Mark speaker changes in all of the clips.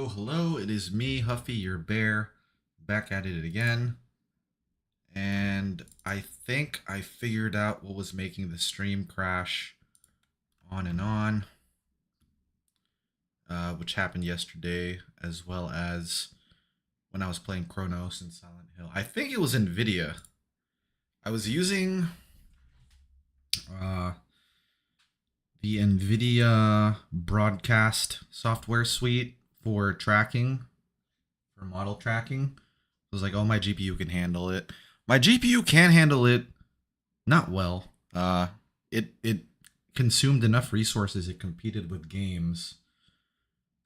Speaker 1: Hello, it is me, Huffy, your bear, back at it again. And I think I figured out what was making the stream crash on and on, which happened yesterday, as well as when I was playing Chronos and Silent Hill. I think it was NVIDIA. I was using the NVIDIA broadcast software suite for tracking, for model tracking. I was like, oh, my GPU can handle it. My GPU can handle it, not well. It consumed enough resources. It competed with games.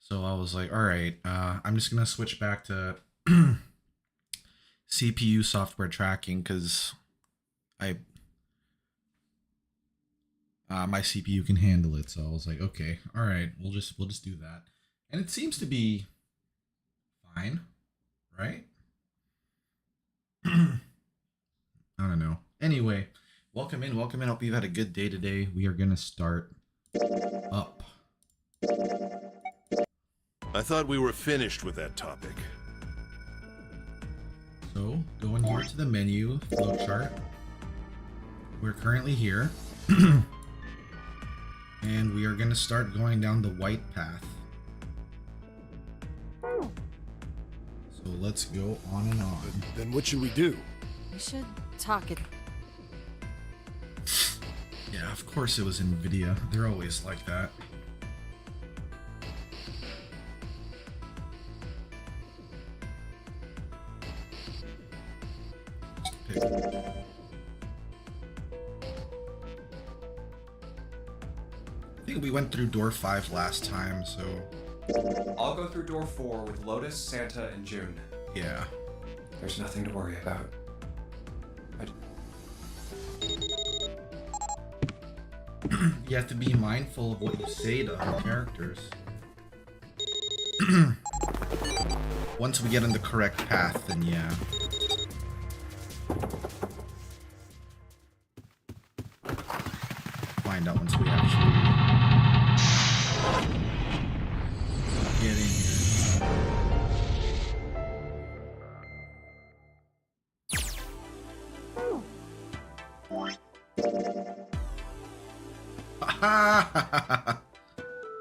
Speaker 1: So I was like, all right, I'm just gonna switch back to CPU software tracking because my CPU can handle it. So I was like, okay, all right, we'll just do that, and it seems to be fine, right? I don't know. Anyway, welcome in, welcome in. Hope you've had a good day today. We are gonna start up.
Speaker 2: I thought we were finished with that topic.
Speaker 1: So, going here to the menu, flowchart. We're currently here. And we are gonna start going down the white path. So let's go on and on.
Speaker 2: Then what should we do?
Speaker 3: We should talk it.
Speaker 1: Yeah, of course it was NVIDIA. They're always like that. Pick. I think we went through door 5 last time, so
Speaker 4: I'll go through door 4 with Lotus, Santa, and June.
Speaker 1: yeah.
Speaker 4: There's nothing to worry about.
Speaker 1: You have to be mindful of what you say to other characters. Once we get on the correct path, then yeah. Find out once we actually get in here.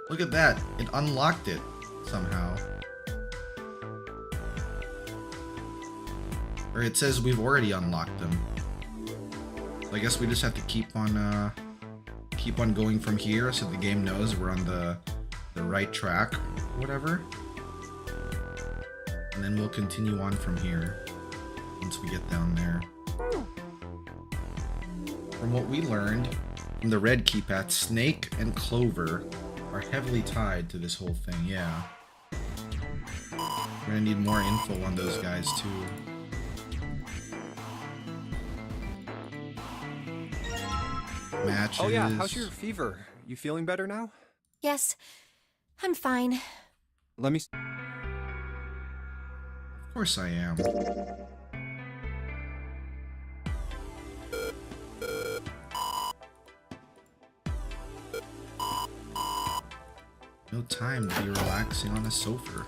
Speaker 1: Look at that. It unlocked it somehow. Or it says we've already unlocked them. So I guess we just have to keep on going from here so the game knows we're on the right track or whatever. And then we'll continue on from here once we get down there. From what we learned from the red keypad, Snake and Clover are heavily tied to this whole thing, yeah. We're gonna need more info on those guys too. Matches.
Speaker 5: Oh yeah, how's your fever? You feeling better now?
Speaker 3: Yes, I'm fine.
Speaker 5: Let me...
Speaker 1: Of course I am. No time to be relaxing on a sofa.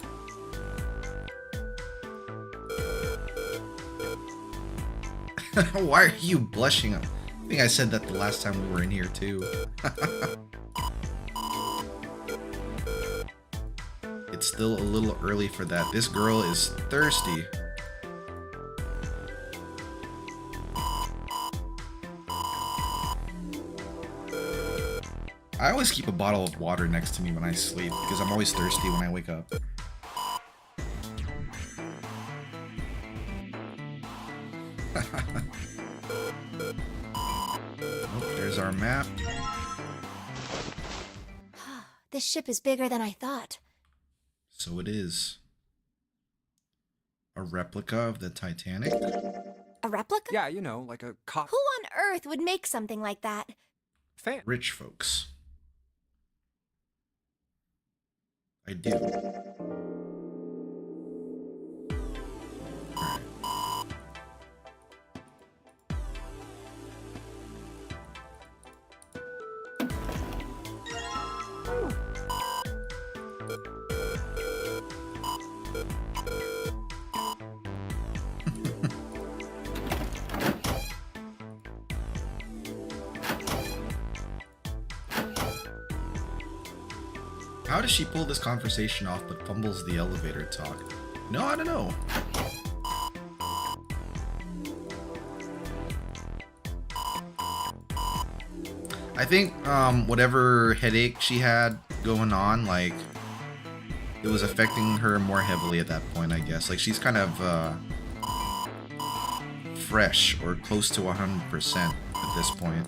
Speaker 1: Why are you blushing? I think I said that the last time we were in here too. It's still a little early for that. This girl is thirsty. I always keep a bottle of water next to me when I sleep because I'm always thirsty when I wake up. Oh, there's our map.
Speaker 3: This ship is bigger than I thought.
Speaker 1: So it is. A replica of the Titanic?
Speaker 3: A replica?
Speaker 5: Yeah, you know, like a cop...
Speaker 3: Who on earth would make something like that?
Speaker 5: fan.
Speaker 1: Rich folks. I do. How does she pull this conversation off but fumbles the elevator talk? No, I don't know. I think whatever headache she had going on, like, it was affecting her more heavily at that point, I guess. Like, she's kind of fresh or close to 100% at this point.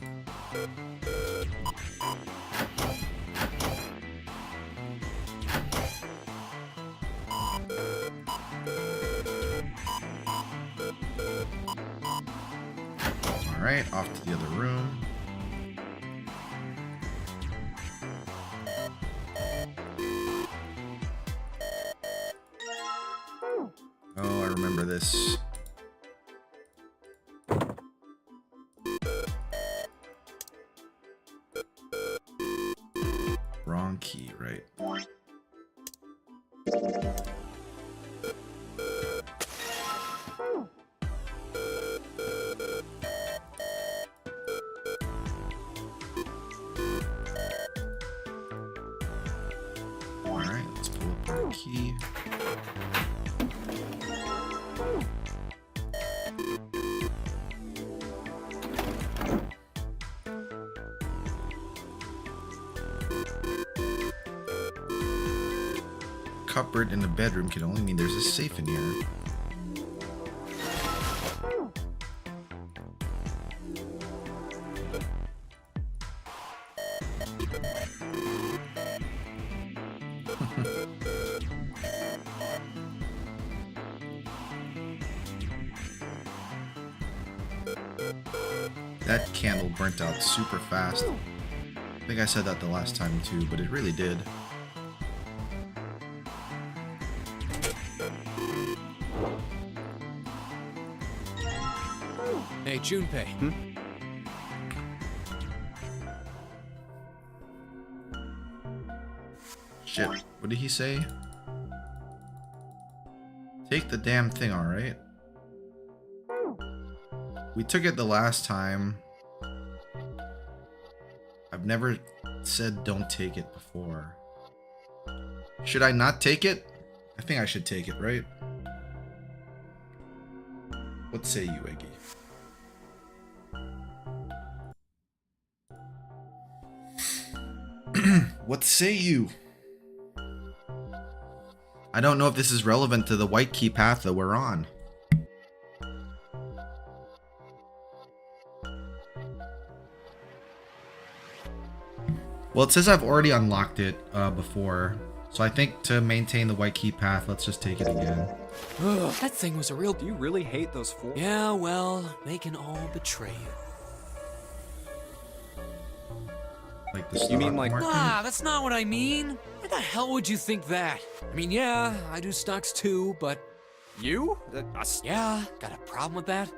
Speaker 1: Alright, off to the other room. Oh, I remember this. Wrong key, right? Alright, let's pull up our key. Cupboard in the bedroom can only mean there's a safe in here. That candle burnt out super fast. I think I said that the last time too, but it really did.
Speaker 6: Hey, Junpei.
Speaker 1: Shit, what did he say? Take the damn thing, alright? We took it the last time. I've never said don't take it before. Should I not take it? I think I should take it, right? What say you, Eggy? What say you? I don't know if this is relevant to the white key path that we're on. Well, it says I've already unlocked it before, so I think to maintain the white key path, let's just take it again.
Speaker 6: Ugh, that thing was a real...
Speaker 5: Do you really hate those fools?
Speaker 6: Yeah, well, they can all betray you.
Speaker 1: Like the
Speaker 5: You mean
Speaker 1: stock
Speaker 5: like-
Speaker 1: market?
Speaker 6: Ah, that's not what I mean. Why the hell would you think that? I mean, yeah, I do stocks too, but...
Speaker 5: You? Us?
Speaker 6: Yeah, got a problem with that?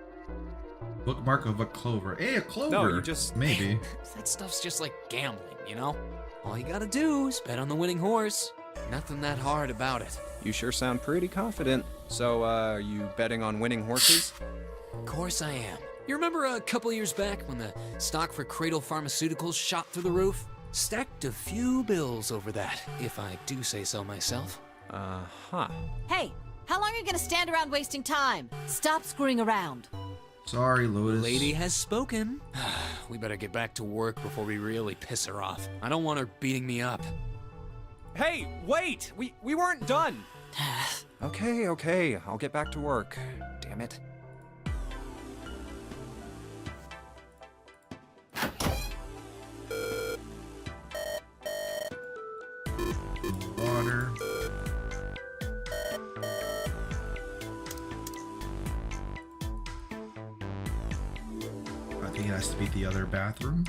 Speaker 1: Bookmark of a clover. Hey, a clover.
Speaker 5: No, you just-
Speaker 1: maybe.
Speaker 6: That stuff's just like gambling, you know? All you gotta do is bet on the winning horse. Nothing that hard about it.
Speaker 5: You sure sound pretty confident. So, are you betting on winning horses?
Speaker 6: Of course I am. You remember a couple years back when the stock for Cradle Pharmaceuticals shot through the roof? Stacked a few bills over that, if I do say so myself.
Speaker 5: Uh-huh.
Speaker 7: Hey, how long are you gonna stand around wasting time? Stop screwing around.
Speaker 1: Sorry, Lotus.
Speaker 6: Lady has spoken. We better get back to work before we really piss her off. I don't want her beating me up.
Speaker 5: Hey, wait! We weren't done! Okay, I'll get back to work. Damn it.
Speaker 1: Water. I think it has to be the other bathroom.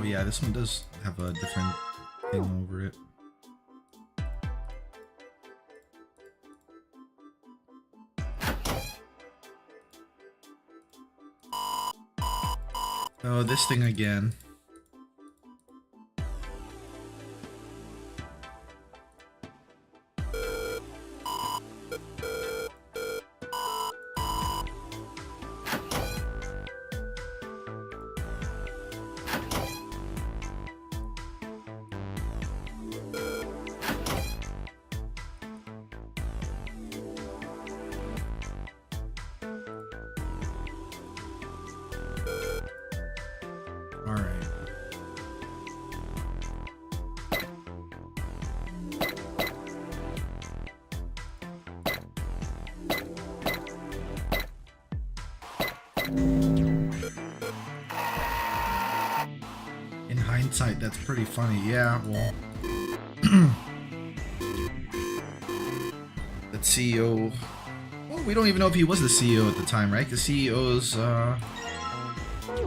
Speaker 1: yeah, this one does have a different thing over it. Oh, this thing again. Alright. In hindsight, that's pretty funny. Yeah, well... that CEO... Well, we don't even know if he was the CEO at the time, right? The CEO's,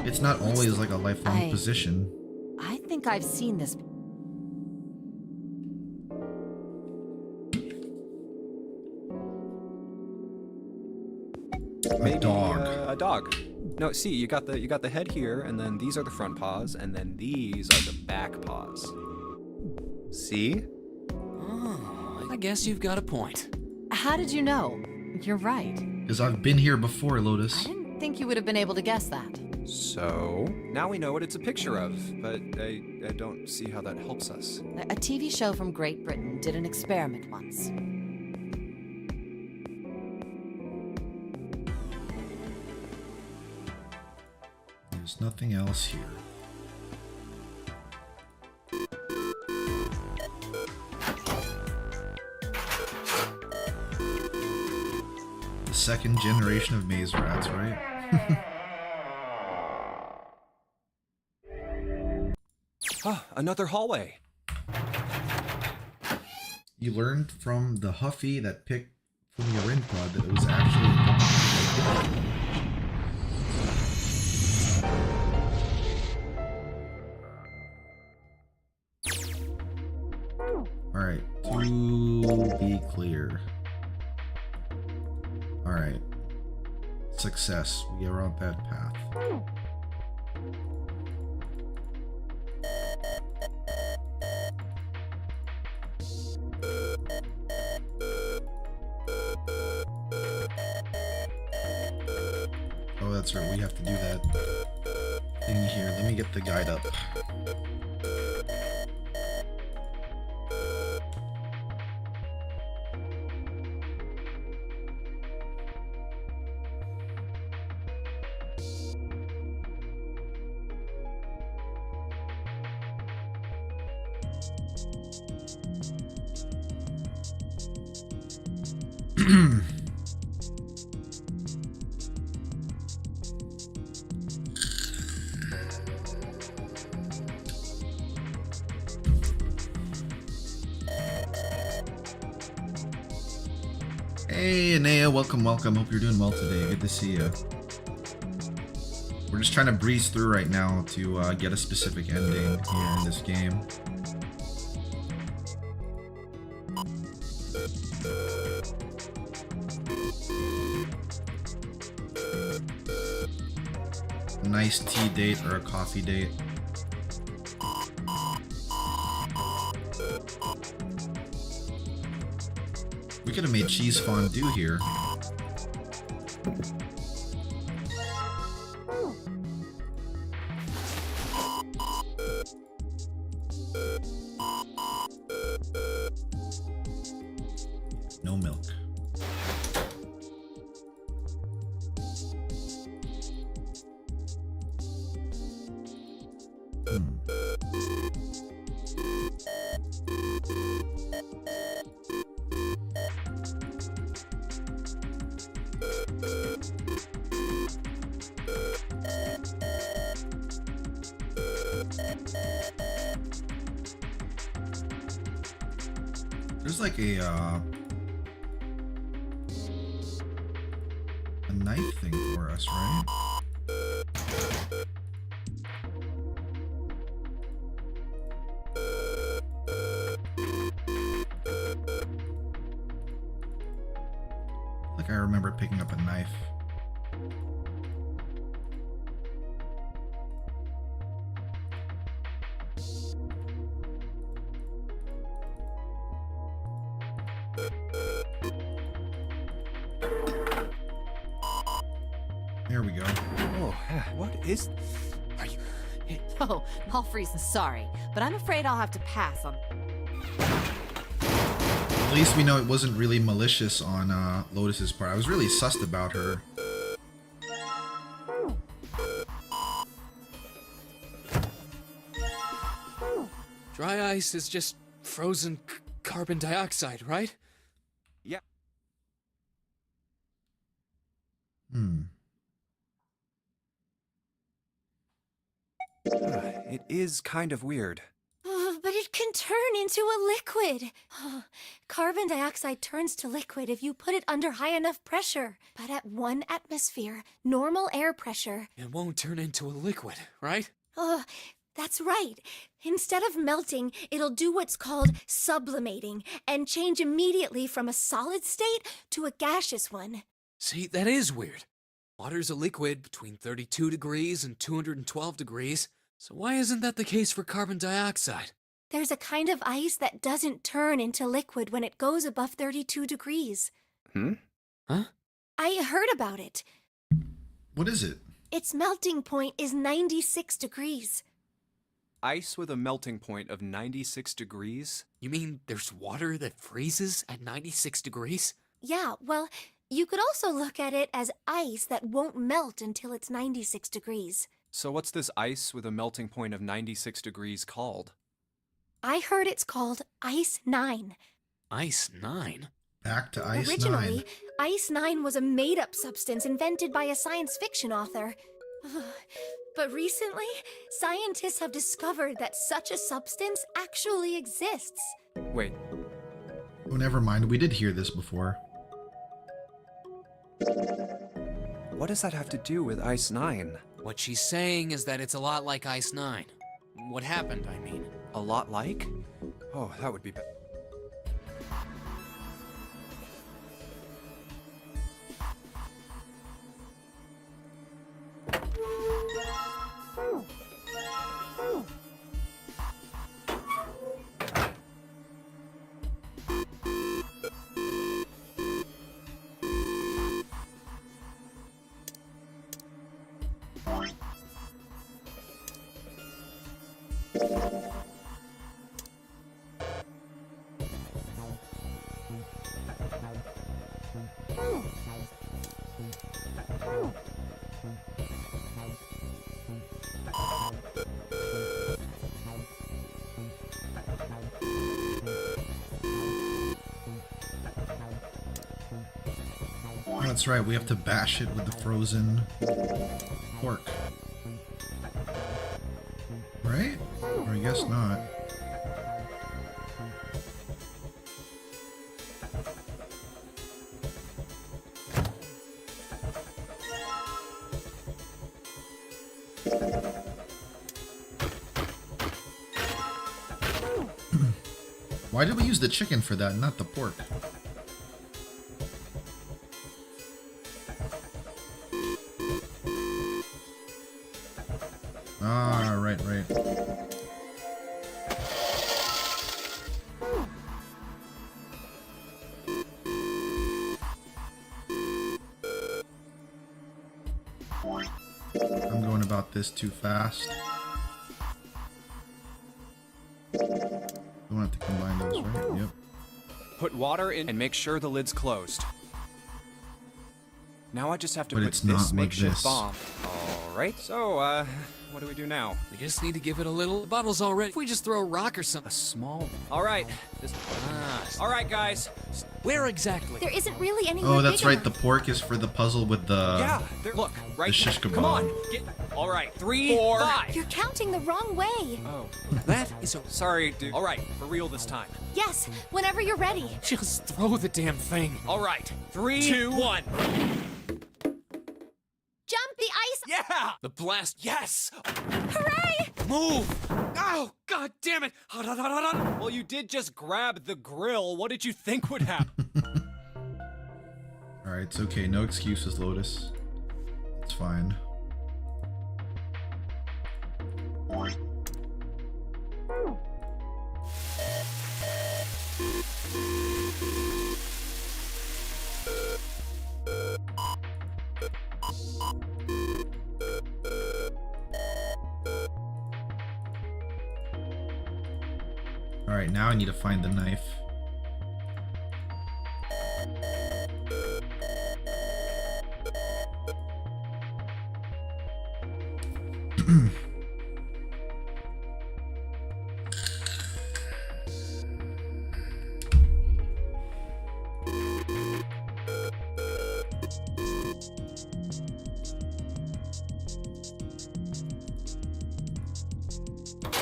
Speaker 1: it's not always like a lifelong position.
Speaker 7: I think I've seen this.
Speaker 5: Maybe
Speaker 1: dog.
Speaker 5: a dog. No, see, you got the head here, and then these are the front paws, and then these are the back paws. See?
Speaker 6: Oh, I guess you've got a point.
Speaker 7: How did you know? You're right.
Speaker 1: Because I've been here before,
Speaker 7: I
Speaker 1: Lotus.
Speaker 7: didn't think you would have been able to guess that.
Speaker 5: So, now we know what it's a picture of, but I don't see how that helps us.
Speaker 7: A TV show from Great Britain did an experiment once.
Speaker 1: There's nothing else here. The second generation of maze rats, right?
Speaker 5: Ah, another hallway.
Speaker 1: You learned from the Huffy that picked from your ring pod that it was actually... Alright, to be clear. Alright. Success. We are on that path. Oh, that's right. We have to do that thing here. Let me get the guide up. Hey, Anea, welcome. Hope you're doing well today. Good to see you. We're just trying to breeze through right now to get a specific ending here in this game. A nice tea date or a coffee date. We could have made cheese fondue here. No milk. There's like a knife thing for us, right? like I remember picking up a knife. There we go.
Speaker 5: Oh, what is...
Speaker 6: Are you?
Speaker 7: Oh, Paul Freezen's sorry, but I'm afraid I'll have to pass on.
Speaker 1: At least we know it wasn't really malicious on Lotus's part. I was really sussed about her.
Speaker 6: Dry ice is just frozen carbon dioxide, right?
Speaker 5: Yeah. It is kind of weird.
Speaker 3: But it can turn into a liquid. Carbon dioxide turns to liquid if you put it under high enough pressure. But at 1 atmosphere, normal air pressure.
Speaker 6: It won't turn into a liquid, right?
Speaker 3: That's right. Instead of melting, it'll do what's called sublimating and change immediately from a solid state to a gaseous one.
Speaker 6: See, that is weird. Water's a liquid between 32 degrees and 212 degrees. So why isn't that the case for carbon dioxide?
Speaker 3: There's a kind of ice that doesn't turn into liquid when it goes above 32 degrees.
Speaker 6: Huh?
Speaker 3: I heard about it.
Speaker 1: What is it?
Speaker 3: Its melting point is 96 degrees.
Speaker 5: Ice with a melting point of 96 degrees?
Speaker 6: You mean there's water that freezes at 96 degrees?
Speaker 3: Yeah, well, you could also look at it as ice that won't melt until it's 96 degrees.
Speaker 5: So what's this ice with a melting point of 96 degrees called?
Speaker 3: I heard it's called Ice 9.
Speaker 6: Ice 9?
Speaker 1: Back to Ice 9.
Speaker 3: Originally, Ice 9 was a made-up substance invented by a science fiction author. But recently, scientists have discovered that such a substance actually exists.
Speaker 5: Wait,
Speaker 1: Oh, never mind. We did hear this before.
Speaker 5: what does that have to do with Ice 9?
Speaker 6: What she's saying is that it's a lot like Ice 9. What happened, I mean.
Speaker 5: A lot like? Oh, that would be bad.
Speaker 1: That's right, we have to bash it with the frozen pork. Right? Or I guess not. Why did we use the chicken for that, not the pork? Ah, right. I'm going about this too fast. Don't have to combine those, right? Yep.
Speaker 5: Put water in and make sure the lid's closed. Now I just have to
Speaker 1: But
Speaker 5: put
Speaker 1: it's not
Speaker 5: this
Speaker 1: like
Speaker 5: makeshift
Speaker 1: this.
Speaker 5: bomb. Alright, so, what do we do now?
Speaker 6: We just need to give it a little. The bottle's all ready. If we just throw a rock or
Speaker 5: A
Speaker 6: something.
Speaker 5: small... Alright, this... Alright, guys.
Speaker 6: Where exactly?
Speaker 3: There isn't really anywhere
Speaker 1: Oh, that's
Speaker 3: big
Speaker 1: right. The
Speaker 3: enough.
Speaker 1: pork is for the puzzle with the...
Speaker 5: Yeah, look, right
Speaker 1: the shish
Speaker 5: Come
Speaker 1: kebab.
Speaker 5: on, get... Alright, 3, 4, 5.
Speaker 3: You're counting the wrong way.
Speaker 5: Oh,
Speaker 6: That is a.
Speaker 5: sorry, dude. Alright, for real this time.
Speaker 3: Yes, whenever you're ready.
Speaker 6: Just throw the damn thing.
Speaker 5: Alright, 3, 2, 1.
Speaker 3: Jump the ice.
Speaker 5: Yeah!
Speaker 6: The blast. Yes!
Speaker 3: Hooray!
Speaker 6: Move! Oh, god damn it! Hot, hot, hot, hot, hot.
Speaker 5: Well, you did just grab the grill. What did you think would happen?
Speaker 1: Alright, Alright, it's okay. No excuses, Lotus. It's fine. Alright, now I need to find the knife.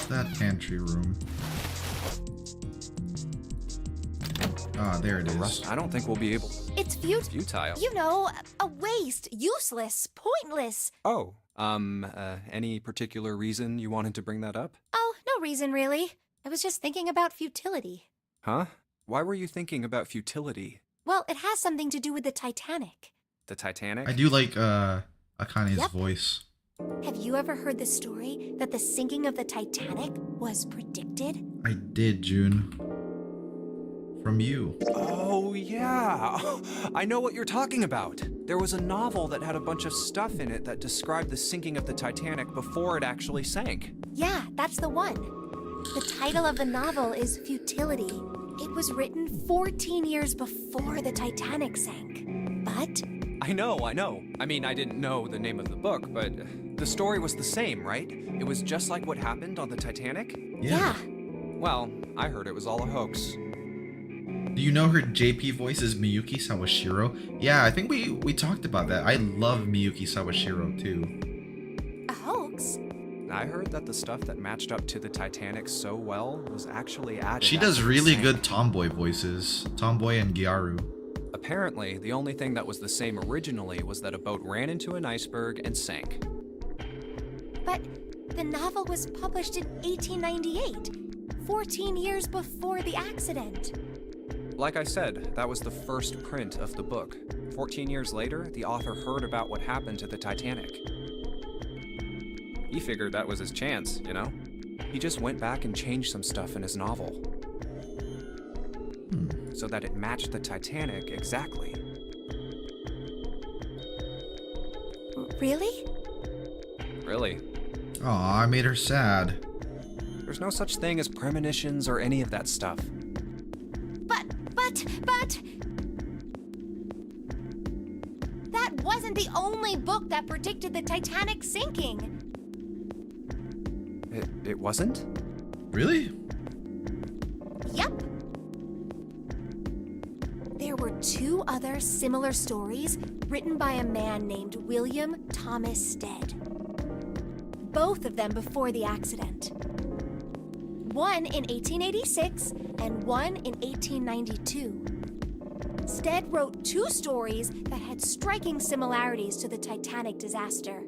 Speaker 1: That pantry room. Ah, there it is.
Speaker 5: I don't think we'll be able.
Speaker 3: It's
Speaker 5: Futile.
Speaker 3: You know, a waste, useless, pointless.
Speaker 5: Oh, any particular reason you wanted to bring that up?
Speaker 3: Oh, no reason really. I was just thinking about futility.
Speaker 5: Huh? Why were you thinking about futility?
Speaker 3: Well, it has something to do with the Titanic.
Speaker 5: The Titanic?
Speaker 1: I do like Akane's
Speaker 3: Yep.
Speaker 1: voice.
Speaker 3: Have you ever heard the story that the sinking of the Titanic was predicted?
Speaker 1: I did, June. From you.
Speaker 5: Oh, yeah. I know what you're talking about. There was a novel that had a bunch of stuff in it that described the sinking of the Titanic before it actually sank.
Speaker 3: Yeah, that's the one. The title of the novel is Futility. It was written 14 years before the Titanic sank. But
Speaker 5: I know. I mean, I didn't know the name of the book, but the story was the same, right? It was just like what happened on the Titanic?
Speaker 3: yeah.
Speaker 5: Well, I heard it was all a hoax.
Speaker 1: Do you know her JP voice is Miyuki Sawashiro? Yeah, I think we talked about that. I love Miyuki Sawashiro too.
Speaker 3: A hoax?
Speaker 5: I heard that the stuff that matched up to the Titanic so well was actually added.
Speaker 1: She does
Speaker 5: after it
Speaker 1: really
Speaker 5: sank.
Speaker 1: good tomboy voices. Tomboy and Gyaru.
Speaker 5: Apparently, the only thing that was the same originally was that a boat ran into an iceberg and sank.
Speaker 3: But the novel was published in 1898, 14 years before the accident.
Speaker 5: Like I said, that was the first print of the book. 14 years later, the author heard about what happened to the Titanic. He figured that was his chance, you know? He just went back and changed some stuff in his novel. So that it matched the Titanic exactly.
Speaker 3: Really?
Speaker 5: Really.
Speaker 1: Aw, I made her sad.
Speaker 5: There's no such thing as premonitions or any of that stuff.
Speaker 3: But... That wasn't the only book that predicted the Titanic sinking.
Speaker 5: It wasn't?
Speaker 1: Really?
Speaker 3: Yep. There were two other similar stories written by a man named William Thomas Stead. Both of them before the accident. One in 1886 and one in 1892. Stead wrote two stories that had striking similarities to the Titanic disaster.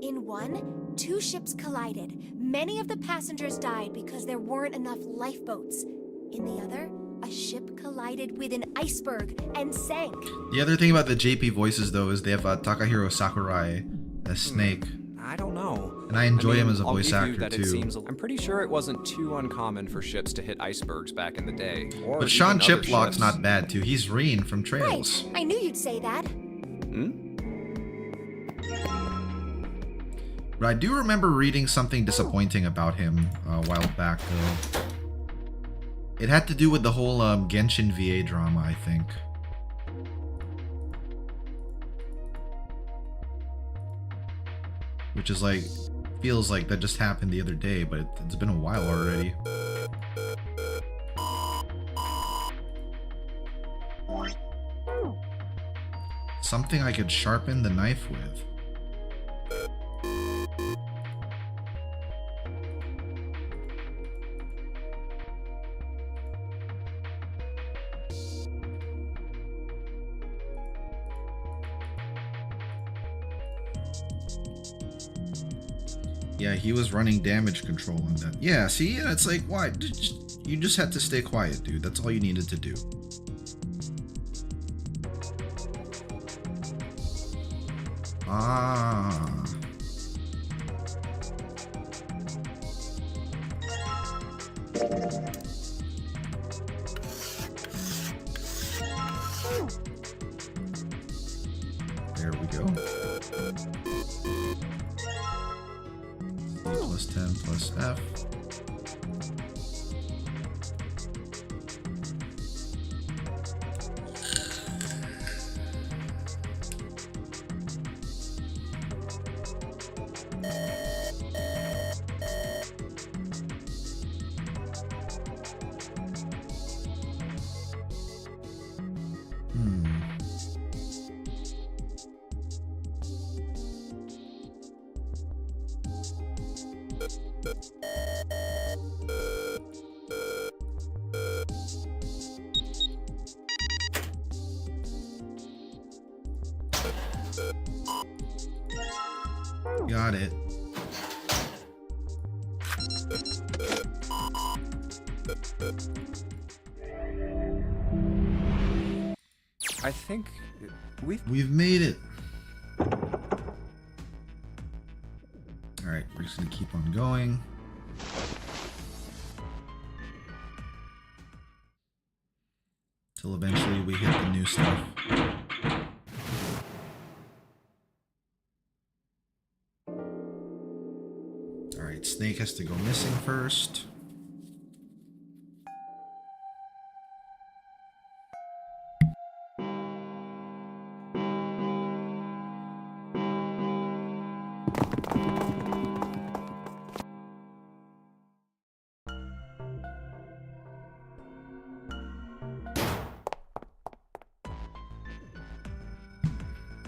Speaker 3: In one, two ships collided. Many of the passengers died because there weren't enough lifeboats. In the other, a ship collided with an iceberg and sank.
Speaker 1: The other thing about the JP voices though is they have Takahiro Sakurai as Snake.
Speaker 5: I don't know.
Speaker 1: And I enjoy him as a
Speaker 5: I'll
Speaker 1: voice
Speaker 5: give you
Speaker 1: actor
Speaker 5: that
Speaker 1: too.
Speaker 5: It seems I'm pretty sure it wasn't too uncommon for ships to hit icebergs back in the day. Or
Speaker 1: But Sean
Speaker 5: even other
Speaker 1: Chiplock's
Speaker 5: ships.
Speaker 1: not bad too. He's Reen from Trails.
Speaker 3: Right, I knew you'd say that.
Speaker 1: But I do remember reading something disappointing about him a while back though. It had to do with the whole Genshin VA drama, I think. Which is like, feels like that just happened the other day, but it's been a while already. Something I could sharpen the knife with. Yeah, he was running damage control on that. Yeah, see, it's like, why? You just had to stay quiet, dude. That's all you needed to do. Ah. There we go. Plus 10 plus F. Got it.
Speaker 5: I think
Speaker 1: We've made it. Alright, we're just gonna keep on going. Till eventually we hit the new stuff. Alright, Snake has to go missing first.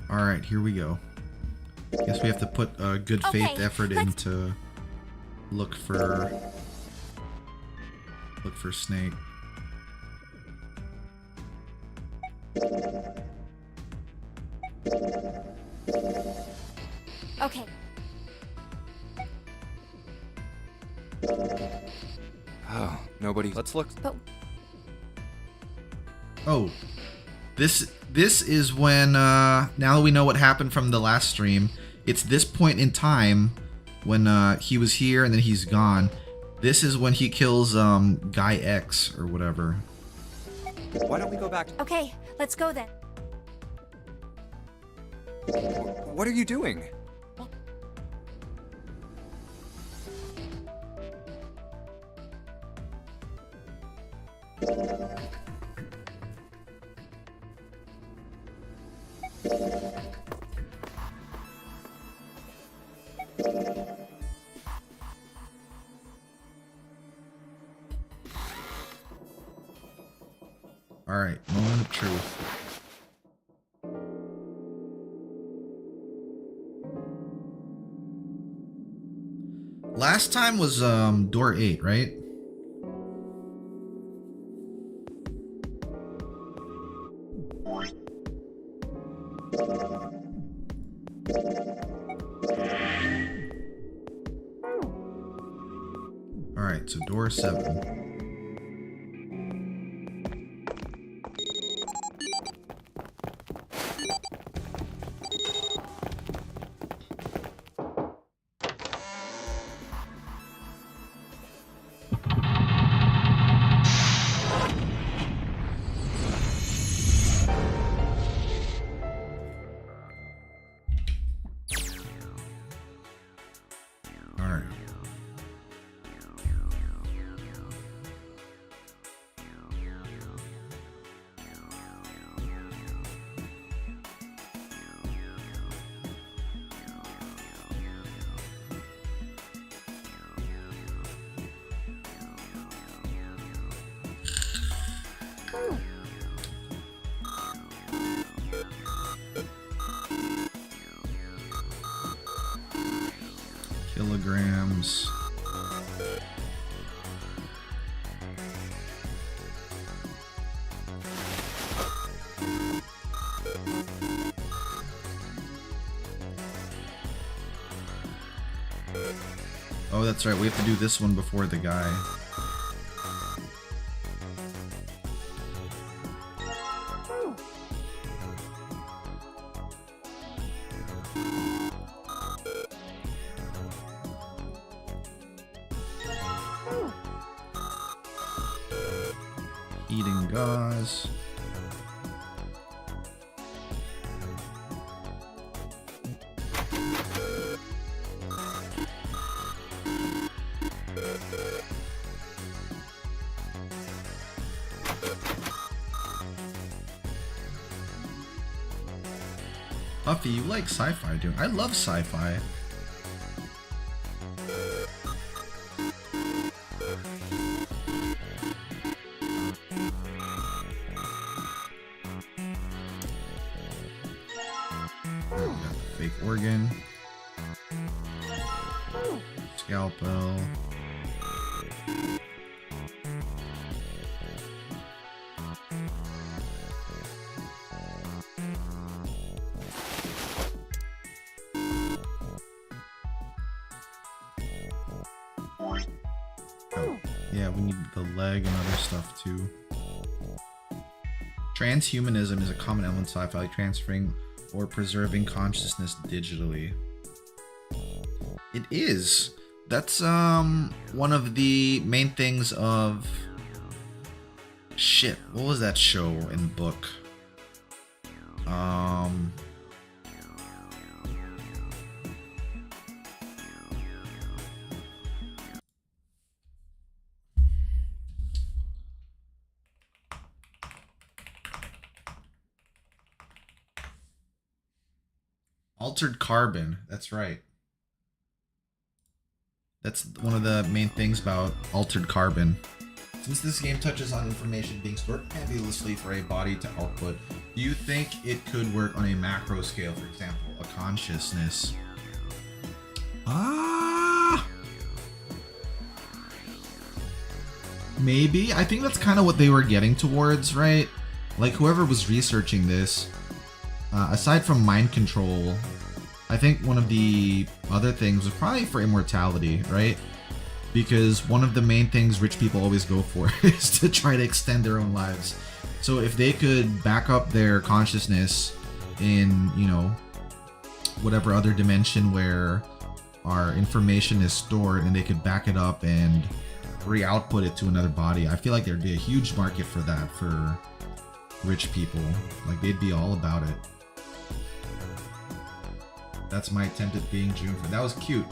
Speaker 1: Alright, here we go. Guess we have to put a good faith
Speaker 3: Okay,
Speaker 1: effort
Speaker 3: let's-
Speaker 1: into look for Snake.
Speaker 3: Okay.
Speaker 5: Oh, nobody. Let's look.
Speaker 3: But
Speaker 1: Oh, this is when now that we know what happened from the last stream, it's this point in time when he was here and then he's gone. This is when he kills Guy X or whatever.
Speaker 5: Why don't we go back?
Speaker 3: okay, let's go then.
Speaker 5: What are you doing?
Speaker 1: All right, moment of truth. Last time was door 8, right? All right, so door 7. All right. Kilograms. Oh, that's right. We have to do this one before the guy. Eating gauze. Huffy, you like sci-fi, dude. I love sci-fi. Fake organ. Scalpel. Oh, yeah, we need the leg and other stuff too. Transhumanism is a common element in sci-fi, like transferring or preserving consciousness digitally. It is. That's one of the main things of shit. What was that show and book? Altered Carbon. That's right. That's one of the main things about Altered Carbon. Since this game touches on information being stored nebulously for a body to output, do you think it could work on a macro scale, for example, a consciousness? Maybe. I think that's kind of what they were getting towards, right? Like, whoever was researching this, aside from mind control, I think one of the other things was probably for immortality, right? Because one of the main things rich people always go for is to try to extend their own lives. So if they could back up their consciousness in, you know, whatever other dimension where our information is stored, and they could back it up and re-output it to another body, I feel like there'd be a huge market for that for rich people. Like, they'd be all about it. That's my attempt at being June. That was cute.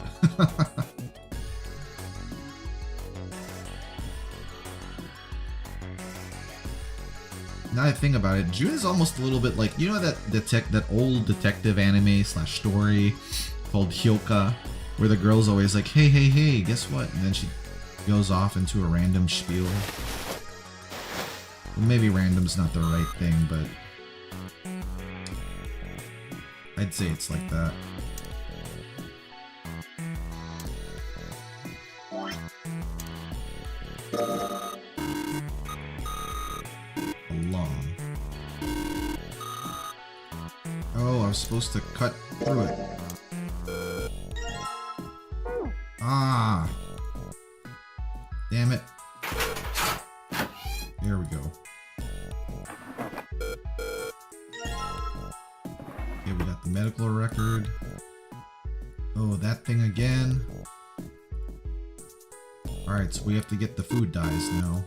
Speaker 1: Now I think about it, June is almost a little bit like, you know, that old detective anime / story called Hyoka, where the girl's always like, hey, hey, hey, guess what? And then she goes off into a random spiel. Well, maybe random's not the right thing, but I'd say it's like that. A lung. Oh, I was supposed to cut through it. Ah! Damn it. There we go. Okay, we got the medical record. Oh, that thing again. Alright, so we have to get the food dyes now.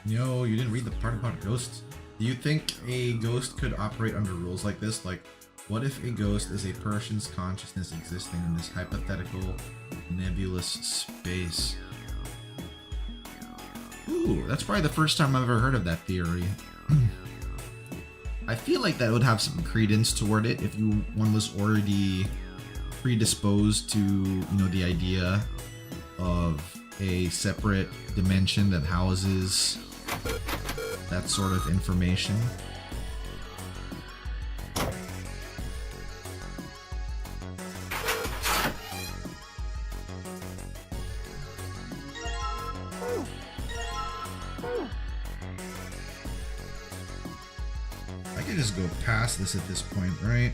Speaker 1: No, you didn't read the part about ghosts. Do you think a ghost could operate under rules like this? Like, what if a ghost is a person's consciousness existing in this hypothetical nebulous space? Ooh, that's probably the first time I've ever heard of that theory. I feel like that would have some credence toward it if one was already predisposed to, you know, the idea of a separate dimension that houses that sort of information. I could just go past this at this point, right?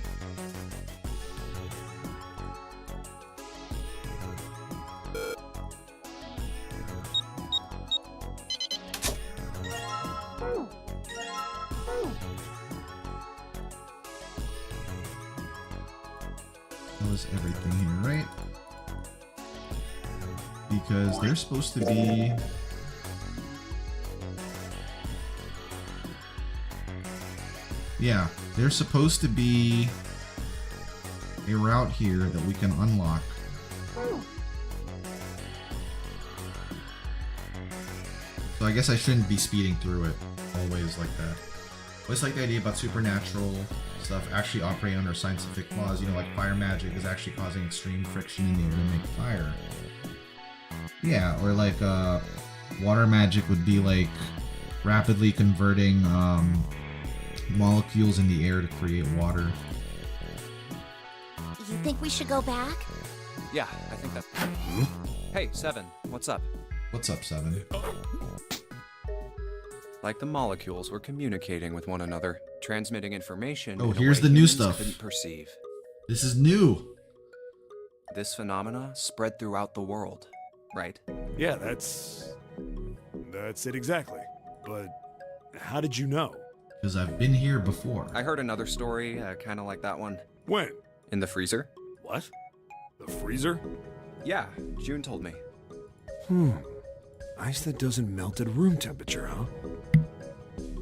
Speaker 1: That was everything here, right? Because they're supposed to be Yeah, there's supposed to be a route here that we can unlock. So I guess I shouldn't be speeding through it always like that. I always like the idea about supernatural stuff actually operating under scientific laws. You know, like fire magic is actually causing extreme friction in the air to make fire. Yeah, or like water magic would be like rapidly converting molecules in the air to create water.
Speaker 3: You think we should go back?
Speaker 5: Yeah, I think that. Hey, Seven, what's up?
Speaker 1: What's up, Seven?
Speaker 5: Like the molecules were communicating with one another, transmitting information.
Speaker 1: Oh,
Speaker 5: in a
Speaker 1: here's
Speaker 5: way
Speaker 1: the new
Speaker 5: humans
Speaker 1: stuff.
Speaker 5: Couldn't perceive.
Speaker 1: This is new.
Speaker 5: This phenomena spread throughout the world, right?
Speaker 2: Yeah, that's it exactly. But how did you know?
Speaker 1: Because I've been here before.
Speaker 5: I heard another story, kind of like that one.
Speaker 2: When?
Speaker 5: In the freezer?
Speaker 2: What? The freezer?
Speaker 5: Yeah, June told me.
Speaker 2: Ice that doesn't melt at room temperature, huh?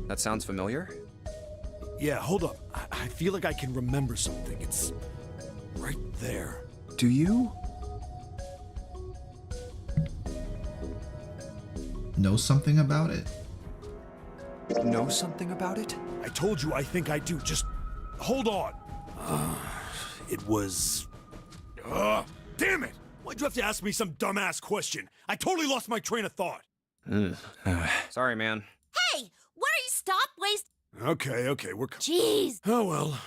Speaker 5: That sounds familiar?
Speaker 2: Yeah, hold up. I feel like I can remember something. It's right there.
Speaker 5: Do you?
Speaker 1: Know something about it?
Speaker 5: Know something about it?
Speaker 2: I told you I think I do. Just hold on. It was... damn it! Why'd you have to ask me some dumbass question? I totally lost my train of thought.
Speaker 5: Sorry, man.
Speaker 3: Hey, what are you stop waste?
Speaker 2: Okay, we're...
Speaker 3: Jeez.
Speaker 2: Oh, well.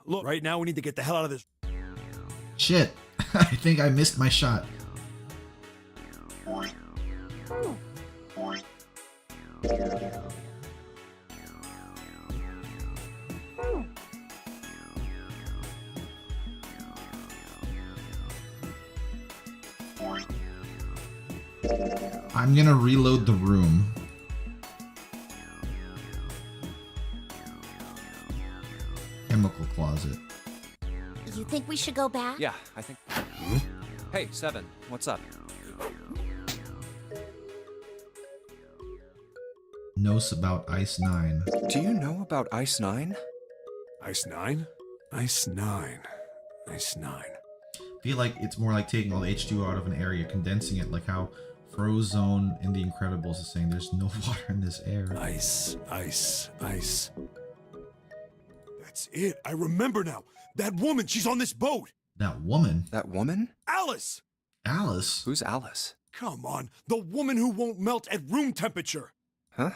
Speaker 2: Look, right now we need to get the hell out of this...
Speaker 1: Shit. I think I missed my shot. I'm gonna reload the room. Chemical closet.
Speaker 3: You think we should go back?
Speaker 5: Yeah, I think... Hey, Seven, what's up?
Speaker 1: Knows about Ice 9.
Speaker 5: Do you know about Ice 9?
Speaker 2: Ice 9? Ice 9. Ice 9.
Speaker 1: I feel like it's more like taking all the H2O out of an area, condensing it, like how Frozone in The Incredibles is saying there's no water in this air.
Speaker 2: Ice. That's it. I remember now. That woman, she's on this boat.
Speaker 1: That woman?
Speaker 5: That woman?
Speaker 2: Alice!
Speaker 1: Alice?
Speaker 5: Who's Alice?
Speaker 2: Come on. The woman who won't melt at room temperature.
Speaker 5: Huh?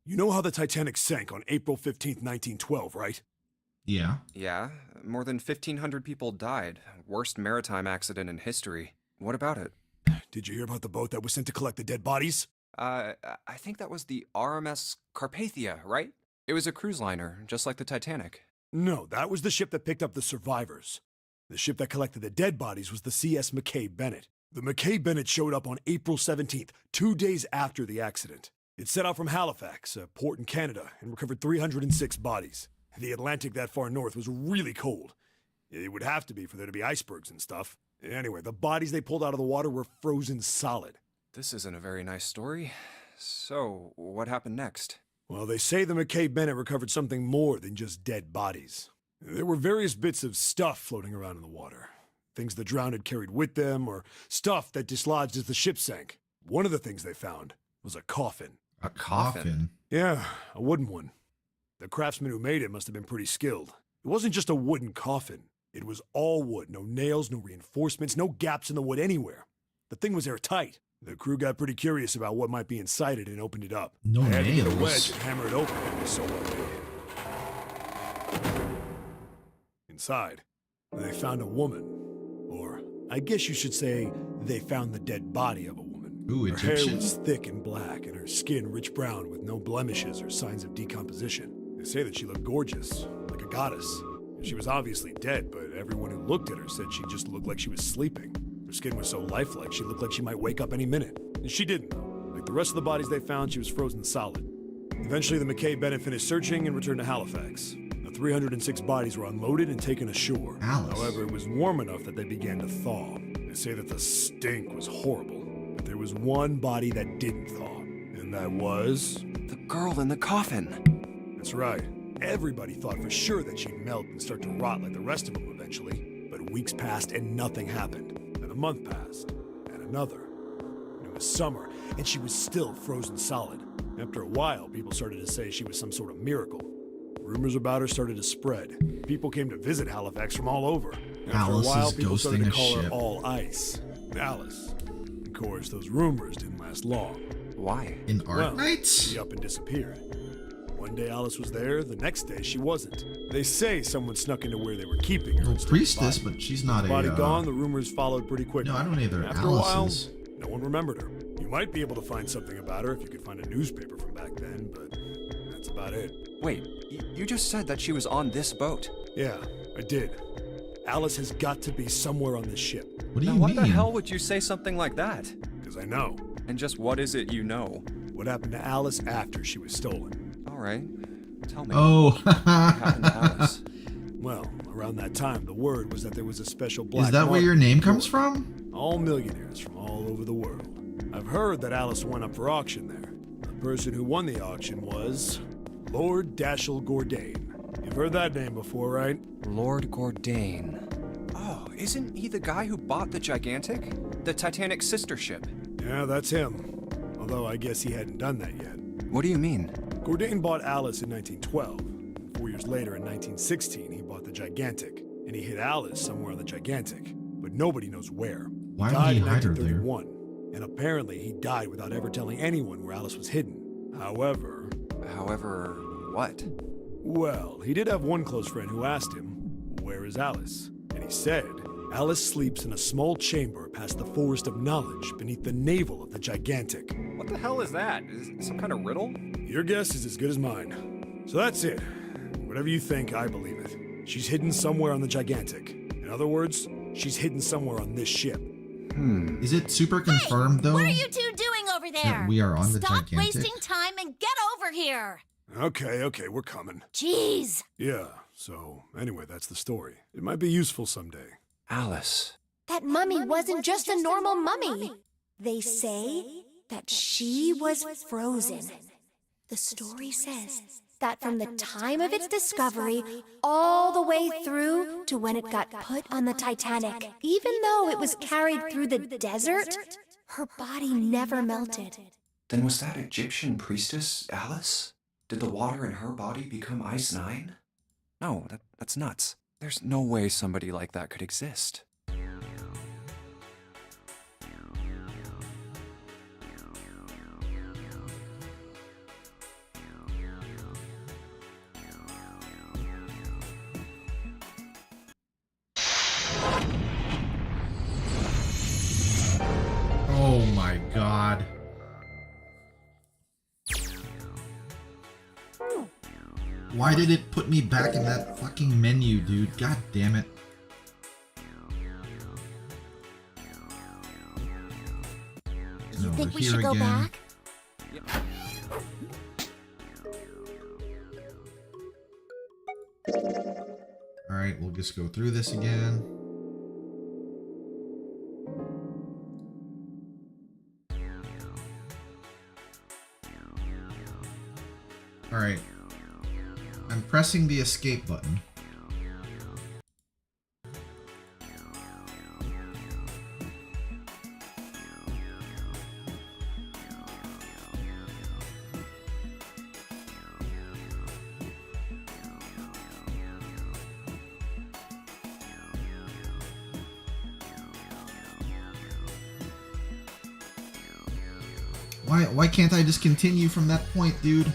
Speaker 2: You know how the Titanic sank on April 15th, 1912, right?
Speaker 1: Yeah.
Speaker 5: Yeah, more than 1,500 people died. Worst maritime accident in history. What about it?
Speaker 2: Did you hear about the boat that was sent to collect the dead bodies?
Speaker 5: I think that was the RMS Carpathia, right? It was a cruise liner, just like the Titanic.
Speaker 2: No, that was the ship that picked up the survivors. The ship that collected the dead bodies was the CS McKay Bennett. The McKay Bennett showed up on April 17th, 2 days after the accident. It set out from Halifax, a port in Canada, and recovered 306 bodies. The Atlantic that far north was really cold. It would have to be for there to be icebergs and stuff. Anyway, the bodies they pulled out of the water were frozen solid.
Speaker 5: This isn't a very nice story. So, what happened next?
Speaker 2: Well, they say the McKay Bennett recovered something more than just dead bodies. There were various bits of stuff floating around in the water. Things the drowned had carried with them, or stuff that dislodged as the ship sank. One of the things they found was a coffin.
Speaker 1: A coffin?
Speaker 2: Yeah, a wooden one. The craftsman who made it must have been pretty skilled. It wasn't just a wooden coffin. It was all wood, no nails, no reinforcements, no gaps in the wood anywhere. The thing was airtight. The crew got pretty curious about what might be inside it and opened it up.
Speaker 1: No
Speaker 2: They had to get a
Speaker 1: nails.
Speaker 2: wedge and hammer it open. It was so well made. Inside, they found a woman. Or, I guess you should say, they found the dead body of a woman.
Speaker 1: Ooh,
Speaker 2: Her hair
Speaker 1: Egyptian.
Speaker 2: was thick and black, and her skin rich brown with no blemishes or signs of decomposition. They say that she looked gorgeous, like a goddess. She was obviously dead, but everyone who looked at her said she just looked like she was sleeping. Her skin was so lifelike, she looked like she might wake up any minute. And she didn't, though. Like the rest of the bodies they found, she was frozen solid. Eventually, the McKay Bennett finished searching and returned to Halifax. The 306 bodies were unloaded and taken ashore.
Speaker 1: Alice.
Speaker 2: However, it was warm enough that they began to thaw. They say that the stink was horrible, but there was one body that didn't thaw, and that was...
Speaker 5: The girl in the coffin.
Speaker 2: That's right. Everybody thought for sure that she'd melt and start to rot like the rest of them eventually. But weeks passed and nothing happened. Then a month passed, and another. And it was summer, and she was still frozen solid. After a while, people started to say she was some sort of miracle. Rumors about her started to spread. People came to visit Halifax from all over. After
Speaker 1: Alice
Speaker 2: a while,
Speaker 1: is
Speaker 2: people started
Speaker 1: ghosting
Speaker 2: to
Speaker 1: a
Speaker 2: call her
Speaker 1: ship.
Speaker 2: All Ice. Alice. Of course, those rumors didn't last long.
Speaker 5: Why?
Speaker 1: In Art
Speaker 2: Well,
Speaker 1: Nights?
Speaker 2: she up and disappeared. One day Alice was there, the next day she wasn't. They say someone snuck into where they were keeping her.
Speaker 1: Well,
Speaker 2: and stole the
Speaker 1: Priestess,
Speaker 2: body.
Speaker 1: but she's not a.
Speaker 2: Body gone, the rumors followed pretty quickly.
Speaker 1: No, I don't either.
Speaker 2: After a while,
Speaker 1: Alice's.
Speaker 2: no one remembered her. You might be able to find something about her if you could find a newspaper from back then, but that's about it.
Speaker 5: Wait, you just said that she was on this boat.
Speaker 2: Yeah, I did. Alice has got to be somewhere on this ship.
Speaker 1: What do
Speaker 5: Now
Speaker 1: you
Speaker 5: what
Speaker 1: mean?
Speaker 5: the hell would you say something like that?
Speaker 2: Because I know
Speaker 5: And just what is it you know?
Speaker 2: what happened to Alice after she was stolen.
Speaker 5: All right, tell me.
Speaker 1: Oh,
Speaker 5: What happened to Alice?
Speaker 2: Well, around that time, the word was that there was a special black
Speaker 1: is that where
Speaker 2: market
Speaker 1: your name
Speaker 2: in
Speaker 1: comes
Speaker 2: Europe.
Speaker 1: from?
Speaker 2: All millionaires from all over the world. I've heard that Alice went up for auction there. The person who won the auction was Lord Dashiell Gordain. You've heard that name before, right?
Speaker 5: Lord Gordain. Oh, isn't he the guy who bought the Gigantic? The Titanic's sister ship?
Speaker 2: Yeah, that's him. Although I guess he hadn't done that yet.
Speaker 5: What do you mean?
Speaker 2: Gordain bought Alice in 1912. And 4 years later, in 1916, he bought the Gigantic. And he hid Alice somewhere on the Gigantic. But nobody knows where.
Speaker 1: Why would
Speaker 2: Died
Speaker 1: he
Speaker 2: in
Speaker 1: hide her there?
Speaker 2: 1931. And apparently he died without ever telling anyone where Alice was hidden. However,
Speaker 5: What?
Speaker 2: well, he did have one close friend who asked him, "Where is Alice?" And he said, "Alice sleeps in a small chamber past the Forest of Knowledge beneath the navel of the Gigantic."
Speaker 5: What the hell is that? Is it some kind of riddle?
Speaker 2: Your guess is as good as mine. So that's it. Whatever you think, I believe it. She's hidden somewhere on the Gigantic. In other words, she's hidden somewhere on this ship.
Speaker 1: Is it super confirmed though?
Speaker 8: What are you two doing over there?
Speaker 1: that we are on the
Speaker 8: Stop
Speaker 1: Gigantic?
Speaker 8: wasting time and get over here.
Speaker 2: Okay, we're coming.
Speaker 8: Jeez.
Speaker 2: Yeah, so anyway, that's the story. It might be useful someday.
Speaker 5: Alice.
Speaker 3: That mummy wasn't just a normal mummy. They say that she was frozen. The story says that from the time of its discovery all the way through to when it got put on the Titanic, even though it was carried through the desert, her body never melted.
Speaker 4: Then was that Egyptian priestess Alice? Did the water in her body become Ice 9?
Speaker 5: No, that's nuts. There's no way somebody like that could exist.
Speaker 1: Oh my god. Why did it put me back in that fucking menu, dude? God damn it.
Speaker 8: You
Speaker 1: No,
Speaker 8: think
Speaker 1: we're
Speaker 8: we should
Speaker 1: here
Speaker 8: go
Speaker 1: again.
Speaker 8: back?
Speaker 1: Alright, we'll just go through this again. Alright. I'm pressing the escape button. Why can't I just continue from that point, dude?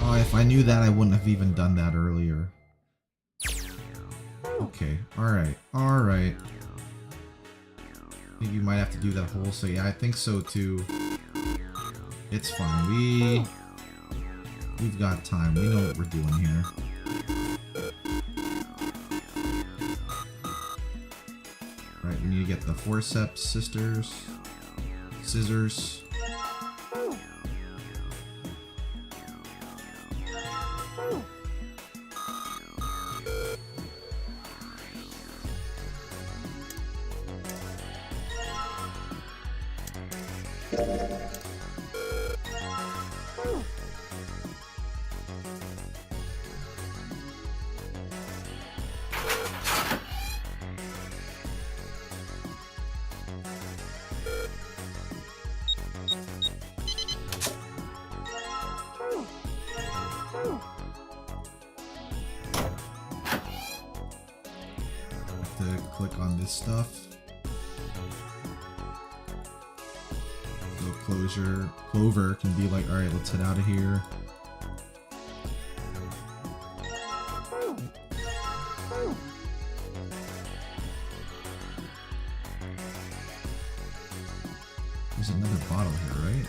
Speaker 1: Oh, if I knew that, I wouldn't have even done that earlier. Okay, alright, alright. I think you might have to do that whole, so yeah, I think so too. It's fine, we've got time, we know what we're doing here. Right, we need to get the forceps, scissors. To click on this stuff. So Clover can be like, all right, let's head out of here. There's another bottle here, right?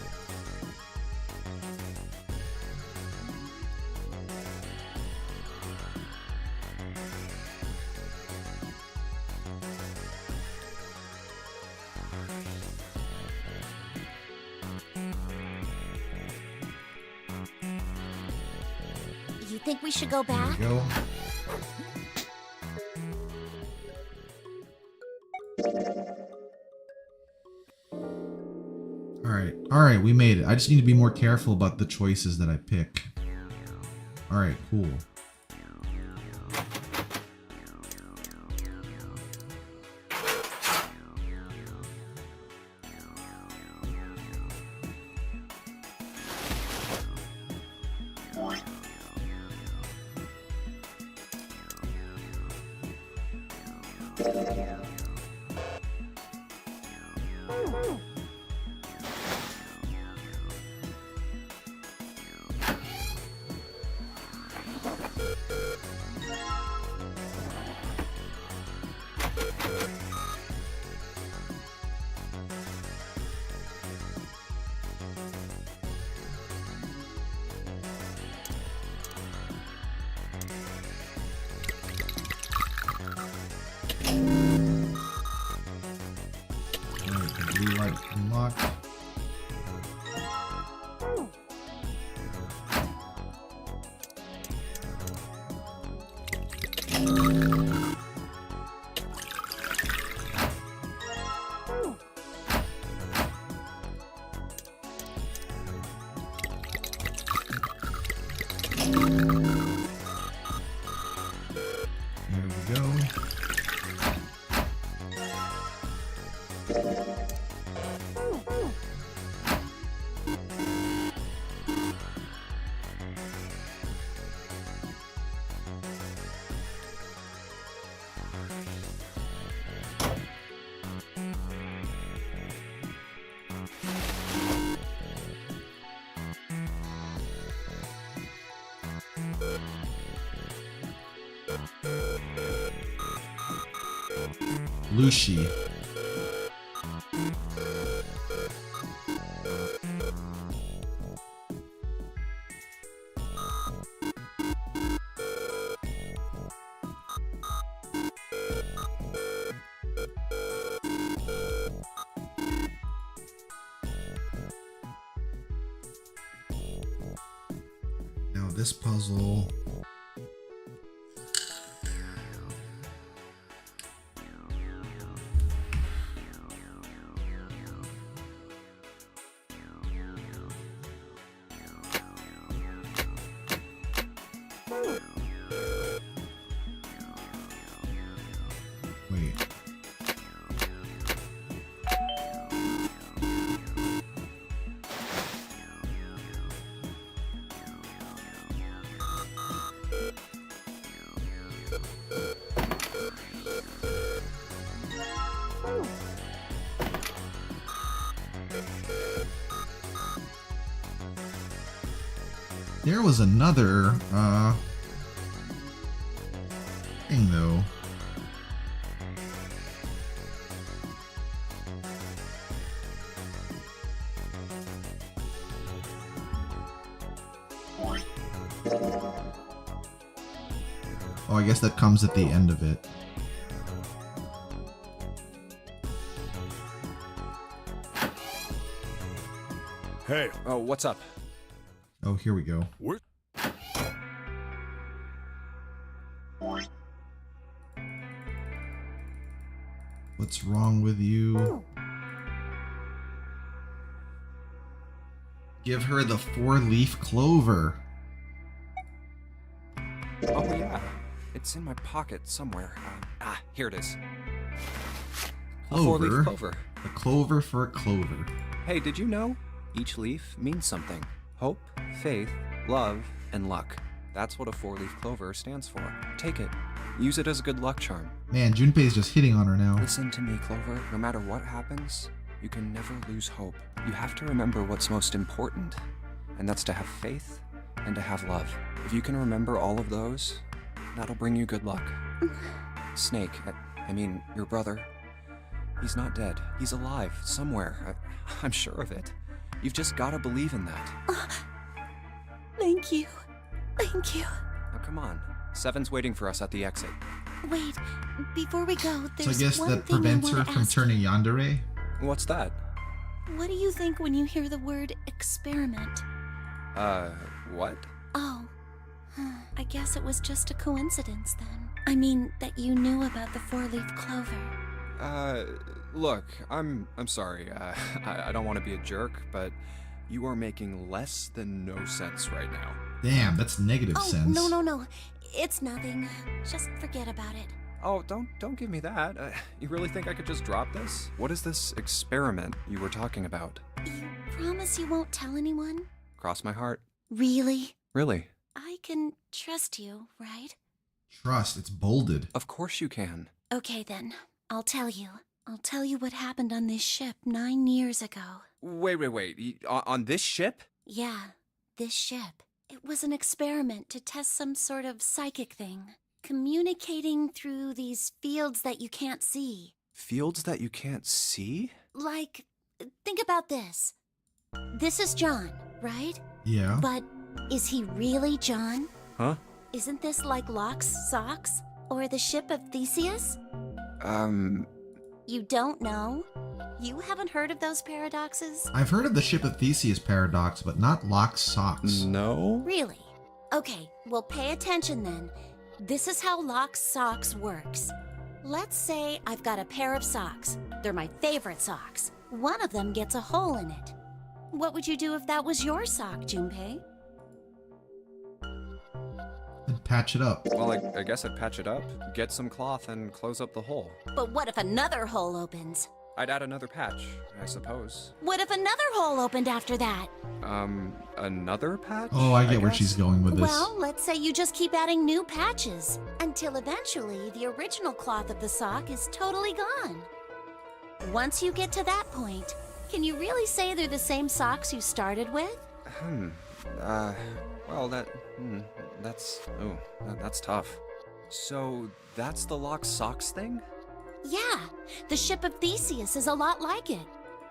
Speaker 8: You think we should go
Speaker 1: There
Speaker 8: back?
Speaker 1: we go. Alright, we made it. I just need to be more careful about the choices that I pick. Alright, cool. Blue light unlocked. There we go. Lucy. Now this puzzle. Wait. There was another thing though. Oh, I guess that comes at the end of it.
Speaker 2: Hey,
Speaker 5: Oh, what's up?
Speaker 1: Oh, here we go.
Speaker 2: we're
Speaker 1: What's wrong with you? Give her the 4-leaf clover.
Speaker 5: Oh, yeah. It's in my pocket somewhere. Here it is. A 4-leaf clover.
Speaker 1: A clover for a clover.
Speaker 5: Hey, did you know? Each leaf means something. Hope, faith, love, and luck. That's what a 4-leaf clover stands for. Take it. Use it as a good luck charm.
Speaker 1: Man, Junpei's just hitting on her now.
Speaker 5: Listen to me, Clover. No matter what happens, you can never lose hope. You have to remember what's most important, and that's to have faith and to have love. If you can remember all of those, that'll bring you good luck. Snake, I mean, your brother, he's not dead. He's alive, somewhere. I'm sure of it. You've just gotta believe in that.
Speaker 8: Thank you. Thank you.
Speaker 5: Now come on. Seven's waiting for us at the exit.
Speaker 8: Wait, before we go,
Speaker 1: So I
Speaker 8: there's
Speaker 1: guess
Speaker 8: one
Speaker 1: that
Speaker 8: thing
Speaker 1: prevents
Speaker 8: I
Speaker 1: her
Speaker 8: want to
Speaker 1: from
Speaker 8: ask
Speaker 1: turning
Speaker 8: you.
Speaker 1: yandere?
Speaker 5: What's that?
Speaker 8: What do you think when you hear the word experiment?
Speaker 5: What?
Speaker 8: Oh, I guess it was just a coincidence then. I mean, that you knew about the 4-leaf clover.
Speaker 5: Look, I'm sorry. I don't want to be a jerk, but you are making less than no sense right now.
Speaker 1: Damn, that's negative
Speaker 8: Oh,
Speaker 1: sense.
Speaker 8: no. It's nothing. Just forget about it.
Speaker 5: Oh, don't give me that. You really think I could just drop this? What is this experiment you were talking about?
Speaker 8: You promise you won't tell anyone?
Speaker 5: Cross my heart.
Speaker 8: Really?
Speaker 5: Really?
Speaker 8: I can trust you, right?
Speaker 1: Trust, it's bolded.
Speaker 5: Of course you can.
Speaker 8: Okay then, I'll tell you. I'll tell you what happened on this ship 9 years ago.
Speaker 5: Wait. On this ship?
Speaker 8: Yeah, this ship. It was an experiment to test some sort of psychic thing. Communicating through these fields that you can't see.
Speaker 5: Fields that you can't see?
Speaker 8: Like, think about this. This is John, right?
Speaker 1: Yeah.
Speaker 8: But is he really John?
Speaker 5: Huh?
Speaker 8: Isn't this like Locke's socks? Or the ship of Theseus? You don't know? You haven't heard of those paradoxes?
Speaker 1: I've heard of the ship of Theseus paradox, but not Locke's socks.
Speaker 5: No?
Speaker 8: Really? Okay, well pay attention then. This is how Locke's socks works. Let's say I've got a pair of socks. They're my favorite socks. One of them gets a hole in it. What would you do if that was your sock, Junpei?
Speaker 1: And patch it up.
Speaker 5: Well, I guess I'd patch it up, get some cloth, and close up the hole.
Speaker 8: But what if another hole opens?
Speaker 5: I'd add another patch, I suppose.
Speaker 8: What if another hole opened after that?
Speaker 5: Another patch?
Speaker 1: Oh, I get where
Speaker 5: guess?
Speaker 1: she's going with this.
Speaker 8: Well, let's say you just keep adding new patches until eventually the original cloth of the sock is totally gone. Once you get to that point, can you really say they're the same socks you started with?
Speaker 5: Well, that's tough. So, that's the Locke's socks thing?
Speaker 8: Yeah, the ship of Theseus is a lot like it.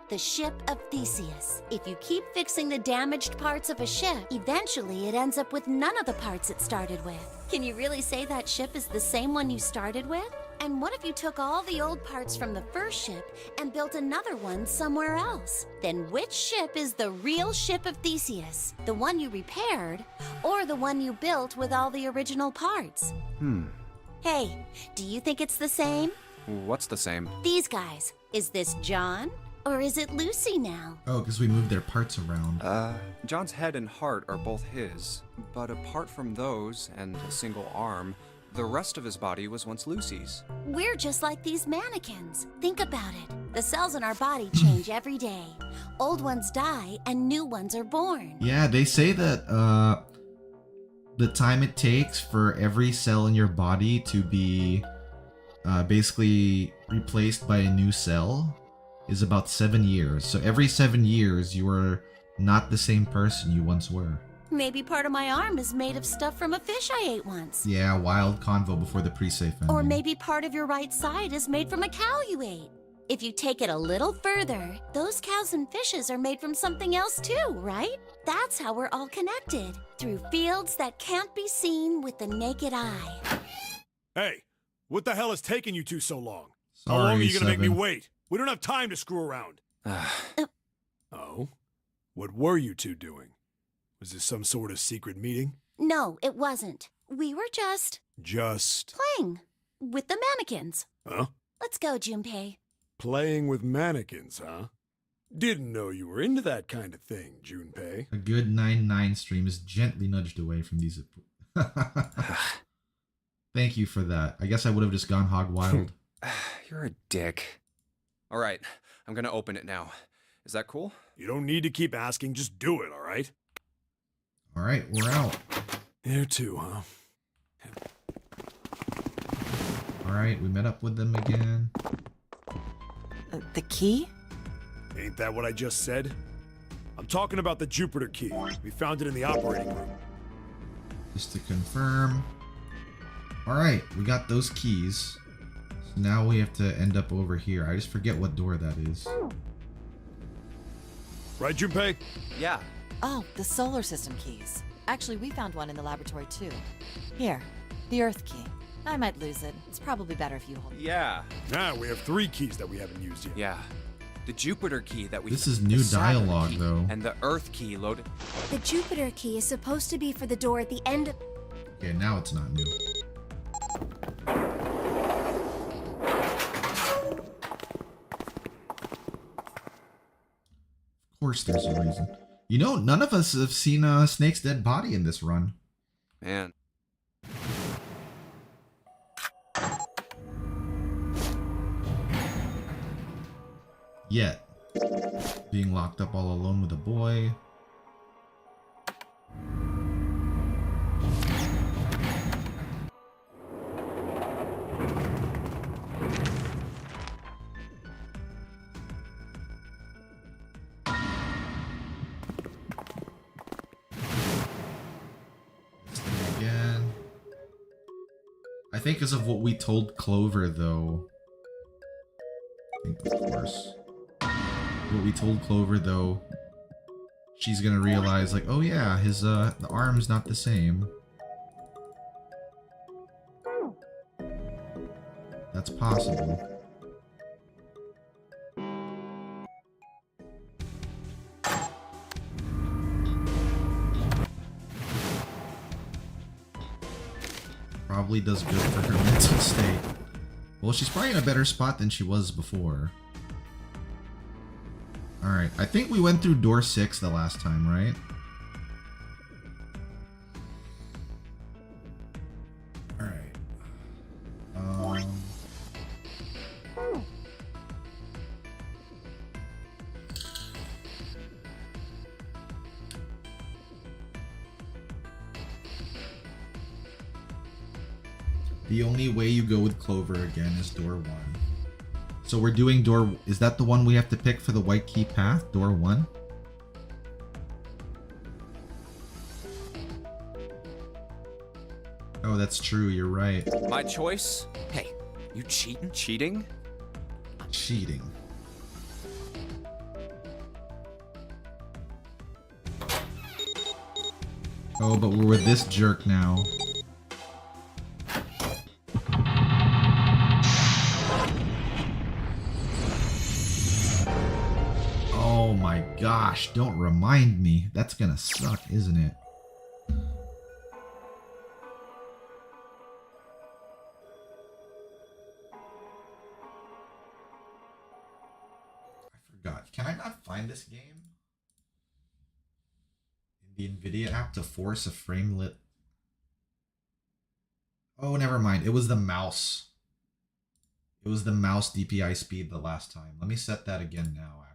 Speaker 8: The ship of Theseus. If you keep fixing the damaged parts of a ship, eventually it ends up with none of the parts it started with. Can you really say that ship is the same one you started with? And what if you took all the old parts from the first ship and built another one somewhere else? Then which ship is the real ship of Theseus? The one you repaired, or the one you built with all the original parts? Hey, do you think it's the same?
Speaker 5: What's the same?
Speaker 8: These guys. Is this John? Or is it Lucy now?
Speaker 1: Oh, because we moved their parts around.
Speaker 5: John's head and heart are both his, but apart from those and a single arm, the rest of his body was once Lucy's.
Speaker 8: We're just like these mannequins. Think about it. The cells in our body change every day. Old ones die and new ones are born.
Speaker 1: Yeah, they say that the time it takes for every cell in your body to be basically replaced by a new cell is about 7 years. So every 7 years, you are not the same person you once were.
Speaker 8: Maybe part of my arm is made of stuff from a fish I ate once.
Speaker 1: Yeah, wild convo before the pre-save ending.
Speaker 8: Or maybe part of your right side is made from a cow you ate. If you take it a little further, those cows and fishes are made from something else too, right? That's how we're all connected, through fields that can't be seen with the naked eye.
Speaker 2: Hey, what the hell is taking you two so long?
Speaker 1: Sorry,
Speaker 2: How long are you gonna make me
Speaker 1: Seven.
Speaker 2: wait? We don't have time to screw around. Oh? What were you two doing? Was this some sort of secret meeting?
Speaker 8: No, it wasn't. We were just
Speaker 2: Just...
Speaker 8: playing with the mannequins.
Speaker 2: Huh?
Speaker 8: Let's go, Junpei.
Speaker 2: Playing with mannequins, huh? Didn't know you were into that kind of thing, Junpei.
Speaker 1: A good 9-9 stream is gently nudged away from these. Thank you for that. I guess I would have just gone hog wild.
Speaker 5: You're a dick. All right, I'm gonna open it now. Is that cool?
Speaker 2: You don't need to keep asking, just do it, alright?
Speaker 1: Alright, we're out.
Speaker 2: There too, huh?
Speaker 1: Alright, we met up with them again.
Speaker 7: The key?
Speaker 2: Ain't that what I just said? I'm talking about the Jupiter key. We found it in the operating room.
Speaker 1: Just to confirm. Alright, we got those keys. So now we have to end up over here. I just forget what door that is.
Speaker 2: Right, Junpei?
Speaker 5: Yeah.
Speaker 7: Oh, the solar system keys. Actually, we found one in the laboratory too. Here, the Earth key. I might lose it. It's probably better if you hold it.
Speaker 5: Yeah.
Speaker 2: Now we have 3 keys that we haven't used yet.
Speaker 5: Yeah. The Jupiter key that we...
Speaker 1: This is
Speaker 5: the
Speaker 1: new
Speaker 5: Saturn
Speaker 1: dialogue,
Speaker 5: key,
Speaker 1: though.
Speaker 5: And the Earth key loaded...
Speaker 3: The Jupiter key is supposed to be for the door at the end of...
Speaker 1: Okay, now it's not new. Of course there's a reason. You know, none of us have seen Snake's dead body in this run.
Speaker 5: Man.
Speaker 1: Yet. Being locked up all alone with a boy. Again. I think because of what we told Clover, though. I think, of course. What we told Clover, though, she's gonna realize, like, oh yeah, his the arm's not the same. That's possible. Probably does good for her mental state. Well, she's probably in a better spot than she was before. Alright, I think we went through door 6 the last time, right? Alright. The only way you go with Clover again is door 1. So we're doing door... Is that the one we have to pick for the white key path? Door 1? Oh, that's true. You're right.
Speaker 5: My choice? Hey, you cheating? Cheating?
Speaker 1: Cheating. Oh, but we're with this jerk now. Oh my gosh, don't remind me. That's gonna suck, isn't it? I forgot. Can I not find this game in the NVIDIA app to force a framelit? Oh, never mind. It was the mouse. It was the mouse DPI speed the last time. Let me set that again now, actually.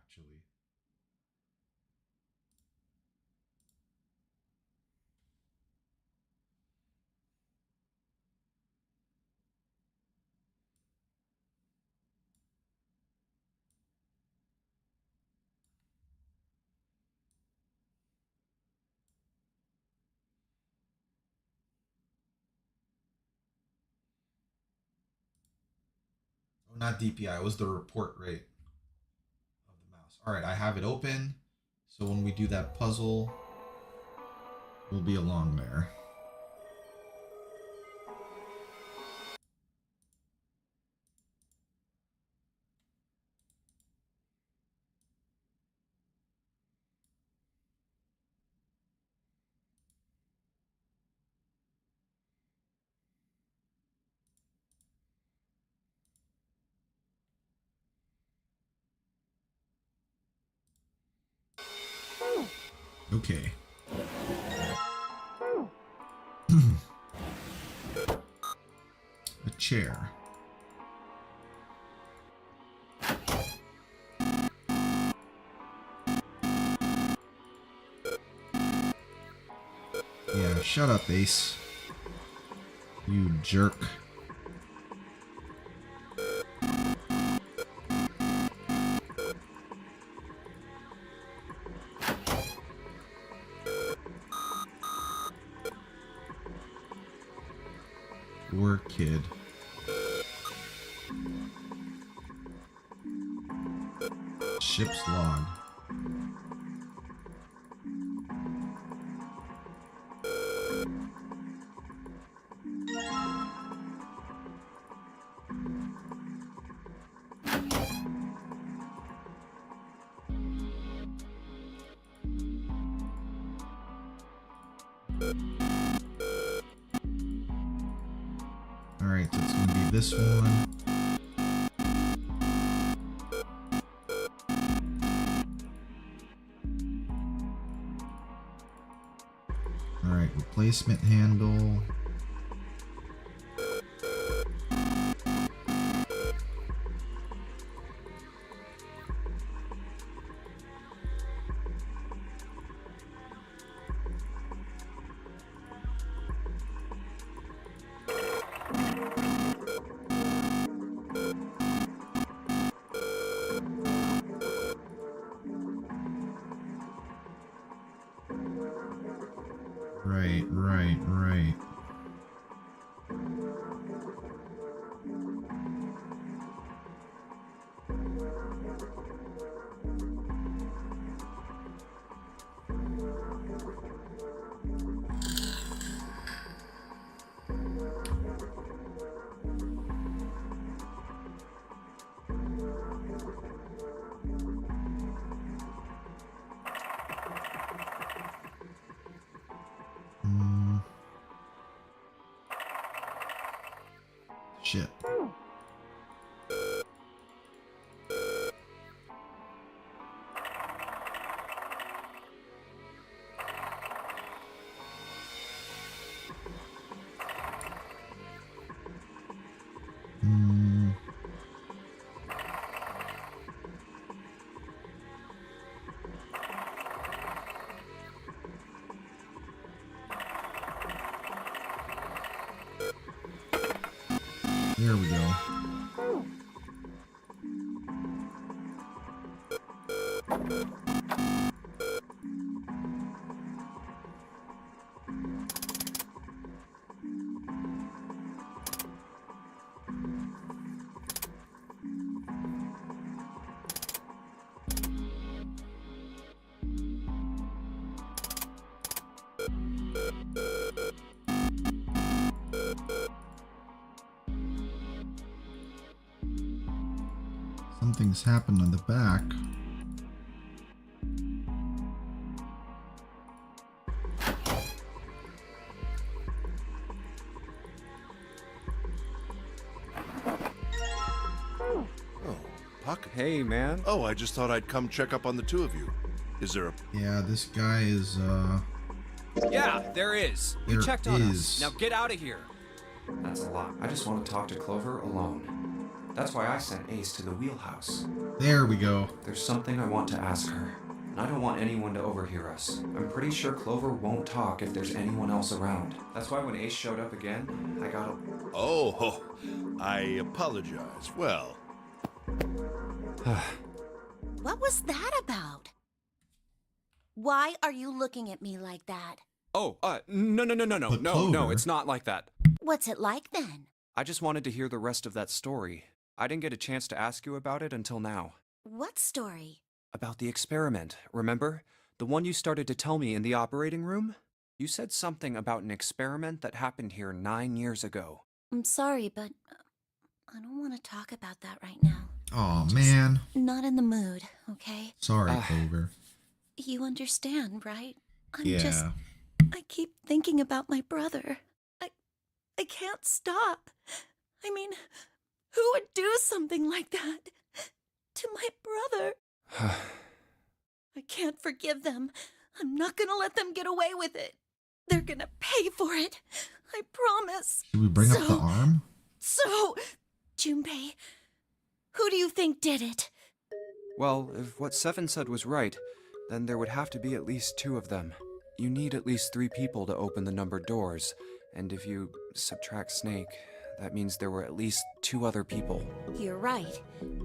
Speaker 1: Oh, not DPI. It was the report rate of the mouse. All right, I have it open. So when we do that puzzle, we'll be along there. Okay. A chair. Yeah, shut up, Ace. You jerk. Poor kid. Ship's log. Alright, so it's gonna be this one. Alright, replacement handle. Right. Shit. There we go. Something's happened on the back.
Speaker 9: Oh, Puck?
Speaker 5: Hey, man.
Speaker 9: Oh, I just thought I'd come check up on the two of you. Is there a...
Speaker 1: Yeah, this guy is,
Speaker 5: Yeah, there is. You
Speaker 1: There
Speaker 5: checked on us.
Speaker 1: is.
Speaker 5: Now get out of here.
Speaker 4: That's a lot. I just want to talk to Clover alone. That's why I sent Ace to the wheelhouse.
Speaker 1: there we go.
Speaker 4: There's something I want to ask her, and I don't want anyone to overhear us. I'm pretty sure Clover won't talk if there's anyone else around. That's why when Ace showed up again, I got a...
Speaker 9: Oh, I apologize. Well,
Speaker 8: What was that about? Why are you looking at me like that?
Speaker 5: No,
Speaker 1: But
Speaker 5: no,
Speaker 1: Clover-
Speaker 5: it's not like that.
Speaker 8: What's it like then?
Speaker 5: I just wanted to hear the rest of that story. I didn't get a chance to ask you about it until now.
Speaker 8: What story?
Speaker 5: About the experiment, remember? The one you started to tell me in the operating room? You said something about an experiment that happened here 9 years ago.
Speaker 8: I'm sorry, but I don't want to talk about that right now.
Speaker 1: Aw, man.
Speaker 8: Not in the mood, okay?
Speaker 1: Sorry, Clover.
Speaker 8: You understand, right?
Speaker 1: Yeah.
Speaker 8: I keep thinking about my brother. I can't stop. I mean, who would do something like that to my brother? I can't forgive them. I'm not gonna let them get away with it. They're gonna pay for it. I promise.
Speaker 1: Should we bring up the arm?
Speaker 8: So, Junpei, who do you think did it?
Speaker 5: Well, if what Seven said was right, then there would have to be at least 2 of them. You need at least 3 people to open the numbered doors, and if you subtract Snake, that means there were at least 2 other people.
Speaker 8: You're right.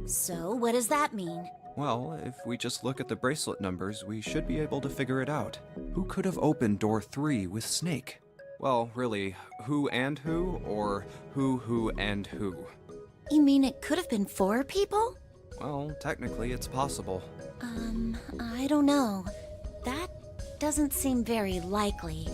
Speaker 8: So, what does that mean?
Speaker 5: Well, if we just look at the bracelet numbers, we should be able to figure it out. Who could have opened door 3 with Snake? Well, really, who and who, or who, and who?
Speaker 8: You mean it could have been 4 people?
Speaker 5: Well, technically, it's possible.
Speaker 8: I don't know. That doesn't seem very likely.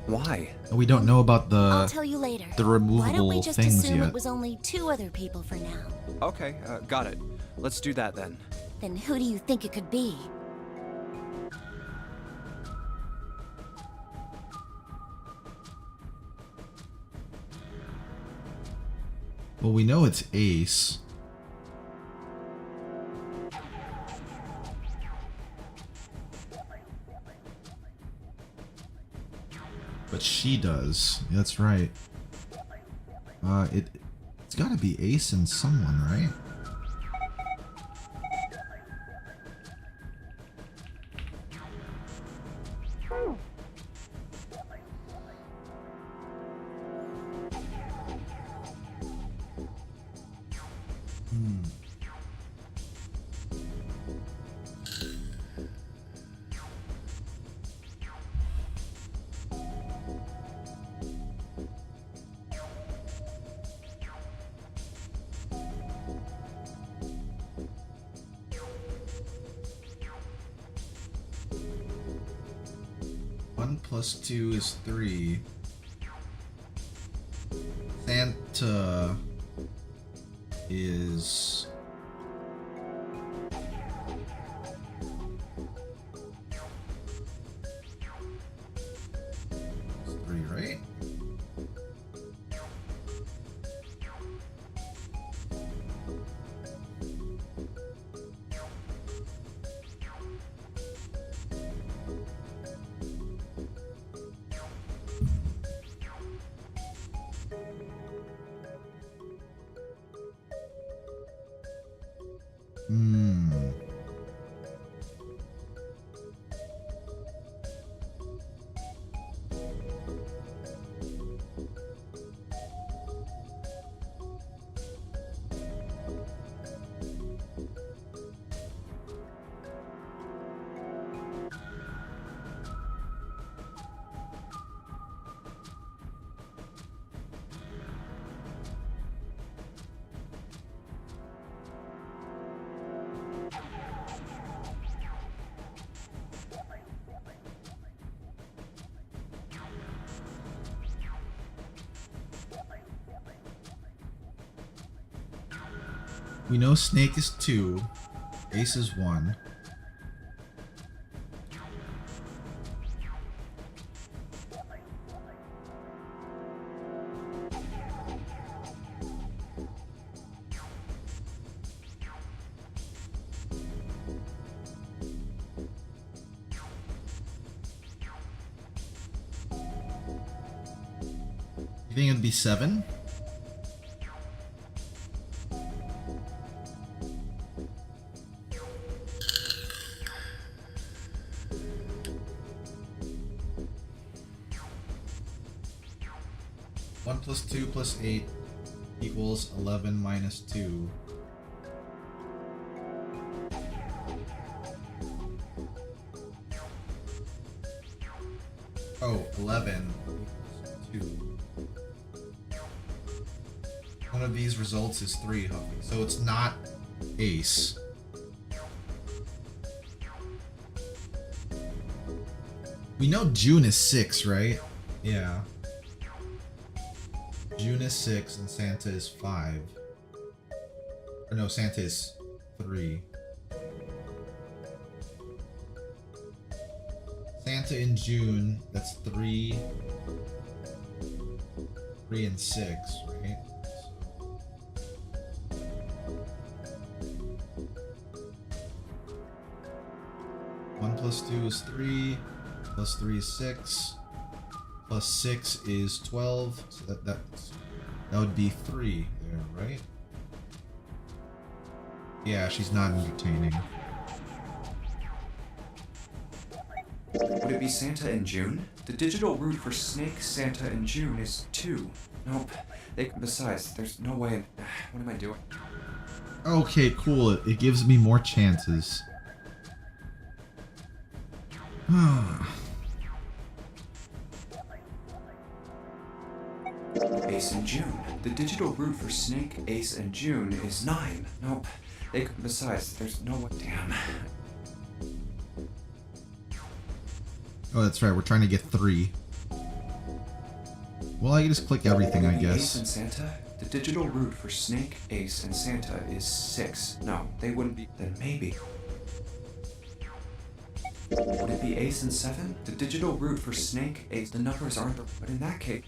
Speaker 5: Why?
Speaker 1: We don't know about
Speaker 8: I'll tell you later.
Speaker 1: the
Speaker 8: Why don't we
Speaker 1: removable
Speaker 8: just
Speaker 1: things
Speaker 8: assume
Speaker 1: yet.
Speaker 8: it was only 2 other people for now?
Speaker 5: Okay, got it. Let's do that then.
Speaker 8: Then who do you think it could be?
Speaker 1: Well, we know it's Ace. But she does. That's right. It's gotta be Ace and someone, right? One plus 2 is 3. Santa is... It's 3, right? We know Snake is 2, Ace is 1. You think it'd be 7? One plus 2 plus 8 equals 11 minus 2. Oh, 11 equals 2. One of these results is 3, Huffy. So it's not Ace. We know June is 6, right? Yeah. June is 6 and Santa is 5. Or no, Santa is 3. Santa in June, that's 3. 3 and 6, right? 1 plus 2 is 3. Plus 3 is 6. Plus 6 is 12. So that would be 3 there, right? Yeah, she's not entertaining.
Speaker 4: Would it be Santa and June? The digital root for Snake, Santa, and June is 2. Nope. Besides, there's no way. What am I doing?
Speaker 1: Okay, cool. It gives me more chances.
Speaker 4: Ace and June. The digital root for Snake, Ace, and June is 9. Nope. Besides, there's no way. Damn.
Speaker 1: Oh, that's right. We're trying to get 3. Well, I can just click everything, I
Speaker 4: Ace
Speaker 1: guess.
Speaker 4: and Santa? The digital root for Snake, Ace, and Santa is 6. No, they wouldn't be. Then maybe. Would it be Ace and 7? The digital root for Snake, Ace. The numbers aren't. But in that case.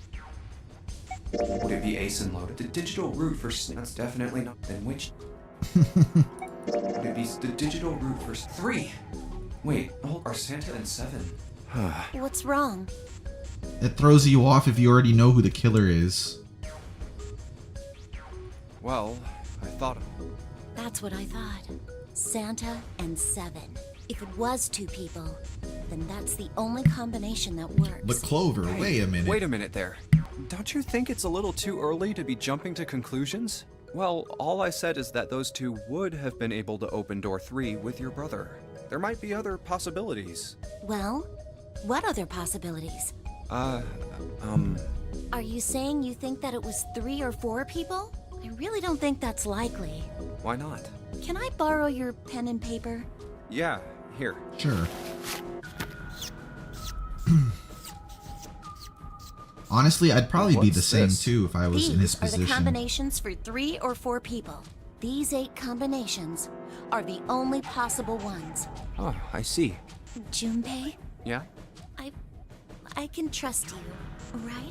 Speaker 4: Would it be Ace and Loaded? The digital root for Snake. That's definitely not. Then which? Would it be the digital root for 3? Wait, are Santa and 7?
Speaker 8: What's wrong?
Speaker 1: It throws you off if you already know who the killer is.
Speaker 5: Well, I thought.
Speaker 8: That's what I thought. Santa and 7. If it was 2 people, then that's the only combination that works.
Speaker 1: But Clover, wait a minute.
Speaker 5: Wait a minute there. Don't you think it's a little too early to be jumping to conclusions? Well, all I said is that those 2 would have been able to open door 3 with your brother. There might be other possibilities.
Speaker 8: Well, what other possibilities? Are you saying you think that it was 3 or 4 people? I really don't think that's likely.
Speaker 5: Why not?
Speaker 8: Can I borrow your pen and paper?
Speaker 5: Yeah, here.
Speaker 1: Sure. Honestly, I'd probably be the
Speaker 5: What's
Speaker 1: same
Speaker 5: this?
Speaker 1: too if I was in his
Speaker 8: These are the
Speaker 1: position.
Speaker 8: combinations for 3 or 4 people. These 8 combinations are the only possible ones.
Speaker 5: Oh, I see.
Speaker 8: Junpei,
Speaker 5: Yeah?
Speaker 8: I can trust you, right?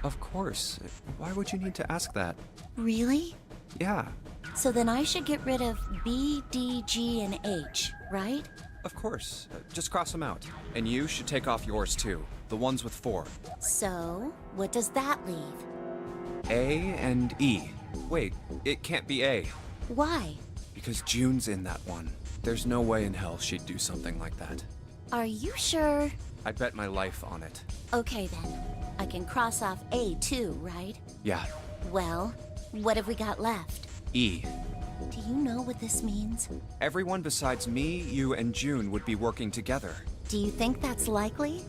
Speaker 5: Of course. Why would you need to ask that?
Speaker 8: Really?
Speaker 5: Yeah,
Speaker 8: So then I should get rid of B, D, G, and H, right?
Speaker 5: of course. Just cross them out. And you should take off yours too. The ones with 4.
Speaker 8: So, what does that leave?
Speaker 5: A and E. Wait, it can't be A.
Speaker 8: Why?
Speaker 5: Because June's in that one. There's no way in hell she'd do something like that.
Speaker 8: Are you sure?
Speaker 5: I'd bet my life on it.
Speaker 8: Okay then. I can cross off A too, right?
Speaker 5: Yeah.
Speaker 8: Well, what have we got left?
Speaker 5: E.
Speaker 8: Do you know what this means?
Speaker 5: Everyone besides me, you, and June would be working together.
Speaker 8: Do you think that's likely?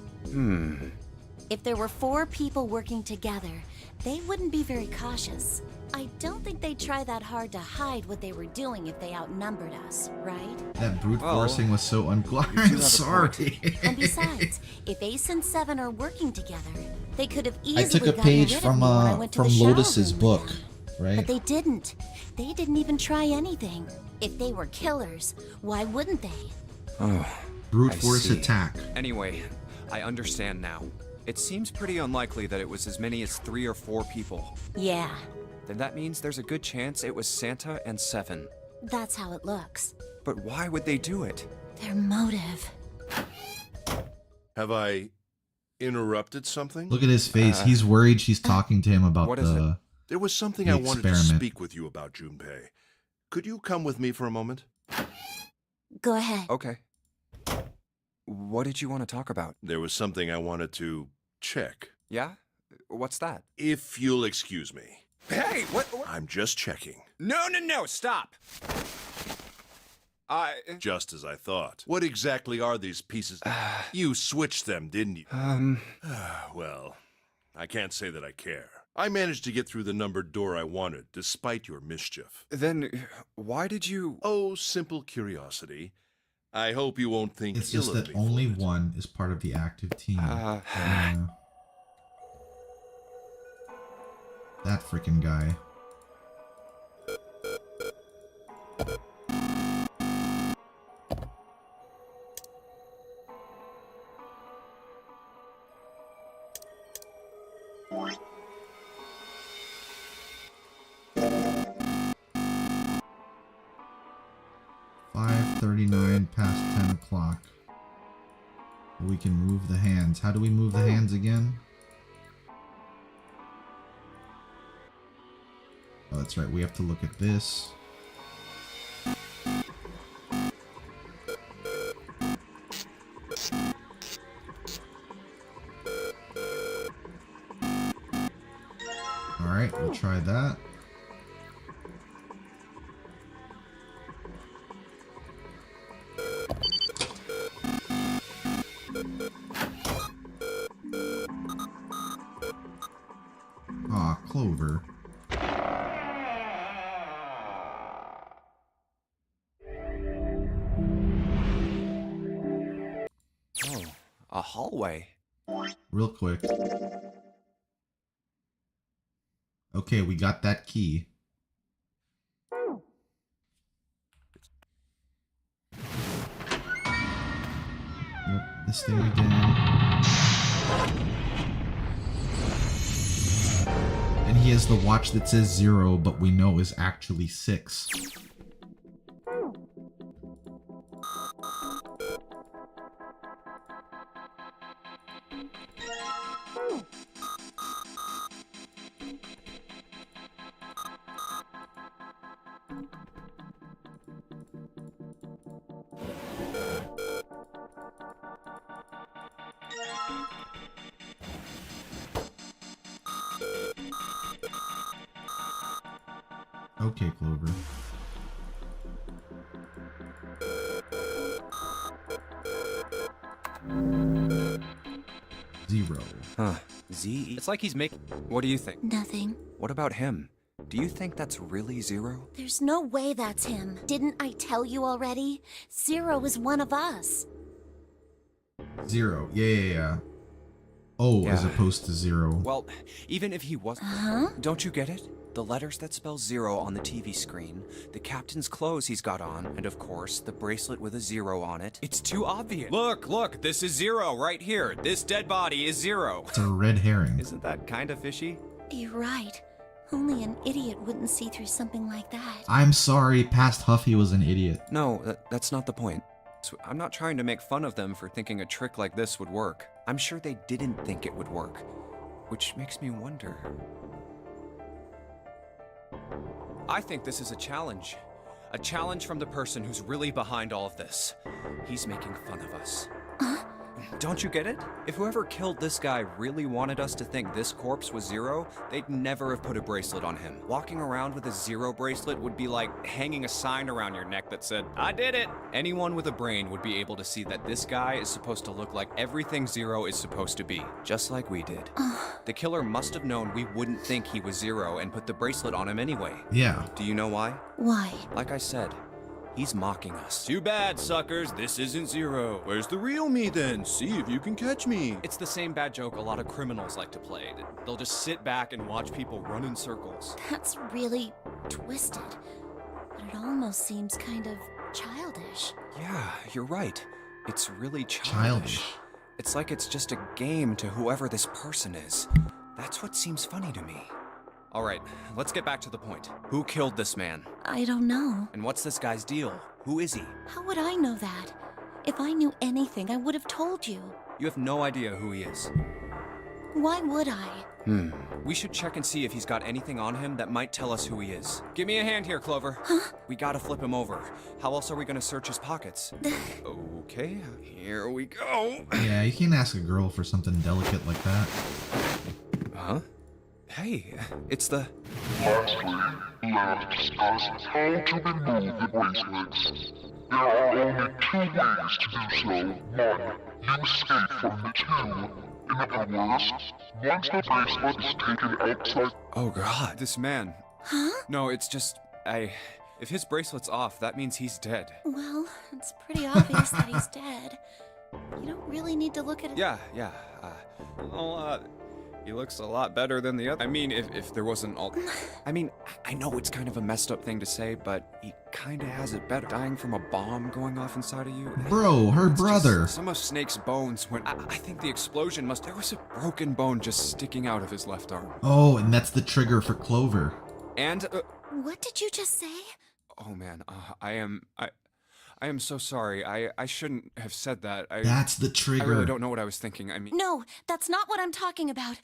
Speaker 8: If there were 4 people working together, they wouldn't be very cautious. I don't think they'd try that hard to hide what they were doing if they outnumbered us, right?
Speaker 1: That brute
Speaker 5: Well,
Speaker 1: forcing was so unclear.
Speaker 5: you do
Speaker 1: I'm
Speaker 5: have a
Speaker 1: sorry.
Speaker 8: And besides, if Ace and 7 are working together, they could have easily
Speaker 1: I took a
Speaker 8: gotten
Speaker 1: page
Speaker 8: rid of
Speaker 1: from
Speaker 8: me when I went to the shower
Speaker 1: Lotus's
Speaker 8: room with
Speaker 1: book,
Speaker 8: them.
Speaker 1: right?
Speaker 8: But they didn't. They didn't even try anything. If they were killers, why wouldn't they?
Speaker 5: Oh.
Speaker 1: Brute
Speaker 5: I
Speaker 1: force
Speaker 5: see.
Speaker 1: attack.
Speaker 5: Anyway, I understand now. It seems pretty unlikely that it was as many as 3 or 4 people.
Speaker 8: Yeah,
Speaker 5: Then that means there's a good chance it was Santa and 7.
Speaker 8: that's how it looks.
Speaker 5: But why would they do it?
Speaker 8: Their motive.
Speaker 9: Have I interrupted something?
Speaker 1: Look at his face. He's worried she's talking to him about
Speaker 5: What is it?
Speaker 1: the.
Speaker 9: There was something
Speaker 1: The
Speaker 9: I wanted to
Speaker 1: experiment.
Speaker 9: speak with you about, Junpei. Could you come with me for a moment?
Speaker 8: Go ahead.
Speaker 5: Okay. What did you want to talk about?
Speaker 9: There was something I wanted to check.
Speaker 5: Yeah? What's that?
Speaker 9: If you'll excuse me.
Speaker 5: Hey, what?
Speaker 9: I'm just checking.
Speaker 5: No, stop!
Speaker 9: Just as I thought. What exactly are these pieces? You switched them, didn't you? Well, I can't say that I care. I managed to get through the numbered door I wanted, despite your mischief.
Speaker 5: Then, why did you...
Speaker 9: Oh, simple curiosity. I hope you won't think
Speaker 1: It's
Speaker 9: ill
Speaker 1: just
Speaker 9: of
Speaker 1: that
Speaker 9: me
Speaker 1: only
Speaker 9: for it.
Speaker 1: one is part of the active team. Yeah. That freaking guy. "5:39 past 10 o'clock. We can move the hands. How do we move the hands again? Oh, that's right. We have to look at this. Alright, we'll try that. Aw, Clover.
Speaker 5: Oh, a hallway.
Speaker 1: Real quick. Okay, we got that key. Yep, this thing again. And he has the watch that says 0, but we know is actually 6. Okay, Clover. Zero.
Speaker 5: Huh. Z? It's like he's making... What do you think?
Speaker 8: Nothing.
Speaker 5: What about him? Do you think that's really Zero?
Speaker 8: There's no way that's him. Didn't I tell you already? Zero is one of us.
Speaker 1: 0. Yeah. O as
Speaker 5: Yeah.
Speaker 1: opposed to 0.
Speaker 5: Well, even if he was...
Speaker 8: Huh?
Speaker 5: Don't you get it? The letters that spell 0 on the TV screen, the captain's clothes he's got on, and of course, the bracelet with a 0 on it. It's too obvious. Look, this is 0 right here. This dead body is 0.
Speaker 1: It's a red herring.
Speaker 5: Isn't that kind of fishy?
Speaker 8: You're right. Only an idiot wouldn't see through something like that.
Speaker 1: I'm sorry, past Huffy was an idiot.
Speaker 5: No, that's not the point. So I'm not trying to make fun of them for thinking a trick like this would work. I'm sure they didn't think it would work. Which makes me wonder... I think this is a challenge. A challenge from the person who's really behind all of this. He's making fun of us. Don't you get it? If whoever killed this guy really wanted us to think this corpse was 0, they'd never have put a bracelet on him. Walking around with a 0 bracelet would be like hanging a sign around your neck that said, "I did it!" Anyone with a brain would be able to see that this guy is supposed to look like everything 0 is supposed to be. Just like we did. The killer must have known we wouldn't think he was 0 and put the bracelet on him anyway.
Speaker 1: Yeah.
Speaker 5: Do you know why?
Speaker 8: Why?
Speaker 5: Like I said, he's mocking us. Too bad, suckers. This isn't 0. Where's the real me then? See if you can catch me. It's the same bad joke a lot of criminals like to play. They'll just sit back and watch people run in circles.
Speaker 8: That's really twisted. But it almost seems kind of childish.
Speaker 5: Yeah, you're right. It's really childish.
Speaker 1: Childish.
Speaker 5: It's like it's just a game to whoever this person is. That's what seems funny to me. All right, let's get back to the point. Who killed this man?
Speaker 8: I don't know.
Speaker 5: And what's this guy's deal? Who is he?
Speaker 8: How would I know that? If I knew anything, I would have told you.
Speaker 5: You have no idea who he is.
Speaker 8: Why would I?
Speaker 5: We should check and see if he's got anything on him that might tell us who he is. Give me a hand here, Clover.
Speaker 8: Huh?
Speaker 5: We gotta flip him over. How else are we gonna search his pockets? Okay, here we go.
Speaker 1: Yeah, you can't ask a girl for something delicate like that.
Speaker 5: Huh? Hey, it's the...
Speaker 10: Lastly, let's discuss how to remove the bracelets. There are only 2 ways to do so. 1. You escape from the 2. In other words, once the bracelet is taken outside...
Speaker 5: Oh god, this man.
Speaker 8: Huh?
Speaker 5: No, it's just... If his bracelet's off, that means he's dead.
Speaker 8: Well, it's pretty obvious that he's dead. You don't really need to look at it.
Speaker 5: Yeah. He looks a lot better than the other. I mean, if there wasn't all... I mean, I know it's kind of a messed up thing to say, but he kind of has it better. Dying from a bomb going off inside of you.
Speaker 1: Bro, her
Speaker 5: It's
Speaker 1: brother.
Speaker 5: Just some of Snake's bones went... I think the explosion must... There was a broken bone just sticking out of his left arm.
Speaker 1: Oh, and that's the trigger for Clover.
Speaker 5: And...
Speaker 8: What did you just say?
Speaker 5: oh man, I'm I am so sorry. I shouldn't have said that.
Speaker 1: That's the
Speaker 5: I
Speaker 1: trigger.
Speaker 5: really don't know what I was thinking. I mean...
Speaker 8: No, that's not what I'm talking about.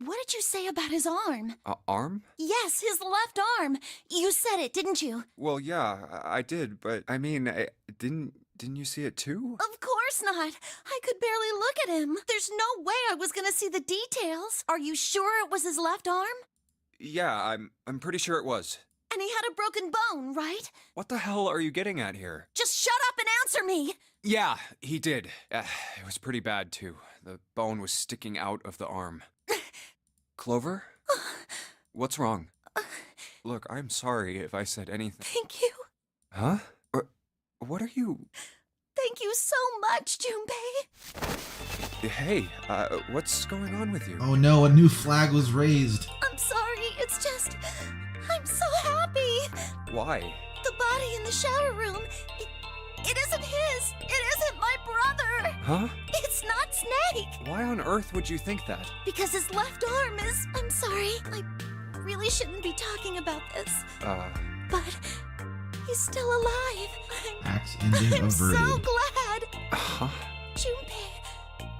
Speaker 8: What did you say about his arm?
Speaker 5: Arm?
Speaker 8: Yes, his left arm. You said it, didn't you?
Speaker 5: Well, yeah, I did, but I mean, didn't you see it too?
Speaker 8: Of course not. I could barely look at him. There's no way I was gonna see the details. Are you sure it was his left arm?
Speaker 5: Yeah, I'm pretty sure it was.
Speaker 8: And he had a broken bone, right?
Speaker 5: What the hell are you getting at here?
Speaker 8: Just shut up and answer me!
Speaker 5: Yeah, he did. It was pretty bad, too. The bone was sticking out of the arm. Clover? What's wrong? Look, I'm sorry if I said anything.
Speaker 8: Thank you.
Speaker 5: Huh? What are you...
Speaker 8: Thank you so much, Junpei.
Speaker 5: Hey, what's going on with you?
Speaker 1: Oh no, a new flag was raised.
Speaker 8: I'm sorry, it's just... I'm so happy.
Speaker 5: Why?
Speaker 8: The body in the shower room, it isn't his. It isn't my brother.
Speaker 5: Huh?
Speaker 8: It's not Snake.
Speaker 5: Why on earth would you think that?
Speaker 8: Because his left arm is... I'm sorry. I really shouldn't be talking about this. But he's still alive.
Speaker 1: Axe ending
Speaker 8: I'm
Speaker 1: averted.
Speaker 8: so glad.
Speaker 5: Huh?
Speaker 8: Junpei,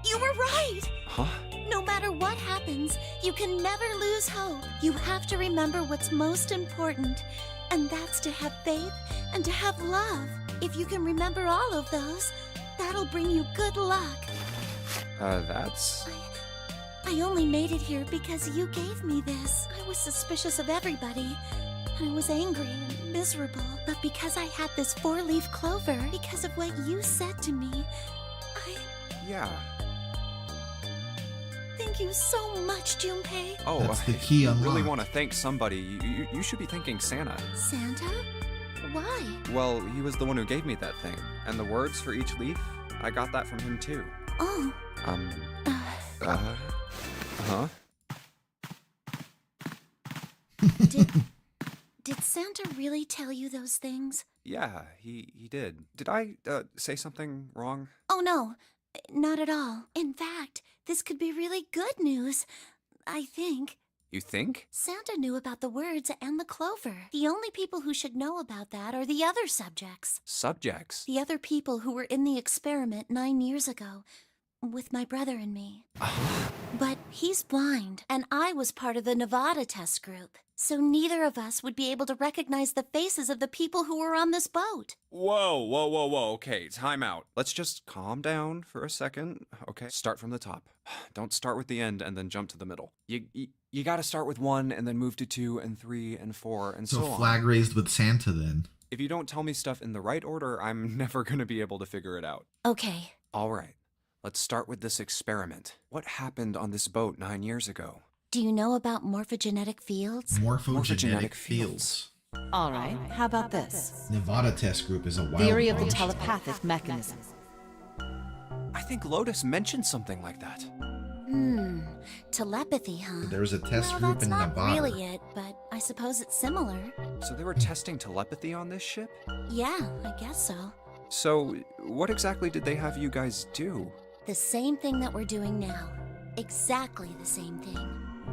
Speaker 8: you were right.
Speaker 5: Huh?
Speaker 8: No matter what happens, you can never lose hope. You have to remember what's most important, and that's to have faith and to have love. If you can remember all of those, that'll bring you good luck.
Speaker 5: That's...
Speaker 8: I only made it here because you gave me this. I was suspicious of everybody, and I was angry and miserable. But because I had this 4-leaf clover, because of what you said to me,
Speaker 5: Yeah.
Speaker 8: Thank you so much, Junpei.
Speaker 5: Oh,
Speaker 1: That's the key
Speaker 5: I
Speaker 1: unlocked.
Speaker 5: really want to thank somebody. You should be thanking Santa.
Speaker 8: Santa? Why?
Speaker 5: Well, he was the one who gave me that thing. And the words for each leaf, I got that from him too.
Speaker 8: Oh.
Speaker 5: Huh?
Speaker 8: Did Santa really tell you those things?
Speaker 5: Yeah, he did. Did I, say something wrong?
Speaker 8: Oh, no. Not at all. In fact, this could be really good news. I think.
Speaker 5: You think?
Speaker 8: Santa knew about the words and the clover. The only people who should know about that are the other subjects.
Speaker 5: Subjects?
Speaker 8: The other people who were in the experiment 9 years ago. With my brother and me. But he's blind, and I was part of the Nevada test group. So neither of us would be able to recognize the faces of the people who were on this boat.
Speaker 5: Whoa. Okay, time out. Let's just calm down for a second. Okay, start from the top. Don't start with the end and then jump to the middle. You gotta start with 1 and then move to 2 and 3 and 4 and so on.
Speaker 1: flag raised with Santa then.
Speaker 5: If you don't tell me stuff in the right order, I'm never gonna be able to figure it out.
Speaker 8: Okay.
Speaker 5: All right. Let's start with this experiment. What happened on this boat 9 years ago?
Speaker 8: Do you know about morphogenetic fields?
Speaker 1: Morphogenetic fields.
Speaker 7: All right, how about this?
Speaker 1: Nevada test group is a wild
Speaker 7: Theory of the
Speaker 1: bunch.
Speaker 7: telepathic mechanism.
Speaker 5: I think Lotus mentioned something like that.
Speaker 8: Telepathy, huh?
Speaker 1: There was a test
Speaker 8: Well,
Speaker 1: group
Speaker 8: that's
Speaker 1: in
Speaker 8: not
Speaker 1: Nevada.
Speaker 8: really it, but I suppose it's similar.
Speaker 5: So they were testing telepathy on this ship?
Speaker 8: Yeah, I guess so.
Speaker 5: So, what exactly did they have you guys do?
Speaker 8: The same thing that we're doing now. Exactly the same thing.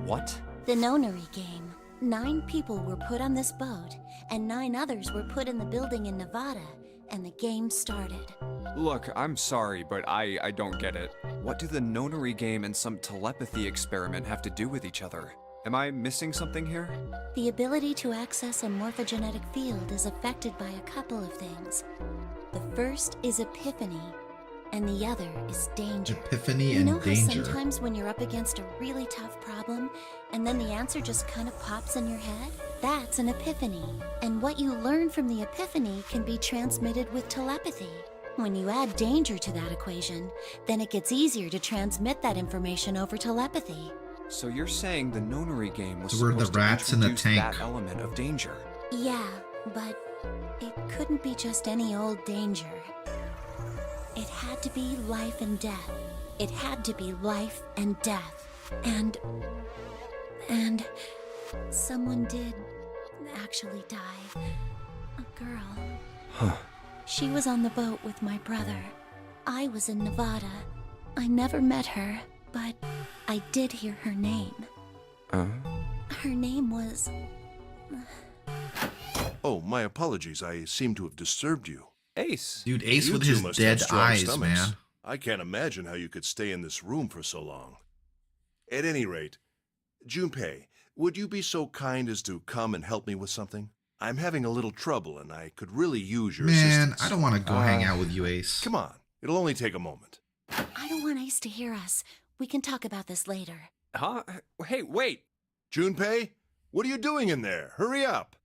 Speaker 5: What?
Speaker 8: The Nonary Game. 9 people were put on this boat, and 9 others were put in the building in Nevada, and the game started.
Speaker 5: Look, I'm sorry, but I don't get it. What do the Nonary Game and some telepathy experiment have to do with each other? Am I missing something here?
Speaker 8: The ability to access a morphogenetic field is affected by a couple of things. The first is epiphany, and the other is danger.
Speaker 1: Epiphany
Speaker 8: You
Speaker 1: and
Speaker 8: know how
Speaker 1: danger.
Speaker 8: sometimes when you're up against a really tough problem, and then the answer just kind of pops in your head? That's an epiphany. And what you learn from the epiphany can be transmitted with telepathy. When you add danger to that equation, then it gets easier to transmit that information over telepathy.
Speaker 5: So you're saying the Nonary Game was
Speaker 1: So we're the
Speaker 5: supposed
Speaker 1: rats
Speaker 5: to
Speaker 1: in the
Speaker 5: introduce
Speaker 1: tank.
Speaker 5: that element of danger?
Speaker 8: Yeah, but it couldn't be just any old danger. It had to be life and death. It had to be life and death. And someone did actually die. A girl.
Speaker 5: Huh.
Speaker 8: She was on the boat with my brother. I was in Nevada. I never met her, but I did hear her name. Her name was...
Speaker 9: Oh, my apologies. I seem to have disturbed you.
Speaker 5: Ace.
Speaker 1: Dude, Ace
Speaker 9: You
Speaker 1: with
Speaker 9: two
Speaker 1: his
Speaker 9: must
Speaker 1: dead
Speaker 9: have strong
Speaker 1: eyes,
Speaker 9: stomachs.
Speaker 1: man.
Speaker 9: I can't imagine how you could stay in this room for so long. At any rate, Junpei, would you be so kind as to come and help me with something? I'm having a little trouble, and I could really use your
Speaker 1: Man,
Speaker 9: assistance.
Speaker 1: I don't want to go hang out with you, Ace.
Speaker 9: Come on, it'll only take a moment.
Speaker 8: I don't want Ace to hear us. We can talk about this later.
Speaker 5: Huh? Hey, wait.
Speaker 9: Junpei, what are you doing in there? Hurry up.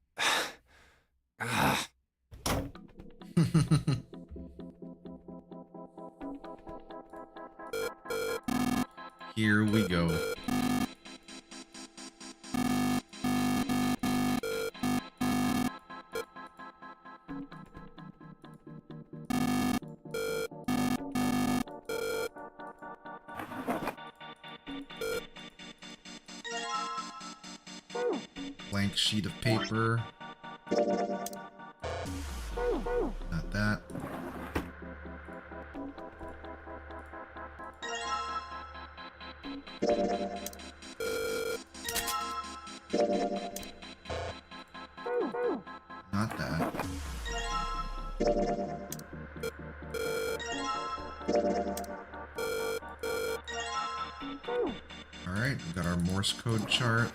Speaker 1: Here we go. Blank sheet of paper. Not that. Not that. Alright, we got our Morse code chart.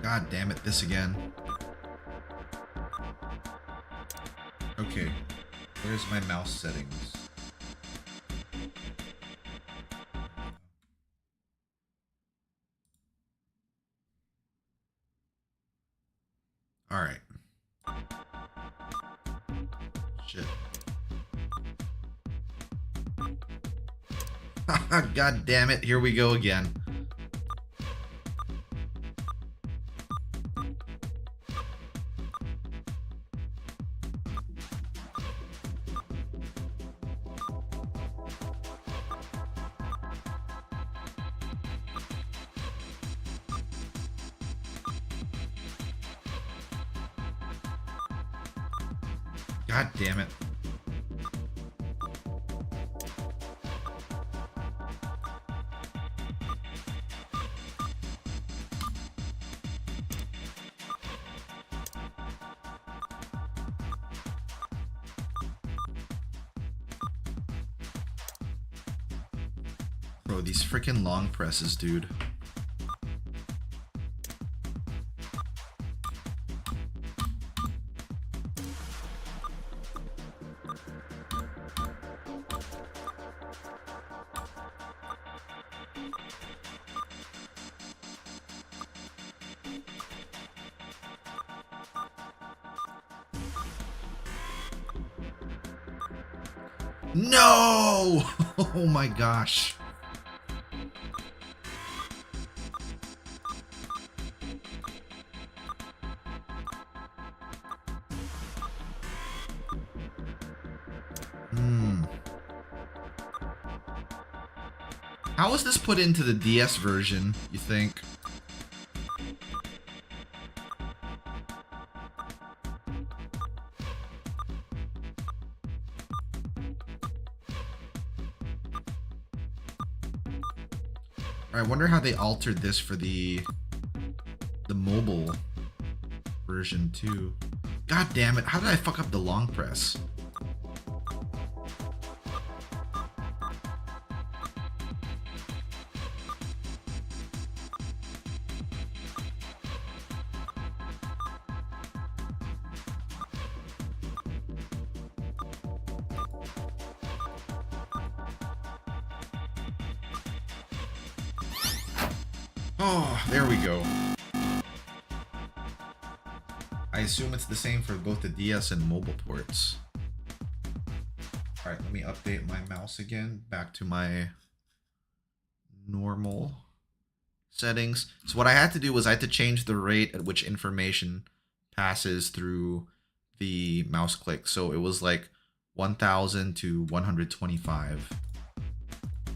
Speaker 1: God damn it, this again. Okay, where's my mouse settings? Alright. Shit. God damn it, here we go again. God damn it. Bro, these freaking long presses, dude. No! Oh my gosh. How was this put into the DS version, you think? I wonder how they altered this for the mobile version too. God damn it, how did I fuck up the long press? Oh, there we go. I assume it's the same for both the DS and mobile ports. Alright, let me update my mouse again. Back to my normal settings. So what I had to do was I had to change the rate at which information passes through the mouse click. So it was like 1000 to 125.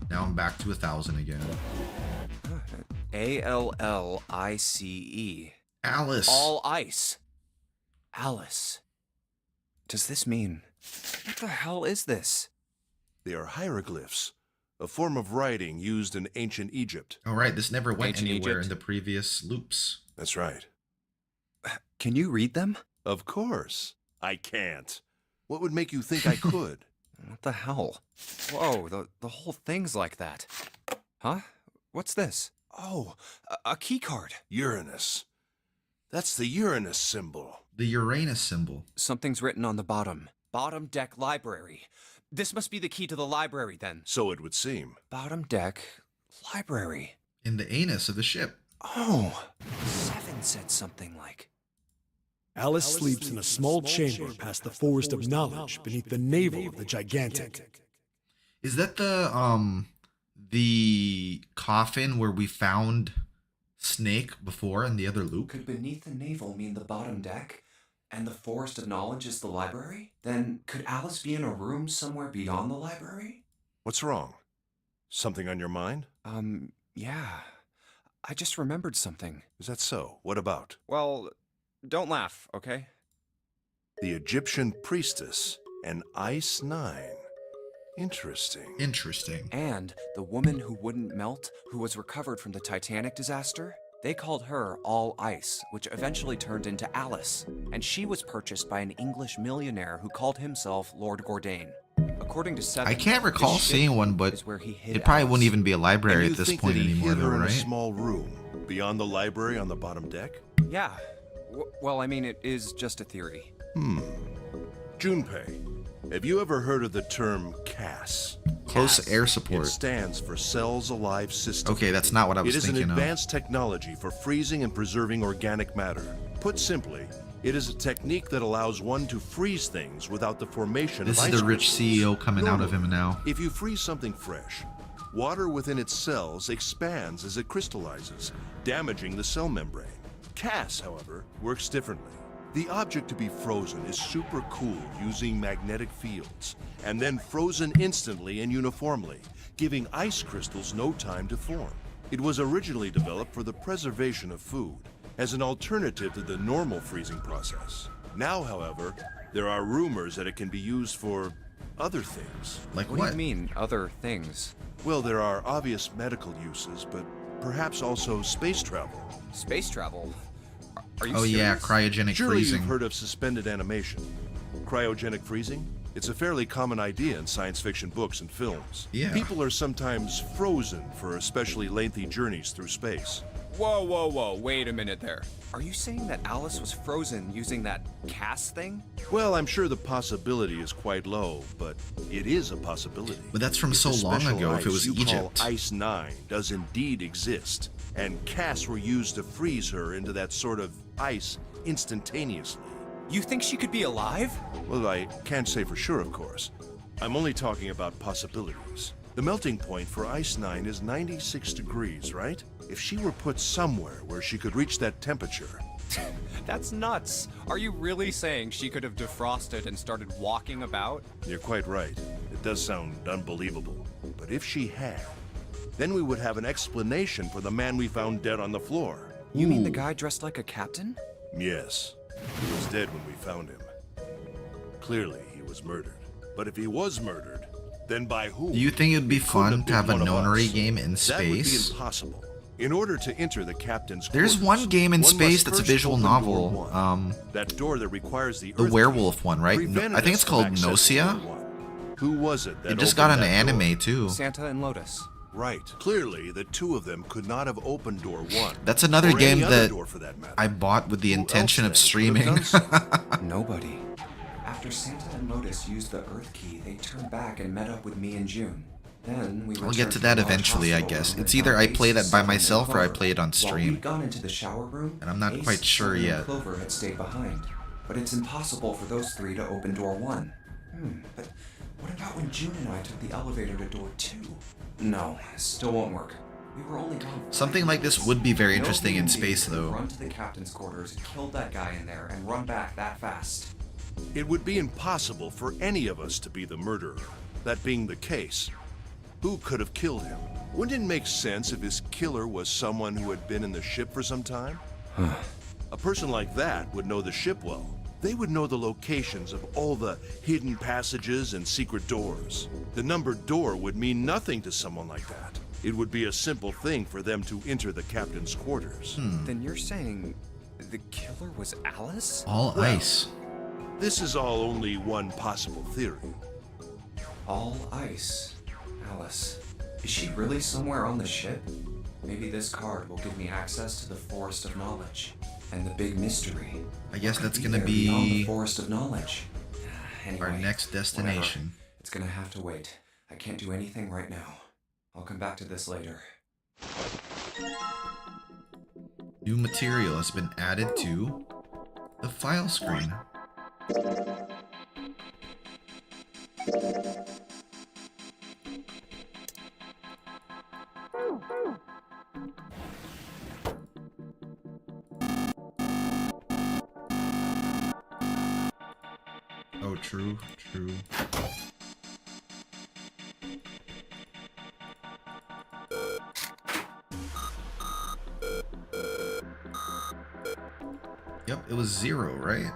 Speaker 1: Now I'm back to 1000 again.
Speaker 5: A-L-L-I-C-E.
Speaker 1: Alice.
Speaker 5: All ice. Alice. Does this mean... What the hell is this?
Speaker 9: They are hieroglyphs, a form of writing used in ancient Egypt.
Speaker 1: All right, this never went
Speaker 5: Ancient
Speaker 1: anywhere
Speaker 5: Egypt?
Speaker 1: in the previous loops.
Speaker 9: That's right.
Speaker 5: Can you read them?
Speaker 9: Of course. I can't. What would make you think I could?
Speaker 5: What the hell? Whoa, the whole thing's like that. Huh? What's this? Oh, a key card.
Speaker 9: Uranus. That's the Uranus symbol.
Speaker 1: The Uranus symbol.
Speaker 5: Something's written on the bottom. Bottom deck library. This must be the key to the library then.
Speaker 9: So it would seem.
Speaker 5: Bottom deck library.
Speaker 1: In the anus of the ship.
Speaker 5: Oh, 7 said something like...
Speaker 2: Alice sleeps in a small chamber past the forest of knowledge beneath the navel of the gigantic.
Speaker 1: Is that the coffin where we found Snake before in the other loop?
Speaker 5: Could beneath the navel mean the bottom deck? And the forest of knowledge is the library? Then could Alice be in a room somewhere beyond the library?
Speaker 9: What's wrong? Something on your mind?
Speaker 5: Yeah. I just remembered something.
Speaker 9: Is that so? What about?
Speaker 5: Well, don't laugh, okay?
Speaker 9: The Egyptian priestess and Ice 9. Interesting.
Speaker 1: Interesting.
Speaker 5: And the woman who wouldn't melt, who was recovered from the Titanic disaster? They called her All Ice, which eventually turned into Alice, and she was purchased by an English millionaire who called himself Lord Gordain. According to Seven,
Speaker 1: I can't recall
Speaker 5: this ship
Speaker 1: seeing one, but
Speaker 5: is where he hid
Speaker 1: it probably
Speaker 5: Alice.
Speaker 1: wouldn't even be a library
Speaker 9: And
Speaker 1: at
Speaker 9: you
Speaker 1: this
Speaker 9: think
Speaker 1: point
Speaker 9: that he
Speaker 1: anymore,
Speaker 9: hid
Speaker 1: though,
Speaker 9: her in a
Speaker 1: right?
Speaker 9: small room beyond the library on the bottom deck?
Speaker 5: Yeah. Well, I mean, it is just a theory.
Speaker 9: Junpei, have you ever heard of the term CAS?
Speaker 1: Close air
Speaker 9: It
Speaker 1: support.
Speaker 9: stands for Cells Alive System.
Speaker 1: Okay, that's not what I was
Speaker 9: It is an
Speaker 1: thinking of.
Speaker 9: advanced technology for freezing and preserving organic matter. Put simply, it is a technique that allows one to freeze things without the formation
Speaker 1: This
Speaker 9: of
Speaker 1: is
Speaker 9: ice
Speaker 1: the rich
Speaker 9: crystals.
Speaker 1: CEO coming out of him
Speaker 9: Normally,
Speaker 1: now.
Speaker 9: If you freeze something fresh, water within its cells expands as it crystallizes, damaging the cell membrane. CAS, however, works differently. The object to be frozen is supercooled using magnetic fields, and then frozen instantly and uniformly, giving ice crystals no time to form. It was originally developed for the preservation of food, as an alternative to the normal freezing process. Now, however, there are rumors that it can be used for other things.
Speaker 1: Like
Speaker 5: What
Speaker 1: what?
Speaker 5: do you mean, other things?
Speaker 9: Well, there are obvious medical uses, but perhaps also space travel.
Speaker 5: Space travel? Are you
Speaker 1: Oh yeah,
Speaker 5: serious?
Speaker 1: cryogenic
Speaker 9: Surely
Speaker 1: freezing.
Speaker 9: you've heard of suspended animation. Cryogenic freezing? It's a fairly common idea in science fiction books and films.
Speaker 1: Yeah.
Speaker 9: People are sometimes frozen for especially lengthy journeys through space.
Speaker 5: Whoa, wait a minute there. Are you saying that Alice was frozen using that CAS thing?
Speaker 9: Well, I'm sure the possibility is quite low, but it is a possibility.
Speaker 1: But that's from
Speaker 9: If
Speaker 1: so
Speaker 9: the
Speaker 1: long
Speaker 9: special
Speaker 1: ago, if it
Speaker 9: ice
Speaker 1: was
Speaker 9: you
Speaker 1: Egypt.
Speaker 9: call Ice 9 does indeed exist, and CAS were used to freeze her into that sort of ice instantaneously.
Speaker 5: You think she could be alive?
Speaker 9: Well, I can't say for sure, of course. I'm only talking about possibilities. The melting point for Ice 9 is 96 degrees, right? If she were put somewhere where she could reach that temperature...
Speaker 5: That's nuts. Are you really saying she could have defrosted and started walking about?
Speaker 9: You're quite right. It does sound unbelievable. But if she had, then we would have an explanation for the man we found dead on the floor.
Speaker 5: You mean the guy dressed like a captain?
Speaker 9: Yes. He was dead when we found him. Clearly, he was murdered. But if he was murdered, then by whom?
Speaker 1: Do you think it'd be
Speaker 9: It couldn't
Speaker 1: fun to have a
Speaker 9: been one of
Speaker 1: nonary
Speaker 9: us.
Speaker 1: game in
Speaker 9: That would be
Speaker 1: space?
Speaker 9: impossible. In order to enter the captain's
Speaker 1: There's
Speaker 9: quarters,
Speaker 1: one game in
Speaker 9: one
Speaker 1: space
Speaker 9: must
Speaker 1: that's a
Speaker 9: first
Speaker 1: visual
Speaker 9: open
Speaker 1: novel.
Speaker 9: door one. That door that requires the
Speaker 1: The
Speaker 9: Earth
Speaker 1: werewolf one, right? No,
Speaker 9: prevented
Speaker 1: I think
Speaker 9: us
Speaker 1: it's
Speaker 9: from
Speaker 1: called
Speaker 9: accessing
Speaker 1: Nocia.
Speaker 9: door one. Who was it that
Speaker 1: It just
Speaker 9: opened
Speaker 1: got an
Speaker 9: that door?
Speaker 1: anime too.
Speaker 5: Santa and Lotus.
Speaker 9: Right. Clearly, the two of them could not have opened door one.
Speaker 1: That's another
Speaker 9: or any
Speaker 1: game
Speaker 9: other
Speaker 1: that
Speaker 9: door for that matter.
Speaker 1: I bought with the
Speaker 9: Who
Speaker 1: intention
Speaker 9: else
Speaker 1: of
Speaker 9: then could have
Speaker 1: streaming.
Speaker 9: done so?
Speaker 5: Nobody. After Santa and Lotus used the Earth Key, they turned back and met up with me in June. Then we
Speaker 1: I'll get
Speaker 5: returned
Speaker 1: to
Speaker 5: the
Speaker 1: that
Speaker 5: large
Speaker 1: eventually, I
Speaker 5: hospital
Speaker 1: guess.
Speaker 5: room
Speaker 1: It's
Speaker 5: and
Speaker 1: either
Speaker 5: found
Speaker 1: I play
Speaker 5: Ace,
Speaker 1: that by
Speaker 5: Seven, and
Speaker 1: myself or I
Speaker 5: Clover.
Speaker 1: play it on
Speaker 5: While
Speaker 1: stream.
Speaker 5: we'd gone into the shower room,
Speaker 1: And I'm not
Speaker 5: Ace,
Speaker 1: quite sure
Speaker 5: Seven,
Speaker 1: yet.
Speaker 5: and Clover had stayed behind. But it's impossible for those three to open door one. But what about when June and I took the elevator to door 2? No, still won't work. We were only gone for
Speaker 1: Something
Speaker 5: 5
Speaker 1: like this
Speaker 5: minutes.
Speaker 1: would be very
Speaker 5: No
Speaker 1: interesting in
Speaker 5: human being
Speaker 1: space,
Speaker 5: could have
Speaker 1: though.
Speaker 5: Run to the captain's quarters, killed that guy in there, and run back that fast.
Speaker 9: It would be impossible for any of us to be the murderer. That being the case, Who could have killed him? Wouldn't it make sense if his killer was someone who had been in the ship for some time? A person like that would know the ship well. They would know the locations of all the hidden passages and secret doors. The numbered door would mean nothing to someone like that. It would be a simple thing for them to enter the captain's quarters.
Speaker 5: Then you're saying the killer was Alice?
Speaker 1: All ice.
Speaker 9: This is all only one possible theory.
Speaker 4: All ice. Alice. Is she really somewhere on the ship? Maybe this card will give me access to the Forest of Knowledge. And the big mystery.
Speaker 1: I guess
Speaker 4: What
Speaker 1: that's
Speaker 4: could
Speaker 1: gonna
Speaker 4: there beyond the
Speaker 1: be
Speaker 4: Forest of Knowledge.
Speaker 1: our
Speaker 4: Anyway,
Speaker 1: next destination.
Speaker 4: whatever. It's gonna have to wait. I can't do anything right now. I'll come back to this later.
Speaker 1: New material has been added to the file screen. Oh, true, true. Yep, it was 0, right?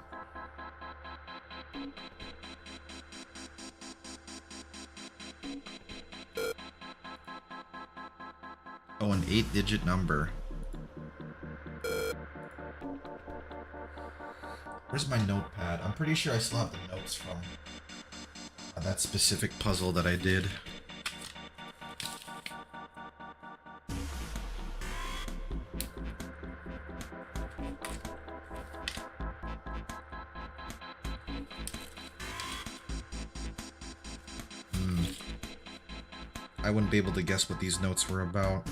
Speaker 1: Oh, an 8-digit number. Where's my notepad? I'm pretty sure I still have the notes from that specific puzzle that I did. I wouldn't be able to guess what these notes were about.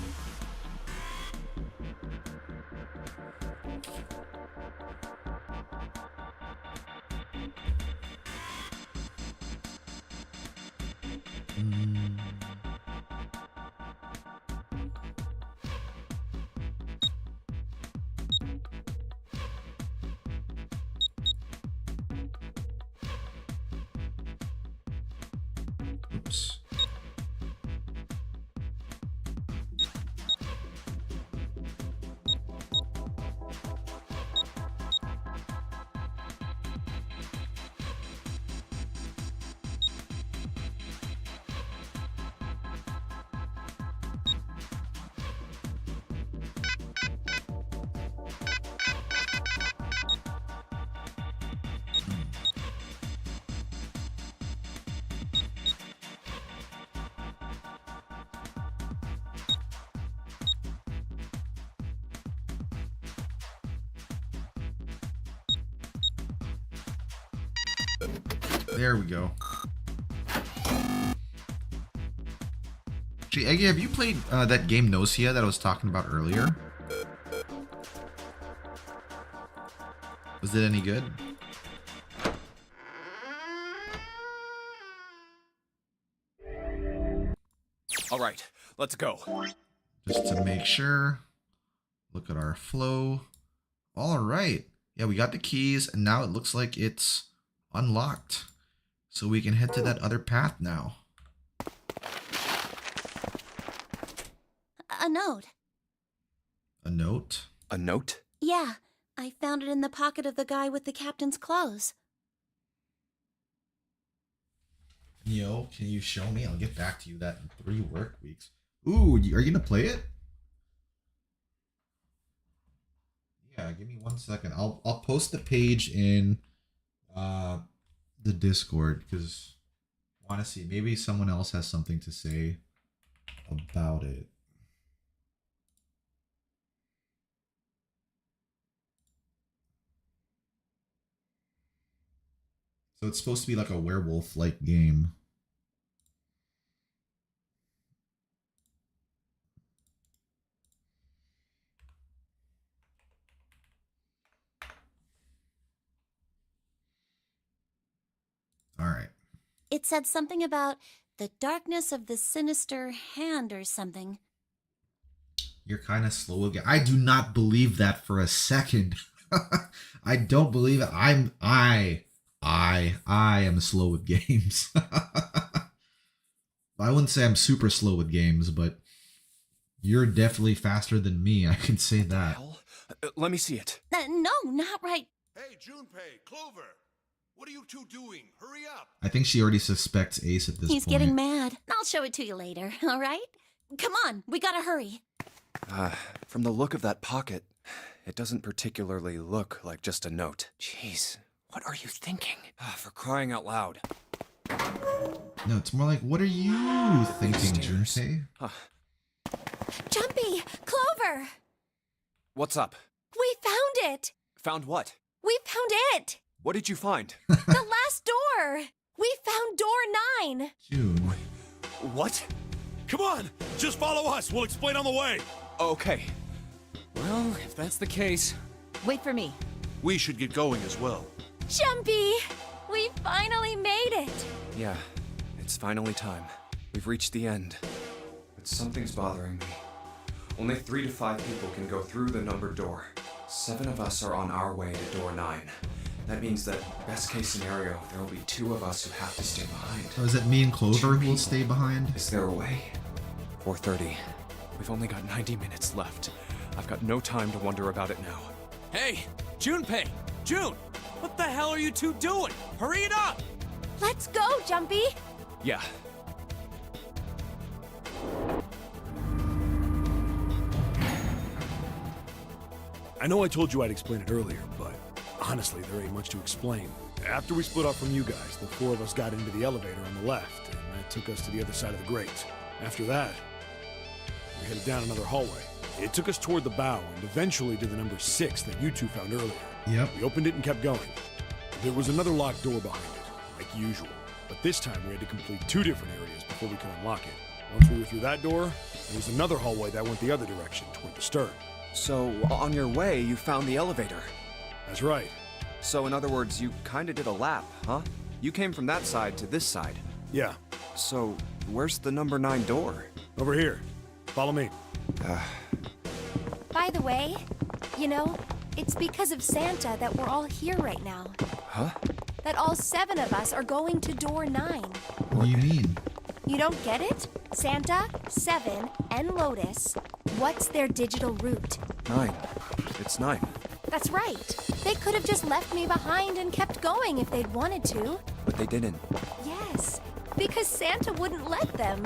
Speaker 1: Oops. There we go. Gee, Eggy, have you played that game Nocia that I was talking about earlier? Was it any good?
Speaker 5: All right, let's go.
Speaker 1: Just to make sure. Look at our flow. All right. Yeah, we got the keys, and now it looks like it's unlocked. So we can head to that other path now.
Speaker 8: A note.
Speaker 1: A note?
Speaker 5: A note?
Speaker 8: Yeah, I found it in the pocket of the guy with the captain's clothes.
Speaker 1: Yo, can you show me? I'll get back to you that in 3 work weeks. Ooh, are you gonna play it? Yeah, give me 1 second. I'll post the page in the Discord because I want to see. Maybe someone else has something to say about it. So it's supposed to be like a werewolf-like game. All right.
Speaker 8: It said something about the darkness of the sinister hand or something.
Speaker 1: You're kind of slow again. I do not believe that for a second. I don't believe it. I am slow with games. I wouldn't say I'm super slow with games, but you're definitely faster than me. I can say that.
Speaker 5: Hell? Let me see it.
Speaker 8: No, not right.
Speaker 9: Hey, Junpei, Clover! What are you two doing? Hurry up!
Speaker 1: I think she already suspects Ace at this
Speaker 8: He's
Speaker 1: point.
Speaker 8: getting mad. I'll show it to you later, all right? Come on, we gotta hurry.
Speaker 5: From the look of that pocket, it doesn't particularly look like just a note.
Speaker 6: Jeez, what are you thinking?
Speaker 5: For crying out loud.
Speaker 1: No, it's more like, what are you thinking,
Speaker 5: Stairs.
Speaker 1: Junpei?
Speaker 3: Jumpy! Clover!
Speaker 5: What's up?
Speaker 3: We found it!
Speaker 5: Found what?
Speaker 3: We found it!
Speaker 5: What did you find?
Speaker 3: The last door! We found door 9!
Speaker 1: June.
Speaker 5: What?
Speaker 2: Come on, just follow us. We'll explain on the way.
Speaker 5: Okay.
Speaker 6: Well, if that's the case,
Speaker 7: Wait for me.
Speaker 9: We should get going as well.
Speaker 3: Jumpy! We finally made it!
Speaker 5: Yeah, it's finally time. We've reached the end. But something's bothering me. Only 3 to 5 people can go through the numbered door. 7 of us are on our way to door 9. That means that, best case scenario, there will be 2 of us who have to stay behind.
Speaker 1: Oh, is it me and Clover
Speaker 5: Two
Speaker 1: who will
Speaker 5: people.
Speaker 1: stay behind?
Speaker 5: Is there a way? 4:30. We've only got 90 minutes left. I've got no time to wonder about it now.
Speaker 6: hey, Junpei! June! What the hell are you two doing? Hurry it up!
Speaker 3: Let's go, Jumpy!
Speaker 5: Yeah.
Speaker 2: I know I told you I'd explain it earlier, but honestly, there ain't much to explain. After we split off from you guys, the 4 of us got into the elevator on the left, and that took us to the other side of the grate. After that, we headed down another hallway. It took us toward the bow and eventually to the number 6 that you two found earlier.
Speaker 1: Yep.
Speaker 2: We opened it and kept going. There was another locked door behind it, like usual. But this time we had to complete 2 different areas before we could unlock it. Once we were through that door, there was another hallway that went the other direction, toward the stern.
Speaker 5: So, on your way, you found the elevator.
Speaker 2: That's right.
Speaker 5: So, in other words, you kinda did a lap, huh? You came from that side to this side.
Speaker 2: Yeah,
Speaker 5: So, where's the number 9 door?
Speaker 2: over here. Follow me.
Speaker 3: By the way, you know, it's because of Santa that we're all here right now.
Speaker 5: Huh?
Speaker 3: That all 7 of us are going to door 9.
Speaker 1: What do you mean?
Speaker 3: You don't get it? Santa, 7, and Lotus. What's their digital route?
Speaker 5: 9. It's 9.
Speaker 3: That's right. They could have just left me behind and kept going if they'd wanted to.
Speaker 5: But they didn't.
Speaker 3: Yes, because Santa wouldn't let them.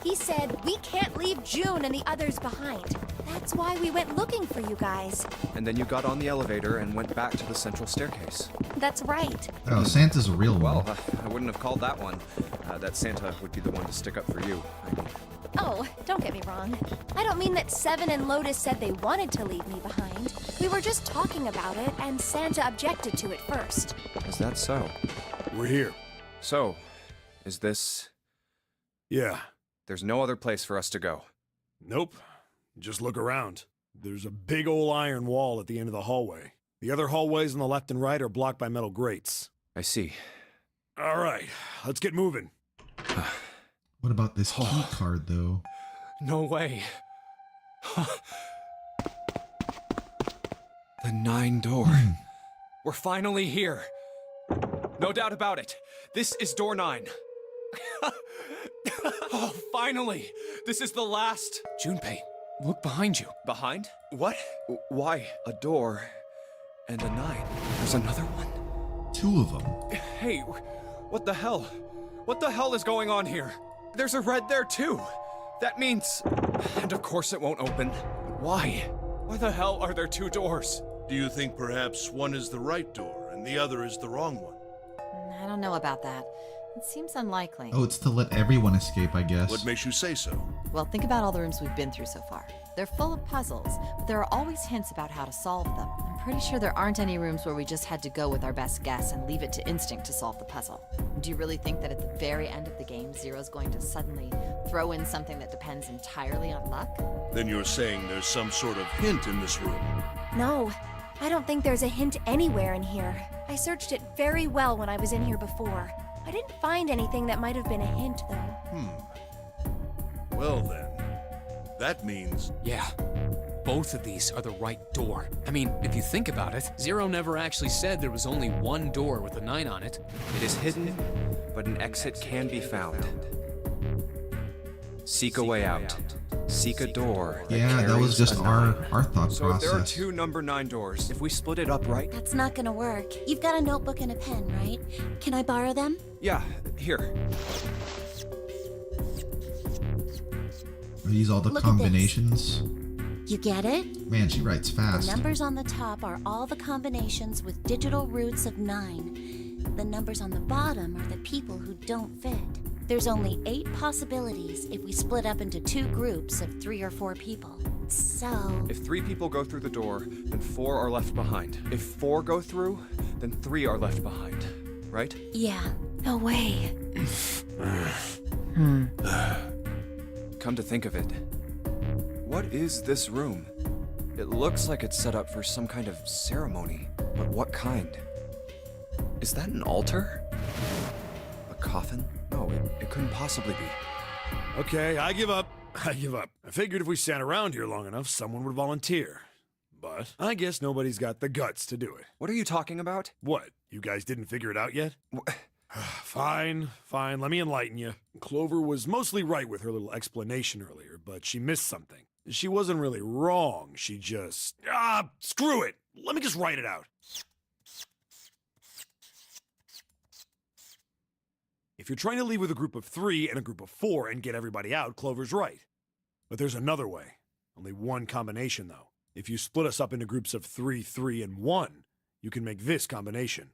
Speaker 3: He said, we can't leave June and the others behind. That's why we went looking for you guys.
Speaker 5: And then you got on the elevator and went back to the central staircase.
Speaker 3: That's right.
Speaker 1: Oh, Santa's a real
Speaker 5: Well,
Speaker 1: one.
Speaker 5: I wouldn't have called that one. That Santa would be the one to stick up for you. I mean,
Speaker 3: Oh, don't get me wrong. I don't mean that 7 and Lotus said they wanted to leave me behind. We were just talking about it, and Santa objected to it first.
Speaker 5: is that so?
Speaker 2: We're here.
Speaker 5: So, is this...
Speaker 2: Yeah.
Speaker 5: There's no other place for us to go.
Speaker 2: Nope. Just look around. There's a big old iron wall at the end of the hallway. The other hallways on the left and right are blocked by metal grates.
Speaker 5: I see.
Speaker 2: All right, let's get moving.
Speaker 1: What about this key card, though?
Speaker 5: No way. The 9 door. We're finally here. No doubt about it. This is door 9. Oh, finally! This is the last.
Speaker 6: Junpei, look behind you.
Speaker 5: Behind? What? Why? A door and a 9. There's another one?
Speaker 1: 2 of them.
Speaker 5: Hey, what the hell? What the hell is going on here? There's a red there too. That means... And of course it won't open. Why? Why the hell are there 2 doors?
Speaker 9: Do you think perhaps one is the right door and the other is the wrong one?
Speaker 7: I don't know about that. It seems unlikely.
Speaker 1: Oh, it's to let everyone escape, I guess.
Speaker 9: What makes you say so?
Speaker 7: Well, think about all the rooms we've been through so far. They're full of puzzles, but there are always hints about how to solve them. I'm pretty sure there aren't any rooms where we just had to go with our best guess and leave it to instinct to solve the puzzle. Do you really think that at the very end of the game, Zero's going to suddenly throw in something that depends entirely on luck?
Speaker 9: Then you're saying there's some sort of hint in this room.
Speaker 3: No, I don't think there's a hint anywhere in here. I searched it very well when I was in here before. I didn't find anything that might have been a hint, though.
Speaker 9: Well then, that means...
Speaker 6: Yeah, both of these are the right door. I mean, if you think about it, Zero never actually said there was only one door with a 9 on it.
Speaker 5: It is hidden, but an exit can be found. Seek a way out. Seek a door.
Speaker 1: Yeah, that was
Speaker 5: carries
Speaker 1: just
Speaker 5: a
Speaker 1: our
Speaker 5: nine.
Speaker 1: thought
Speaker 5: So if there are
Speaker 1: process.
Speaker 5: 2 number 9 doors, if we split it up, right?
Speaker 8: That's not gonna work. You've got a notebook and a pen, right? Can I borrow them?
Speaker 5: Yeah, here.
Speaker 1: Are these all the
Speaker 8: Look at this.
Speaker 1: combinations?
Speaker 8: You get it?
Speaker 1: Man, she writes
Speaker 8: The
Speaker 1: fast.
Speaker 8: numbers on the top are all the combinations with digital roots of 9. The numbers on the bottom are the people who don't fit. There's only 8 possibilities if we split up into 2 groups of 3 or 4 people. So...
Speaker 5: If 3 people go through the door, then 4 are left behind. If 4 go through, then 3 are left behind. Right?
Speaker 8: yeah, no way.
Speaker 5: Come to think of it, what is this room? It looks like it's set up for some kind of ceremony, but what kind? Is that an altar? A coffin? No, it couldn't possibly be.
Speaker 2: Okay, I give up. I give up. I figured if we sat around here long enough, someone would volunteer. But I guess nobody's got the guts to do it.
Speaker 5: What are you talking about?
Speaker 2: What? You guys didn't figure it out yet? Fine. Let me enlighten you. Clover was mostly right with her little explanation earlier, but she missed something. She wasn't really wrong. She just... screw it. Let me just write it out. If you're trying to leave with a group of 3 and a group of 4 and get everybody out, Clover's right. But there's another way. Only one combination, though. If you split us up into groups of 3, 3, and 1, you can make this combination.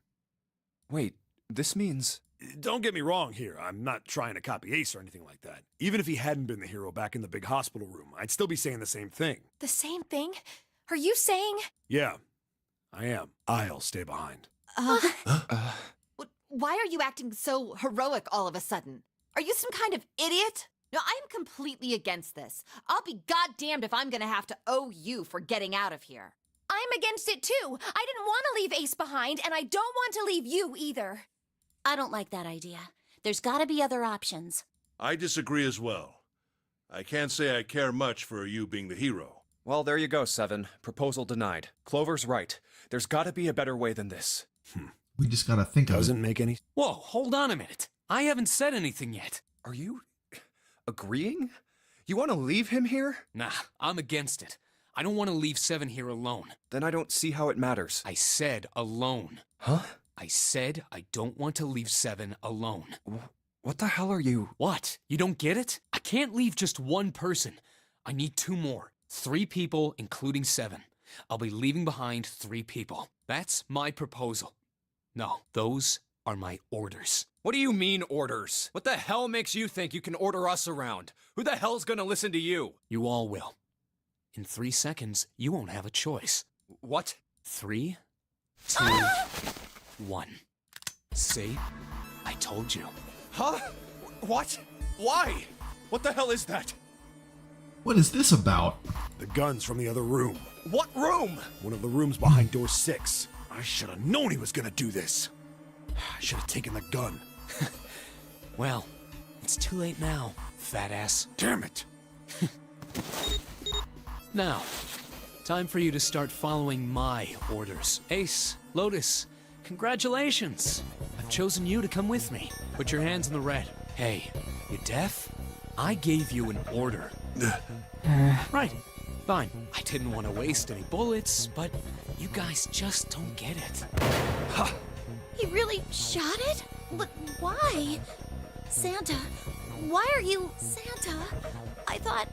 Speaker 5: Wait, this means...
Speaker 2: Don't get me wrong here. I'm not trying to copy Ace or anything like that. Even if he hadn't been the hero back in the big hospital room, I'd still be saying the same thing.
Speaker 3: The same thing? Are you saying?
Speaker 2: Yeah, I am. I'll stay behind.
Speaker 7: Why are you acting so heroic all of a sudden? Are you some kind of idiot? No, I am completely against this. I'll be goddamned if I'm gonna have to owe you for getting out of here.
Speaker 3: I'm against it too. I didn't want to leave Ace behind, and I don't want to leave you either.
Speaker 8: I don't like that idea. There's gotta be other options.
Speaker 9: I disagree as well. I can't say I care much for you being the hero.
Speaker 5: Well, there you go, 7. Proposal denied. Clover's right. There's gotta be a better way than this.
Speaker 1: We just gotta think of it.
Speaker 2: Doesn't make any...
Speaker 6: Whoa, hold on a minute. I haven't said anything yet.
Speaker 5: Are you... agreeing? You want to leave him here?
Speaker 6: Nah, I'm against it. I don't want to leave 7 here alone.
Speaker 5: Then I don't see how it matters.
Speaker 6: I said alone.
Speaker 5: Huh?
Speaker 6: I said I don't want to leave 7 alone.
Speaker 5: What the hell are you...
Speaker 6: What? You don't get it? I can't leave just one person. I need 2 more. 3 people, including 7. I'll be leaving behind 3 people. That's my proposal. No, those are my orders.
Speaker 5: What do you mean, orders? What the hell makes you think you can order us around? Who the hell's gonna listen to you?
Speaker 6: You all will. In 3 seconds, you won't have a choice.
Speaker 5: What?
Speaker 6: 3, 2, 1. See? I told you.
Speaker 5: Huh? What? Why? What the hell is that?
Speaker 1: What is this about?
Speaker 2: The gun's from the other room.
Speaker 5: What room?
Speaker 2: One of the rooms behind door 6. I should have known he was gonna do this. I should have taken the gun.
Speaker 6: Well, it's too late now, fat ass.
Speaker 2: Damn it.
Speaker 6: Now, time for you to start following my orders. Ace, Lotus, congratulations. I've chosen you to come with me. Put your hands in the red. Hey, you deaf? I gave you an order. Right, fine. I didn't want to waste any bullets, but you guys just don't get it.
Speaker 5: Ha!
Speaker 8: He really shot it? But why? Santa, why are you... Santa, I thought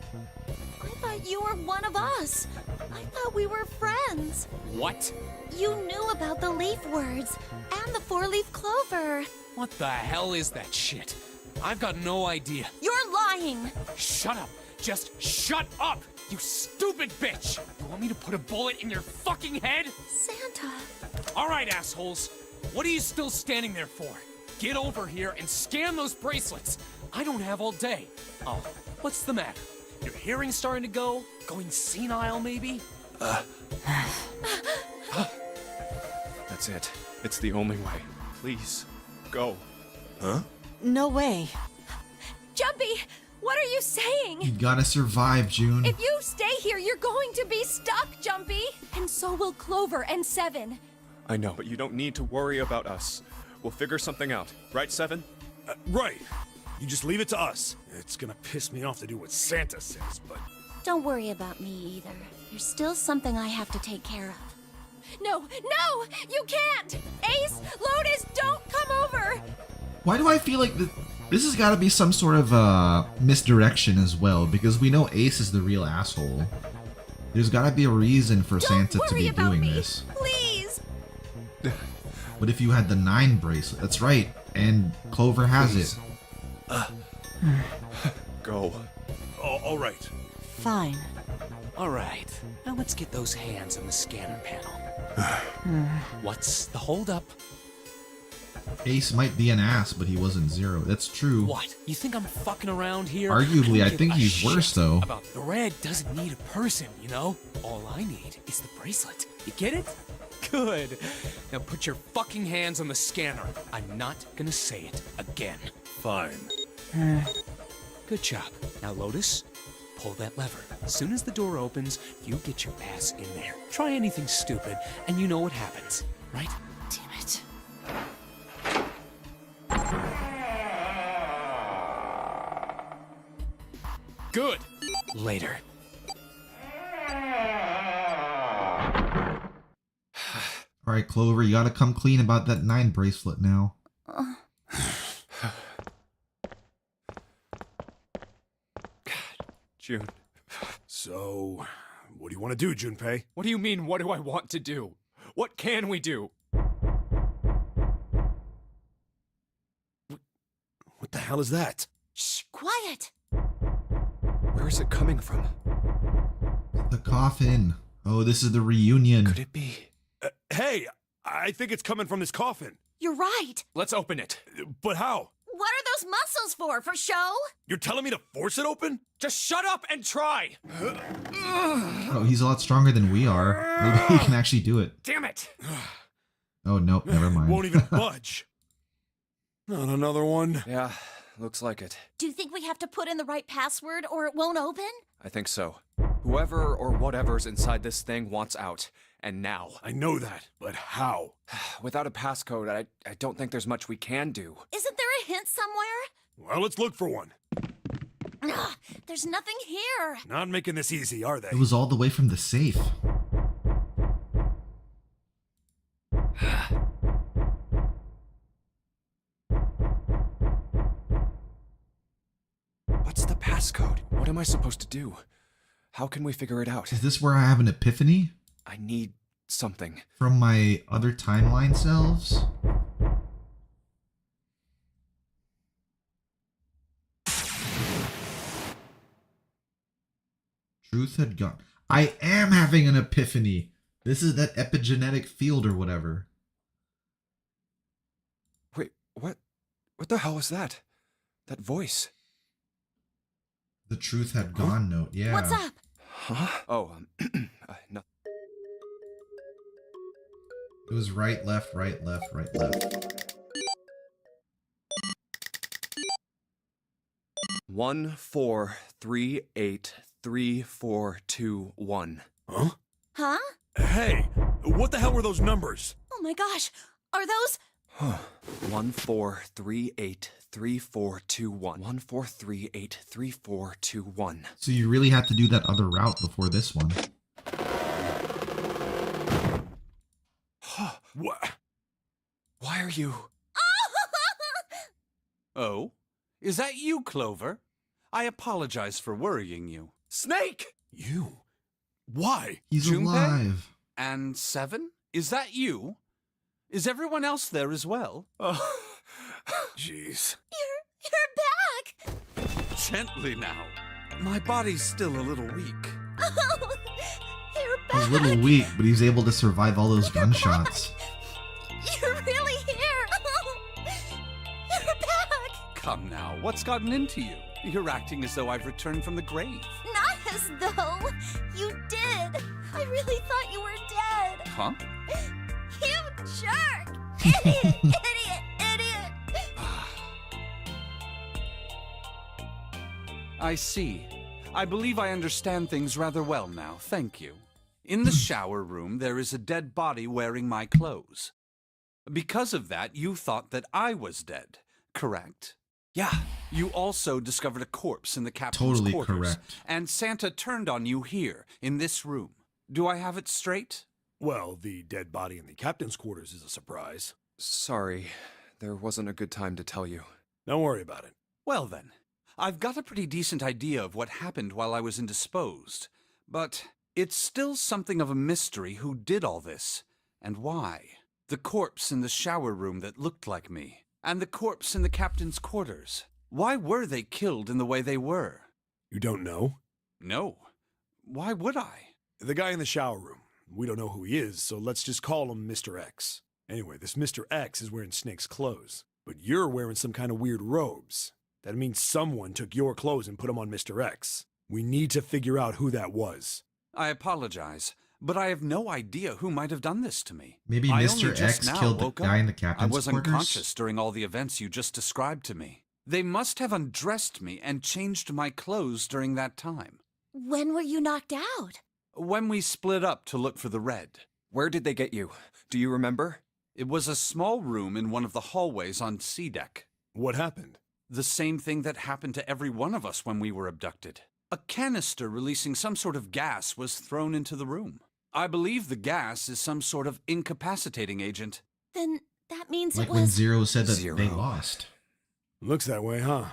Speaker 8: you were one of us. I thought we were friends.
Speaker 6: What?
Speaker 8: You knew about the leaf words and the 4-leaf clover.
Speaker 6: What the hell is that shit? I've got no idea.
Speaker 8: You're lying.
Speaker 6: Shut up! Just shut up! You stupid bitch! You want me to put a bullet in your fucking head?
Speaker 8: Santa.
Speaker 6: All right, assholes. What are you still standing there for? Get over here and scan those bracelets. I don't have all day. Oh, what's the matter? Your hearing's starting to go? Going senile, maybe?
Speaker 5: That's it. It's the only way. Please, go.
Speaker 9: Huh?
Speaker 7: No way.
Speaker 3: Jumpy, what are you saying?
Speaker 1: You gotta survive, June.
Speaker 3: If you stay here, you're going to be stuck, Jumpy. And so will Clover and 7.
Speaker 5: I know, but you don't need to worry about us. We'll figure something out. Right, 7?
Speaker 2: Right. You just leave it to us. It's gonna piss me off to do what Santa says, but...
Speaker 8: Don't worry about me either. There's still something I have to take care of.
Speaker 3: No, no! You can't! Ace, Lotus, don't come over!
Speaker 1: Why do I feel like this has got to be some sort of misdirection as well? Because we know Ace is the real asshole. There's got to be a reason for Santa to be doing this.
Speaker 3: Please!
Speaker 1: What if you had the 9 bracelet? That's right, and Clover has it.
Speaker 5: Go.
Speaker 2: all right.
Speaker 7: Fine.
Speaker 6: All right, now let's get those hands on the scanner panel. What's the holdup?
Speaker 1: Ace might be an ass, but he wasn't Zero. That's true.
Speaker 6: What? You think I'm fucking around here?
Speaker 1: Arguably, I
Speaker 6: don't
Speaker 1: think
Speaker 6: give a
Speaker 1: he's
Speaker 6: shit
Speaker 1: worse, though.
Speaker 6: About the red doesn't need a person, you know? All I need is the bracelet. You get it? Good. Now put your fucking hands on the scanner. I'm not gonna say it again.
Speaker 2: Fine.
Speaker 6: Good job. Now, Lotus, pull that lever. As soon as the door opens, you get your ass in there. Try anything stupid, and you know what happens, right?
Speaker 7: Damn it.
Speaker 6: Good. Later.
Speaker 1: Alright, Clover, you gotta come clean about that 9 bracelet now.
Speaker 5: June.
Speaker 2: So, what do you want to do, Junpei?
Speaker 6: What do you mean, what do I want to do? What can we do?
Speaker 2: What the hell is that?
Speaker 8: Shh, quiet!
Speaker 5: Where is it coming from?
Speaker 1: The coffin. Oh, this is the reunion.
Speaker 5: Could it be?
Speaker 2: Hey, I think it's coming from this coffin.
Speaker 8: You're right!
Speaker 6: Let's open it.
Speaker 2: But how?
Speaker 8: What are those muscles for? For show?
Speaker 2: You're telling me to force it open?
Speaker 6: Just shut up and try!
Speaker 1: Oh, he's a lot stronger than we are. Maybe he can actually do it.
Speaker 6: Damn it!
Speaker 1: Oh, nope, never mind.
Speaker 2: Won't even budge. Not another one.
Speaker 5: Yeah, looks like it.
Speaker 8: Do you think we have to put in the right password or it won't open?
Speaker 5: I think so. Whoever or whatever's inside this thing wants out. And now.
Speaker 2: I know that, but how?
Speaker 5: Without a passcode, I don't think there's much we can do.
Speaker 8: Isn't there a hint somewhere?
Speaker 2: Well, let's look for one.
Speaker 8: Ugh, there's nothing here.
Speaker 2: Not making this easy, are they?
Speaker 1: It was all the way from the safe.
Speaker 5: What's the passcode? What am I supposed to do? How can we figure it out?
Speaker 1: Is this where I have an epiphany?
Speaker 5: I need something.
Speaker 1: From my other timeline selves? Truth had gone. I am having an epiphany. This is that epigenetic field or whatever.
Speaker 5: Wait, what? What the hell was that? That voice?
Speaker 1: The truth had gone note, yeah.
Speaker 8: What's up?
Speaker 5: Huh? Oh, no.
Speaker 1: It was right, left, right, left, right, left.
Speaker 5: 1438342
Speaker 2: Huh?
Speaker 8: Huh?
Speaker 2: Hey, what the hell were those numbers?
Speaker 8: Oh my gosh. Are those...
Speaker 5: 1438342 143833421.
Speaker 1: So you really had to do that other route before this one.
Speaker 2: What?
Speaker 5: Why are you?
Speaker 11: Oh? Is that you, Clover? I apologize for worrying you. Snake!
Speaker 2: You? Why?
Speaker 1: He's
Speaker 11: Junpei?
Speaker 1: alive.
Speaker 11: And Seven? Is that you? Is everyone else there as well?
Speaker 2: Oh, jeez.
Speaker 8: You're back!
Speaker 11: Gently now. My body's still a little weak.
Speaker 8: Oh, you're
Speaker 1: A
Speaker 8: back!
Speaker 1: little weak, but he's able to survive all those gunshots.
Speaker 8: You're really here! You're back!
Speaker 11: Come now, what's gotten into you? You're acting as though I've returned from the grave.
Speaker 8: Not as though. You did. I really thought you were dead.
Speaker 11: Huh?
Speaker 8: You jerk! Idiot! Idiot! Idiot!
Speaker 11: I see. I believe I understand things rather well now, thank you. In the shower room, there is a dead body wearing my clothes. Because of that, you thought that I was dead, correct?
Speaker 5: Yeah,
Speaker 11: You also discovered a corpse in the captain's
Speaker 1: Totally
Speaker 11: quarters.
Speaker 1: correct.
Speaker 11: And Santa turned on you here, in this room. Do I have it straight?
Speaker 2: Well, the dead body in the captain's quarters is a surprise.
Speaker 5: Sorry, there wasn't a good time to tell you.
Speaker 2: Don't worry about it.
Speaker 11: Well then, I've got a pretty decent idea of what happened while I was indisposed. But it's still something of a mystery who did all this, and why. The corpse in the shower room that looked like me, and the corpse in the captain's quarters. Why were they killed in the way they were?
Speaker 2: You don't know?
Speaker 11: No. Why would I?
Speaker 2: The guy in the shower room. We don't know who he is, so let's just call him Mr. X. Anyway, this Mr. X is wearing Snake's clothes, but you're wearing some kind of weird robes. That means someone took your clothes and put them on Mr. X. We need to figure out who that was.
Speaker 11: I apologize, but I have no idea who might have done this to me.
Speaker 1: Maybe
Speaker 11: I
Speaker 1: Mr.
Speaker 11: only just
Speaker 1: X
Speaker 11: now
Speaker 1: killed the
Speaker 11: woke
Speaker 1: guy
Speaker 11: up.
Speaker 1: in the captain's
Speaker 11: I wasn't
Speaker 1: quarters?
Speaker 11: conscious during all the events you just described to me. They must have undressed me and changed my clothes during that time.
Speaker 8: When were you knocked out?
Speaker 11: When we split up to look for the red.
Speaker 5: Where did they get you? Do you remember?
Speaker 11: It was a small room in one of the hallways on C deck.
Speaker 2: What happened?
Speaker 11: The same thing that happened to every one of us when we were abducted. A canister releasing some sort of gas was thrown into the room. I believe the gas is some sort of incapacitating agent.
Speaker 8: Then that means
Speaker 1: Like
Speaker 8: it
Speaker 1: when
Speaker 8: was...
Speaker 1: Zero said that
Speaker 5: Zero.
Speaker 1: they lost.
Speaker 2: Looks that way, huh?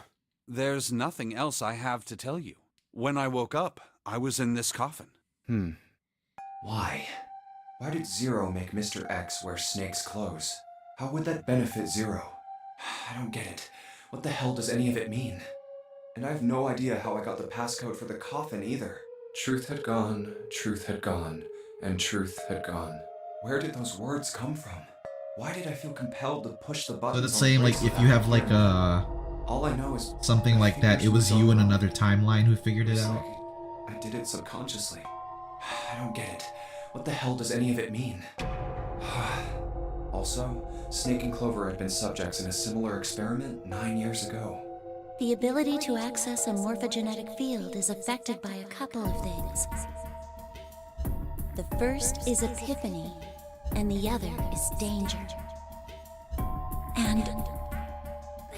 Speaker 11: There's nothing else I have to tell you. When I woke up, I was in this coffin.
Speaker 4: Why? Why did Zero make Mr. X wear Snake's clothes? How would that benefit Zero? I don't get it. What the hell does any of it mean? And I have no idea how I got the passcode for the coffin either. Truth had gone, and truth had gone. Where did those words come from? Why did I feel compelled to push the buttons?
Speaker 1: So that's
Speaker 4: on
Speaker 1: saying
Speaker 4: the
Speaker 1: like
Speaker 4: bracelet
Speaker 1: if you have like
Speaker 4: after?
Speaker 1: a
Speaker 4: All I know is
Speaker 1: something
Speaker 4: my
Speaker 1: like that,
Speaker 4: fingers
Speaker 1: it was
Speaker 4: were
Speaker 1: you in
Speaker 4: dumb.
Speaker 1: another timeline who figured it
Speaker 4: It's
Speaker 1: out.
Speaker 4: like I did it subconsciously. I don't get it. What the hell does any of it mean? Also, Snake and Clover had been subjects in a similar experiment 9 years ago.
Speaker 8: The ability to access a morphogenetic field is affected by a couple of things. The first is epiphany, and the other is danger.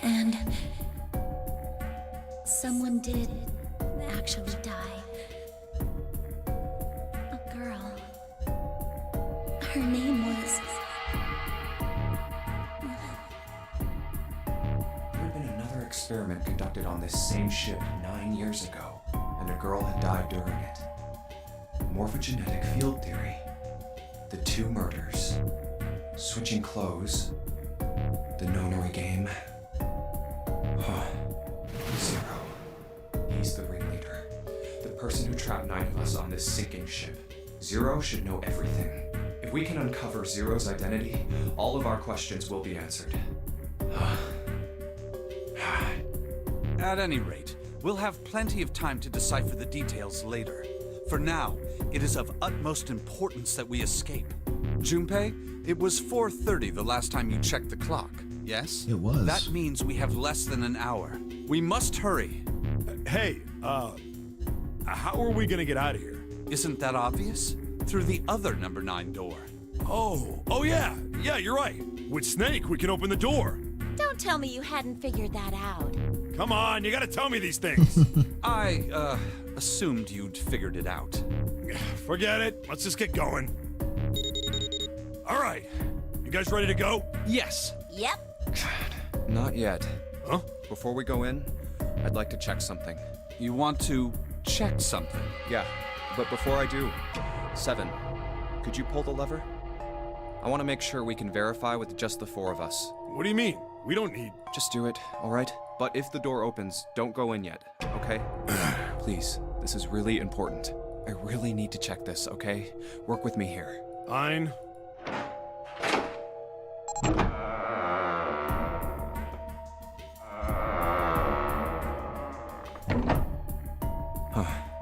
Speaker 8: And someone did actually die. A girl. Her name was...
Speaker 4: There had been another experiment conducted on this same ship 9 years ago, and a girl had died during it. Morphogenetic field theory. The 2 murders. Switching clothes. The Nonary game. Zero. He's the ringleader. The person who trapped 9 of us on this sinking ship. Zero should know everything. If we can uncover Zero's identity, all of our questions will be answered.
Speaker 11: At any rate, we'll have plenty of time to decipher the details later. For now, it is of utmost importance that we escape. Junpei, it was 4:30 the last time you checked the clock, yes?
Speaker 1: It was.
Speaker 11: That means we have less than an hour. We must hurry.
Speaker 2: Hey, how are we gonna get out of here?
Speaker 11: Isn't that obvious? Through the other number 9 door.
Speaker 2: Oh yeah, you're right. With Snake, we can open the door.
Speaker 8: Don't tell me you hadn't figured that out.
Speaker 2: Come on, you gotta tell me these things.
Speaker 11: I, assumed you'd figured it out.
Speaker 2: Forget it. Let's just get going. All right. You guys ready to go?
Speaker 11: Yes.
Speaker 8: Yep.
Speaker 5: Not yet.
Speaker 2: Huh?
Speaker 5: Before we go in, I'd like to check something.
Speaker 11: You want to check something?
Speaker 5: Yeah, but before I do, 7, could you pull the lever? I want to make sure we can verify with just the 4 of us.
Speaker 2: What do you mean? We don't need...
Speaker 5: Just do it, alright? But if the door opens, don't go in yet, okay? Please, this is really important. I really need to check this, okay? Work with me here.
Speaker 2: Fine.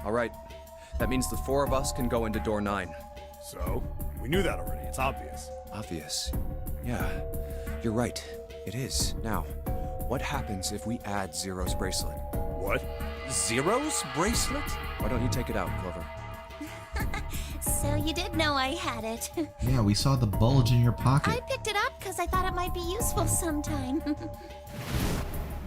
Speaker 5: Alright, that means the 4 of us can go into door 9.
Speaker 2: So, we knew that already. It's obvious.
Speaker 5: Obvious. Yeah, you're right. It is. Now, what happens if we add Zero's bracelet?
Speaker 2: What?
Speaker 11: Zero's bracelet?
Speaker 5: Why don't you take it out, Clover?
Speaker 8: So you did know I had it.
Speaker 1: Yeah, we saw the bulge in your
Speaker 8: I
Speaker 1: pocket.
Speaker 8: picked it up because I thought it might be useful sometime.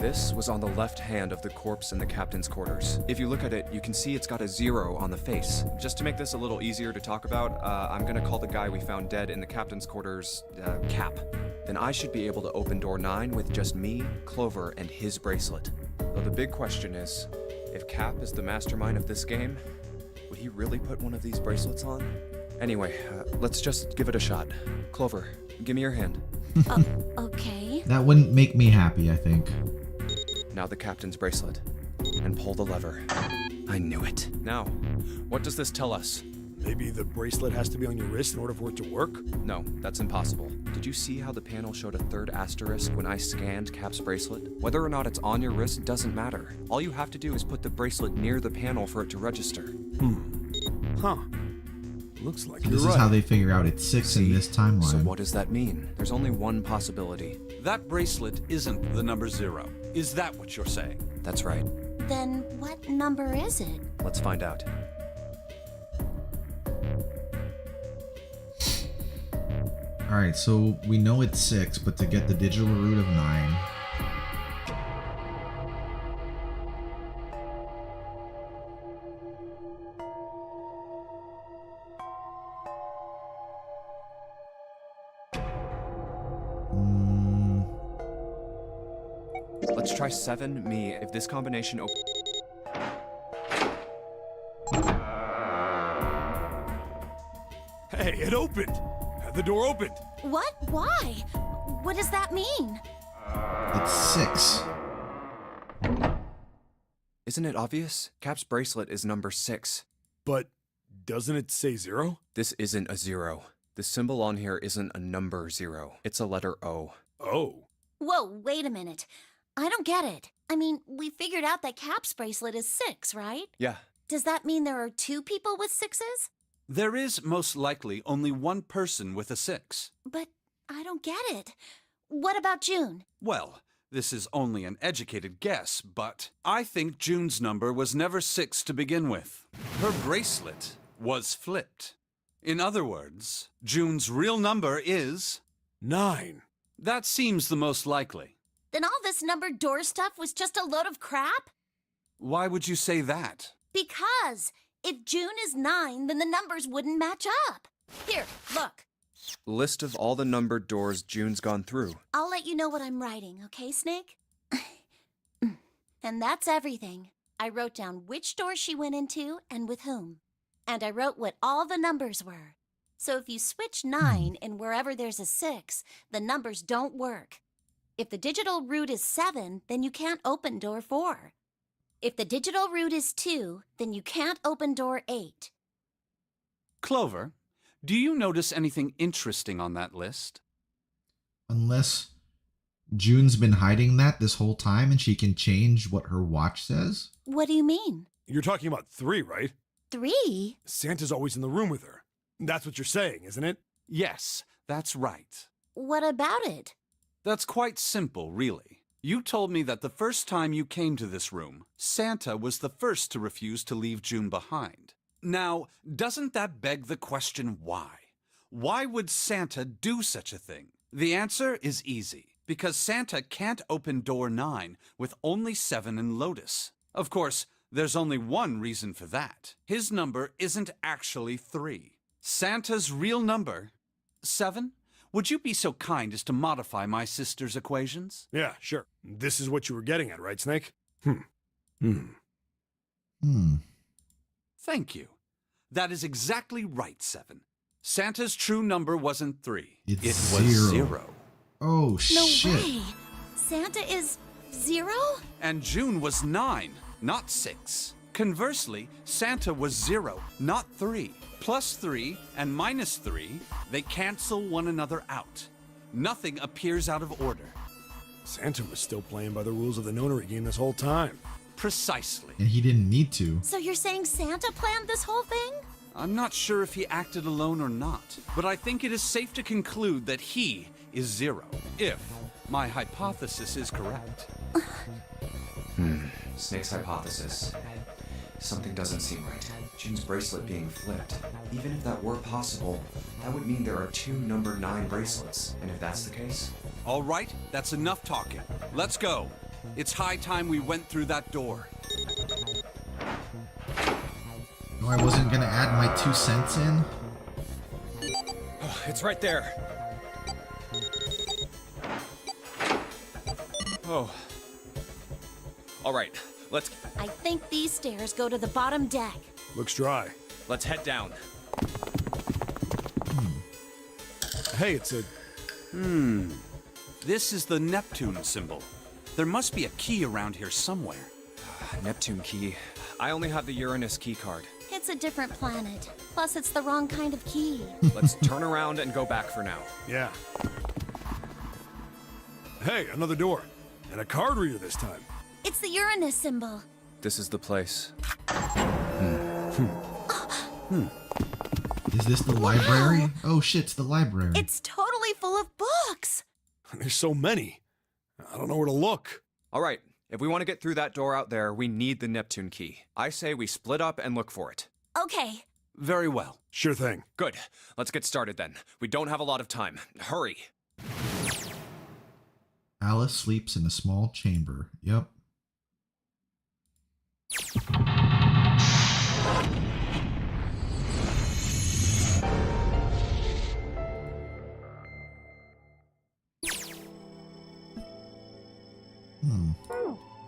Speaker 5: This was on the left hand of the corpse in the captain's quarters. If you look at it, you can see it's got a 0 on the face. Just to make this a little easier to talk about, I'm gonna call the guy we found dead in the captain's quarters, Cap. Then I should be able to open door 9 with just me, Clover, and his bracelet. Though the big question is, if Cap is the mastermind of this game, would he really put one of these bracelets on? Anyway, let's just give it a shot. Clover, give me your hand.
Speaker 8: Okay.
Speaker 1: That wouldn't make me happy, I think.
Speaker 5: Now the captain's bracelet. And pull the lever. I knew it. Now, what does this tell us?
Speaker 2: Maybe the bracelet has to be on your wrist in order for it to work?
Speaker 5: No, that's impossible. Did you see how the panel showed a 3rd asterisk when I scanned Cap's bracelet? Whether or not it's on your wrist doesn't matter. All you have to do is put the bracelet near the panel for it to register.
Speaker 2: Huh. Looks like
Speaker 1: This
Speaker 2: you're
Speaker 1: is
Speaker 2: right.
Speaker 1: how they figure out it's 6 in this timeline.
Speaker 5: So what does that mean? There's only one possibility.
Speaker 11: That bracelet isn't the number 0. Is that what you're saying?
Speaker 5: That's right.
Speaker 8: Then what number is it?
Speaker 5: Let's find out.
Speaker 1: Alright, so we know it's 6, but to get the digital root of 9...
Speaker 5: Let's try 7, me. If this combination
Speaker 2: Hey, it opened! The door opened!
Speaker 8: What? Why? What does that mean?
Speaker 1: It's 6.
Speaker 5: Isn't it obvious? Cap's bracelet is number 6.
Speaker 2: But doesn't it say 0?
Speaker 5: This isn't a 0. The symbol on here isn't a number 0. It's a letter O.
Speaker 2: Oh.
Speaker 8: Whoa, wait a minute. I don't get it. I mean, we figured out that Cap's bracelet is 6, right?
Speaker 5: Yeah.
Speaker 8: Does that mean there are 2 people with 6s?
Speaker 11: There is most likely only one person with a 6.
Speaker 8: But I don't get it. What about June?
Speaker 11: Well, this is only an educated guess, but I think June's number was never 6 to begin with. Her bracelet was flipped. In other words, June's real number is
Speaker 2: 9.
Speaker 11: That seems the most likely.
Speaker 8: Then all this numbered door stuff was just a load of crap?
Speaker 11: Why would you say that?
Speaker 8: Because if June is 9, then the numbers wouldn't match up. Here, look.
Speaker 5: List of all the numbered doors June's gone through.
Speaker 8: I'll let you know what I'm writing, okay, Snake? And that's everything. I wrote down which door she went into and with whom. And I wrote what all the numbers were. So if you switch 9 in wherever there's a 6, the numbers don't work. If the digital root is 7, then you can't open door 4. If the digital root is 2, then you can't open door 8.
Speaker 11: Clover, do you notice anything interesting on that list?
Speaker 1: Unless June's been hiding that this whole time and she can change what her watch says?
Speaker 8: What do you mean?
Speaker 2: You're talking about 3, right?
Speaker 8: 3?
Speaker 2: Santa's always in the room with her. That's what you're saying, isn't it?
Speaker 11: Yes, that's right.
Speaker 8: What about it?
Speaker 11: That's quite simple, really. You told me that the first time you came to this room, Santa was the first to refuse to leave June behind. Now, doesn't that beg the question why? Why would Santa do such a thing? The answer is easy. Because Santa can't open door 9 with only 7 in Lotus. Of course, there's only one reason for that. His number isn't actually 3. Santa's real number, 7? Would you be so kind as to modify my sister's equations?
Speaker 2: Yeah, sure. This is what you were getting at, right, Snake?
Speaker 11: Thank you. That is exactly right, 7. Santa's true number wasn't 3.
Speaker 1: It
Speaker 11: was 0.
Speaker 1: Oh,
Speaker 8: No
Speaker 1: shit.
Speaker 8: way! Santa is 0?
Speaker 11: And June was 9, not 6. Conversely, Santa was 0, not 3. Plus 3 and minus 3, they cancel one another out. Nothing appears out of order.
Speaker 2: Santa was still playing by the rules of the Nonary game this whole time.
Speaker 11: Precisely.
Speaker 1: And he didn't need to.
Speaker 8: So you're saying Santa planned this whole thing?
Speaker 11: I'm not sure if he acted alone or not, but I think it is safe to conclude that he is 0, if my hypothesis is correct.
Speaker 5: Snake's hypothesis. Something doesn't seem right. June's bracelet being flipped. Even if that were possible, that would mean there are 2 number 9 bracelets. And if that's the case...
Speaker 11: All right, that's enough talking. Let's go. It's high time we went through that door.
Speaker 1: No, I wasn't gonna add my 2 cents in.
Speaker 12: Oh, it's right there. Oh. All right, let's
Speaker 8: I think these stairs go to the bottom deck.
Speaker 2: Looks dry.
Speaker 12: head down.
Speaker 2: Hey, it's a...
Speaker 11: This is the Neptune symbol. There must be a key around here somewhere.
Speaker 5: Neptune key.
Speaker 12: I only have the Uranus key card.
Speaker 8: It's a different planet. Plus, it's the wrong kind of key.
Speaker 12: Let's turn around and go back for now.
Speaker 2: Yeah. Hey, another door. And a card reader this time.
Speaker 8: It's the Uranus symbol.
Speaker 12: This is the place.
Speaker 1: Is this the library? Oh shit, it's the library.
Speaker 8: It's totally full of books.
Speaker 2: There's so many. I don't know where to look.
Speaker 12: All right, if we want to get through that door out there, we need the Neptune key. I say we split up and look for it.
Speaker 8: Okay.
Speaker 11: Very well.
Speaker 2: Sure thing.
Speaker 12: Good. Let's get started then. We don't have a lot of time. Hurry.
Speaker 1: Alice sleeps in a small chamber. Yep.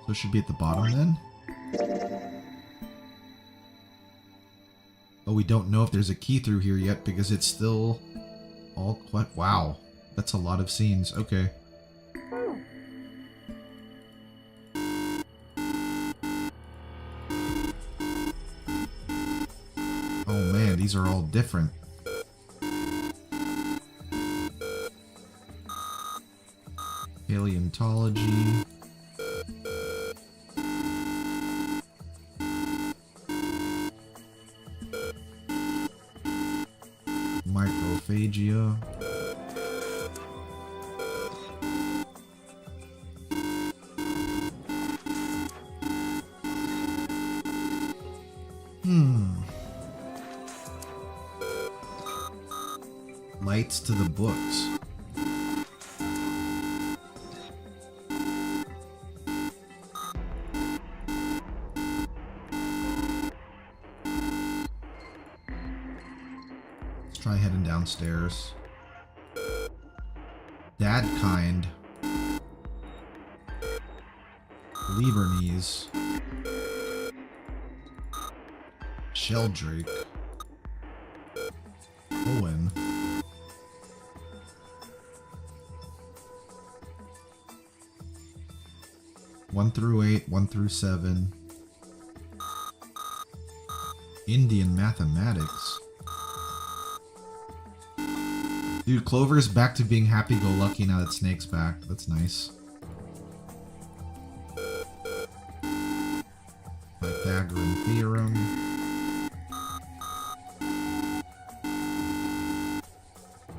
Speaker 1: So it should be at the bottom then? Oh, we don't know if there's a key through here yet because it's still all quite... Wow. That's a lot of scenes. Okay. Oh man, these are all different. Paleontology. Microphagia. Lights to the books. Let's try heading downstairs. Dad kind. Liebernies. Sheldrake. Owen. One through 8, 1 through 7. Indian mathematics. Dude, Clover's back to being happy-go-lucky now that Snake's back. That's nice. Pythagorean theorem.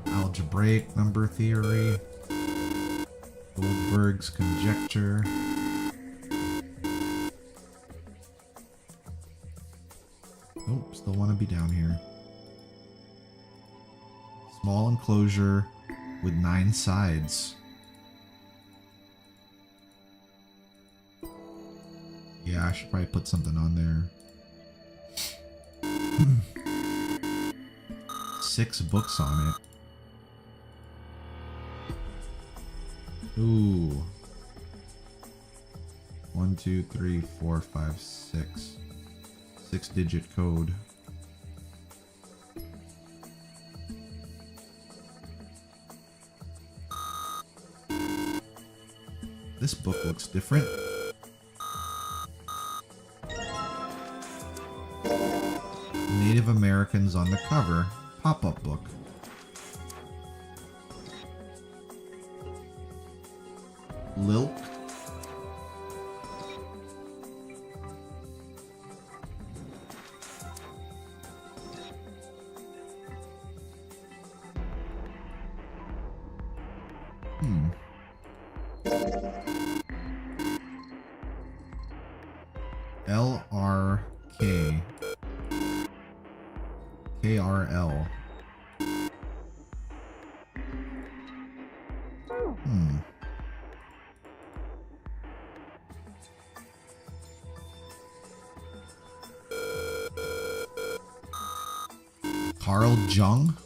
Speaker 1: Algebraic number theory. Goldberg's conjecture. Nope, still want to be down here. Small enclosure with 9 sides. Yeah, I should probably put something on there. 6 books on it. Ooh. 1, 2, 3, 4, 5, 6. 6-digit code. This book looks different. Native Americans on the cover. Pop-up book. Lilk. LRK. KRL. Carl Jung?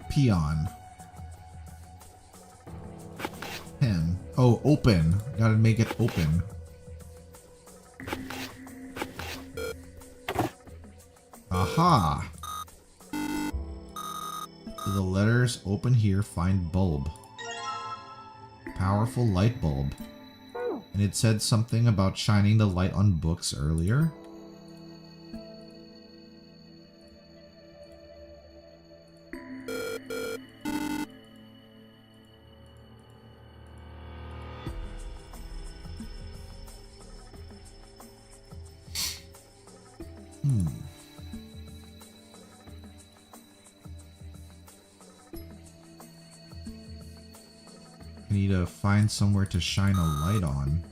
Speaker 1: Peon. Pen. Oh, open. Gotta make it open. Aha! So the letters open here, find bulb. Powerful light bulb. And it said something about shining the light on books earlier. I need to find somewhere to shine a light on.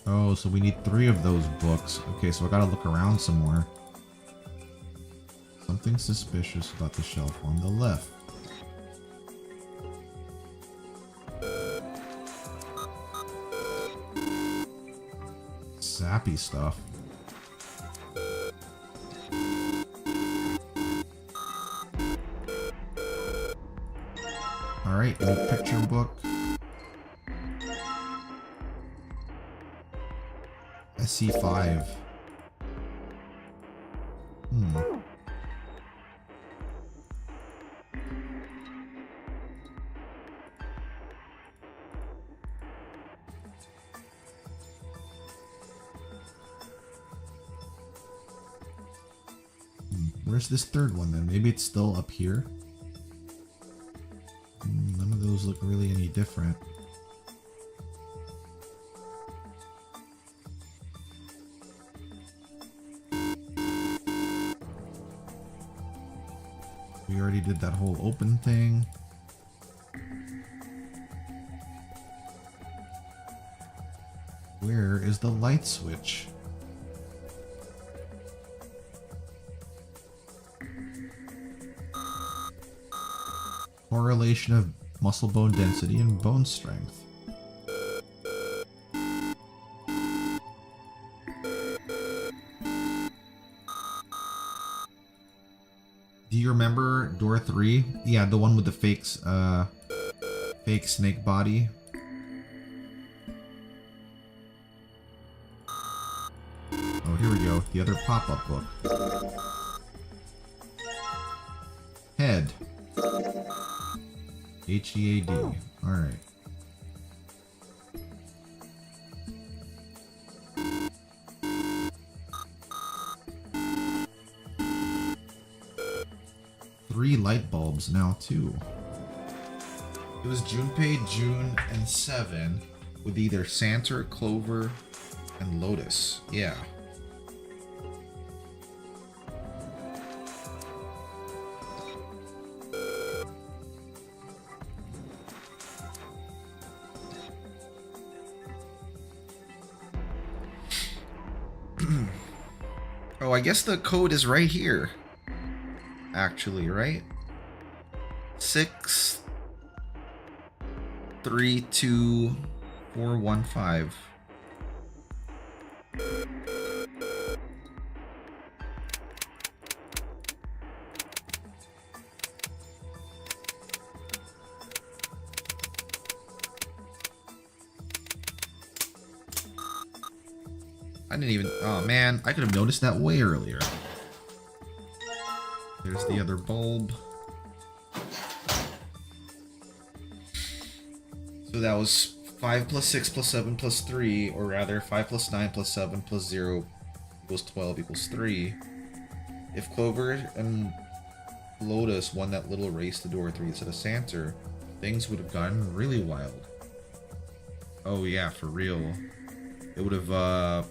Speaker 1: Oh, so we need 3 of those books. Okay, so I gotta look around some more. Something suspicious about the shelf on the left. Sappy stuff. Alright, new picture book. SC5. Where's this third one then? Maybe it's still up here? None of those look really any different. We already did that whole open thing. Where is the light switch? Correlation of muscle bone density and bone strength. Do you remember door 3? Yeah, the one with the fakes, fake snake body. Oh, here we go. The other pop-up book. Head. H-E-A-D. Alright. Three light bulbs now, too. It was Junpei, June, and 7 with either Santa, Clover, and Lotus. Yeah. Oh, I guess the code is right here. Actually, right? 632415. I didn't even... Oh, man. I could have noticed that way earlier. There's the other bulb. So that was 5 plus 6 plus 7 plus 3, or rather 5 plus 9 plus 7 plus 0 equals 12 equals 3. If Clover and Lotus won that little race to door 3 instead of Santa, things would have gotten really wild. Oh yeah, for real. It would have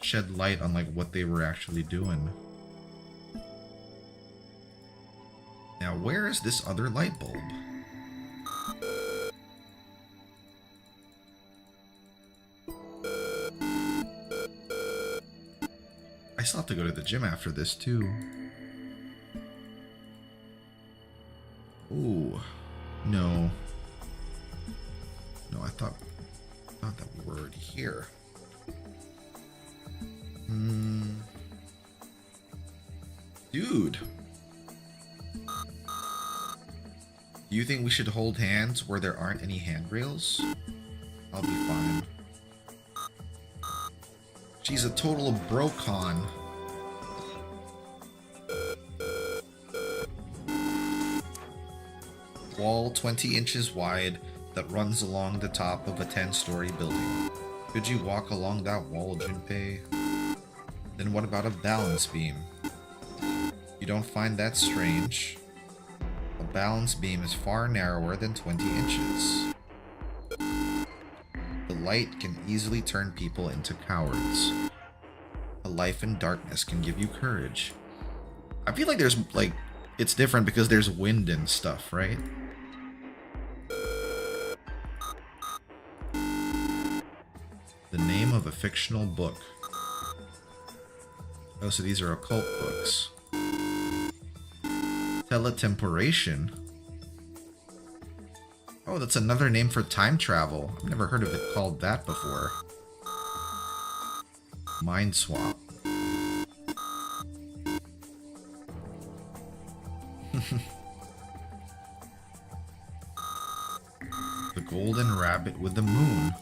Speaker 1: shed light on like what they were actually doing. Now where is this other light bulb? I still have to go to the gym after this too. Ooh, no. No, I thought that we were already here. Dude. Do you think we should hold hands where there aren't any handrails? I'll be fine. She's a total bro-con. Wall 20 inches wide that runs along the top of a 10-story building. Could you walk along that wall, Junpei? Then what about a balance beam? You don't find that strange? A balance beam is far narrower than 20 inches. The light can easily turn people into cowards. A life in darkness can give you courage. I feel like there's, like, it's different because there's wind and stuff, right? The name of a fictional book. Oh, so these are occult books. Teletemporation? Oh, that's another name for time travel. I've never heard of it called that before. Mind swap. The golden rabbit with the moon.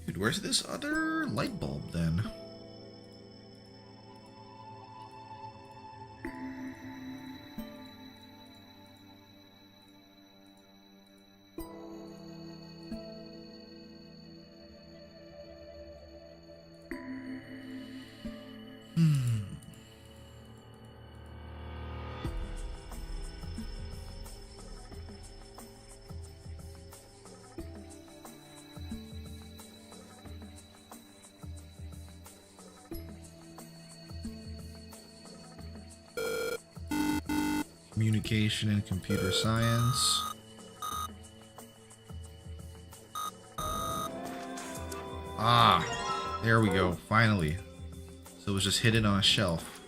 Speaker 1: Dude, where's this other light bulb then? Communication and computer science. Ah, there we go, finally. So it was just hidden on a shelf.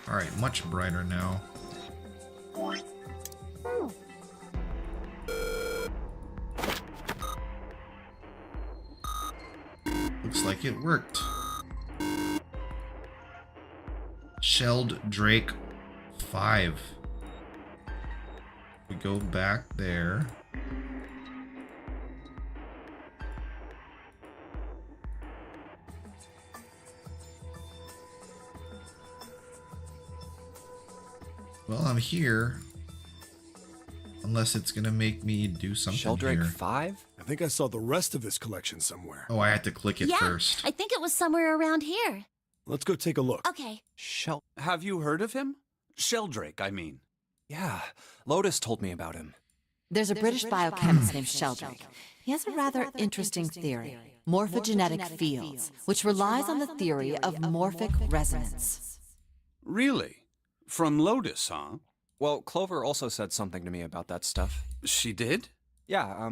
Speaker 1: Alright, much brighter now. Looks like it worked. Shelled Drake 5. We go back there. Well, I'm here. Unless it's gonna make me do something
Speaker 12: Sheldrake
Speaker 1: here.
Speaker 12: 5?
Speaker 2: I think I saw the rest of this collection somewhere.
Speaker 1: Oh, I had to click it
Speaker 8: Yeah,
Speaker 1: first.
Speaker 8: I think it was somewhere around here.
Speaker 2: Let's go take a look.
Speaker 8: Okay.
Speaker 11: Have you heard of him? Sheldrake, I mean.
Speaker 12: Yeah, Lotus told me about him.
Speaker 7: There's a British biochemist named Sheldrake. He has a rather interesting theory, morphogenetic fields, which relies on the theory of morphic resonance.
Speaker 11: Really? From Lotus, huh?
Speaker 12: Well, Clover also said something to me about that stuff.
Speaker 11: She did?
Speaker 12: Yeah,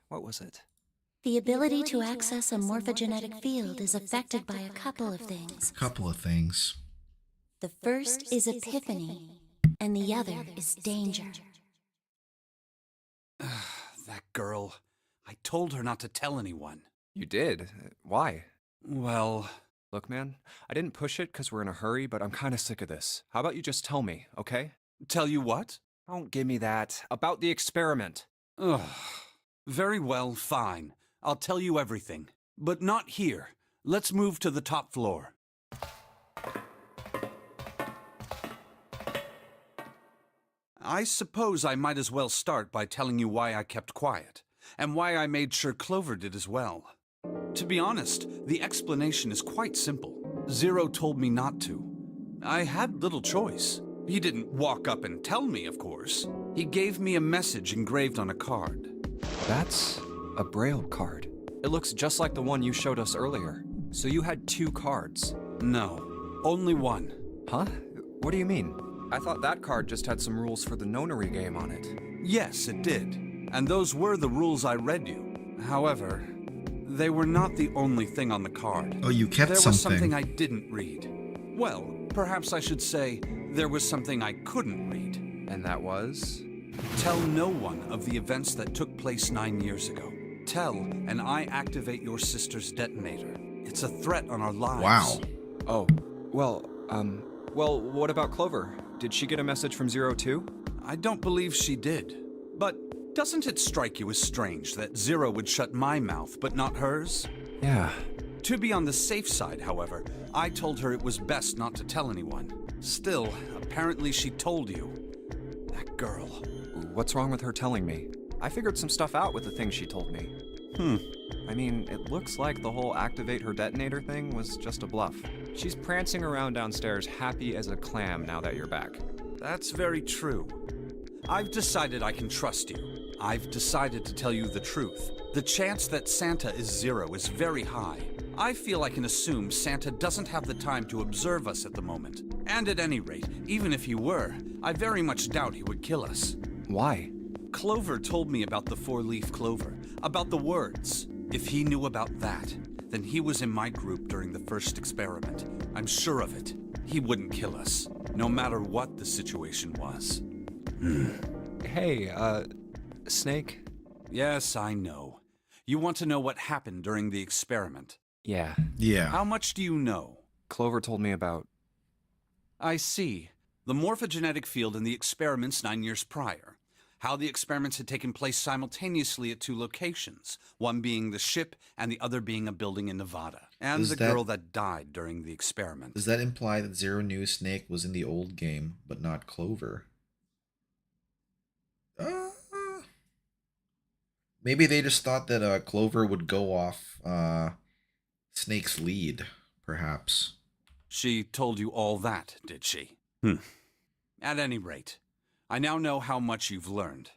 Speaker 12: what was it?
Speaker 8: The ability to access a morphogenetic field is affected by a couple of things.
Speaker 1: Couple of things.
Speaker 8: The first is epiphany, and the other is danger.
Speaker 11: That girl. I told her not to tell anyone.
Speaker 12: You did? Why?
Speaker 11: Well...
Speaker 12: Look, man, I didn't push it because we're in a hurry, but I'm kind of sick of this. How about you just tell me, okay?
Speaker 11: Tell you what?
Speaker 12: Don't give me that. About the experiment.
Speaker 11: Ugh. Very well, fine. I'll tell you everything. But not here. Let's move to the top floor. I suppose I might as well start by telling you why I kept quiet, and why I made sure Clover did as well. To be honest, the explanation is quite simple. Zero told me not to. I had little choice. He didn't walk up and tell me, of course. He gave me a message engraved on a card.
Speaker 5: That's a Braille card. It looks just like the one you showed us earlier. So you had 2 cards.
Speaker 11: No, only one.
Speaker 5: Huh? What do you mean? I thought that card just had some rules for the Nonary game on it.
Speaker 11: Yes, it did. And those were the rules I read you. However, they were not the only thing on the card.
Speaker 1: Oh, you kept
Speaker 11: there
Speaker 1: something.
Speaker 11: was something I didn't read. Well, perhaps I should say there was something I couldn't read.
Speaker 5: And that was?
Speaker 11: Tell no one of the events that took place 9 years ago. Tell, and I activate your sister's detonator. It's a threat on our lives.
Speaker 1: Wow.
Speaker 5: Oh, well, what about Clover? Did she get a message from Zero too?
Speaker 11: I don't believe she did. But doesn't it strike you as strange that Zero would shut my mouth, but not hers?
Speaker 5: Yeah.
Speaker 11: To be on the safe side, however, I told her it was best not to tell anyone. Still, apparently she told you. That girl.
Speaker 5: What's wrong with her telling me? I figured some stuff out with the things she told me. I mean, it looks like the whole activate her detonator thing was just a bluff. She's prancing around downstairs happy as a clam now that you're back.
Speaker 11: That's very true. I've decided I can trust you. I've decided to tell you the truth. The chance that Santa is Zero is very high. I feel I can assume Santa doesn't have the time to observe us at the moment. And at any rate, even if he were, I very much doubt he would kill us.
Speaker 5: Why?
Speaker 11: Clover told me about the 4-leaf clover, about the words. If he knew about that, then he was in my group during the first experiment. I'm sure of it. He wouldn't kill us, no matter what the situation was.
Speaker 5: Hey, Snake?
Speaker 11: Yes, I know. You want to know what happened during the experiment?
Speaker 5: Yeah.
Speaker 1: Yeah.
Speaker 11: How much do you know?
Speaker 5: Clover told me about...
Speaker 11: I see. The morphogenetic field in the experiments 9 years prior. How the experiments had taken place simultaneously at 2 locations, one being the ship and the other being a building in Nevada. And the girl that died during the experiment.
Speaker 1: Does that imply that Zero knew Snake was in the old game, but not Clover? Maybe they just thought that Clover would go off Snake's lead, perhaps.
Speaker 11: She told you all that, did she? At any rate, I now know how much you've learned.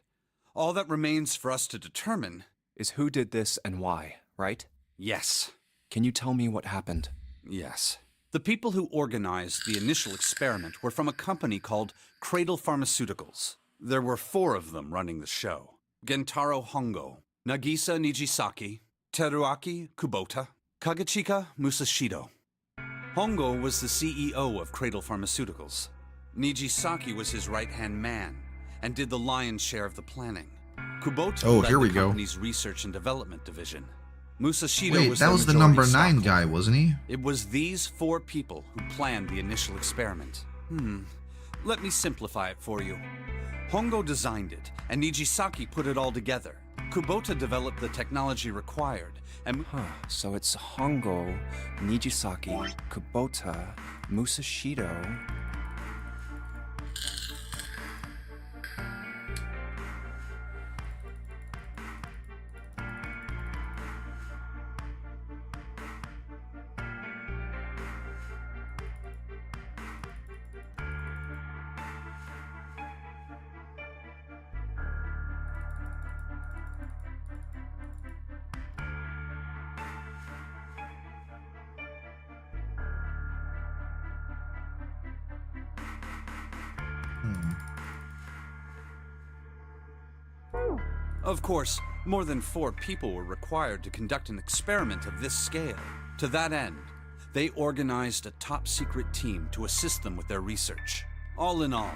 Speaker 11: All that remains for us to determine
Speaker 5: is who did this and why, right?
Speaker 11: Yes.
Speaker 5: Can you tell me what happened?
Speaker 11: Yes. The people who organized the initial experiment were from a company called Cradle Pharmaceuticals. There were 4 of them running the show. Gentaro Hongo, Nagisa Nijisaki, Teruaki Kubota, Kagechika Musashido. Hongo was the CEO of Cradle Pharmaceuticals. Nijisaki was his right-hand man and did the lion's share of the planning. Kubota led the company's research and development division. Musashido was
Speaker 1: that was the number 9 guy, wasn't he?
Speaker 11: It was these 4 people who planned the initial experiment. Let me simplify it for you. Hongo designed it, and Nijisaki put it all together. Kubota developed the technology required, and...
Speaker 5: So it's Hongo, Nijisaki, Kubota, Musashido...
Speaker 11: Of course, more than 4 people were required to conduct an experiment of this scale. To that end, they organized a top-secret team to assist them with their research. All in all,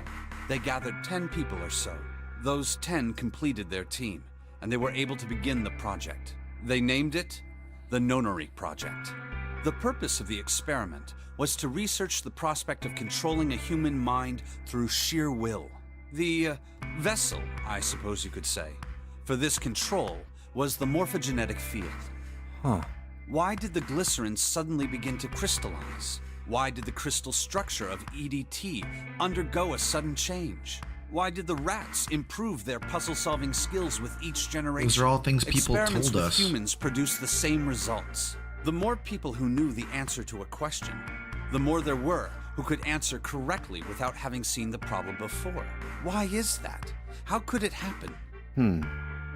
Speaker 11: they gathered 10 people or so. Those 10 completed their team, and they were able to begin the project. They named it the Nonary Project. The purpose of the experiment was to research the prospect of controlling a human mind through sheer will. The vessel, I suppose you could say, for this control was the morphogenetic field. Why did the glycerin suddenly begin to crystallize? Why did the crystal structure of EDT undergo a sudden change? Why did the rats improve their puzzle-solving skills with each generation?
Speaker 1: Those are all things people
Speaker 11: Experiments
Speaker 1: told
Speaker 11: with
Speaker 1: us.
Speaker 11: humans produce the same results. The more people who knew the answer to a question, the more there were who could answer correctly without having seen the problem before. Why is that? How could it happen?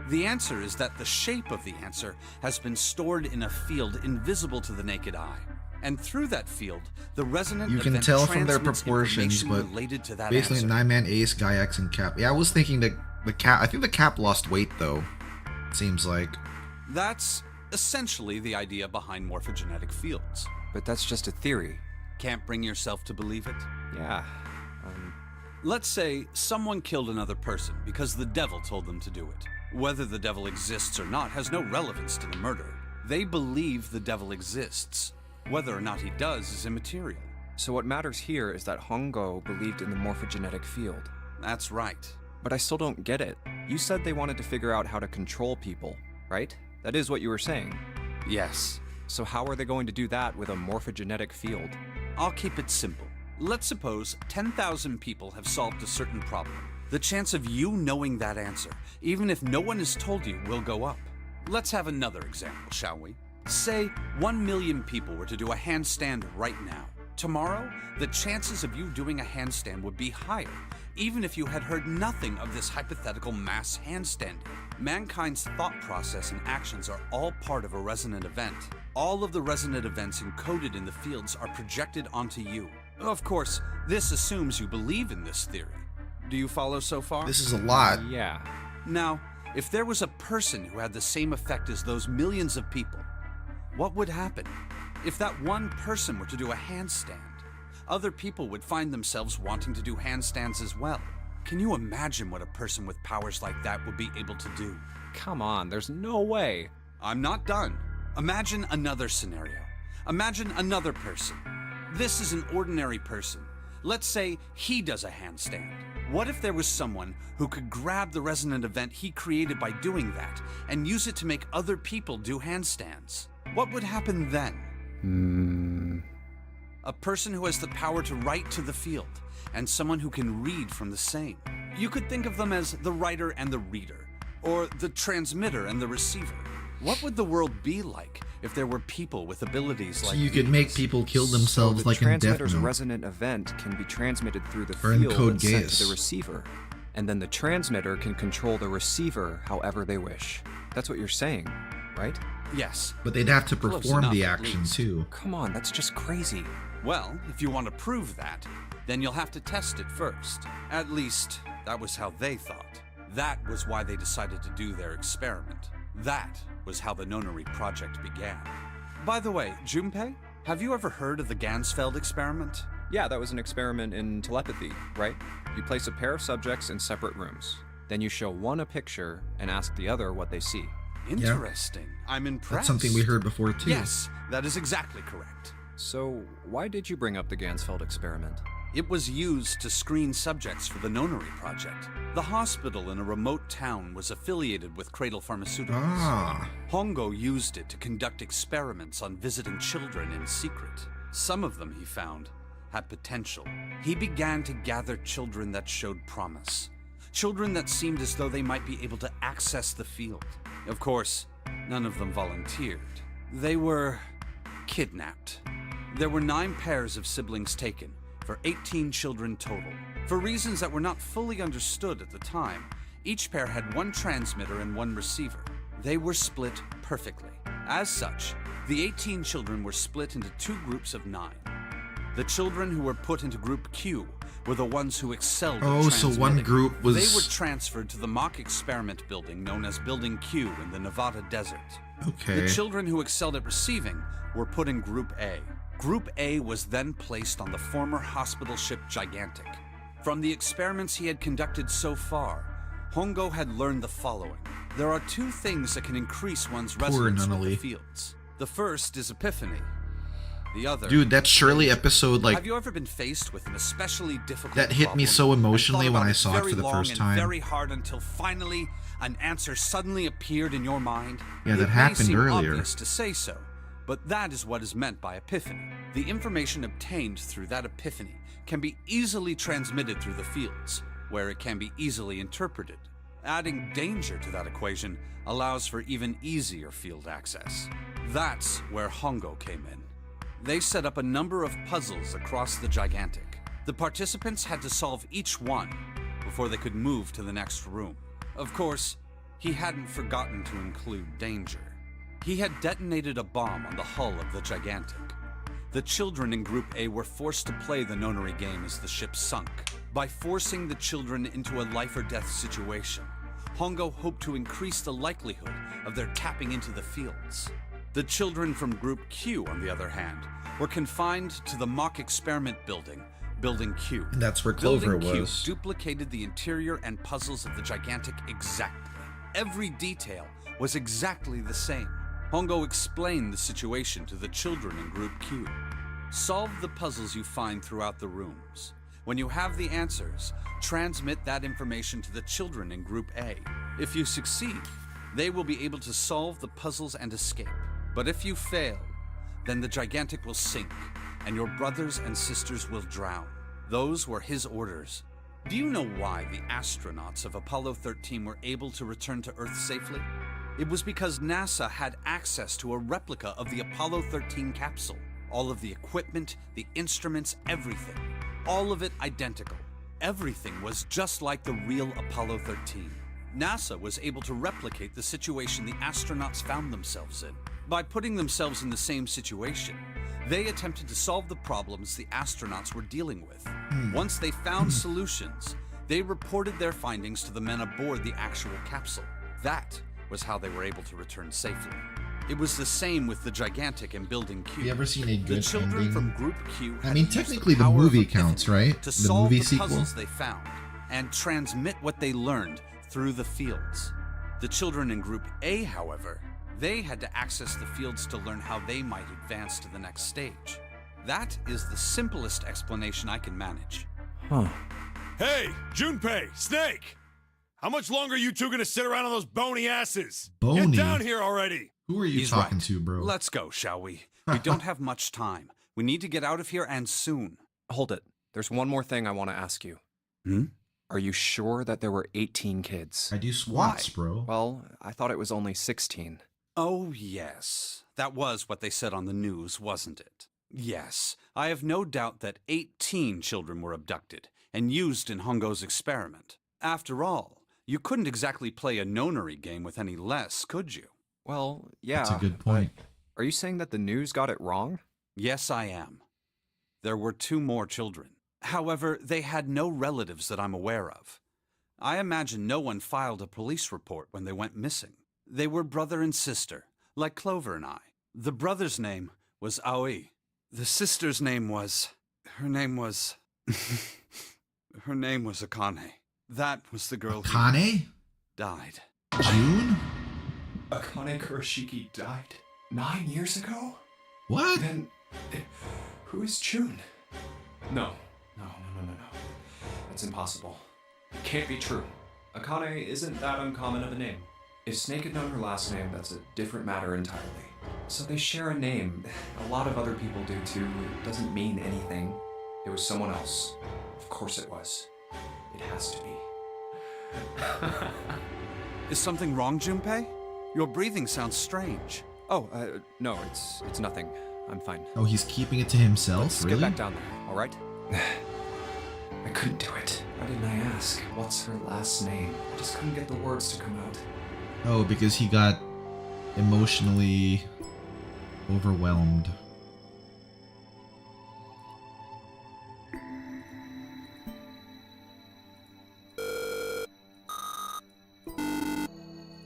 Speaker 11: The answer is that the shape of the answer has been stored in a field invisible to the naked eye. And through that field, the resonant
Speaker 1: You can
Speaker 11: event
Speaker 1: tell from their
Speaker 11: transmits
Speaker 1: proportions,
Speaker 11: information
Speaker 1: but
Speaker 11: related to that
Speaker 1: basically
Speaker 11: answer.
Speaker 1: 9-man, Ace, Guy X, and Cap. Yeah, I was thinking that the Cap. I think the Cap lost weight though. Seems like.
Speaker 11: That's essentially the idea behind morphogenetic fields.
Speaker 5: But that's just a theory.
Speaker 11: Can't bring yourself to believe it?
Speaker 5: Yeah.
Speaker 11: Let's say someone killed another person because the devil told them to do it. Whether the devil exists or not has no relevance to the murder. They believe the devil exists. Whether or not he does is immaterial.
Speaker 5: So what matters here is that Hongo believed in the morphogenetic field.
Speaker 11: That's right.
Speaker 5: But I still don't get it. You said they wanted to figure out how to control people, right? That is what you were saying.
Speaker 11: Yes.
Speaker 5: So how are they going to do that with a morphogenetic field?
Speaker 11: I'll keep it simple. Let's suppose 10,000 people have solved a certain problem. The chance of you knowing that answer, even if no one has told you, will go up. Let's have another example, shall we? Say 1 million people were to do a handstand right now. Tomorrow, the chances of you doing a handstand would be higher, even if you had heard nothing of this hypothetical mass handstanding. Mankind's thought process and actions are all part of a resonant event. All of the resonant events encoded in the fields are projected onto you. Of course, this assumes you believe in this theory. Do you follow so far?
Speaker 1: This is a lot.
Speaker 5: Yeah.
Speaker 11: Now, if there was a person who had the same effect as those millions of people, what would happen? If that one person were to do a handstand, other people would find themselves wanting to do handstands as well. Can you imagine what a person with powers like that would be able to do?
Speaker 5: Come on, there's no way.
Speaker 11: I'm not done. Imagine another scenario. Imagine another person. This is an ordinary person. Let's say he does a handstand. What if there was someone who could grab the resonant event he created by doing that and use it to make other people do handstands? What would happen then? A person who has the power to write to the field, and someone who can read from the same. You could think of them as the writer and the reader, or the transmitter and the receiver. What would the world be like if there were people with abilities like
Speaker 1: So you could make people kill themselves
Speaker 5: so
Speaker 1: like in Death
Speaker 5: transmitter's
Speaker 1: Note.
Speaker 5: resonant event can be transmitted through the
Speaker 1: Or in
Speaker 5: field
Speaker 1: Code
Speaker 5: and sent
Speaker 1: Geass.
Speaker 5: to the receiver. And then the transmitter can control the receiver however they wish. That's what you're saying, right?
Speaker 11: Yes.
Speaker 1: But they'd have to
Speaker 11: Close
Speaker 1: perform
Speaker 11: enough,
Speaker 1: the
Speaker 11: at
Speaker 1: action
Speaker 11: least.
Speaker 1: too.
Speaker 5: Come on, that's just crazy.
Speaker 11: Well, if you want to prove that, then you'll have to test it first. At least, that was how they thought. That was why they decided to do their experiment. That was how the Nonary project began. By the way, Junpei, have you ever heard of the Gansfeld experiment?
Speaker 5: Yeah, that was an experiment in telepathy, right? You place a pair of subjects in separate rooms. Then you show one a picture and ask the other what they see.
Speaker 11: Interesting. I'm impressed.
Speaker 1: That's something we heard before too.
Speaker 11: Yes, that is exactly correct.
Speaker 5: So, why did you bring up the Gansfeld experiment?
Speaker 11: It was used to screen subjects for the Nonary project. The hospital in a remote town was affiliated with Cradle Pharmaceuticals.
Speaker 1: Ah.
Speaker 11: Hongo used it to conduct experiments on visiting children in secret. Some of them, he found, had potential. He began to gather children that showed promise. Children that seemed as though they might be able to access the field. Of course, none of them volunteered. They were kidnapped. There were 9 pairs of siblings taken, for 18 children total. For reasons that were not fully understood at the time, each pair had 1 transmitter and 1 receiver. They were split perfectly. As such, the 18 children were split into 2 groups of 9. The children who were put into Group Q were the ones who excelled at
Speaker 1: Oh, so one
Speaker 11: transmitting.
Speaker 1: group was.
Speaker 11: They were transferred to the mock experiment building known as Building Q in the Nevada desert.
Speaker 1: Okay.
Speaker 11: The children who excelled at receiving were put in Group A. Group A was then placed on the former hospital ship Gigantic. From the experiments he had conducted so far, Hongo had learned the following. There are 2 things that can increase one's resonance with the
Speaker 1: Nunnally.
Speaker 11: fields. The first is epiphany. The other...
Speaker 1: Dude, that Shirley episode, like,
Speaker 11: Have you ever been faced with an especially difficult
Speaker 1: that hit me
Speaker 11: problem
Speaker 1: so
Speaker 11: and
Speaker 1: emotionally
Speaker 11: thought
Speaker 1: when
Speaker 11: about
Speaker 1: I saw it
Speaker 11: very
Speaker 1: for the
Speaker 11: long
Speaker 1: first
Speaker 11: and
Speaker 1: time?
Speaker 11: Very hard until finally an answer suddenly appeared in your mind?
Speaker 1: Yeah, that
Speaker 11: It may
Speaker 1: happened
Speaker 11: seem
Speaker 1: earlier.
Speaker 11: obvious to say so, but that is what is meant by epiphany. The information obtained through that epiphany can be easily transmitted through the fields, where it can be easily interpreted. Adding danger to that equation allows for even easier field access. That's where Hongo came in. They set up a number of puzzles across the Gigantic. The participants had to solve each one before they could move to the next room. Of course, he hadn't forgotten to include danger. He had detonated a bomb on the hull of the Gigantic. The children in Group A were forced to play the Nonary game as the ship sunk. By forcing the children into a life-or-death situation, Hongo hoped to increase the likelihood of their tapping into the fields. The children from Group Q, on the other hand, were confined to the mock experiment building, Building Q.
Speaker 1: And that's where Clover
Speaker 11: Building
Speaker 1: was.
Speaker 11: Q duplicated the interior and puzzles of the Gigantic exactly. Every detail was exactly the same. Hongo explained the situation to the children in Group Q. Solve the puzzles you find throughout the rooms. When you have the answers, transmit that information to the children in Group A. If you succeed, they will be able to solve the puzzles and escape. But if you fail, then the Gigantic will sink, and your brothers and sisters will drown. Those were his orders. Do you know why the astronauts of Apollo 13 were able to return to Earth safely? It was because NASA had access to a replica of the Apollo 13 capsule. All of the equipment, the instruments, everything. All of it identical. Everything was just like the real Apollo 13. NASA was able to replicate the situation the astronauts found themselves in. By putting themselves in the same situation, they attempted to solve the problems the astronauts were dealing with. Once they found solutions, they reported their findings to the men aboard the actual capsule. That was how they were able to return safely. It was the same with the Gigantic and Building Q.
Speaker 1: Have you ever seen a good
Speaker 11: The children
Speaker 1: ending?
Speaker 11: from Group Q
Speaker 1: I
Speaker 11: had
Speaker 1: mean,
Speaker 11: used
Speaker 1: technically the
Speaker 11: power of
Speaker 1: movie
Speaker 11: epiphany
Speaker 1: counts, right?
Speaker 11: To
Speaker 1: The
Speaker 11: solve
Speaker 1: movie
Speaker 11: the
Speaker 1: sequel?
Speaker 11: puzzles they found and transmit what they learned through the fields. The children in Group A, however, they had to access the fields to learn how they might advance to the next stage. That is the simplest explanation I can manage.
Speaker 2: Hey, Junpei, Snake! How much longer are you two gonna sit around on those bony asses?
Speaker 1: Bony?
Speaker 2: Get down here already!
Speaker 1: Who are you
Speaker 11: He's
Speaker 1: talking
Speaker 11: right.
Speaker 1: to, bro?
Speaker 11: Let's go, shall we? We don't have much time. We need to get out of here and soon.
Speaker 12: Hold it. There's one more thing I want to ask you. Are you sure that there were 18 kids?
Speaker 1: I do swats,
Speaker 11: Why?
Speaker 1: bro.
Speaker 12: Well, I thought it was only 16.
Speaker 11: Oh, yes. That was what they said on the news, wasn't it? Yes, I have no doubt that 18 children were abducted and used in Hongo's experiment. After all, you couldn't exactly play a Nonary game with any less, could you?
Speaker 12: Well, yeah.
Speaker 1: That's a good point.
Speaker 12: Are you saying that the news got it wrong?
Speaker 11: Yes, I am. There were 2 more children. However, they had no relatives that I'm aware of. I imagine no one filed a police report when they went missing. They were brother and sister, like Clover and I. The brother's name was Aoi. The sister's name was... Her name was Akane. That was the girl who
Speaker 1: Kane?
Speaker 11: died.
Speaker 1: June?
Speaker 4: Akane Kurashiki died 9 years ago?
Speaker 1: What?
Speaker 4: Then, who is June? No. That's impossible. It can't be true. Akane isn't that uncommon of a name. If Snake had known her last name, that's a different matter entirely. So they share a name. A lot of other people do too. It doesn't mean anything. It was someone else. Of course it was. It has to be.
Speaker 11: Is something wrong, Junpei? Your breathing sounds strange.
Speaker 12: Oh, no, it's nothing. I'm fine.
Speaker 1: Oh, he's keeping it to himself?
Speaker 12: Let's
Speaker 1: Really?
Speaker 12: get back down there, all right?
Speaker 4: I couldn't do it. Why didn't I ask? What's her last name? I just couldn't get the words to come out.
Speaker 1: Oh, because he got emotionally overwhelmed.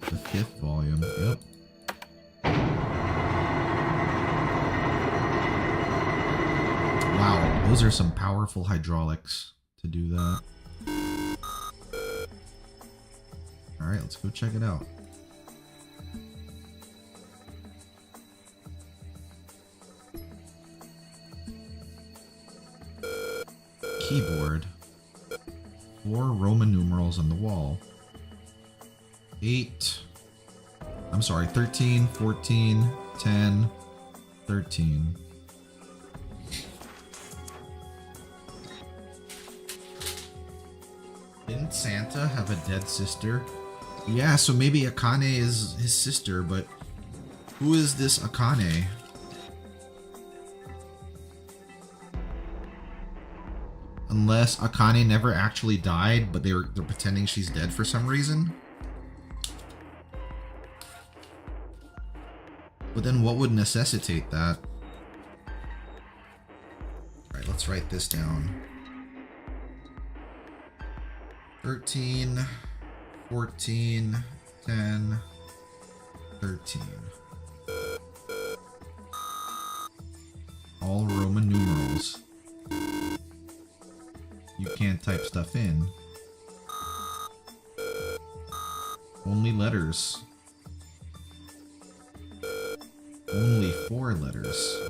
Speaker 1: The 5th volume, yep. Wow, those are some powerful hydraulics to do that. Alright, let's go check it out. Keyboard. 4 Roman numerals on the wall. 8. I'm sorry, 13, 14, 10, 13. Didn't Santa have a dead sister? Yeah, so maybe Akane is his sister, but who is this Akane? Unless Akane never actually died, but they're pretending she's dead for some reason. But then what would necessitate that? Alright, let's write this down. 13, 14, 10, 13. All Roman numerals. You can't type stuff in. Only letters. Only 4 letters.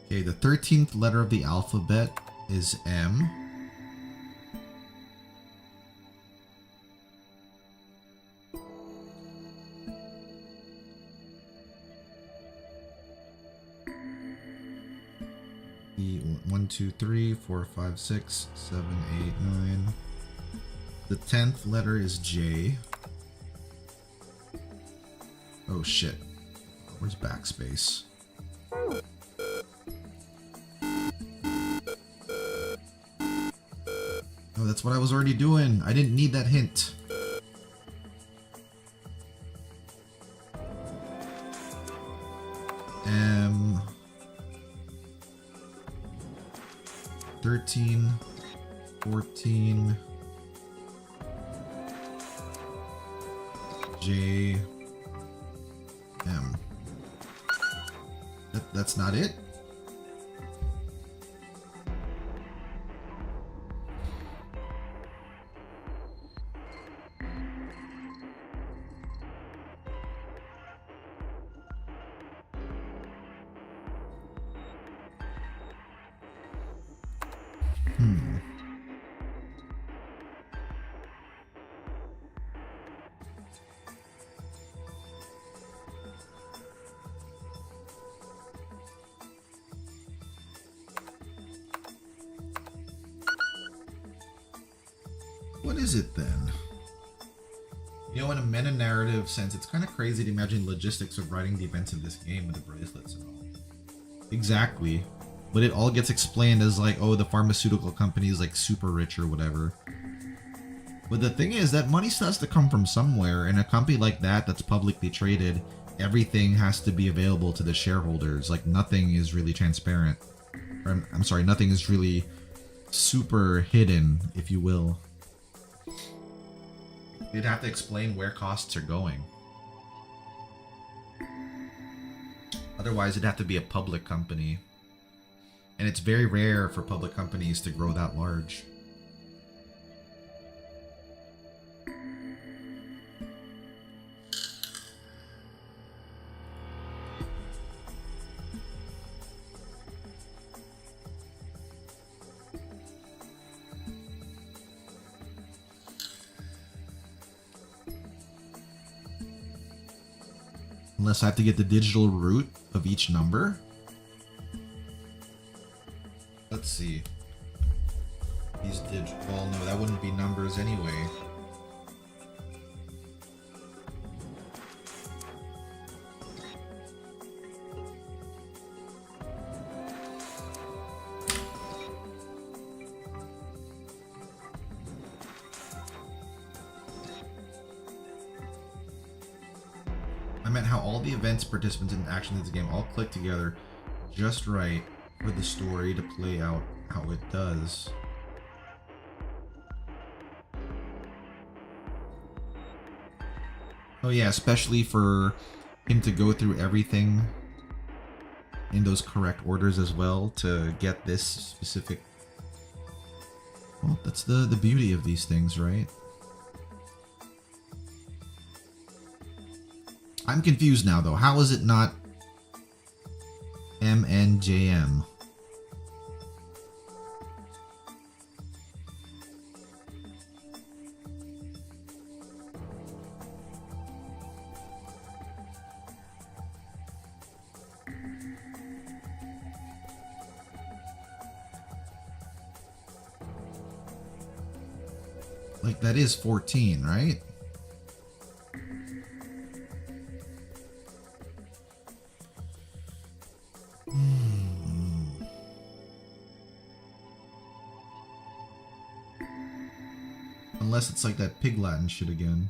Speaker 1: Okay, the 13th letter of the alphabet is M. The 1, 2, 3, 4, 5, 6, 7, 8, 9. The 10th letter is J. Oh shit. Where's backspace? Oh, that's what I was already doing. I didn't need that hint. M 13, 14, J, M. That's not it? What is it then? You know, in a meta-narrative sense, it's kind of crazy to imagine logistics of writing the events of this game with the bracelets and all. Exactly. But it all gets explained as like, oh, the pharmaceutical company is like super rich or whatever. But the thing is that money still has to come from somewhere, and a company like that that's publicly traded, everything has to be available to the shareholders. Like, nothing is really transparent. Or, I'm sorry, nothing is really super hidden, if you will. You'd have to explain where costs are going. Otherwise, it'd have to be a public company. And it's very rare for public companies to grow that large. Unless I have to get the digital root of each number. Let's see. These well, no, that wouldn't be numbers anyway. I meant how all the events, participants, and actions in this game all click together just right for the story to play out how it does. Oh yeah, especially for him to go through everything in those correct orders as well to get this specific... Well, that's the beauty of these things, right? I'm confused now, though. How is it not MNJM? Like, that is 14, right? Unless it's like that Pig Latin shit again.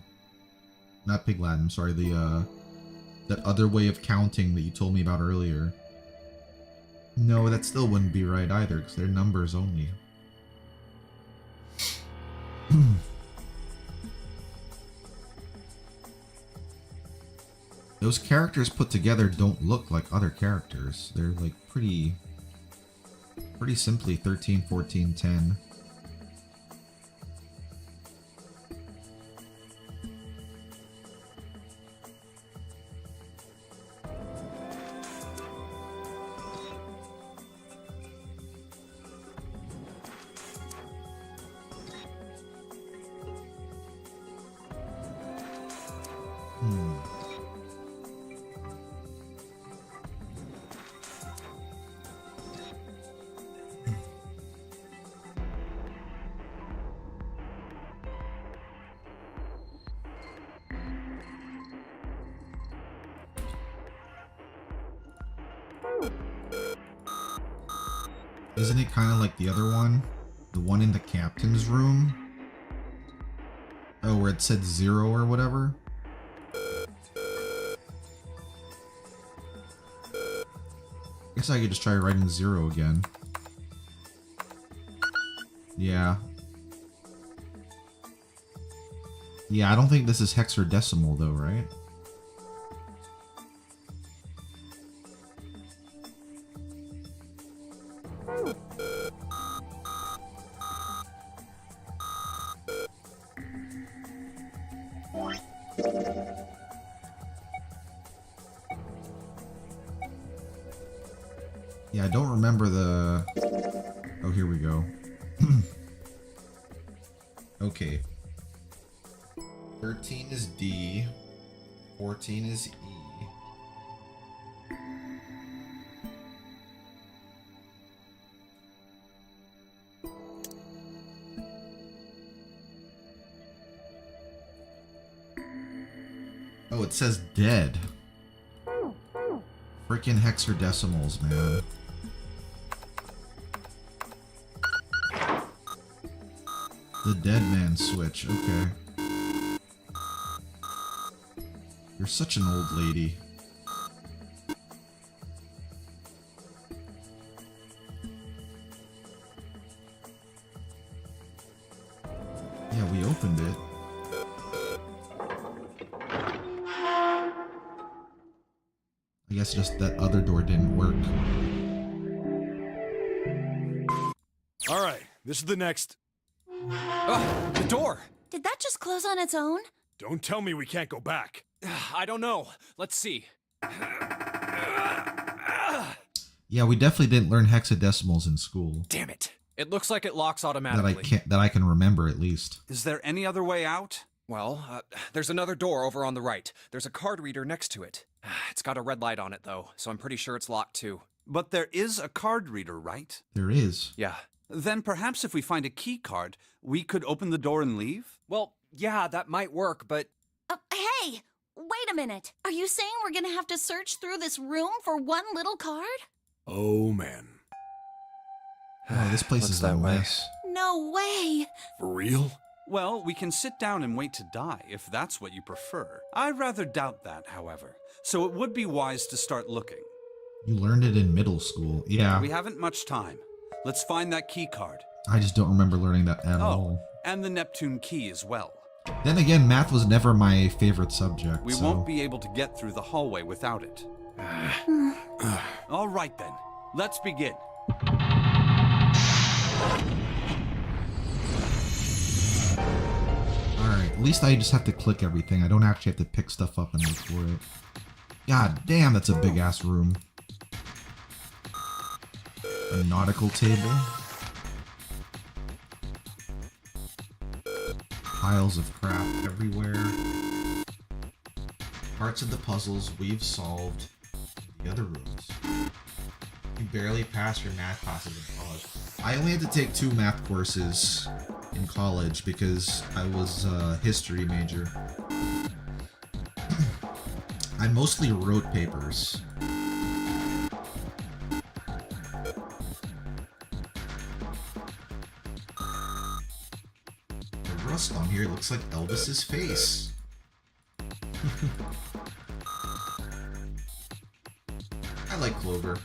Speaker 1: Not Pig Latin, sorry, that other way of counting that you told me about earlier. No, that still wouldn't be right either, because they're numbers only. Those characters put together don't look like other characters. They're like pretty simply 13, 14, 10. Isn't it kind of like the other one? The one in the captain's room? Oh, where it said 0 or whatever? Guess I could just try writing 0 again. Yeah. Yeah, I don't think this is hexadecimal though, right? Yeah, I don't remember the... Oh, here we go. Okay. 13 is D. 14 is E. Oh, it says dead. Freaking hexadecimals, man. The dead man switch, okay. You're such an old lady. Yeah, we opened it. I guess just that other door didn't work.
Speaker 2: Alright, this is the next.
Speaker 12: The door!
Speaker 8: Did that just close on its own?
Speaker 2: Don't tell me we can't go back.
Speaker 12: I don't know. Let's see.
Speaker 1: Yeah, we definitely didn't learn hexadecimals in school.
Speaker 12: Damn it. It looks like it locks automatically.
Speaker 1: That I can remember at least.
Speaker 11: Is there any other way out?
Speaker 12: Well, there's another door over on the right. There's a card reader next to it. It's got a red light on it, though, so I'm pretty sure it's locked, too.
Speaker 11: But there is a card reader, right?
Speaker 1: There is.
Speaker 12: Yeah.
Speaker 11: Then perhaps if we find a key card, we could open the door and leave?
Speaker 12: Well, yeah, that might work, but...
Speaker 8: Hey! Wait a minute. Are you saying we're gonna have to search through this room for one little card?
Speaker 2: Oh, man.
Speaker 1: Oh, this place is a mess.
Speaker 8: No way!
Speaker 2: For real?
Speaker 11: Well, we can sit down and wait to die, if that's what you prefer. I rather doubt that, however. So it would be wise to start looking.
Speaker 1: You learned it in middle school. Yeah.
Speaker 11: We haven't much time. Let's find that key card.
Speaker 1: I just don't remember learning that at all.
Speaker 11: And the Neptune key as well.
Speaker 1: Then again, math was never my favorite subject.
Speaker 11: We won't be able to get through the hallway without it. All right then, let's begin.
Speaker 1: Alright, at least I just have to click everything. I don't actually have to pick stuff up and look for it. God damn, that's a big ass room. A nautical table. Piles of crap everywhere. Parts of the puzzles we've solved in the other rooms. You barely passed your math classes in college. I only had to take 2 math courses in college because I was a history major. I mostly wrote papers. The rust on here looks like Elvis's face. I like Clover.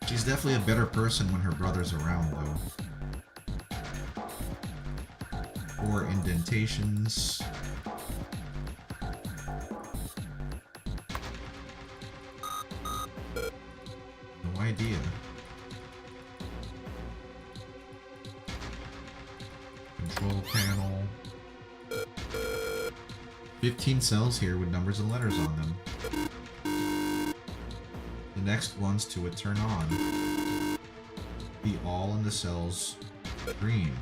Speaker 1: She's definitely a better person when her brother's around, though. Or indentations. No idea. Control panel. 15 cells here with numbers and letters on them. The next ones to turn on. Be all in the cells green.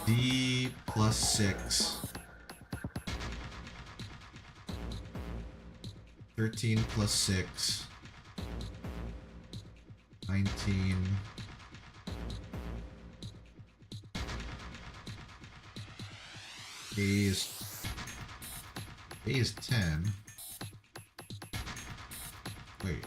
Speaker 1: D plus 6. 13 plus 6. 19. A is 10. Wait.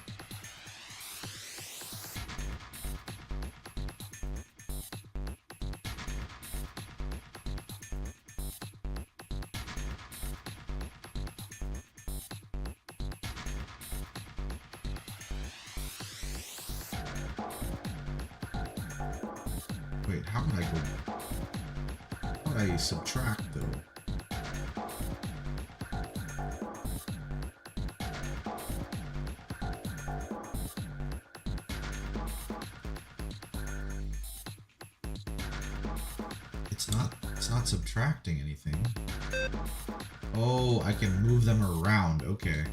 Speaker 1: Wait, how would I go? How would I subtract though? It's not subtracting anything. Oh, I can move them around. Okay.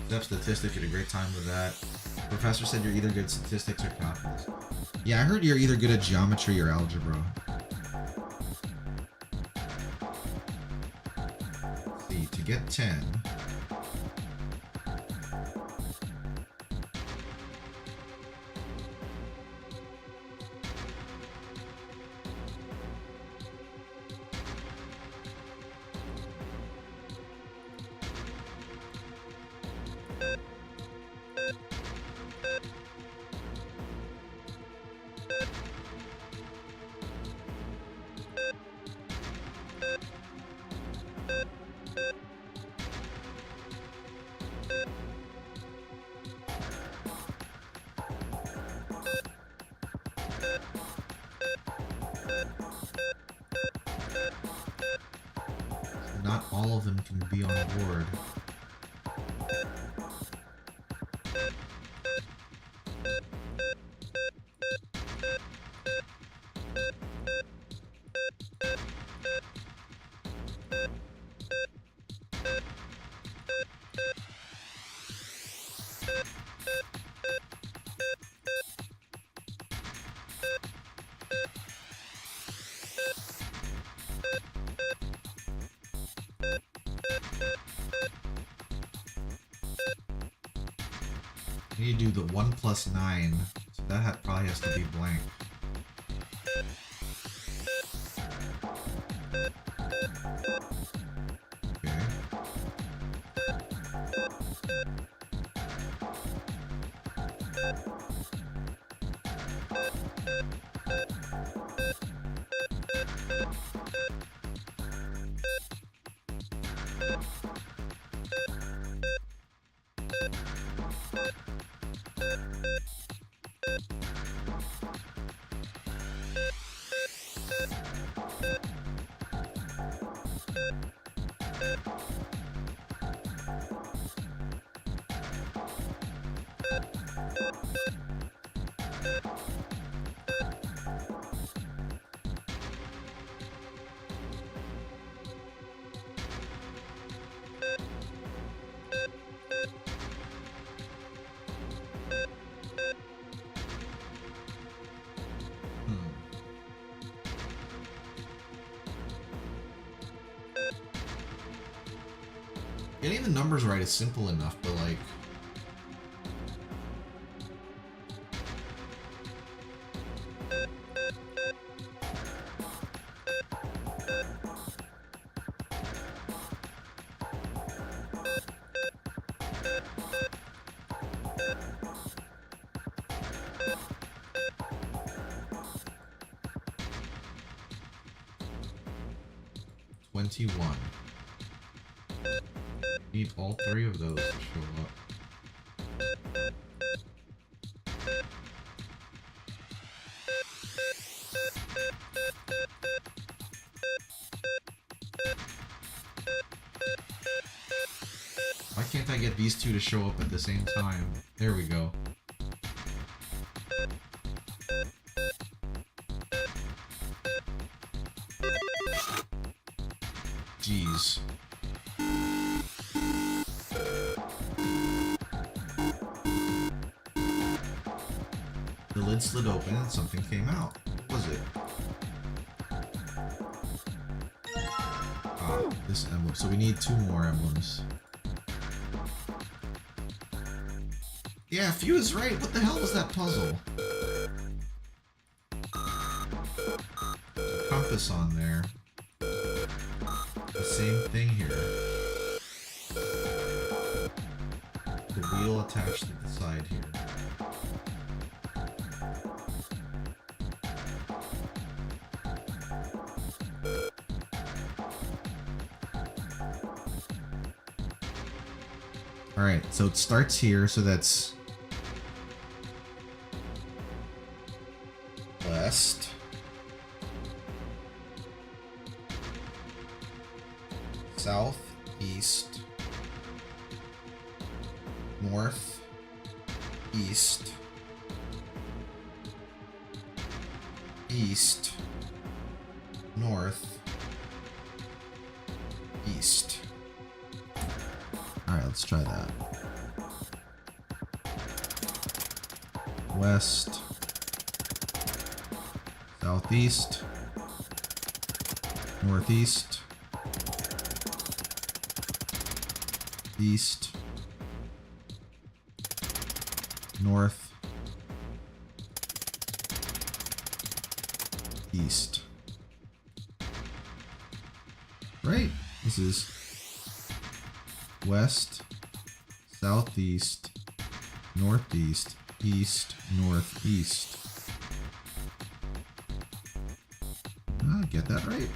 Speaker 1: Step statistics, you had a great time with that. Professor said you're either good at statistics or calculus. Yeah, I heard you're either good at geometry or algebra. Let's see, to get 10. Not all of them can be on board. I need to do the 1 plus 9, so that probably has to be blank. Okay. the numbers right is simple enough, but like... Need all three of those to show up. Why can't I get these two to show up at the same time? There we go. Jeez. The lid slid open and something came out. What was it? Ah, this emblem. So we need 2 more emblems. Yeah, Few is right. What the hell was that puzzle? Compass on there. The same thing here. The wheel attached to the side here. Alright, so it starts here, so that's west, south, east, north, east, east, north, east. Alright, let's try that. West, southeast, northeast, east, north, east. Right? This is west, southeast, northeast, east, northeast. Did I get that right?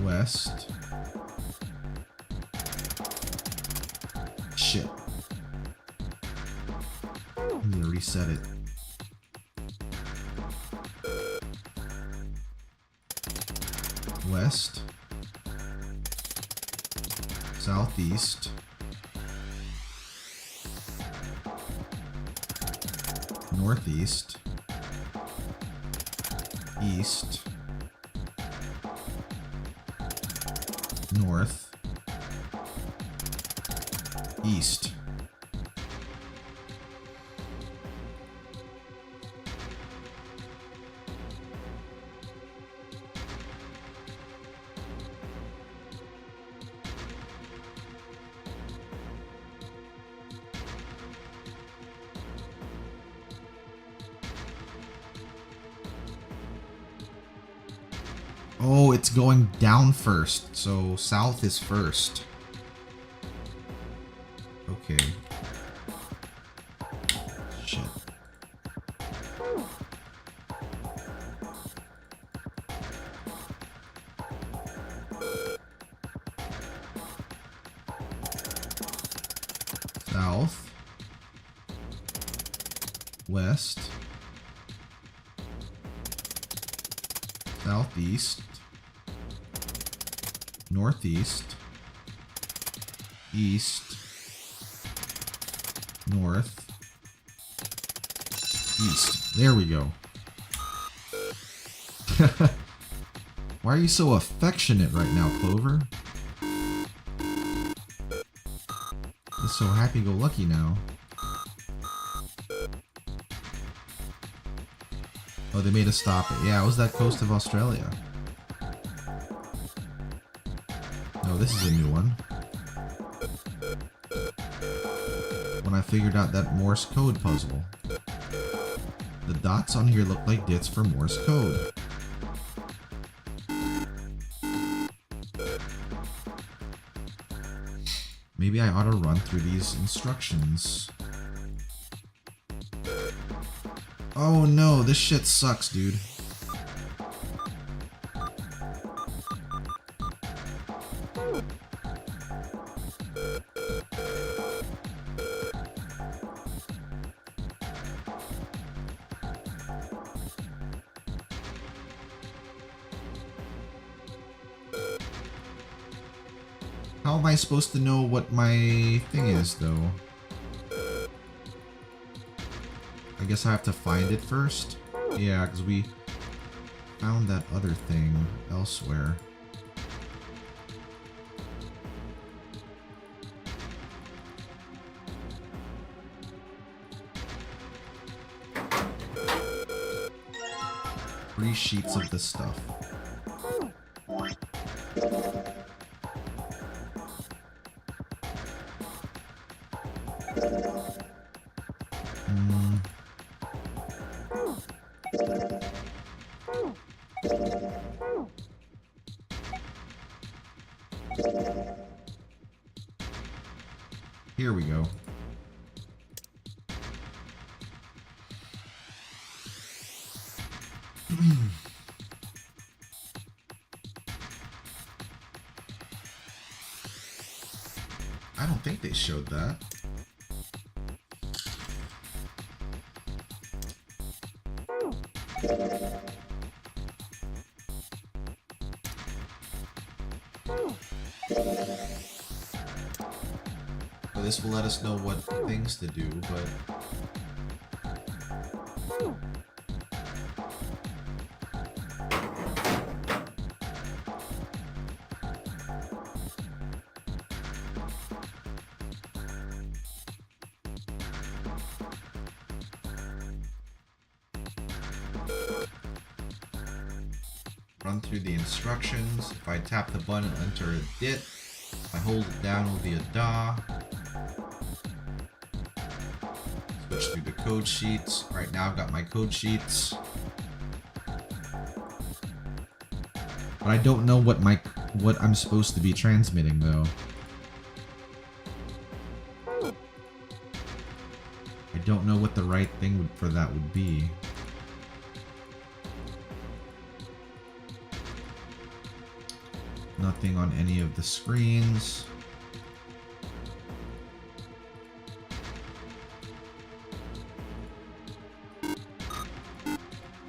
Speaker 1: West. Shit. I'm gonna reset it. West. Southeast. Northeast. East. North, east. Oh, it's going down first, so south is first. Okay. Shit. South. West. Southeast. Northeast, east, north, east. There we go. Why are you so affectionate right now, Clover? You're so happy-go-lucky now. Oh, they made us stop it. Yeah, it was that coast of Australia. No, this is a new one. When I figured out that Morse code puzzle. The dots on here look like dits for Morse code. Maybe I ought to run through these instructions. Oh no, this shit sucks, dude. How am I supposed to know what my thing is, though? I guess I have to find it first? Yeah, because we found that other thing elsewhere. Three sheets of this stuff. Here we go. I don't think they showed that. Well, this will let us know what things to do, but... Run through the instructions. If I tap the button, enter a dit. If I hold it down, it will be a DA. Switch through the code sheets. Right now I've got my code sheets. But I don't know what I'm supposed to be transmitting though. I don't know what the right thing for that would be. Nothing on any of the screens.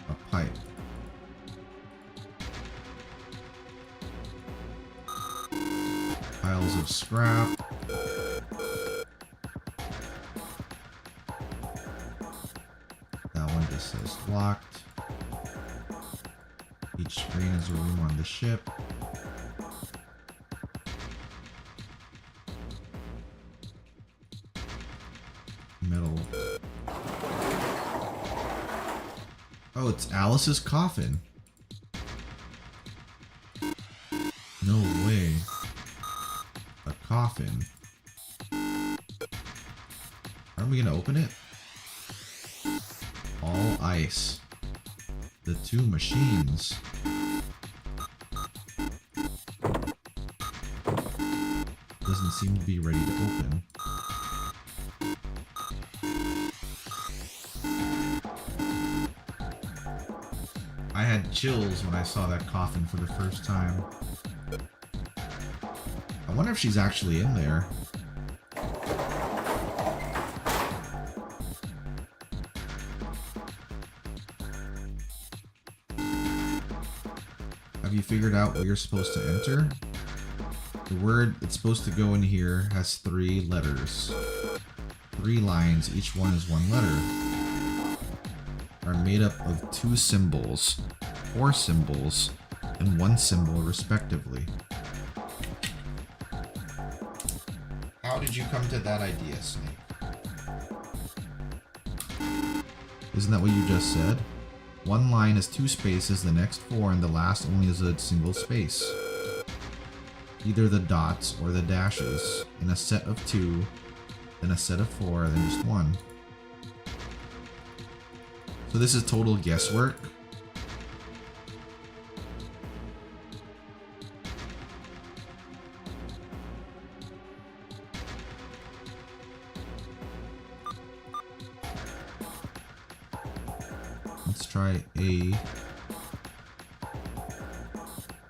Speaker 1: A pipe. Piles of scrap. That one just says locked. Each screen is a room on the ship. Metal. Oh, it's Alice's coffin. No way. A coffin. Aren't we gonna open it? All ice. The two machines. Doesn't seem to be ready to open. I had chills when I saw that coffin for the first time. I wonder if she's actually in there. Have you figured out what you're supposed to enter? The word that's supposed to go in here has 3 letters. 3 lines, each one is 1 letter. Are made up of 2 symbols, 4 symbols, and 1 symbol respectively. How did you come to that idea, Snake? Isn't that what you just said? One line has 2 spaces, the next 4, and the last only has a single space. Either the dots or the dashes. In a set of 2, then a set of 4, then just 1. So this is total guesswork. Let's try A.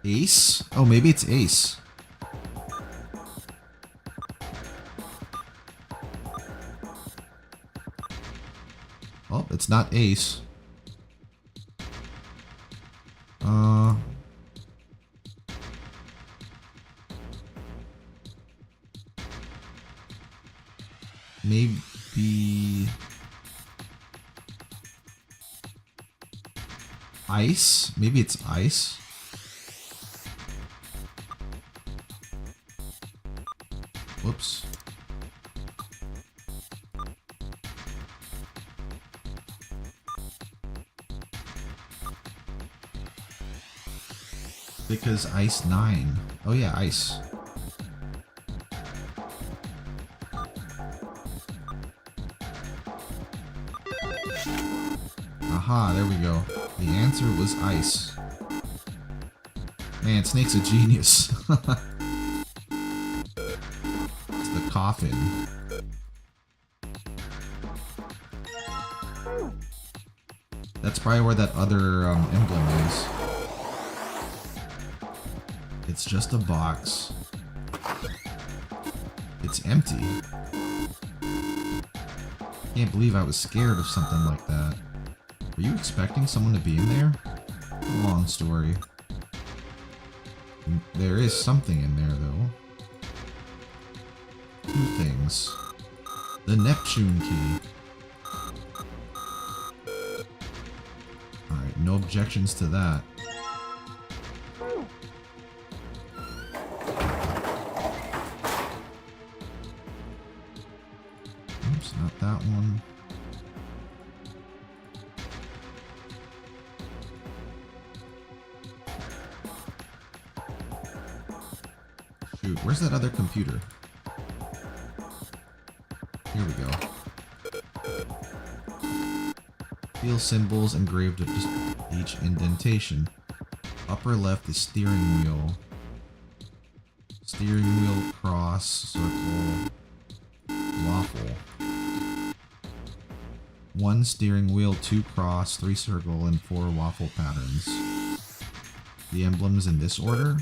Speaker 1: Ace? Oh, maybe it's ace. Oh, it's not ace. Maybe ice? Maybe it's ice? Whoops. Because ice 9. Oh yeah, ice. Aha, there we go. The answer was ice. Man, Snake's a genius. It's the coffin. That's probably where that other emblem is. It's just a box. It's empty. Can't believe I was scared of something like that. Were you expecting someone to be in there? Long story. There is something in there, though. 2 things. The Neptune key. Alright, no objections to that. Oops, not that one. Shoot, where's that other computer? Here we go. Feel symbols engraved at just each indentation. Upper left is steering wheel. Steering wheel, cross, circle, waffle. 1 steering wheel, 2 cross, 3 circle, and 4 waffle patterns. The emblems in this order?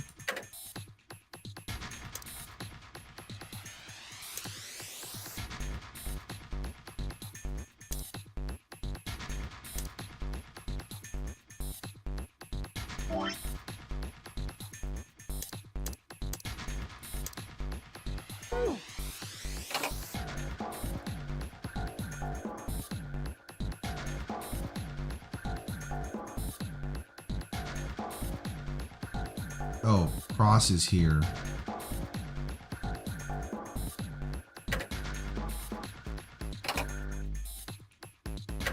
Speaker 1: Oh, cross is here.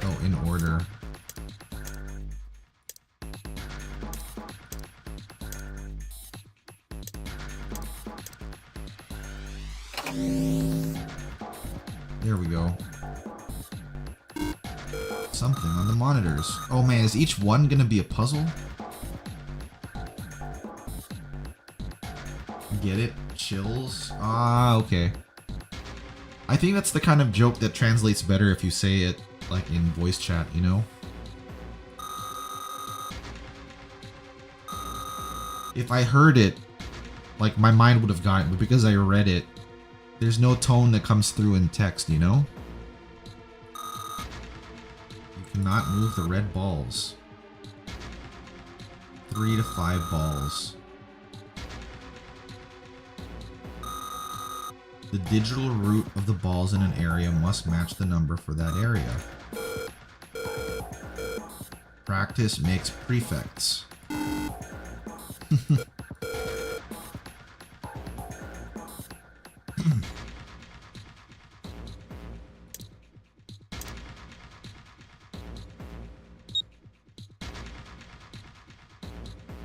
Speaker 1: Oh, in order. There we go. Something on the monitors. Oh man, is each one gonna be a puzzle? Get it? Chills? Ah, okay. I think that's the kind of joke that translates better if you say it, like, in voice chat, you know? If I heard it, like, my mind would have gotten it, but because I read it, there's no tone that comes through in text, you know? You cannot move the red balls. 3 to 5 balls. The digital root of the balls in an area must match the number for that area. Practice makes prefects.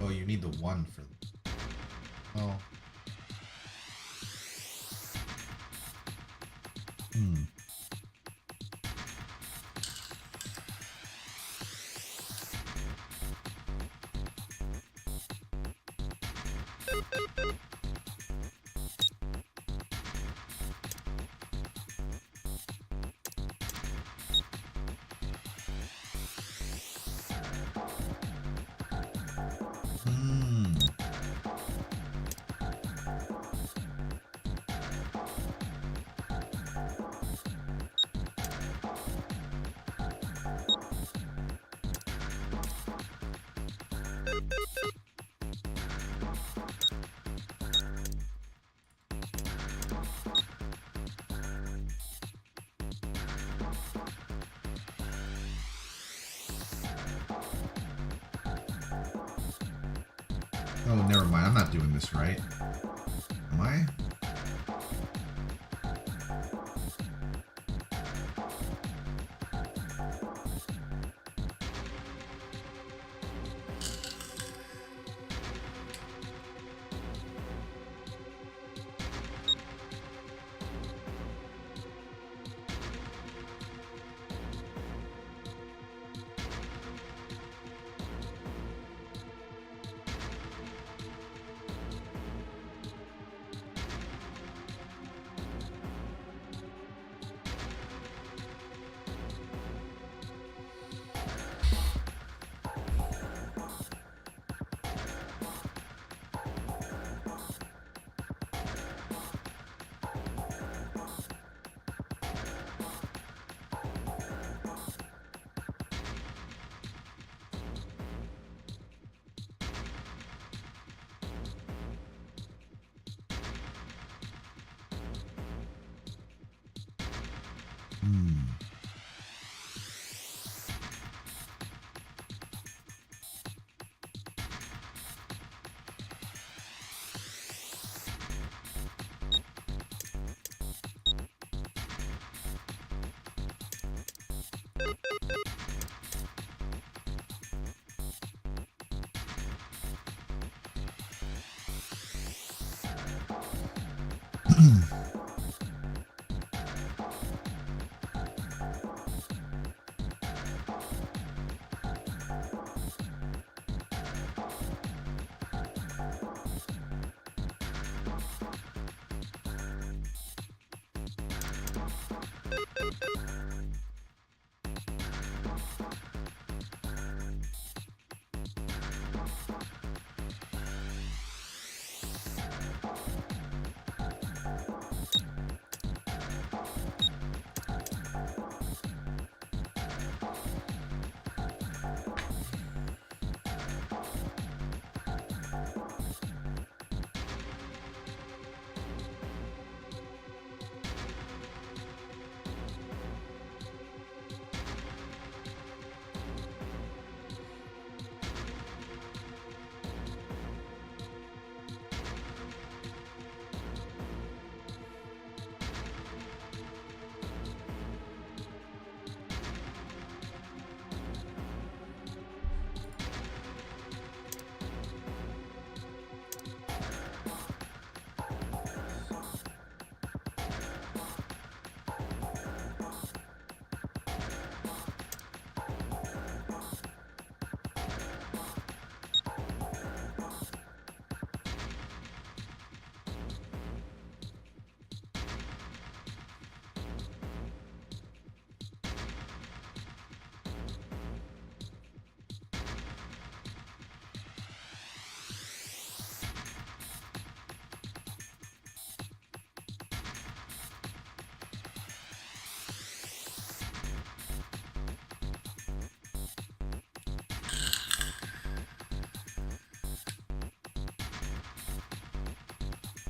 Speaker 1: Oh, you need the one for. Oh. Hmm. Oh, never mind. I'm not doing this right. Am I?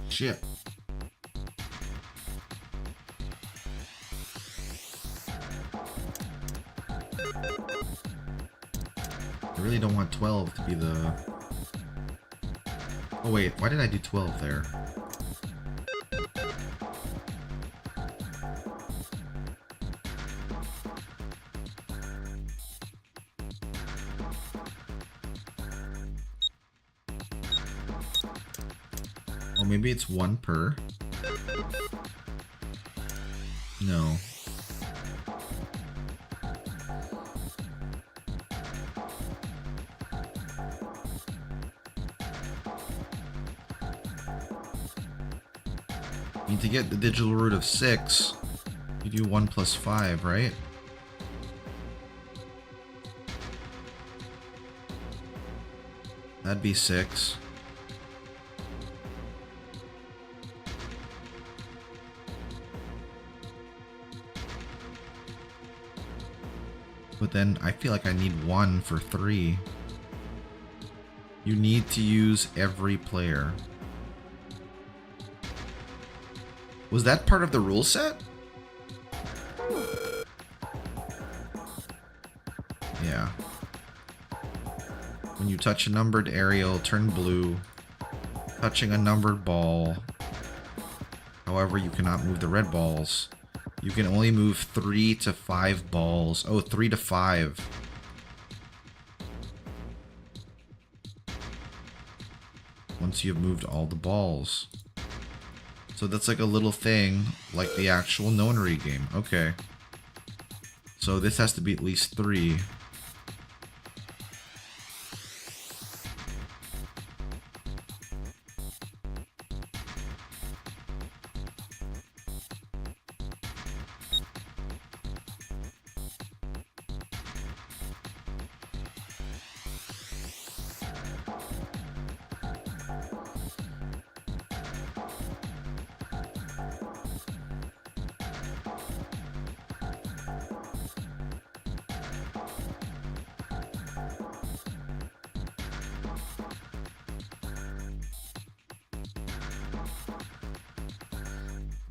Speaker 1: Shit. I really don't want 12 to be the Oh wait, why did I do 12 there? Oh, maybe it's 1 per? No. Need to get the digital root of 6. You do 1 plus 5, right? That'd be 6. But then I feel like I need 1 for 3. You need to use every player. Was that part of the rule set? Yeah. When you touch a numbered area, it'll turn blue. Touching a numbered ball. However, you cannot move the red balls. You can only move 3 to 5 balls. Oh, 3 to 5. Once you've moved all the balls. So that's like a little thing, like the actual Nonary game. Okay. So this has to be at least 3.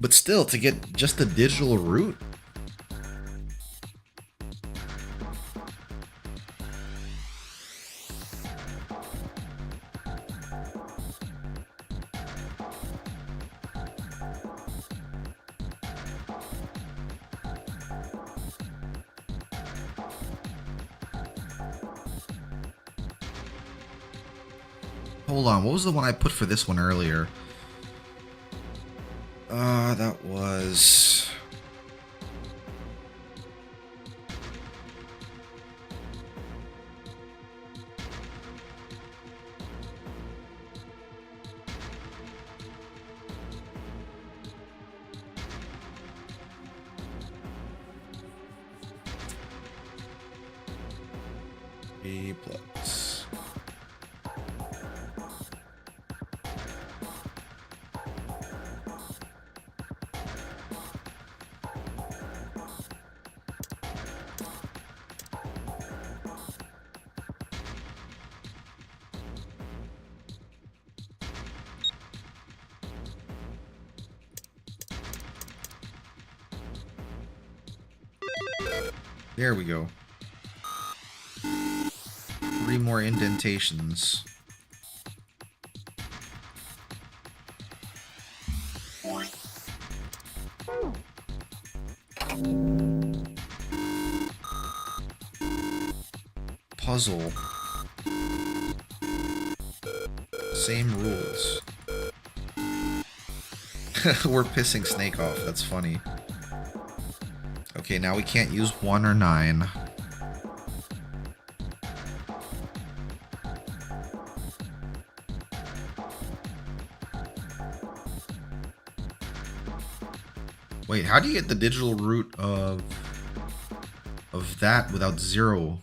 Speaker 1: But still, to get just the digital root? Hold on, what was the one I put for this one earlier? That was... A plus. There we go. 3 more indentations. Puzzle. Same rules. We're pissing Snake off. That's funny. Okay, now we can't use 1 or 9. Wait, how do you get the digital root of that without 0?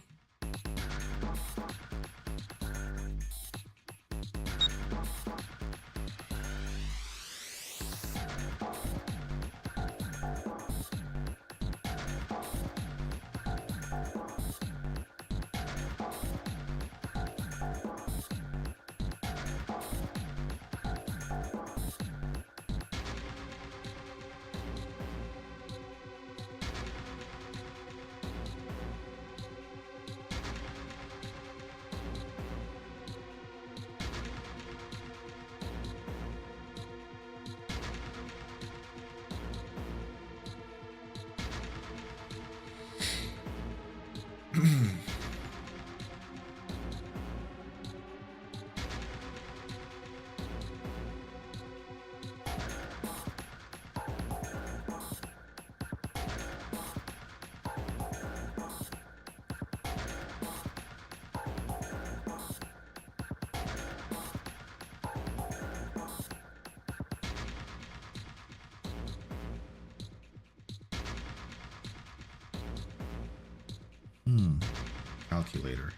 Speaker 1: calculator.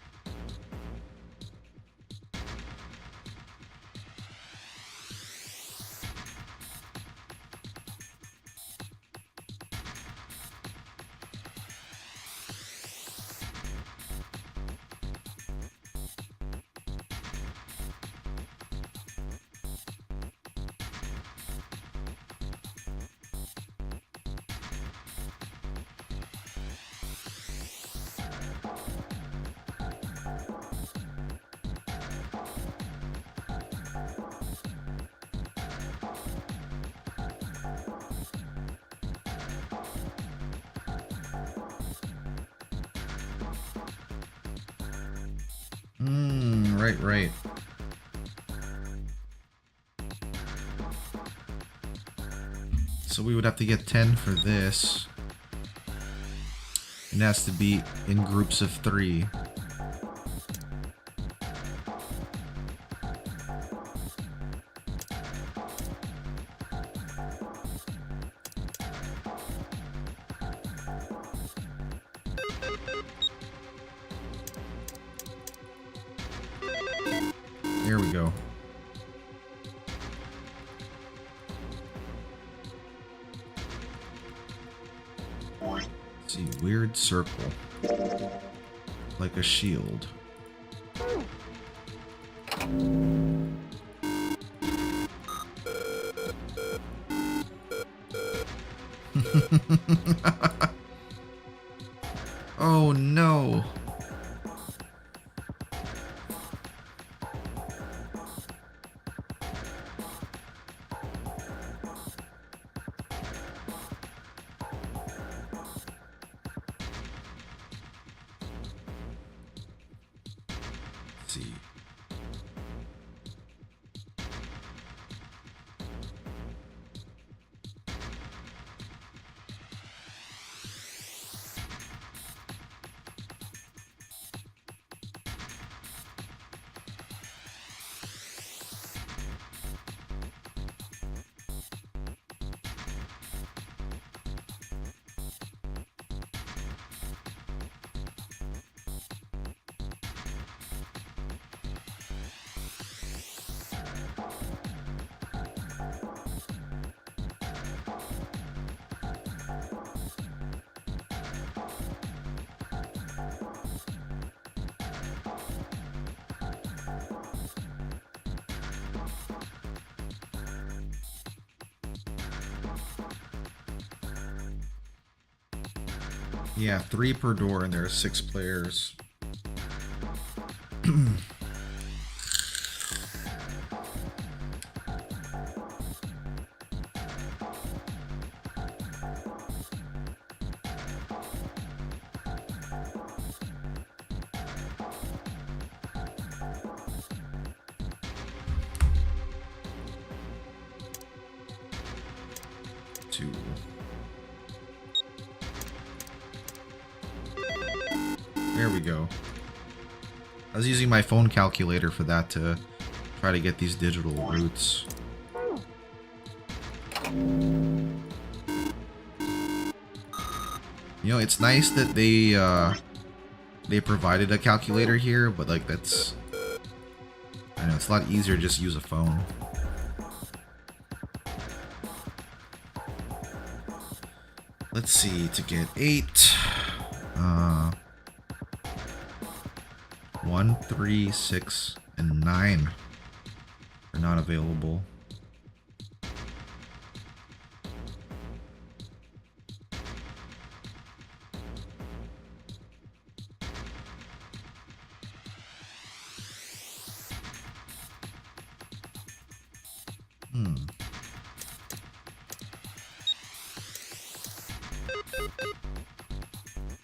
Speaker 1: Right. So we would have to get 10 for this. It has to be in groups of 3. There we go. Let's see, weird circle. Like a shield. Oh no. See. Yeah, 3 per door, and there are 6 players. Two. There we go. I was using my phone calculator for that to try to get these digital roots. You know, it's nice that they provided a calculator here, but like that's, I know it's a lot easier to just use a phone. Let's see, to get 8. 1, 3, 6, and 9 are not available.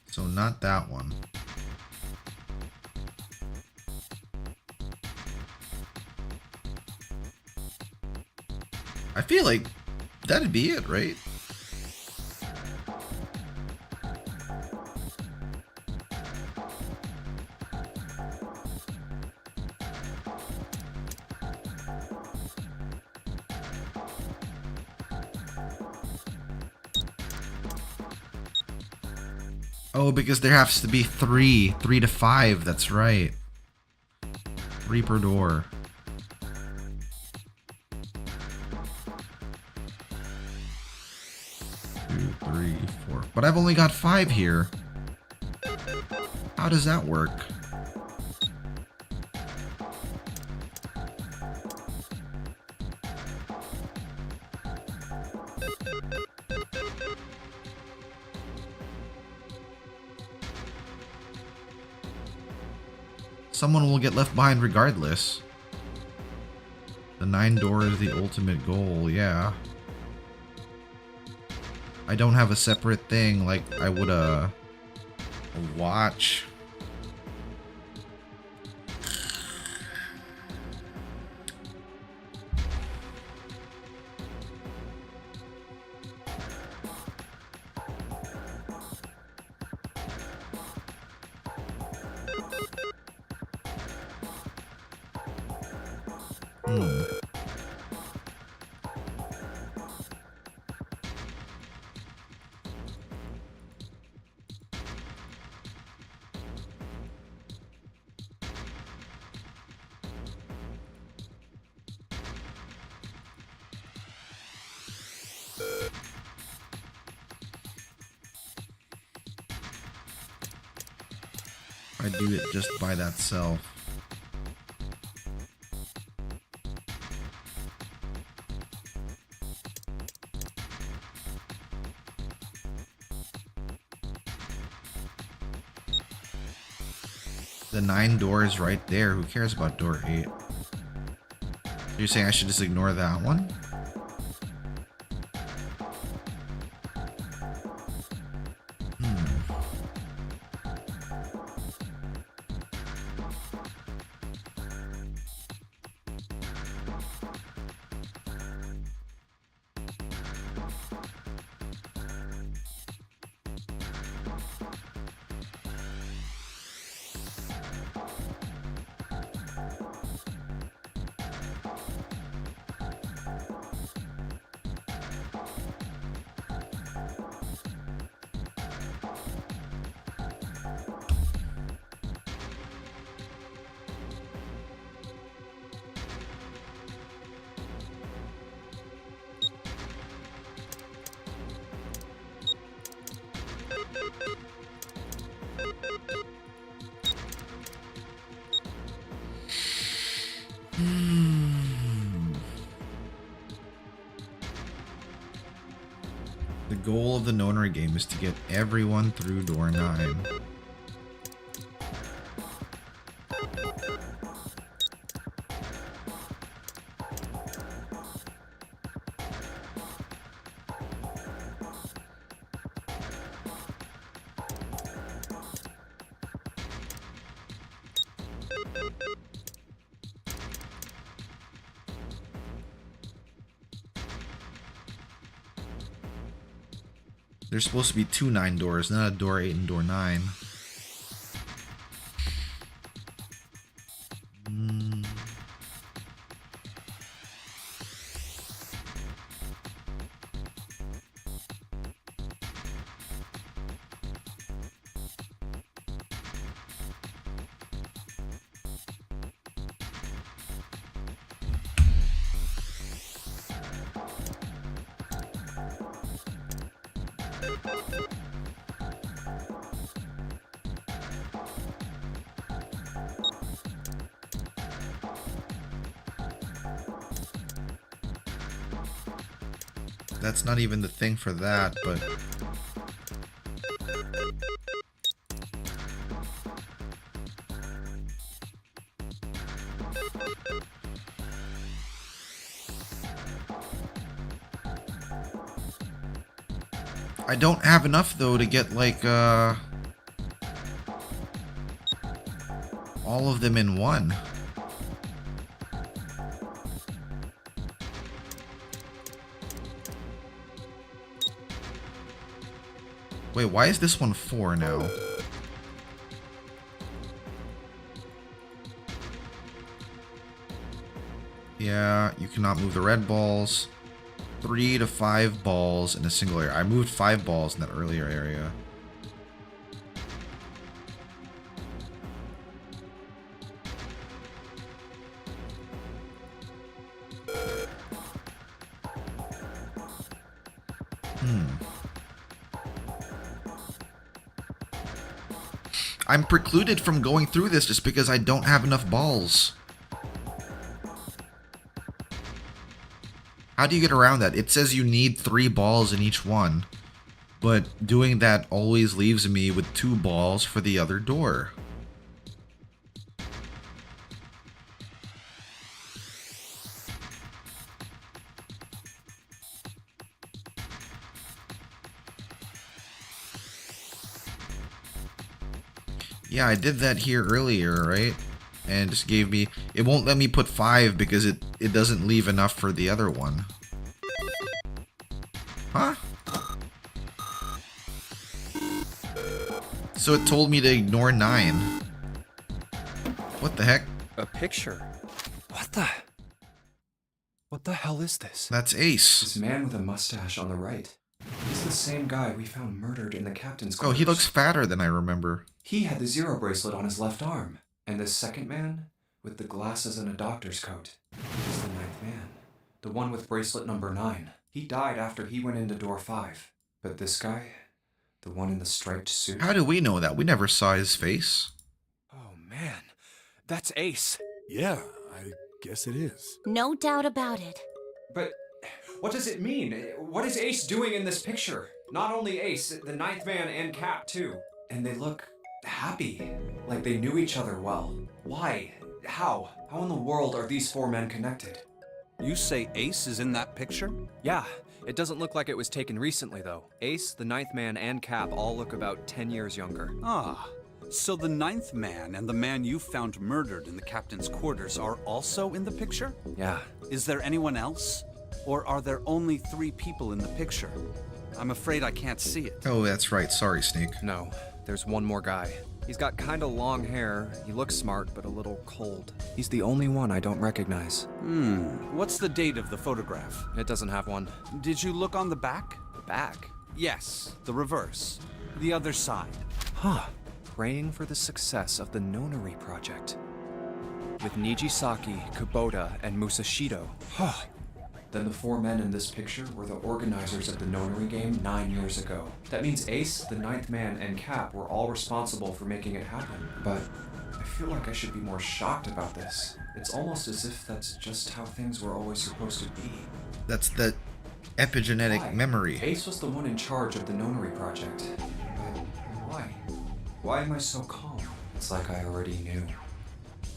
Speaker 1: So not that one. I feel like that'd be it, right? Oh, because there has to be 3 to 5. That's right. 3 per door. 2, 3, 4. But I've only got 5 here. How does that work? Someone will get left behind regardless. The 9 door is the ultimate goal, yeah. I don't have a separate thing like I would a watch. I do it just by that self. The 9 doors right there. Who cares about door 8? You're saying I should just ignore that one? The goal of the Nonary game is to get everyone through door 9. There's supposed to be 2 9 doors, not a door 8 and door 9. That's not even the thing for that, but... I don't have enough, though, to get, like, all of them in one. Wait, why is this one 4 now? Yeah, you cannot move the red balls. 3 to 5 balls in a single area. I moved 5 balls in that earlier area. I'm precluded from going through this just because I don't have enough balls. How do you get around that? It says you need 3 balls in each one, but doing that always leaves me with 2 balls for the other door. Yeah, I did that here earlier, right? And it just gave me... It won't let me put 5 because it doesn't leave enough for the other one. Huh? So it told me to ignore 9. What the heck?
Speaker 12: A picture? What the hell is this?
Speaker 1: That's Ace.
Speaker 4: This man with a mustache on the right. He's the same guy we found murdered in the captain's
Speaker 1: Oh,
Speaker 4: quarters.
Speaker 1: he looks fatter than I remember.
Speaker 4: He had the 0 bracelet on his left arm. And this second man, with the glasses and a doctor's coat, is the 9th man. The one with bracelet number 9. He died after he went into door 5. But this guy, the one in the striped suit...
Speaker 1: How do we know that? We never saw his face.
Speaker 12: Oh man, that's Ace.
Speaker 2: Yeah, I guess it is.
Speaker 8: No doubt about it.
Speaker 4: But what does it mean? What is Ace doing in this picture? Not only Ace, the 9th man and Cap too. And they look happy, like they knew each other well. Why? How? How in the world are these 4 men connected?
Speaker 11: You say Ace is in that picture?
Speaker 12: Yeah, it doesn't look like it was taken recently though. Ace, the 9th man, and Cap all look about 10 years younger.
Speaker 11: Ah, so the 9th man and the man you found murdered in the captain's quarters are also in the picture?
Speaker 12: Yeah.
Speaker 11: Is there anyone else? Or are there only 3 people in the picture? I'm afraid I can't see it.
Speaker 1: Oh, that's right. Sorry, Snake.
Speaker 12: No, there's one more guy. He's got kinda long hair, he looks smart but a little cold. He's the only one I don't recognize.
Speaker 11: What's the date of the photograph?
Speaker 12: It doesn't have one.
Speaker 11: Did you look on the back?
Speaker 12: The back?
Speaker 11: Yes, the reverse. The other side.
Speaker 12: Huh. Praying for the success of the Nonary project. With Nijisaki, Kubota, and Musashido.
Speaker 4: Huh. Then the 4 men in this picture were the organizers of the Nonary game 9 years ago. That means Ace, the 9th man, and Cap were all responsible for making it happen. But I feel like I should be more shocked about this. It's almost as if that's just how things were always supposed to be.
Speaker 1: That's the epigenetic
Speaker 4: Why?
Speaker 1: memory.
Speaker 4: Ace was the one in charge of the Nonary project. But why? Why am I so calm? It's like I already knew.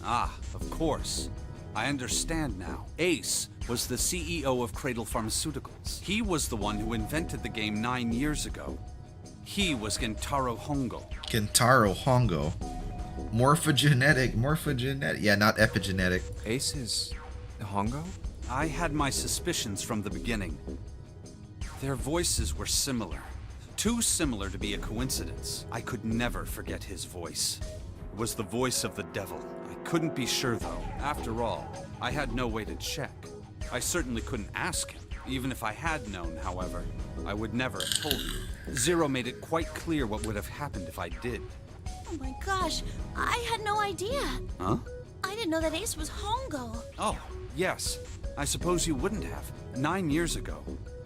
Speaker 11: Ah, of course. I understand now. Ace was the CEO of Cradle Pharmaceuticals. He was the one who invented the game 9 years ago. He was Gentaro Hongo.
Speaker 1: Kentaro Hongo. Morphogenetic. Yeah, not epigenetic.
Speaker 12: Ace is... Hongo?
Speaker 11: I had my suspicions from the beginning. Their voices were similar. Too similar to be a coincidence. I could never forget his voice. It was the voice of the devil. I couldn't be sure though. After all, I had no way to check. I certainly couldn't ask him. Even if I had known, however, I would never have told you. Zero made it quite clear what would have happened if I did.
Speaker 8: Oh my gosh, I had no idea.
Speaker 11: Huh?
Speaker 8: I didn't know that Ace was Hongo.
Speaker 11: Oh, yes. I suppose you wouldn't have. 9 years ago,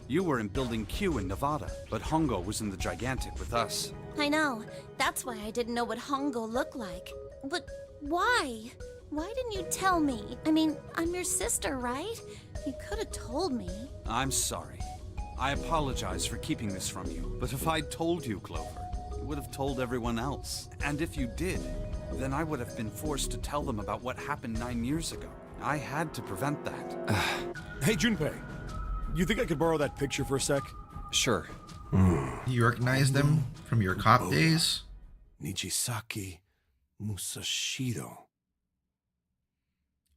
Speaker 11: you were in Building Q in Nevada, but Hongo was in the Gigantic with us.
Speaker 8: I know. That's why I didn't know what Hongo looked like. But why? Why didn't you tell me? I mean, I'm your sister, right? You could have told me.
Speaker 11: I'm sorry. I apologize for keeping this from you, but if I'd told you, Clover, you would have told everyone else. And if you did, then I would have been forced to tell them about what happened 9 years ago. I had to prevent that.
Speaker 2: Hey, Junpei. You think I could borrow that picture for a sec?
Speaker 12: Sure.
Speaker 1: You recognize them from your cop days?
Speaker 2: Nijisaki Musashido.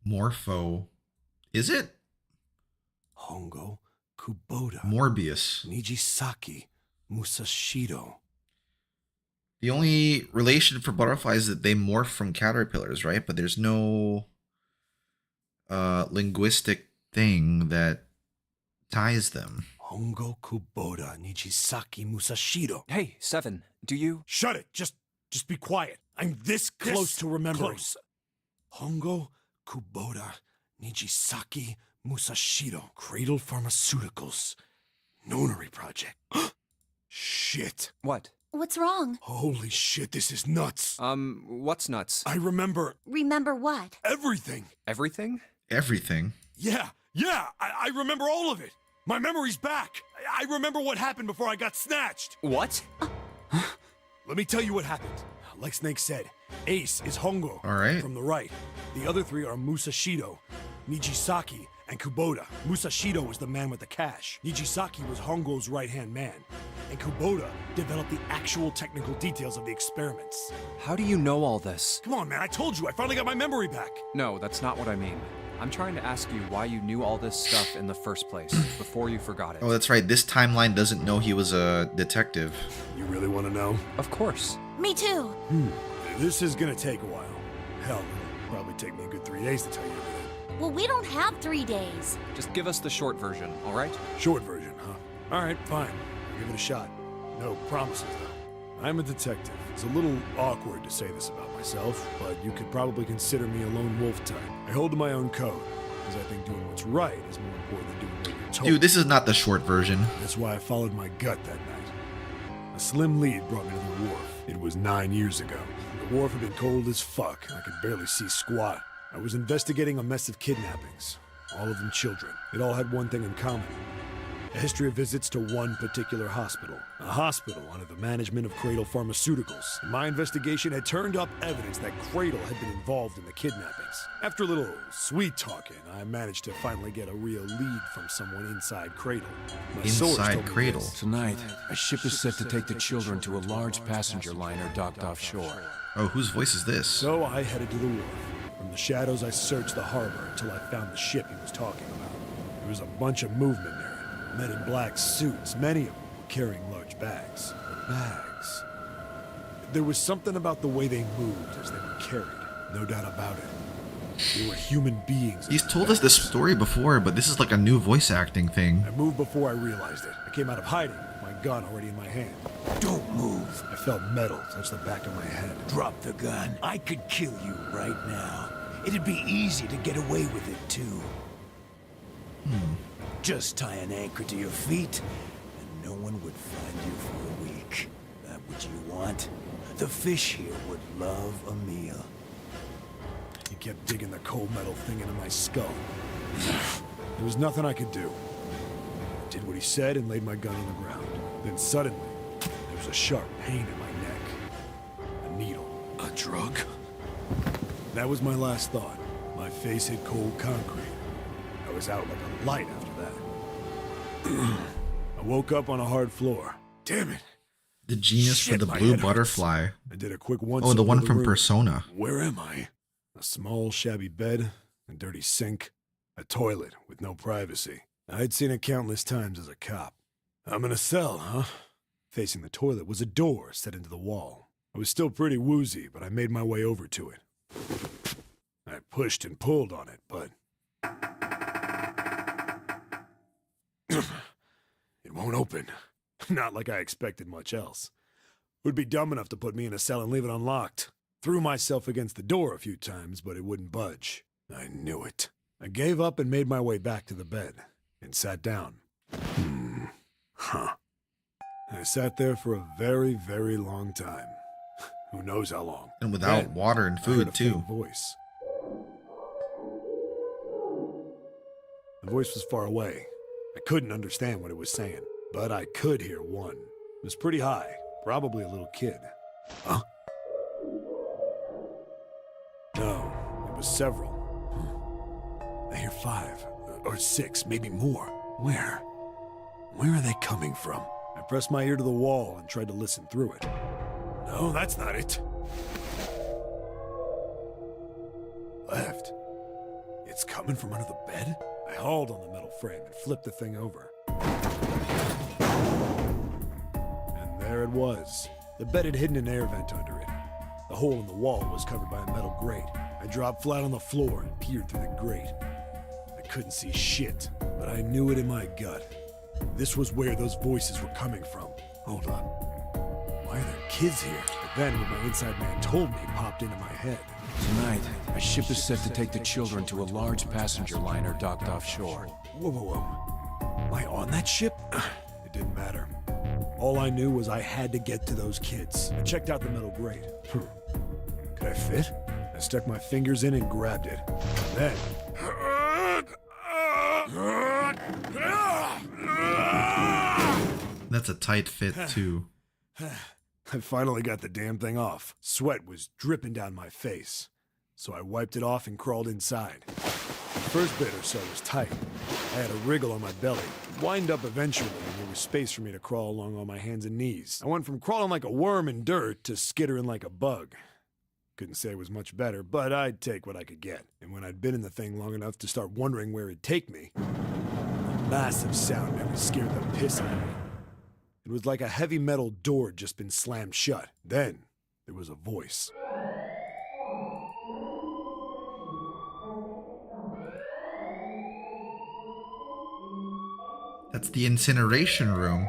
Speaker 1: Morpho. Is it?
Speaker 2: Hongo Kubota.
Speaker 1: Morbius.
Speaker 2: Nijisaki Musashido.
Speaker 1: The only relation for butterflies is that they morph from caterpillars, right? But there's no linguistic thing that ties them.
Speaker 2: Hongo Kubota Nijisaki Musashido.
Speaker 12: Hey, Seven, do you...
Speaker 2: Shut it! Just be quiet. I'm this close to remembering.
Speaker 10: Close.
Speaker 2: Hongo Kubota Nijisaki Musashido. Cradle Pharmaceuticals. Nonary project. Shit.
Speaker 11: What?
Speaker 8: What's wrong?
Speaker 2: Holy shit, this is nuts.
Speaker 12: What's nuts?
Speaker 2: I remember
Speaker 8: Remember what?
Speaker 2: everything.
Speaker 12: Everything?
Speaker 1: Everything.
Speaker 2: Yeah, I remember all of it. My memory's back. I remember what happened before I got snatched.
Speaker 12: What?
Speaker 2: Let me tell you what happened. Like Snake said, Ace is Hongo
Speaker 1: All right.
Speaker 2: from the right. The other three are Musashido, Nijisaki, and Kubota. Musashido was the man with the cash. Nijisaki was Hongo's right-hand man. And Kubota developed the actual technical details of the experiments.
Speaker 12: How do you know all this?
Speaker 2: Come on, man, I told you, I finally got my memory back.
Speaker 12: No, that's not what I mean. I'm trying to ask you why you knew all this stuff in the first place, before you forgot it.
Speaker 1: Oh, that's right. This timeline doesn't know he was a detective.
Speaker 2: You really want to know?
Speaker 12: Of course.
Speaker 8: Me too.
Speaker 2: This is gonna take a while. Hell, it'll probably take me a good 3 days to tell you everything.
Speaker 8: Well, we don't have 3 days.
Speaker 12: Just give us the short version, all right?
Speaker 2: Short version, huh? Alright, fine. I'll give it a shot. No promises, though. I'm a detective. It's a little awkward to say this about myself, but you could probably consider me a lone wolf type. I hold to my own code, because I think doing what's right is more important than doing what you're told.
Speaker 1: Dude, this is not the short version.
Speaker 2: That's why I followed my gut that night. A slim lead brought me to the wharf. It was 9 years ago. The wharf had been cold as fuck, and I could barely see squat. I was investigating a mess of kidnappings, all of them children. It all had one thing in common. A history of visits to one particular hospital. A hospital under the management of Cradle Pharmaceuticals. My investigation had turned up evidence that Cradle had been involved in the kidnappings. After a little sweet talking, I managed to finally get a real lead from someone inside Cradle. My source told
Speaker 1: Inside
Speaker 2: me
Speaker 1: Cradle.
Speaker 2: this.
Speaker 13: Tonight, a ship is set to take the children to a large passenger liner docked offshore.
Speaker 1: Oh, whose voice is this?
Speaker 2: So I headed to the wharf. From the shadows, I searched the harbor until I found the ship he was talking about. There was a bunch of movement there. Men in black suits, many of them carrying large bags. Bags. There was something about the way they moved as they were carried. No doubt about it. They were human beings.
Speaker 1: He's told us this story before, but this is like a new voice acting thing.
Speaker 2: I moved before I realized it. I came out of hiding with my gun already in my hand.
Speaker 14: Don't move.
Speaker 2: I felt metal touch the back of my head.
Speaker 14: Drop the gun. I could kill you right now. It'd be easy to get away with it, too. Just tie an anchor to your feet, and no one would find you for a week. That what you want? The fish here would love a meal.
Speaker 2: He kept digging the cold metal thing into my skull. There was nothing I could do. I did what he said and laid my gun on the ground. Then suddenly, there was a sharp pain in my neck. A needle.
Speaker 14: A drug?
Speaker 2: That was my last thought. My face hit cold concrete. I was out like a light after that. I woke up on a hard floor. Damn it.
Speaker 1: The genius
Speaker 2: Shit,
Speaker 1: for the
Speaker 2: my
Speaker 1: blue
Speaker 2: head hurts.
Speaker 1: butterfly.
Speaker 2: I did a quick once.
Speaker 1: Oh, the
Speaker 2: over
Speaker 1: one from
Speaker 2: room.
Speaker 1: Persona.
Speaker 2: Where am I? A small, shabby bed, a dirty sink, a toilet with no privacy. I'd seen it countless times as a cop. I'm in a cell, huh? Facing the toilet was a door set into the wall. I was still pretty woozy, but I made my way over to it. I pushed and pulled on it, but it won't open. Not like I expected much else. It would be dumb enough to put me in a cell and leave it unlocked. Threw myself against the door a few times, but it wouldn't budge. I knew it. I gave up and made my way back to the bed and sat down. I sat there for a very, very long time. Who knows how long.
Speaker 1: And without
Speaker 2: Then,
Speaker 1: water and
Speaker 2: I heard
Speaker 1: food,
Speaker 2: a
Speaker 1: too.
Speaker 2: faint voice. The voice was far away. I couldn't understand what it was saying, but I could hear one. It was pretty high, probably a little kid. Huh? No, it was several. I hear 5 or 6, maybe more. Where? Where are they coming from? I pressed my ear to the wall and tried to listen through it. No, that's not it. Left. It's coming from under the bed? I hauled on the metal frame and flipped the thing over. And there it was. The bed had hidden an air vent under it. The hole in the wall was covered by a metal grate. I dropped flat on the floor and peered through the grate. I couldn't see shit, but I knew it in my gut. This was where those voices were coming from. Hold on. Why are there kids here? But then what my inside man told me popped into my head.
Speaker 13: Tonight, a ship is set to take the children to a large passenger liner docked offshore.
Speaker 2: Whoa. Am I on that ship? didn't matter. All I knew was I had to get to those kids. I checked out the metal grate. Could I fit? I stuck my fingers in and grabbed it. Then...
Speaker 1: That's a tight fit, too.
Speaker 2: I finally got the damn thing off. Sweat was dripping down my face, so I wiped it off and crawled inside. The first bit or so was tight. I had a wriggle on my belly. Wind up eventually, and there was space for me to crawl along on my hands and knees. I went from crawling like a worm in dirt to skittering like a bug. Couldn't say it was much better, but I'd take what I could get. And when I'd been in the thing long enough to start wondering where it'd take me, a massive sound never scared the piss out of me. It was like a heavy metal door had just been slammed shut. Then, there was a voice.
Speaker 1: That's the incineration room.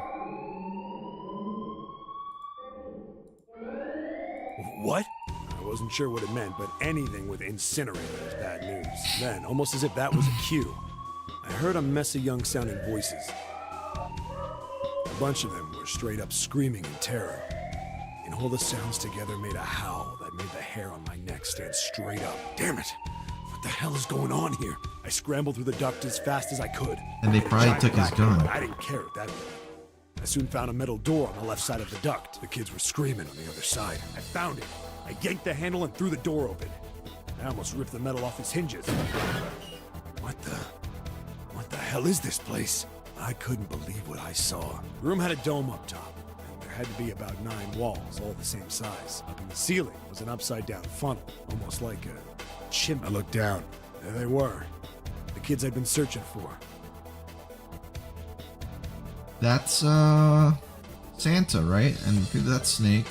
Speaker 2: What? I wasn't sure what it meant, but anything with incinerator is bad news. Then, almost as if that was a cue, I heard a mess of young-sounding voices. A bunch of them were straight up screaming in terror. And all the sounds together made a howl that made the hair on my neck stand straight up. Damn it! What the hell is going on here? I scrambled through the duct as fast as I could.
Speaker 1: And they probably took his gun.
Speaker 2: I didn't care at that point. I soon found a metal door on the left side of the duct. The kids were screaming on the other side. I found it. I yanked the handle and threw the door open. I almost ripped the metal off its hinges. What the hell is this place? I couldn't believe what I saw. The room had a dome up top, and there had to be about 9 walls, all the same size. Up in the ceiling was an upside-down funnel, almost like a chimney. I looked down. There they were. The kids I'd been searching for.
Speaker 1: That's, Santa, right? And that's Snake.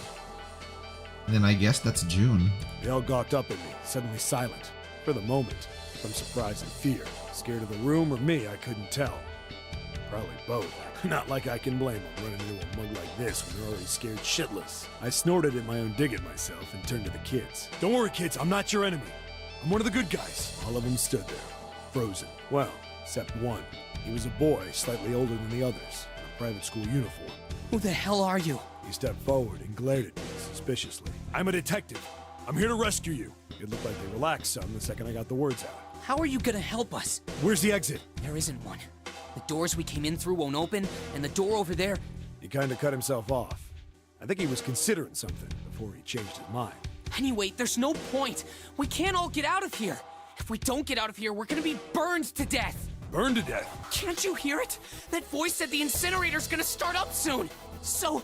Speaker 1: And then I guess that's June.
Speaker 2: They all gawked up at me, suddenly silent. For the moment, from surprise and fear. Scared of the room or me, I couldn't tell. Probably both. Not like I can blame them running into a mug like this when they're already scared shitless. I snorted at my own dig at myself and turned to the kids. Don't worry, kids, I'm not your enemy. I'm one of the good guys. All of them stood there, frozen. Well, except one. He was a boy, slightly older than the others, in a private school uniform.
Speaker 6: Who the hell are you?
Speaker 2: He stepped forward and glared at me suspiciously. I'm a detective. I'm here to rescue you. It looked like they relaxed some the second I got the words out.
Speaker 6: How are you gonna help us?
Speaker 2: Where's the exit?
Speaker 6: There isn't one. The doors we came in through won't open, and the door over there...
Speaker 2: He kinda cut himself off. I think he was considering something before he changed his mind.
Speaker 6: Anyway, there's no point. We can't all get out of here. If we don't get out of here, we're gonna be burned to death.
Speaker 2: Burned to death?
Speaker 6: Can't you hear it? That voice said the incinerator's gonna start up soon. So...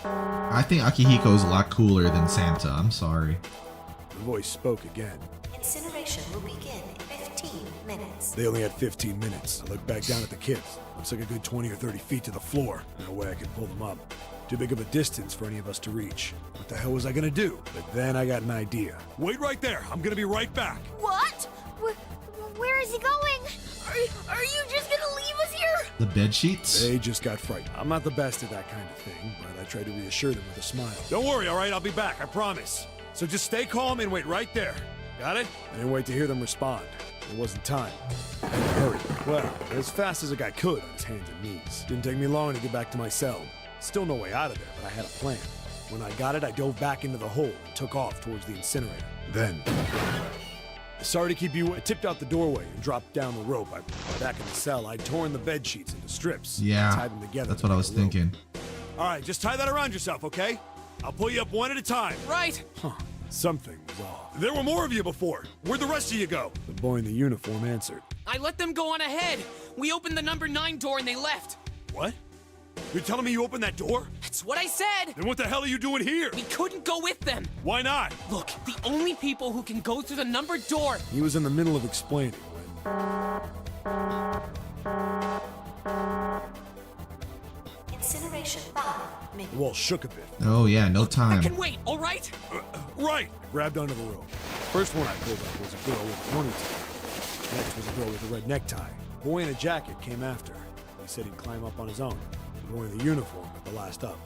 Speaker 1: I think Akihiko's a lot cooler than Santa. I'm sorry.
Speaker 2: The voice spoke again.
Speaker 8: Incineration will begin in 15 minutes.
Speaker 2: They only had 15 minutes. I looked back down at the kids. Looks like a good 20 or 30 feet to the floor. No way I could pull them up. Too big of a distance for any of us to reach. What the hell was I gonna do? But then I got an idea. Wait right there. I'm gonna be right back.
Speaker 3: What? Where is he going? Are you just gonna leave us here?
Speaker 1: The bed sheets?
Speaker 2: They just got frightened. I'm not the best at that kind of thing, but I tried to reassure them with a smile. Don't worry, all right? I'll be back, I promise. So just stay calm and wait right there. Got it? I didn't wait to hear them respond. There wasn't time. I had to hurry. Well, as fast as a guy could on his hands and knees. Didn't take me long to get back to my cell. Still no way out of there, but I had a plan. When I got it, I dove back into the hole and took off towards the incinerator. Then... Sorry to keep you. I tipped out the doorway and dropped down the rope. Back in the cell, I'd torn the bed sheets into strips.
Speaker 1: Yeah,
Speaker 2: and tied them together.
Speaker 1: That's what I was thinking.
Speaker 2: All right, just tie that around yourself, okay? I'll pull you up one at a time.
Speaker 6: Right.
Speaker 2: Huh. Something was off. There were more of you before. Where'd the rest of you go? The boy in the uniform answered.
Speaker 6: I let them go on ahead. We opened the number 9 door and they left.
Speaker 2: What? You're telling me you opened that door?
Speaker 6: That's what I said.
Speaker 2: Then what the hell are you doing here?
Speaker 6: We couldn't go with them.
Speaker 2: Why not?
Speaker 6: Look, the only people who can go through the numbered door...
Speaker 2: He was in the middle of explaining when...
Speaker 8: Incineration 5 minutes.
Speaker 2: The wall shook a bit.
Speaker 1: Oh yeah, no time.
Speaker 6: I can wait, all right?
Speaker 2: Right! I grabbed onto the rope. First one I pulled up was a girl with a ponytail. Next was a girl with a red necktie. A boy in a jacket came after. He said he'd climb up on his own. The boy in the uniform got the last up.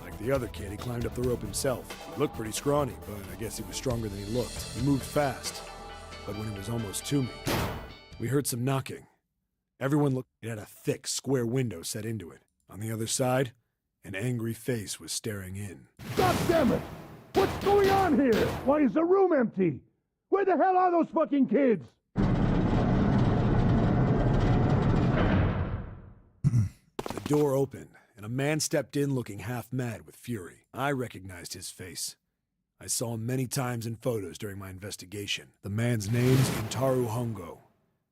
Speaker 2: Like the other kid, he climbed up the rope himself. He looked pretty scrawny, but I guess he was stronger than he looked. He moved fast, but when he was almost to me, we heard some knocking. Everyone looked. It had a thick, square window set into it. On the other side, an angry face was staring in.
Speaker 15: God damn it! What's going on here? Why is the room empty? Where the hell are those fucking kids?
Speaker 2: The door opened, and a man stepped in looking half mad with fury. I recognized his face. I saw him many times in photos during my investigation. The man's name's Intaru Hongo,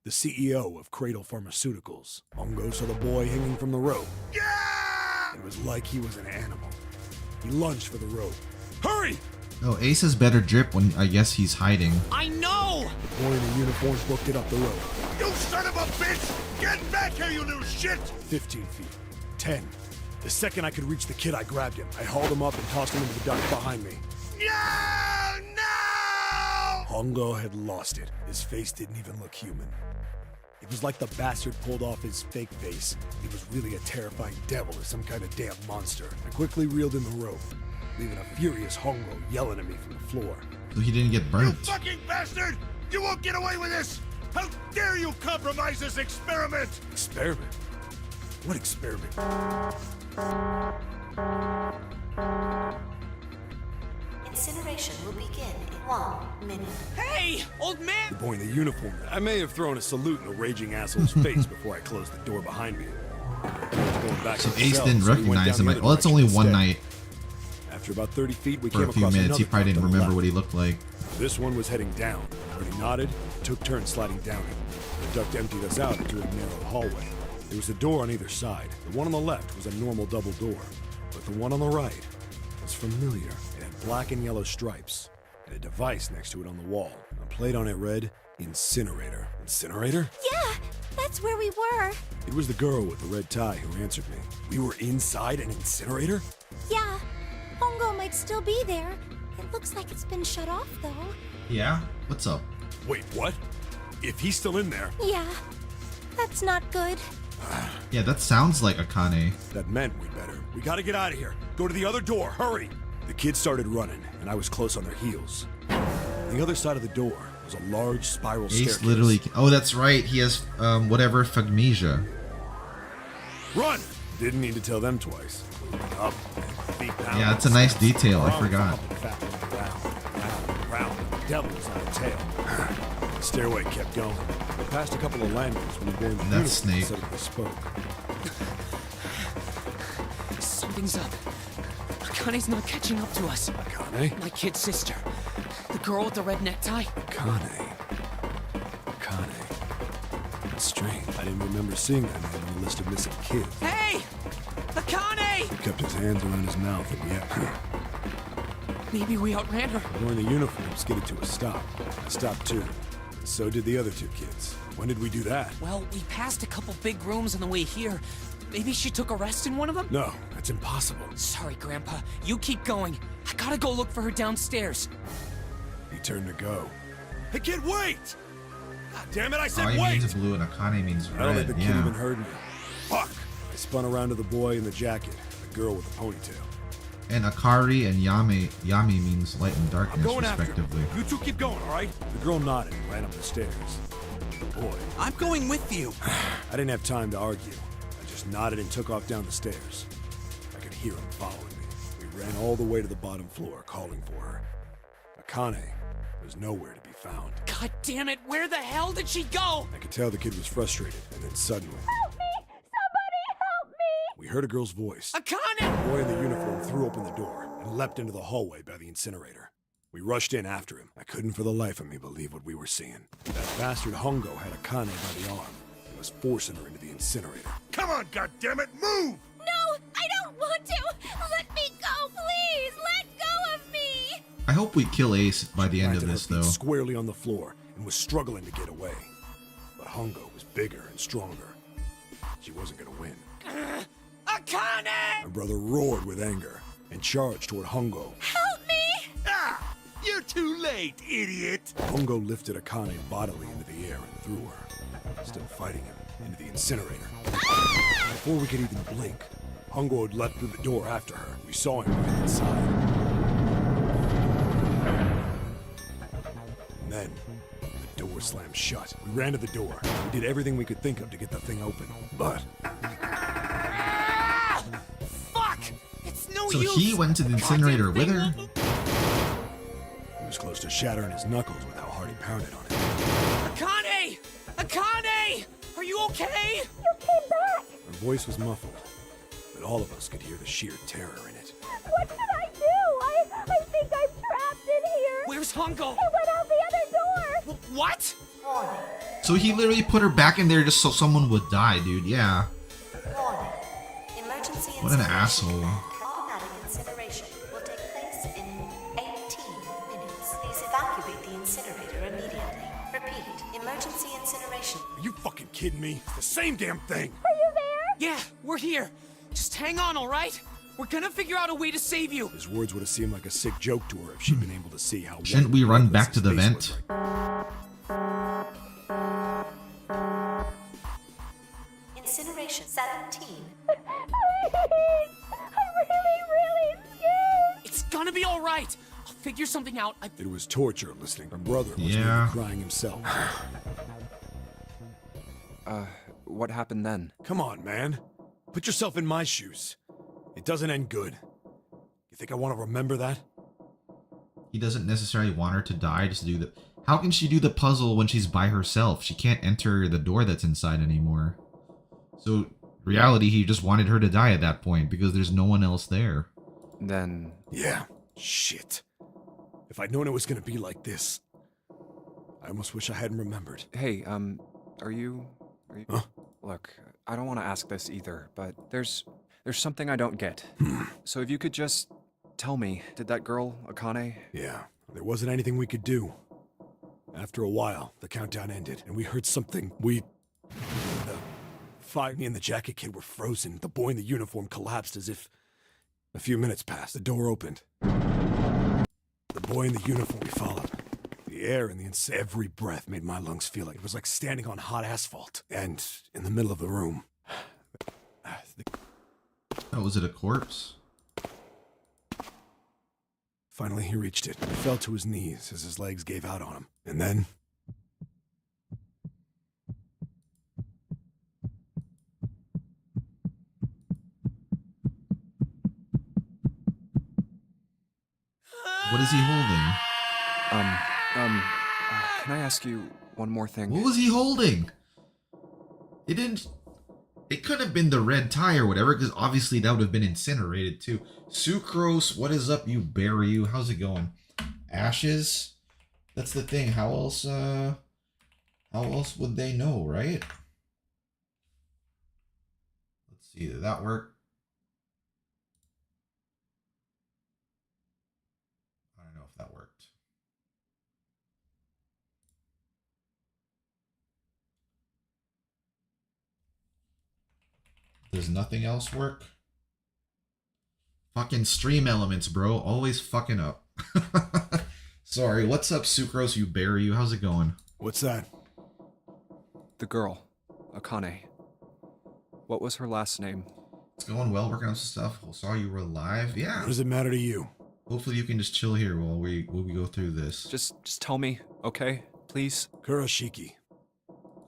Speaker 2: the CEO of Cradle Pharmaceuticals. Hongo saw the boy hanging from the rope. Yeah! It was like he was an animal. He lunged for the rope. Hurry!
Speaker 1: Oh, Ace has better drip when I guess he's hiding.
Speaker 6: I know!
Speaker 2: The boy in the uniforms booked it up the rope.
Speaker 9: You son of a bitch! Get back here, you little shit!
Speaker 2: 15 feet. 10. The second I could reach the kid, I grabbed him. I hauled him up and tossed him into the duct behind me.
Speaker 9: No! No!
Speaker 2: Hongo had lost it. His face didn't even look human. It was like the bastard pulled off his fake face. He was really a terrifying devil or some kind of damn monster. I quickly reeled in the rope, leaving a furious Hongo yelling at me from the floor.
Speaker 1: So he didn't get
Speaker 9: You
Speaker 1: burnt.
Speaker 9: fucking bastard! You won't get away with this! How dare you compromise this experiment!
Speaker 2: Experiment? What experiment?
Speaker 8: Incineration will begin in 1 minute.
Speaker 6: Hey, old man!
Speaker 2: The boy in the uniform. I may have thrown a salute in a raging asshole's face before I closed the door behind me. Going back
Speaker 1: So
Speaker 2: to the
Speaker 1: Ace
Speaker 2: cell,
Speaker 1: didn't
Speaker 2: so we went
Speaker 1: recognize
Speaker 2: down
Speaker 1: him.
Speaker 2: the other
Speaker 1: Well, it's only
Speaker 2: direction
Speaker 1: one
Speaker 2: instead.
Speaker 1: night.
Speaker 2: After about 30 feet, we
Speaker 1: For
Speaker 2: came
Speaker 1: a few
Speaker 2: across
Speaker 1: minutes, he
Speaker 2: another
Speaker 1: probably
Speaker 2: duct
Speaker 1: didn't
Speaker 2: on the
Speaker 1: remember
Speaker 2: left.
Speaker 1: what he looked like.
Speaker 2: This one was heading down. When he nodded, took turns sliding down it. The duct emptied us out into a narrow hallway. There was a door on either side. The one on the left was a normal double door, but the one on the right was familiar. It had black and yellow stripes, and a device next to it on the wall. A plate on it read, Incinerator. Incinerator?
Speaker 3: Yeah, that's where we were.
Speaker 2: It was the girl with the red tie who answered me. We were inside an incinerator?
Speaker 3: Yeah, Hongo might still be there. It looks like it's been shut off, though.
Speaker 1: Yeah? What's up?
Speaker 2: Wait, what? If he's still in there...
Speaker 3: Yeah, that's not good.
Speaker 1: Yeah, that sounds like Akane.
Speaker 2: That meant we better. We gotta get out of here. Go to the other door, hurry! The kids started running, and I was close on their heels. On the other side of the door was a large spiral
Speaker 1: Ace
Speaker 2: staircase.
Speaker 1: literally... Oh, that's right. He has, whatever, phagnesia.
Speaker 2: Run! Didn't need to tell them twice. Up, feet pounding.
Speaker 1: Yeah, it's a nice detail. I forgot.
Speaker 2: Round. Devil's on a tail. The stairway kept going. We passed a couple of landings when the boy in the
Speaker 1: That's
Speaker 2: uniform
Speaker 1: Snake.
Speaker 2: suddenly spoke.
Speaker 6: Something's up. Akane's not catching up to us.
Speaker 2: Akane?
Speaker 6: My kid sister. The girl with the red necktie.
Speaker 2: Akane. That's strange. I didn't remember seeing that name on the list of missing kids.
Speaker 6: Hey! Akane!
Speaker 2: He kept his hands around his mouth and yet...
Speaker 6: Maybe we outran her.
Speaker 2: The boy in the uniform skidded to a stop. I stopped too. And so did the other two kids. When did we do that?
Speaker 6: Well, we passed a couple big rooms on the way here. Maybe she took a rest in one of them?
Speaker 2: No, that's impossible.
Speaker 6: Sorry, Grandpa. You keep going. I gotta go look for her downstairs.
Speaker 2: He turned to go. Hey, kid, wait! God damn it, I said
Speaker 1: Ai
Speaker 2: wait!
Speaker 1: means blue and Akane means
Speaker 2: I don't think
Speaker 1: red.
Speaker 2: the kid
Speaker 1: Yeah.
Speaker 2: even heard me. Fuck! I spun around to the boy in the jacket, the girl with the ponytail.
Speaker 1: And Akari and Yami means light and
Speaker 2: I'm
Speaker 1: darkness,
Speaker 2: going after him.
Speaker 1: respectively.
Speaker 2: You two keep going, all right? The girl nodded and ran up the stairs. The boy.
Speaker 11: I'm going with you.
Speaker 2: I didn't have time to argue. I just nodded and took off down the stairs. I could hear him following me. We ran all the way to the bottom floor, calling for her. Akane was nowhere to be found.
Speaker 6: God damn it, where the hell did she go?
Speaker 2: I could tell the kid was frustrated, and then suddenly...
Speaker 3: Help me! Somebody help me!
Speaker 2: We heard a girl's voice.
Speaker 6: Akane!
Speaker 2: The boy in the uniform threw open the door and leapt into the hallway by the incinerator. We rushed in after him. I couldn't for the life of me believe what we were seeing. That bastard Hongo had Akane by the arm and was forcing her into the incinerator.
Speaker 9: Come on, goddammit, move!
Speaker 3: No, I don't want to! Let me go, please! Let go of me!
Speaker 1: I hope we kill Ace by the end of
Speaker 2: Planted her
Speaker 1: this,
Speaker 2: feet
Speaker 1: though.
Speaker 2: squarely on the floor and was struggling to get away. But Hongo was bigger and stronger. She wasn't gonna win.
Speaker 6: Akane!
Speaker 2: My brother roared with anger and charged toward Hongo.
Speaker 3: Help me!
Speaker 9: Ah! You're too late, idiot!
Speaker 2: Hongo lifted Akane bodily into the air and threw her, still fighting him, into the incinerator. Before we could even blink, Hongo had leapt through the door after her. We saw him right inside. And then, the door door slammed shut. We ran to the door. We did everything we could think of to get the thing open. But...
Speaker 6: Fuck! It's no
Speaker 1: So
Speaker 6: use!
Speaker 1: he went to the incinerator with her?
Speaker 2: He was close to shattering his knuckles with how hard he pounded on it.
Speaker 6: Akane! Akane! Are you okay?
Speaker 3: You came back!
Speaker 2: Her voice was muffled, but all of us could hear the sheer terror in it.
Speaker 3: What should I do? I think I'm trapped in here.
Speaker 6: Where's Hongo?
Speaker 3: He went out the other door.
Speaker 6: What?
Speaker 1: So he literally put her back in there just so someone would die, dude. Yeah.
Speaker 8: Emergency
Speaker 1: What an
Speaker 8: incineration.
Speaker 1: asshole.
Speaker 8: Automatic incineration will take place in 18 minutes. Please evacuate the incinerator immediately. Repeat, emergency incineration.
Speaker 2: Are you fucking kidding me? It's the same damn thing!
Speaker 3: Are you there?
Speaker 6: Yeah, we're here. Just hang on, all right? We're gonna figure out a way to save you.
Speaker 2: His words would have seemed like a sick joke to her if she'd been able to see how...
Speaker 1: Shouldn't we run back to the vent?
Speaker 8: Incineration 17.
Speaker 3: Please! I'm really scared!
Speaker 6: It's gonna be all right. I'll figure something out.
Speaker 2: It was torture listening. Her brother was
Speaker 1: Yeah.
Speaker 2: maybe crying himself.
Speaker 5: What happened then?
Speaker 2: Come on, man. Put yourself in my shoes. It doesn't end good. You think I want to remember that?
Speaker 1: He doesn't necessarily want her to die just to do the... How can she do the puzzle when she's by herself? She can't enter the door that's inside anymore. So, reality, he just wanted her to die at that point because there's no one else there.
Speaker 5: Then...
Speaker 2: Yeah. Shit. If I'd known it was gonna be like this, I almost wish I hadn't remembered.
Speaker 5: Hey, are you...
Speaker 2: Huh?
Speaker 5: Look, I don't want to ask this either, but there's something I don't get. So if you could just tell me, did that girl, Akane...
Speaker 2: Yeah, there wasn't anything we could do. After a while, the countdown ended, and we heard something. The me and the jacket kid were frozen. The boy in the uniform collapsed as if... A few minutes passed. The door opened. The boy in the uniform we followed. The air and every breath made my lungs feel like it was like standing on hot asphalt. And in the middle of the room...
Speaker 1: Oh, was it a corpse?
Speaker 2: Finally, he reached it. He fell to his knees as his legs gave out on him. And then...
Speaker 1: What is he holding?
Speaker 5: Can I ask you one more thing?
Speaker 1: What was he holding? It didn't... It could have been the red tie or whatever, because obviously that would have been incinerated too. Sucrose, what is up, you berry? You? How's it going? Ashes? That's the thing. How else would they know, right? Let's see, did that work? I don't know if that worked. Does nothing else work? Fucking stream elements, bro. Always fucking up. Sorry. What's up, Sucrose, you berry? You? How's it going?
Speaker 2: What's that?
Speaker 5: The girl, Akane. What was her last name?
Speaker 1: It's going well, working on some stuff. Saw you were alive. Yeah.
Speaker 2: What does it matter to you?
Speaker 1: Hopefully you can just chill here while we go through this.
Speaker 5: Just tell me, okay? Please?
Speaker 2: Kurashiki.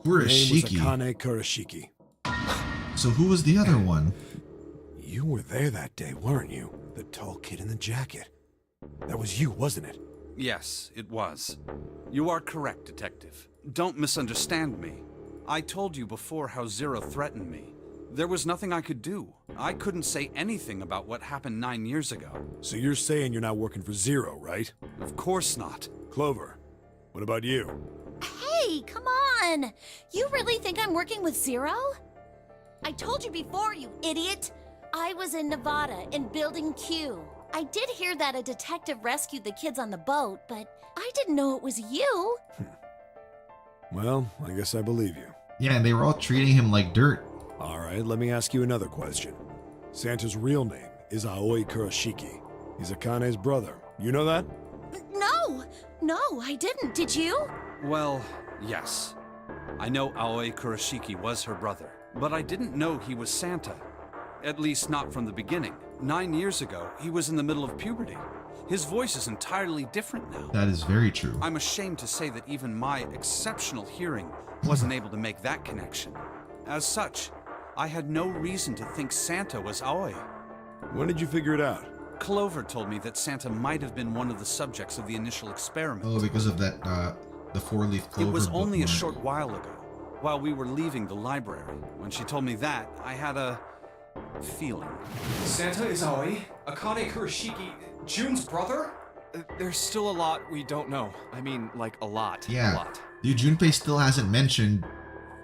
Speaker 1: Kurashiki?
Speaker 2: Her name was Akane Kurashiki.
Speaker 1: So who was the other one?
Speaker 2: You were there that day, weren't you? The tall kid in the jacket. That was you, wasn't it?
Speaker 11: Yes, it was. You are correct, Detective. Don't misunderstand me. I told you before how Zero threatened me. There was nothing I could do. I couldn't say anything about what happened 9 years ago.
Speaker 2: So you're saying you're not working for Zero, right?
Speaker 11: Of course not.
Speaker 2: Clover, what about you?
Speaker 8: Hey, come on! You really think I'm working with Zero? I told you before, you idiot! I was in Nevada, in Building Q. I did hear that a detective rescued the kids on the boat, but I didn't know it was you.
Speaker 2: Well, I guess I believe you.
Speaker 1: Yeah, and they were all treating him like dirt.
Speaker 2: Alright, let me ask you another question. Santa's real name is Aoi Kurashiki. He's Akane's brother. You know that?
Speaker 8: No, I didn't. Did you?
Speaker 11: Well, yes. I know Aoi Kurashiki was her brother, but I didn't know he was Santa. At least not from the beginning. 9 years ago, he was in the middle of puberty. His voice is entirely different now.
Speaker 1: That is very true.
Speaker 11: I'm ashamed to say that even my exceptional hearing wasn't able to make that connection. As such, I had no reason to think Santa was Aoi.
Speaker 2: When did you figure it out?
Speaker 11: Clover told me that Santa might have been one of the subjects of the initial experiment.
Speaker 1: Oh, because of that, the four-leaf clover.
Speaker 11: It was only a
Speaker 1: bookmark.
Speaker 11: short while ago, while we were leaving the library. When she told me that, I had a feeling.
Speaker 12: Santa is Aoi? Akane Kurashiki, June's brother? There's still a lot we don't know. I mean, like, a lot.
Speaker 1: Yeah.
Speaker 12: A lot.
Speaker 1: Dude, Junpei still hasn't mentioned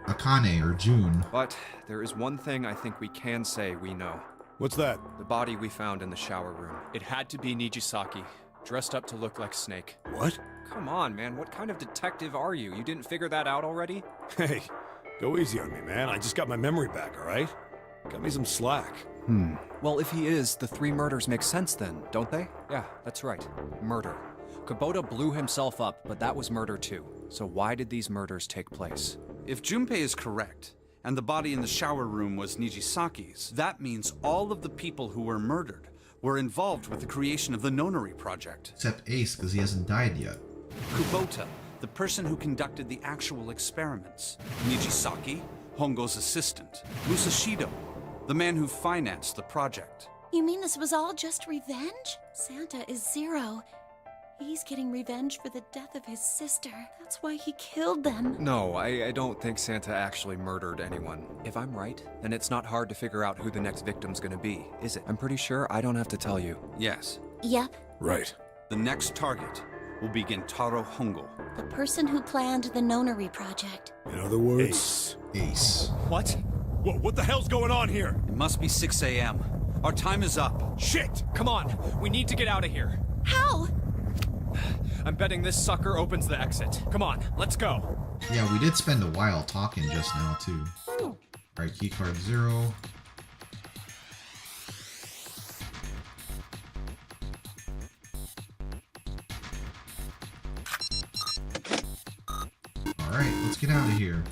Speaker 1: Akane or June.
Speaker 12: But there is one thing I think we can say we know.
Speaker 2: What's that?
Speaker 12: The body we found in the shower room. It had to be Nijisaki, dressed up to look like Snake.
Speaker 2: What?
Speaker 12: Come on, man. What kind of detective are you? You didn't figure that out already?
Speaker 2: Hey, go easy on me, man. I just got my memory back, all right? Cut me some slack.
Speaker 12: Well, if he is, the 3 murders make sense then, don't they? Yeah, that's right. Murder. Kubota blew himself up, but that was murder too. So why did these murders take place?
Speaker 11: If Junpei is correct, and the body in the shower room was Nijisaki's, that means all of the people who were murdered were involved with the creation of the Nonary project.
Speaker 1: Except Ace, because he hasn't died yet.
Speaker 11: Kubota, the person who conducted the actual experiments. Nijisaki, Hongo's assistant. Musashido, the man who financed the project.
Speaker 8: You mean this was all just revenge? Santa is Zero. He's getting revenge for the death of his sister. That's why he killed them.
Speaker 12: No, I don't think Santa actually murdered anyone. If I'm right, then it's not hard to figure out who the next victim's gonna be, is it? I'm pretty sure I don't have to tell you.
Speaker 11: Yes.
Speaker 8: Yep.
Speaker 2: Right.
Speaker 11: The next target will be Gentaro Hongo.
Speaker 8: The person who planned the Nonary project.
Speaker 2: In other words,
Speaker 1: Ace.
Speaker 12: What?
Speaker 2: Whoa, what the hell's going on here?
Speaker 11: It must be 6 a.m. Our time is up.
Speaker 2: Shit!
Speaker 12: Come on, we need to get out of here.
Speaker 8: How?
Speaker 12: I'm betting this sucker opens the exit. Come on, let's go.
Speaker 1: Yeah, we did spend a while talking just now, too. Alright, keycard 0. Alright, let's get out of here.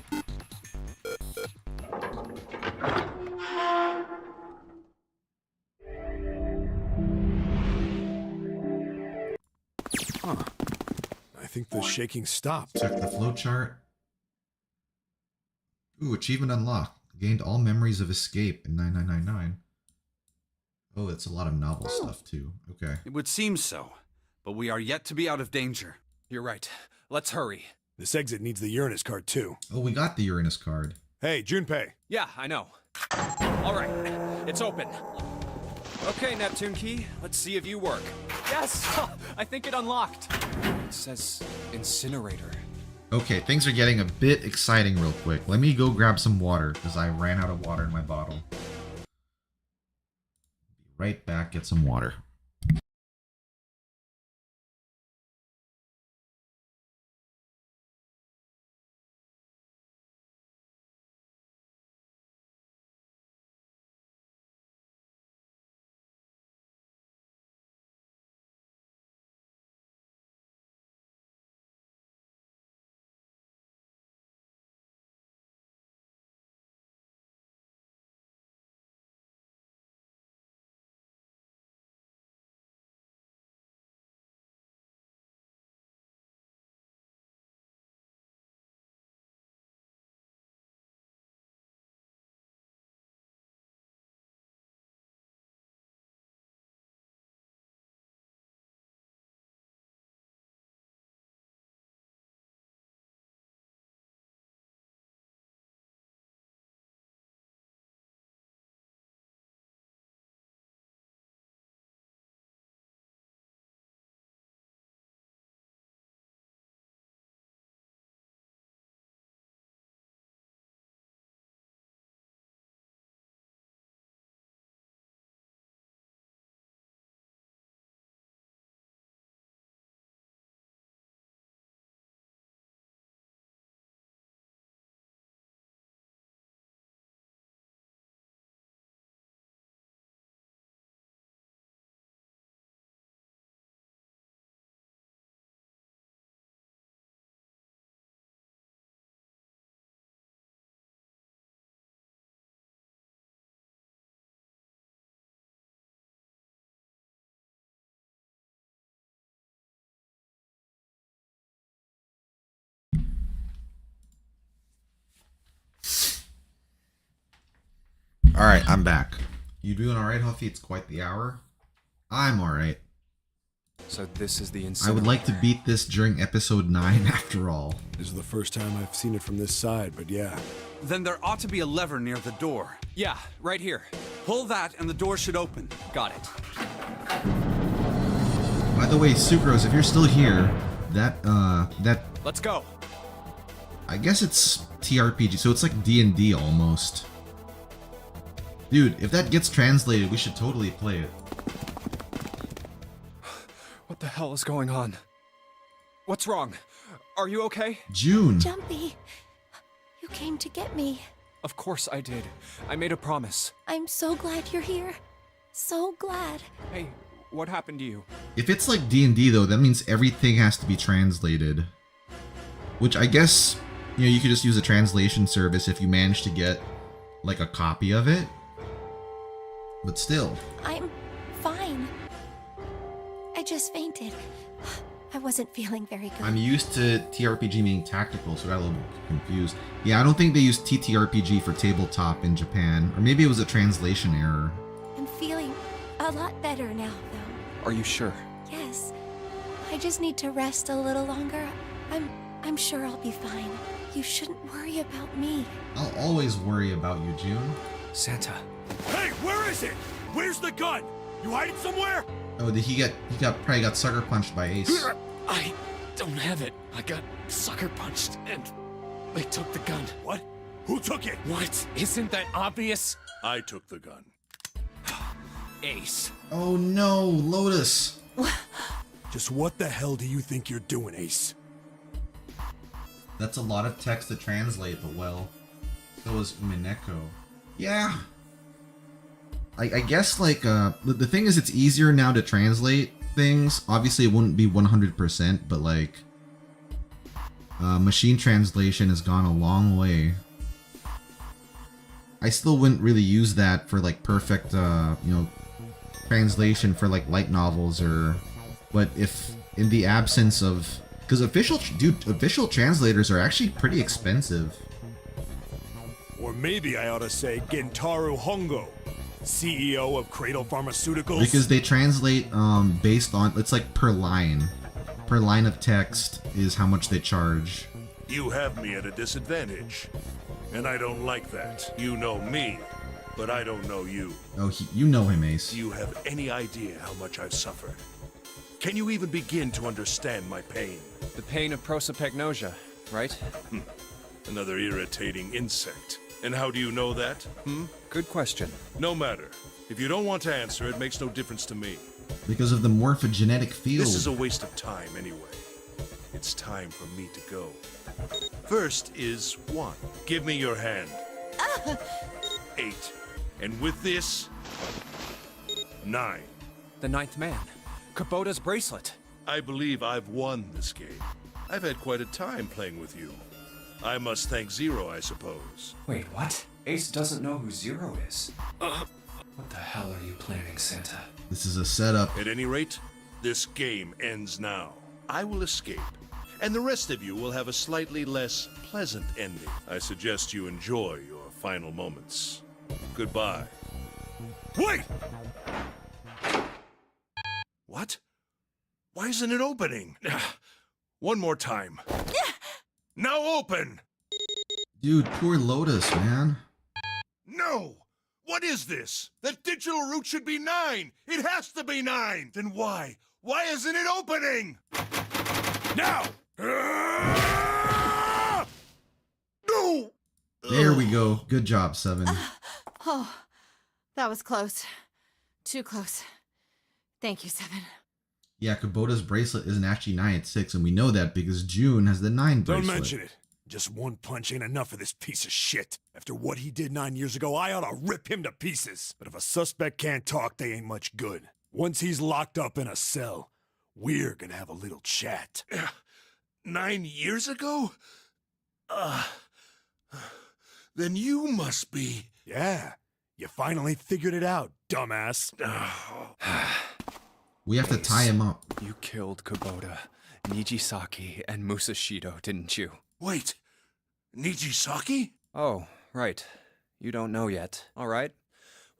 Speaker 2: Huh. I think the shaking stopped.
Speaker 1: Check the flowchart. Ooh, achievement unlocked. Gained all memories of escape in 9999. Oh, it's a lot of novel stuff, too. Okay.
Speaker 11: It would seem so, but we are yet to be out of danger.
Speaker 12: You're right. Let's hurry.
Speaker 2: This exit needs the Uranus card, too.
Speaker 1: Oh, we got the Uranus card.
Speaker 2: Hey, Junpei.
Speaker 12: Yeah, I know. All right, it's open. Okay, Neptune Key, let's see if you work. Yes! I think it unlocked. It says incinerator.
Speaker 1: Okay, things are getting a bit exciting real quick. Let me go grab some water, because I ran out of water in my bottle. Be right back, get some water. Alright, I'm back. You doing alright, Huffy? It's quite the hour. I'm alright.
Speaker 5: So this is the
Speaker 1: I would like to beat this during episode 9 after all.
Speaker 2: This is the first time I've seen it from this side, but yeah.
Speaker 11: Then there ought to be a lever near the door.
Speaker 12: Yeah, right here.
Speaker 11: Pull that and the door should open.
Speaker 12: Got it.
Speaker 1: By the way, Sucrose, if you're still here, that
Speaker 12: Let's go.
Speaker 1: I guess it's TRPG, so it's like D&D almost. Dude, if that gets translated, we should totally play it.
Speaker 12: What the hell is going on? What's wrong? Are you okay?
Speaker 1: June!
Speaker 3: Jumpy, you came to get me.
Speaker 12: Of course I did. I made a promise.
Speaker 3: I'm so glad you're here. So glad.
Speaker 12: Hey, what happened to you?
Speaker 1: If it's like D&D though, that means everything has to be translated. Which I guess, you know, you could just use a translation service if you manage to get like a copy of it. But still.
Speaker 3: I'm fine. I just fainted. I wasn't feeling very good.
Speaker 1: I'm used to TRPG being tactical, so I got a little bit confused. Yeah, I don't think they use TTRPG for tabletop in Japan. Or maybe it was a translation error.
Speaker 3: I'm feeling a lot better now, though.
Speaker 5: Are you sure?
Speaker 3: Yes. I just need to rest a little longer. I'm sure I'll be fine. You shouldn't worry about me.
Speaker 1: I'll always worry about you, June.
Speaker 5: Santa.
Speaker 2: Hey, where is it? Where's the gun? You hiding somewhere?
Speaker 1: Oh, did he probably got sucker punched by Ace.
Speaker 6: I don't have it. I got sucker punched and they took the gun.
Speaker 2: What? Who took it?
Speaker 6: What? Isn't that obvious?
Speaker 9: I took the gun.
Speaker 6: Ace.
Speaker 1: Oh no, Lotus.
Speaker 2: Just what the hell do you think you're doing, Ace?
Speaker 1: That's a lot of text to translate, but well, so is Umineko. Yeah. I guess like the thing is it's easier now to translate things. Obviously it wouldn't be 100%, but like machine translation has gone a long way. I still wouldn't really use that for like perfect you know, translation for like light novels or, but if in the absence of, because official translators are actually pretty expensive.
Speaker 2: Or maybe I ought to say Gentaro Hongo, CEO of Cradle Pharmaceuticals.
Speaker 1: Because they translate based on, it's like per line. Per line of text is how much they charge.
Speaker 9: You have me at a disadvantage. And I don't like that. You know me, but I don't know you.
Speaker 1: Oh, you know him, Ace.
Speaker 9: Do you have any idea how much I've suffered? Can you even begin to understand my pain?
Speaker 12: The pain of prosopagnosia, right?
Speaker 9: Another irritating insect. And how do you know that?
Speaker 12: Good question.
Speaker 9: No matter. If you don't want to answer, it makes no difference to me.
Speaker 1: Because of the morphogenetic field.
Speaker 9: This is a waste of time anyway. It's time for me to go. First is 1. Give me your hand. 8. And with this, 9.
Speaker 12: The 9th man. Kubota's bracelet.
Speaker 9: I believe I've won this game. I've had quite a time playing with you. I must thank Zero, I suppose.
Speaker 5: Wait, what? Ace doesn't know who Zero is. What the hell are you planning, Santa?
Speaker 1: This is a setup.
Speaker 9: At any rate, this game ends now. I will escape, and the rest of you will have a slightly less pleasant ending. I suggest you enjoy your final moments. Goodbye. Wait! What? Why isn't it opening? One more time. Now open!
Speaker 1: Dude, poor Lotus, man.
Speaker 9: No! What is this? That digital route should be 9! It has to be 9! Then why? Why isn't it opening? Now! No!
Speaker 1: There we go. Good job, 7.
Speaker 7: Oh, that was close. Too close. Thank you, 7.
Speaker 1: Yeah, Kubota's bracelet isn't actually 9, it's 6, and we know that because June has the 9 bracelet.
Speaker 2: Don't mention it. Just one punch ain't enough for this piece of shit. After what he did 9 years ago, I ought to rip him to pieces. But if a suspect can't talk, they ain't much good. Once he's locked up in a cell, we're gonna have a little chat.
Speaker 9: 9 years ago? Then you must be...
Speaker 2: Yeah, you finally figured it out, dumbass.
Speaker 1: We have to tie him up.
Speaker 12: You killed Kubota, Nijisaki, and Musashido, didn't you?
Speaker 9: Wait, Nijisaki?
Speaker 12: Oh, right. You don't know yet. All right.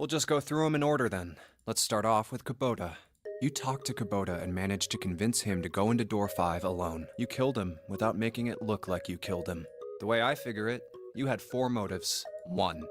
Speaker 5: We'll just go through them in order then. Let's start off with Kubota. You talked to Kubota and managed to convince him to go into door 5 alone. You killed him without making it look like you killed him. The way I figure it, you had 4 motives. 1.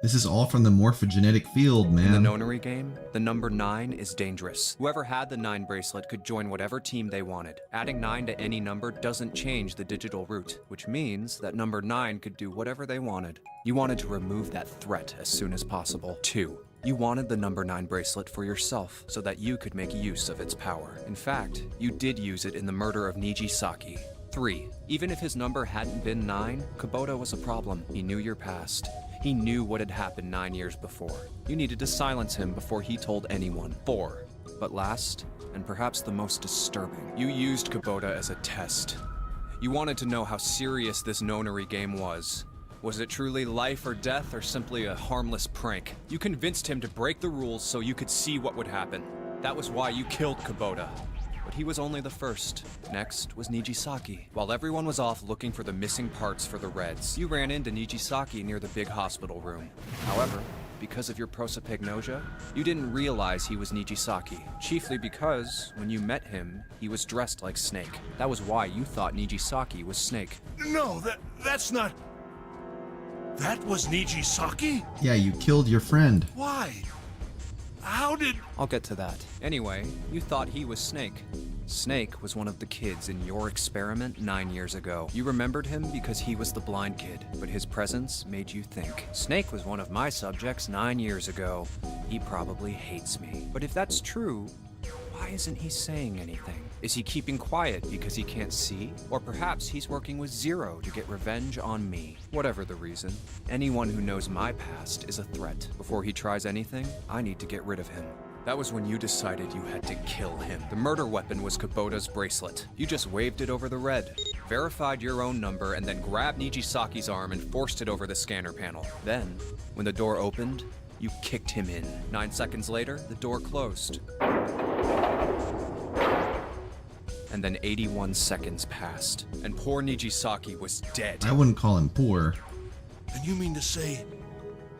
Speaker 1: This is all from the morphogenetic field, man.
Speaker 5: In the Nonary game, the number 9 is dangerous. Whoever had the 9 bracelet could join whatever team they wanted. Adding 9 to any number doesn't change the digital root, which means that number 9 could do whatever they wanted. You wanted to remove that threat as soon as possible. 2. You wanted the number 9 bracelet for yourself, so that you could make use of its power. In fact, you did use it in the murder of Nijisaki. 3. Even if his number hadn't been 9, Kubota was a problem. He knew your past. He knew what had happened 9 years before. You needed to silence him before he told anyone. 4. But last, and perhaps the most disturbing, you used Kubota as a test. You wanted to know how serious this Nonary game was. Was it truly life or death, or simply a harmless prank? You convinced him to break the rules so you could see what would happen. That was why you killed Kubota. But he was only the first. Next was Nijisaki. While everyone was off looking for the missing parts for the Reds, you ran into Nijisaki near the big hospital room. However, because of your prosopagnosia, you didn't realize he was Nijisaki. Chiefly because, when you met him, he was dressed like Snake. That was why you thought Nijisaki was Snake.
Speaker 9: No, that's not... That was Nijisaki?
Speaker 1: Yeah, you killed your friend.
Speaker 9: Why? How did...
Speaker 5: I'll get to that. Anyway, you thought he was Snake. Snake was one of the kids in your experiment 9 years ago. You remembered him because he was the blind kid, but his presence made you think. Snake was one of my subjects 9 years ago. He probably hates me. But if that's true, why isn't he saying anything? Is he keeping quiet because he can't see? Or perhaps he's working with Zero to get revenge on me. Whatever the reason, anyone who knows my past is a threat. Before he tries anything, I need to get rid of him. That was when you decided you had to kill him. The murder weapon was Kubota's bracelet. You just waved it over the red, verified your own number, and then grabbed Nijisaki's arm and forced it over the scanner panel. Then, when the door opened, you kicked him in. 9 seconds later, the door closed. And then 81 seconds passed, and poor Nijisaki was dead.
Speaker 1: I wouldn't call him poor.
Speaker 9: And you mean to say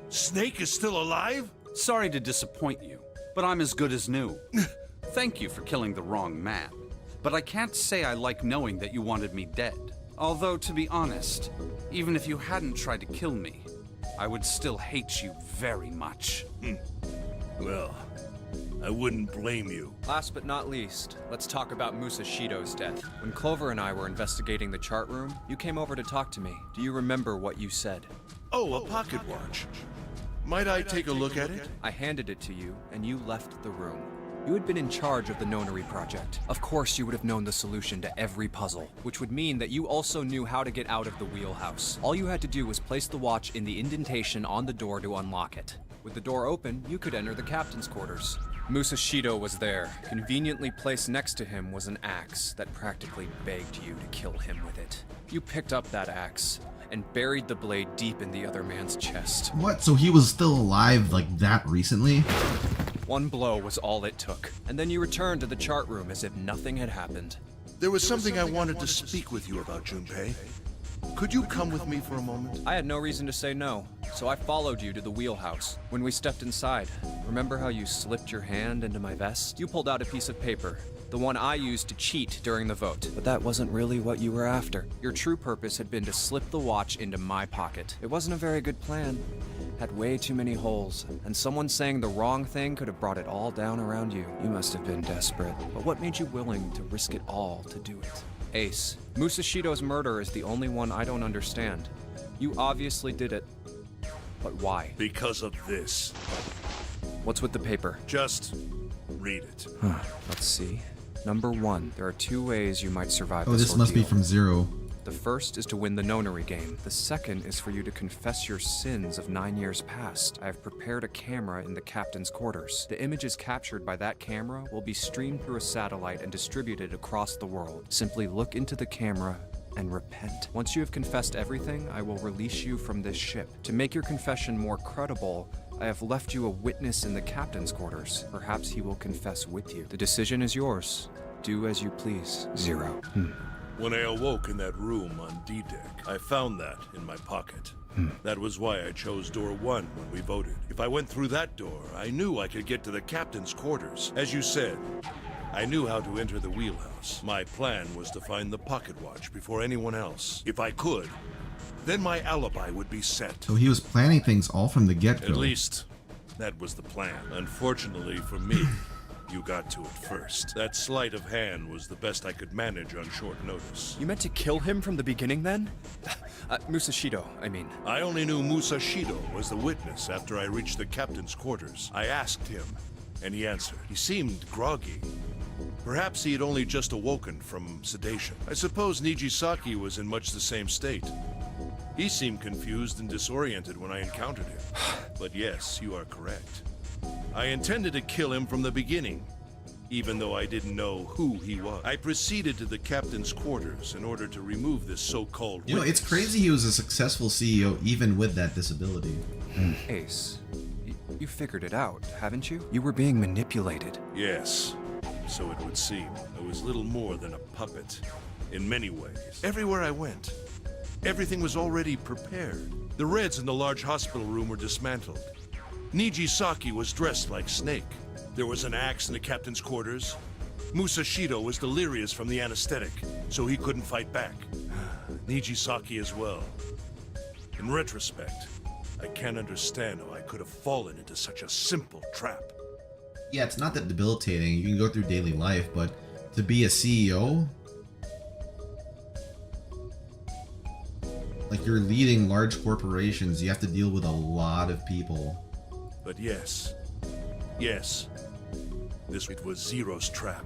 Speaker 9: Snake is still alive?
Speaker 11: Sorry to disappoint you, but I'm as good as new. Thank you for killing the wrong man. But I can't say I like knowing that you wanted me dead. Although, to be honest, even if you hadn't tried to kill me, I would still hate you very much.
Speaker 9: Well, I wouldn't blame you.
Speaker 5: Last but not least, let's talk about Musashido's death. When Clover and I were investigating the chart room, you came over to talk to me. Do you remember what you said?
Speaker 9: Oh, a pocket watch. Might I take a look at it?
Speaker 5: I handed it to you, and you left the room. You had been in charge of the Nonary project. Of course you would have known the solution to every puzzle, which would mean that you also knew how to get out of the wheelhouse. All you had to do was place the watch in the indentation on the door to unlock it. With the door open, you could enter the captain's quarters. Musashido was there. Conveniently placed next to him was an axe that practically begged you to kill him with it. You picked up that axe and buried the blade deep in the other man's chest.
Speaker 1: What? So he was still alive like that recently?
Speaker 5: One blow was all it took, and then you returned to the chart room as if nothing had happened.
Speaker 9: There was something I wanted to speak with you about, Junpei. Could you come with me for a moment?
Speaker 5: I had no reason to say no, so I followed you to the wheelhouse. When we stepped inside, remember how you slipped your hand into my vest? You pulled out a piece of paper, the one I used to cheat during the vote. But that wasn't really what you were after. Your true purpose had been to slip the watch into my pocket. It wasn't a very good plan. Had way too many holes, and someone saying the wrong thing could have brought it all down around you. You must have been desperate. But what made you willing to risk it all to do it? Ace, Musashido's murder is the only one I don't understand. You obviously did it. But why?
Speaker 9: Because of this.
Speaker 5: What's with the paper?
Speaker 9: Just read it.
Speaker 5: Let's see. Number 1, there are 2 ways you might survive this
Speaker 1: this must be
Speaker 5: ordeal.
Speaker 1: from Zero.
Speaker 5: The first is to win the Nonary game. The second is for you to confess your sins of 9 years past. I have prepared a camera in the captain's quarters. The images captured by that camera will be streamed through a satellite and distributed across the world. Simply look into the camera and repent. Once you have confessed everything, I will release you from this ship. To make your confession more credible, I have left you a witness in the captain's quarters. Perhaps he will confess with you. The decision is yours. Do as you please. Zero.
Speaker 9: When I awoke in that room on D-Deck, I found that in my pocket. That was why I chose door 1 when we voted. If I went through that door, I knew I could get to the captain's quarters. As you said, I knew how to enter the wheelhouse. My plan was to find the pocket watch before anyone else. If I could, then my alibi would be set.
Speaker 1: So he was planning things all from the get-go.
Speaker 9: At least, that was the plan. Unfortunately for me, you got to it first. That sleight of hand was the best I could manage on short notice.
Speaker 12: You meant to kill him from the beginning then? Musashido, I mean.
Speaker 9: I only knew Musashido was the witness after I reached the captain's quarters. I asked him, and he answered. He seemed groggy. Perhaps he had only just awoken from sedation. I suppose Nijisaki was in much the same state. He seemed confused and disoriented when I encountered him. But yes, you are correct. I intended to kill him from the beginning, even though I didn't know who he was. I proceeded to the captain's quarters in order to remove this so-called
Speaker 1: You know, it's crazy he was a successful CEO even with that disability.
Speaker 5: Ace, you figured it out, haven't you? You were being manipulated.
Speaker 9: Yes, so it would seem. I was little more than a puppet, in many ways. Everywhere I went, everything was already prepared. The Reds in the large hospital room were dismantled. Nijisaki was dressed like Snake. There was an axe in the captain's quarters. Musashido was delirious from the anesthetic, so he couldn't fight back. Nijisaki as well. In retrospect, I can't understand how I could have fallen into such a simple trap.
Speaker 1: Yeah, it's not that debilitating. You can go through daily life, but to be a CEO, like you're leading large corporations, you have to deal with a lot of people.
Speaker 9: But yes, it was Zero's trap,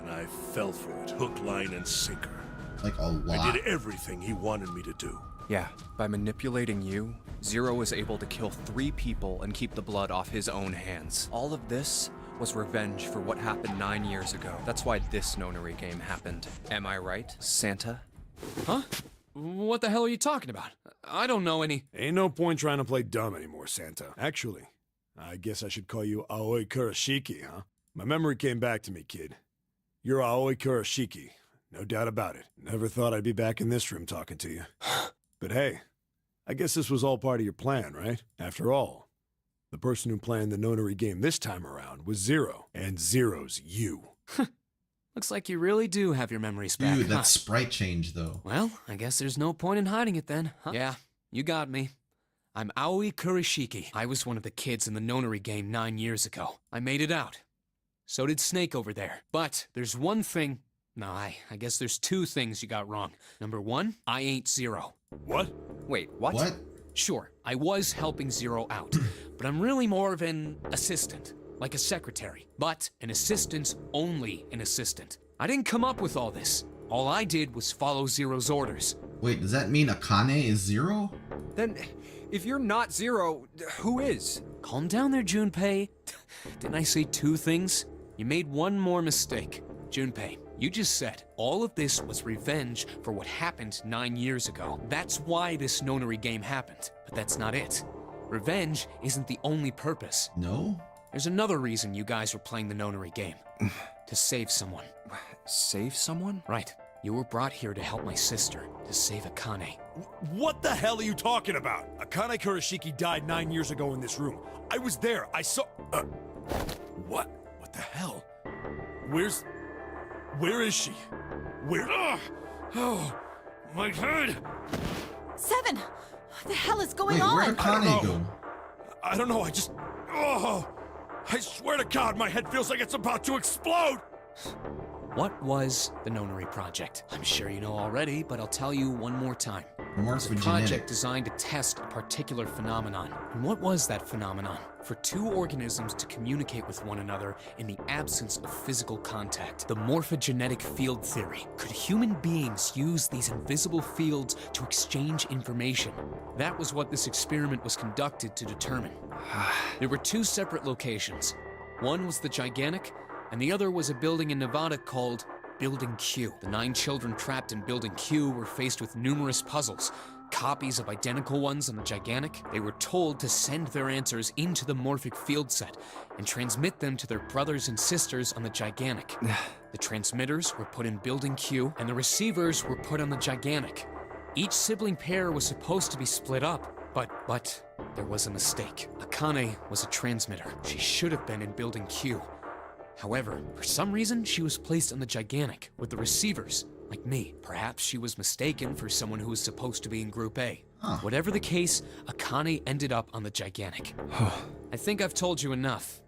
Speaker 9: and I fell for it, hook, line, and sinker.
Speaker 1: Like a lot.
Speaker 9: I did everything he wanted me to do.
Speaker 5: Yeah, by manipulating you, Zero was able to kill 3 people and keep the blood off his own hands. All of this was revenge for what happened 9 years ago. That's why this Nonary game happened. Am I right, Santa?
Speaker 6: Huh? What the hell are you talking about? I don't know any...
Speaker 2: Ain't no point trying to play dumb anymore, Santa. Actually, I guess I should call you Aoi Kurashiki, huh? My memory came back to me, kid. You're Aoi Kurashiki, no doubt about it. Never thought I'd be back in this room talking to you. But hey, I guess this was all part of your plan, right? After all, the person who planned the Nonary game this time around was Zero, and Zero's you.
Speaker 6: Looks like you really do have your memories back.
Speaker 1: Dude, that sprite change, though.
Speaker 6: Well, I guess there's no point in hiding it then, huh? Yeah, you got me. I'm Aoi Kurashiki. I was one of the kids in the Nonary game 9 years ago. I made it out. So did Snake over there. But there's one thing... No, I guess there's 2 things you got wrong. Number 1, I ain't Zero.
Speaker 2: What?
Speaker 5: Wait, what?
Speaker 1: What?
Speaker 6: Sure, I was helping Zero out, but I'm really more of an assistant. Like a secretary, but an assistant's only an assistant. I didn't come up with all this. All I did was follow Zero's orders.
Speaker 1: Wait, does that mean Akane is Zero?
Speaker 5: Then, if you're not Zero, who is?
Speaker 6: Calm down there, Junpei. Didn't I say 2 things? You made one more mistake. Junpei, you just said all of this was revenge for what happened 9 years ago. That's why this Nonary game happened. But that's not it. Revenge isn't the only purpose.
Speaker 1: No?
Speaker 6: There's another reason you guys were playing the Nonary game. To save someone.
Speaker 5: Save someone?
Speaker 6: Right. You were brought here to help my sister, to save Akane.
Speaker 2: What the hell are you talking about? Akane Kurashiki died 9 years ago in this room. I was there. I saw... What? What the hell? Where is she? Where... Oh, my head!
Speaker 7: 7! What the hell is going
Speaker 1: Wait,
Speaker 7: on?
Speaker 1: where'd Akane go?
Speaker 2: I don't know, I just... Oh! I swear to God, my head feels like it's about to explode!
Speaker 6: What was the Nonary Project? I'm sure you know already, but I'll tell you one more time. It was a project designed to test a particular phenomenon. And what was that phenomenon? For 2 organisms to communicate with one another in the absence of physical contact. The morphogenetic field theory. Could human beings use these invisible fields to exchange information? That was what this experiment was conducted to determine. There were 2 separate locations. One was the Gigantic, and the other was a building in Nevada called Building Q. The 9 children trapped in Building Q were faced with numerous puzzles, copies of identical ones on the Gigantic. They were told to send their answers into the morphic field set and transmit them to their brothers and sisters on the Gigantic. The transmitters were put in Building Q, and the receivers were put on the Gigantic. Each sibling pair was supposed to be split up, But there was a mistake. Akane was a transmitter. She should have been in Building Q. However, for some reason, she was placed on the Gigantic with the receivers, like me. Perhaps she was mistaken for someone who was supposed to be in Group A. Whatever the case, Akane ended up on the Gigantic. I think I've told you enough.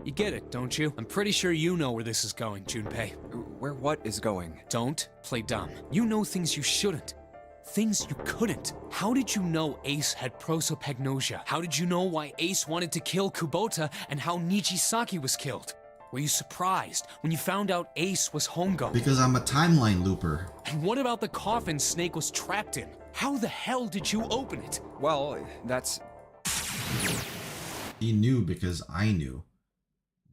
Speaker 6: You get it, don't you? I'm pretty sure you know where this is going, Junpei.
Speaker 5: Where what is going?
Speaker 6: Don't play dumb. You know things you shouldn't. Things you couldn't. How did you know Ace had prosopagnosia? How did you know why Ace wanted to kill Kubota and how Nijisaki was killed? Were you surprised when you found out Ace was Hongo?
Speaker 1: Because I'm a timeline looper.
Speaker 6: And what about the coffin Snake was trapped in? How the hell did you open it?
Speaker 5: Well, that's...
Speaker 1: He knew because I knew.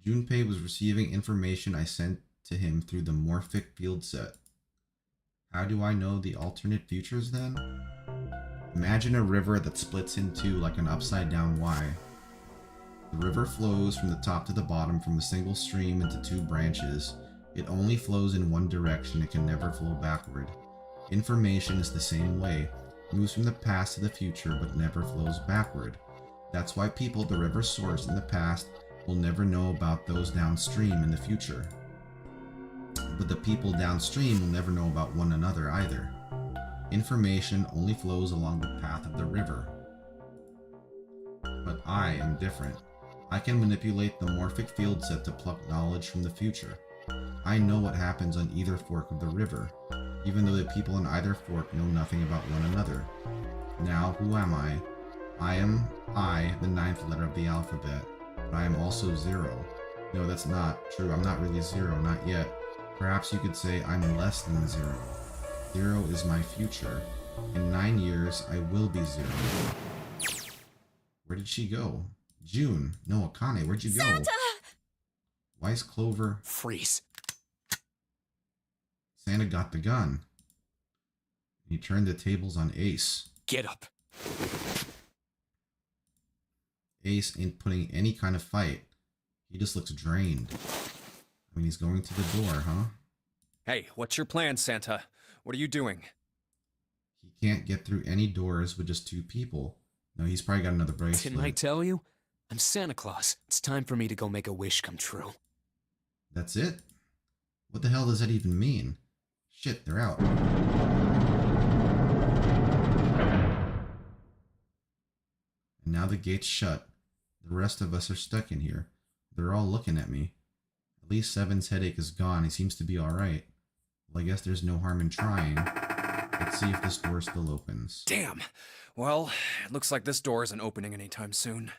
Speaker 1: Junpei was receiving information I sent to him through the morphic field set. How do I know the alternate futures then? Imagine a river that splits into like an upside down Y. The river flows from the top to the bottom from a single stream into two branches. It only flows in one direction, it can never flow backward. Information is the same way, moves from the past to the future but never flows backward. That's why people at the river's source in the past will never know about those downstream in the future. But the people downstream will never know about one another either. Information only flows along the path of the river. But I am different. I can manipulate the morphic field set to pluck knowledge from the future. I know what happens on either fork of the river, even though the people on either fork know nothing about one another. Now, who am I? I am the 9th letter of the alphabet, but I am also 0. No, that's not true. I'm not really 0, not yet. Perhaps you could say I'm less than 0. 0 is my future. In 9 years, I will be 0. Where did she go? June. No, Akane, where'd you go?
Speaker 3: Santa!
Speaker 1: Why is Clover...
Speaker 6: Freeze.
Speaker 1: Santa got the gun. He turned the tables on Ace.
Speaker 6: Get up.
Speaker 1: Ace ain't putting any kind of fight. He just looks drained. I mean, he's going to the door, huh?
Speaker 12: Hey, what's your plan, Santa? What are you doing?
Speaker 1: He can't get through any doors with just 2 people. No, he's probably got another bracelet.
Speaker 6: Didn't I tell you? I'm Santa Claus. It's time for me to go make a wish come true.
Speaker 1: That's it? What the hell does that even mean? Shit, they're out. And now the gate's shut. The rest of us are stuck in here. They're all looking at me. At least Seven's headache is gone. He seems to be alright. Well, I guess there's no harm in trying. Let's see if this door still opens.
Speaker 12: Damn. Well, it looks like this door isn't opening anytime soon.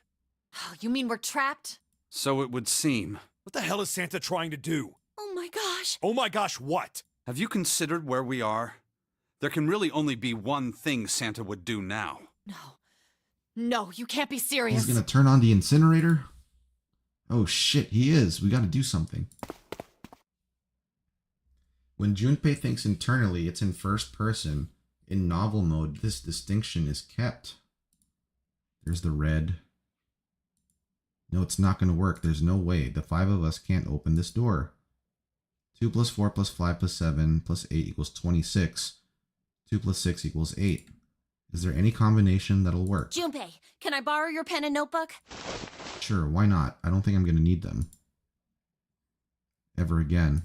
Speaker 7: Oh, you mean we're trapped?
Speaker 11: So it would seem.
Speaker 2: What the hell is Santa trying to do?
Speaker 3: Oh my gosh.
Speaker 2: Oh my gosh, what?
Speaker 11: Have you considered where we are? There can really only be one thing Santa would do now.
Speaker 7: No. No, you can't be serious.
Speaker 1: He's gonna turn on the incinerator? Oh shit, he is. We gotta do something. When Junpei thinks internally, it's in first person. In novel mode, this distinction is kept. There's the red. No, it's not gonna work. There's no way. The 5 of us can't open this door. 2 plus 4 plus 5 plus 7 plus 8 equals 26. 2 plus 6 equals 8. Is there any combination that'll work?
Speaker 8: Junpei, can I borrow your pen and notebook?
Speaker 1: Sure, why not? I don't think I'm gonna need them. Ever again.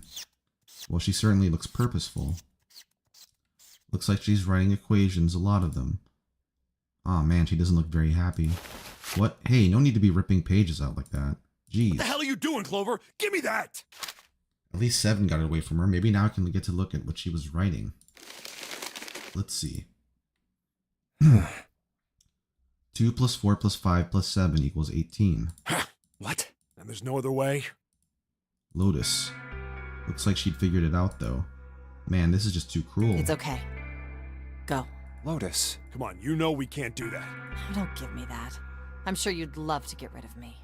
Speaker 1: Well, she certainly looks purposeful. Looks like she's writing equations, a lot of them. Aw, man, she doesn't look very happy. What? Hey, no need to be ripping pages out like that. Jeez.
Speaker 2: What the hell are you doing, Clover? Give me that!
Speaker 1: At least 7 got it away from her. Maybe now I can get to look at what she was writing. Let's see. 2 plus 4 plus 5 plus 7 equals 18.
Speaker 2: What? And there's no other way?
Speaker 1: Lotus. Looks like she'd figured it out, though. Man, this is just too cruel.
Speaker 7: It's okay. Go.
Speaker 5: Lotus.
Speaker 2: Come on, you know we can't do that.
Speaker 7: Don't give me that. I'm sure you'd love to get rid of me.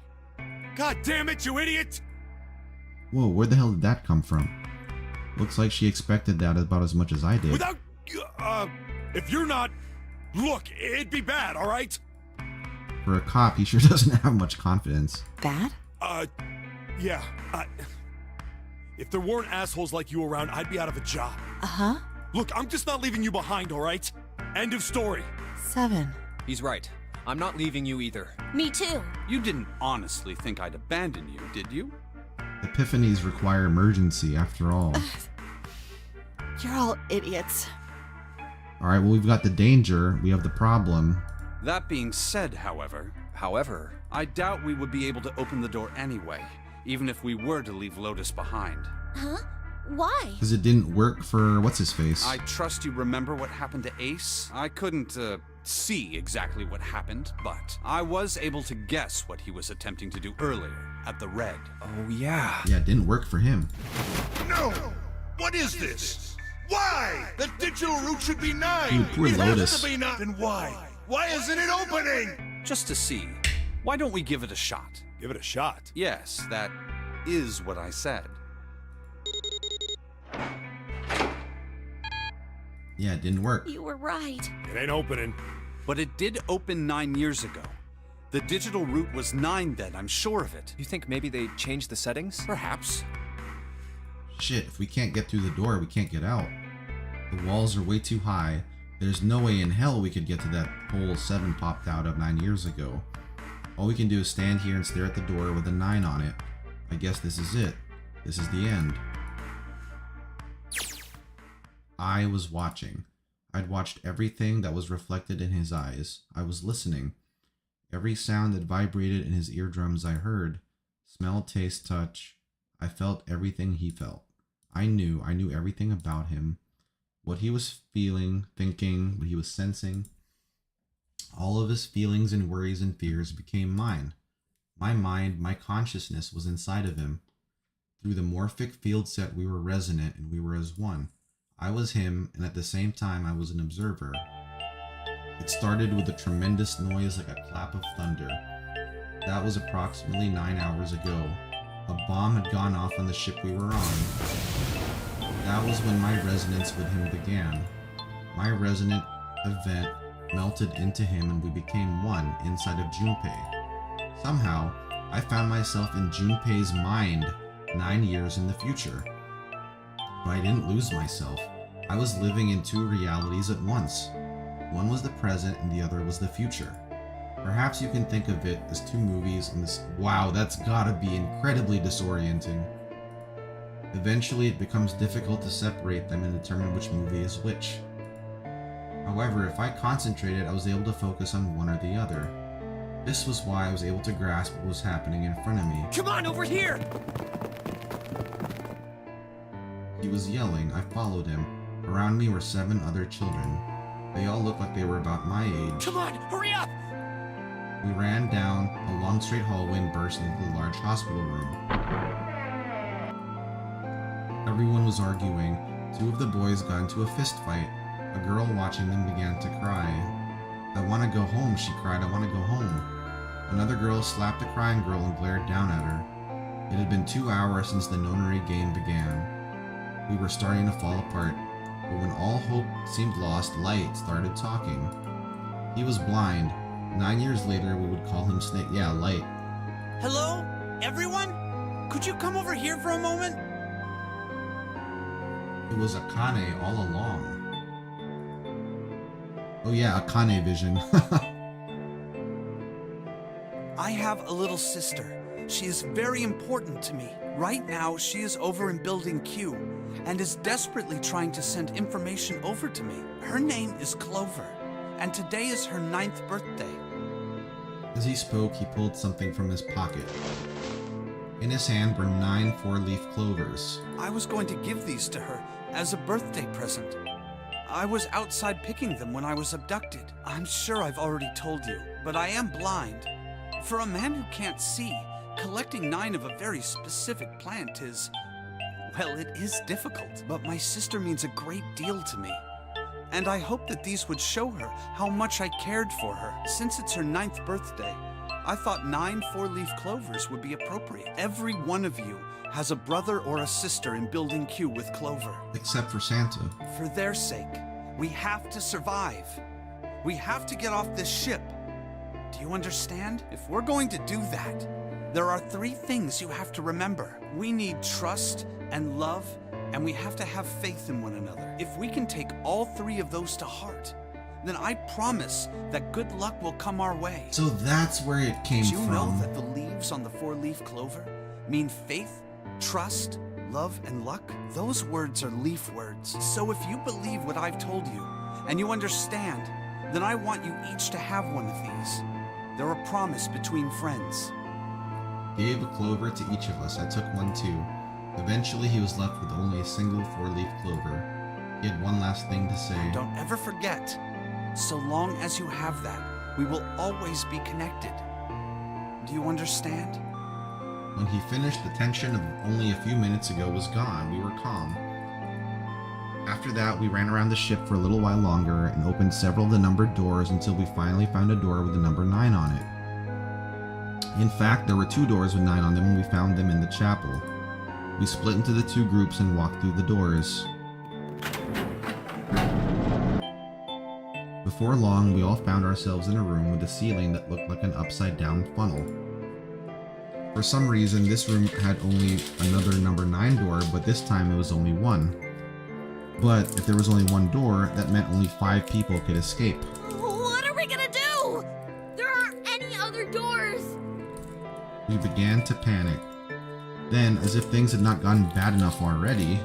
Speaker 2: God damn it, you idiot!
Speaker 1: Whoa, where the hell did that come from? Looks like she expected that about as much as I did.
Speaker 2: Without... if you're not... Look, it'd be bad, alright?
Speaker 1: For a cop, he sure doesn't have much confidence.
Speaker 7: Bad?
Speaker 2: Yeah. If there weren't assholes like you around, I'd be out of a job.
Speaker 7: Uh-huh.
Speaker 2: Look, I'm just not leaving you behind, alright? End of story.
Speaker 7: 7.
Speaker 12: He's right. I'm not leaving you either.
Speaker 8: Me too.
Speaker 11: You didn't honestly think I'd abandon you, did you?
Speaker 1: Epiphanies require emergency, after all.
Speaker 7: You're all idiots.
Speaker 1: Alright, well, we've got the danger, we have the problem.
Speaker 11: That being said, however, I doubt we would be able to open the door anyway, even if we were to leave Lotus behind.
Speaker 8: Huh? Why?
Speaker 1: Because it didn't work for what's-his-face.
Speaker 11: I trust you remember what happened to Ace? I couldn't, see exactly what happened, but I was able to guess what he was attempting to do earlier, at the Red.
Speaker 12: Oh, yeah.
Speaker 1: Yeah, it didn't work for him.
Speaker 9: No! What is this? Why? The digital route should be 9!
Speaker 1: Dude, poor
Speaker 9: it
Speaker 1: Lotus.
Speaker 9: has to be 9! Then why? Why isn't it opening?
Speaker 11: Just to see. Why don't we give it a shot?
Speaker 2: Give it a shot.
Speaker 11: Yes, that is what I said.
Speaker 1: Yeah, it didn't work.
Speaker 8: You were right.
Speaker 2: It ain't opening.
Speaker 11: But it did open 9 years ago. The digital route was 9 then, I'm sure of it.
Speaker 12: You think maybe they changed the settings?
Speaker 11: Perhaps.
Speaker 1: Shit, if we can't get through the door, we can't get out. The walls are way too high. There's no way in hell we could get to that hole 7 popped out of 9 years ago. All we can do is stand here and stare at the door with a 9 on it. I guess this is it. This is the end. I was watching. I'd watched everything that was reflected in his eyes. I was listening. Every sound that vibrated in his eardrums I heard. Smell, taste, touch. I felt everything he felt. I knew everything about him. What he was feeling, thinking, what he was sensing. All of his feelings and worries and fears became mine. My mind, my consciousness was inside of him. Through the morphic field set we were resonant and we were as one. I was him, and at the same time I was an observer. It started with a tremendous noise like a clap of thunder. That was approximately 9 hours ago. A bomb had gone off on the ship we were on. That was when my resonance with him began. My resonant event melted into him and we became one inside of Junpei. Somehow, I found myself in Junpei's mind 9 years in the future. But I didn't lose myself. I was living in 2 realities at once. One was the present and the other was the future. Perhaps you can think of it as 2 movies in this. Wow, that's gotta be incredibly disorienting. Eventually, it becomes difficult to separate them and determine which movie is which. However, if I concentrated, I was able to focus on one or the other. This was why I was able to grasp what was happening in front of me.
Speaker 12: Come on, over here!
Speaker 1: He was yelling. I followed him. Around me were 7 other children. They all looked like they were about my age.
Speaker 12: Come on, hurry up!
Speaker 1: We ran down a long straight hallway and burst into the large hospital room. Everyone was arguing. 2 of the boys got into a fist fight. A girl watching them began to cry. I want to go home, she cried. I want to go home. Another girl slapped the crying girl and glared down at her. It had been 2 hours since the Nonary game began. We were starting to fall apart, but when all hope seemed lost, Light started talking. He was blind. 9 years later, we would call him Snake. Yeah, Light.
Speaker 16: Hello? Everyone? Could you come over here for a moment?
Speaker 1: It was Akane all along. Oh yeah, Akane vision.
Speaker 16: I have a little sister. She is very important to me. Right now, she is over in Building Q and is desperately trying to send information over to me. Her name is Clover, and today is her 9th birthday.
Speaker 1: As he spoke, he pulled something from his pocket. In his hand were 9 4-leaf clovers.
Speaker 16: I was going to give these to her as a birthday present. I was outside picking them when I was abducted. I'm sure I've already told you, but I am blind. For a man who can't see, collecting 9 of a very specific plant is, well, it is difficult. But my sister means a great deal to me. And I hope that these would show her how much I cared for her. Since it's her 9th birthday, I thought 9 4-leaf clovers would be appropriate. Every one of you has a brother or a sister in Building Q with Clover.
Speaker 1: Except for Santa.
Speaker 16: For their sake, we have to survive. We have to get off this ship. Do you understand? If we're going to do that, there are 3 things you have to remember. We need trust and love, and we have to have faith in one another. If we can take all 3 of those to heart, then I promise that good luck will come our way.
Speaker 1: So that's where it came
Speaker 16: Do you
Speaker 1: from.
Speaker 16: know that the leaves on the four-leaf clover mean faith, trust, love, and luck? Those words are leaf words. So if you believe what I've told you, and you understand, then I want you each to have one of these. They're a promise between friends.
Speaker 1: He gave a clover to each of us. I took one too. Eventually, he was left with only a single four-leaf clover. He had one last thing to say.
Speaker 16: Don't ever forget, so long as you have that, we will always be connected. Do you understand?
Speaker 1: When he finished, the tension of only a few minutes ago was gone. We were calm. After that, we ran around the ship for a little while longer and opened several of the numbered doors until we finally found a door with the number 9 on it. In fact, there were 2 doors with 9 on them when we found them in the chapel. We split into the 2 groups and walked through the doors. Before long, we all found ourselves in a room with a ceiling that looked like an upside-down funnel. For some reason, this room had only another number 9 door, but this time it was only 1. But if there was only 1 door, that meant only 5 people could escape.
Speaker 3: What are we gonna do? There aren't any other doors!
Speaker 1: We began to panic. Then, as if things had not gotten bad enough already,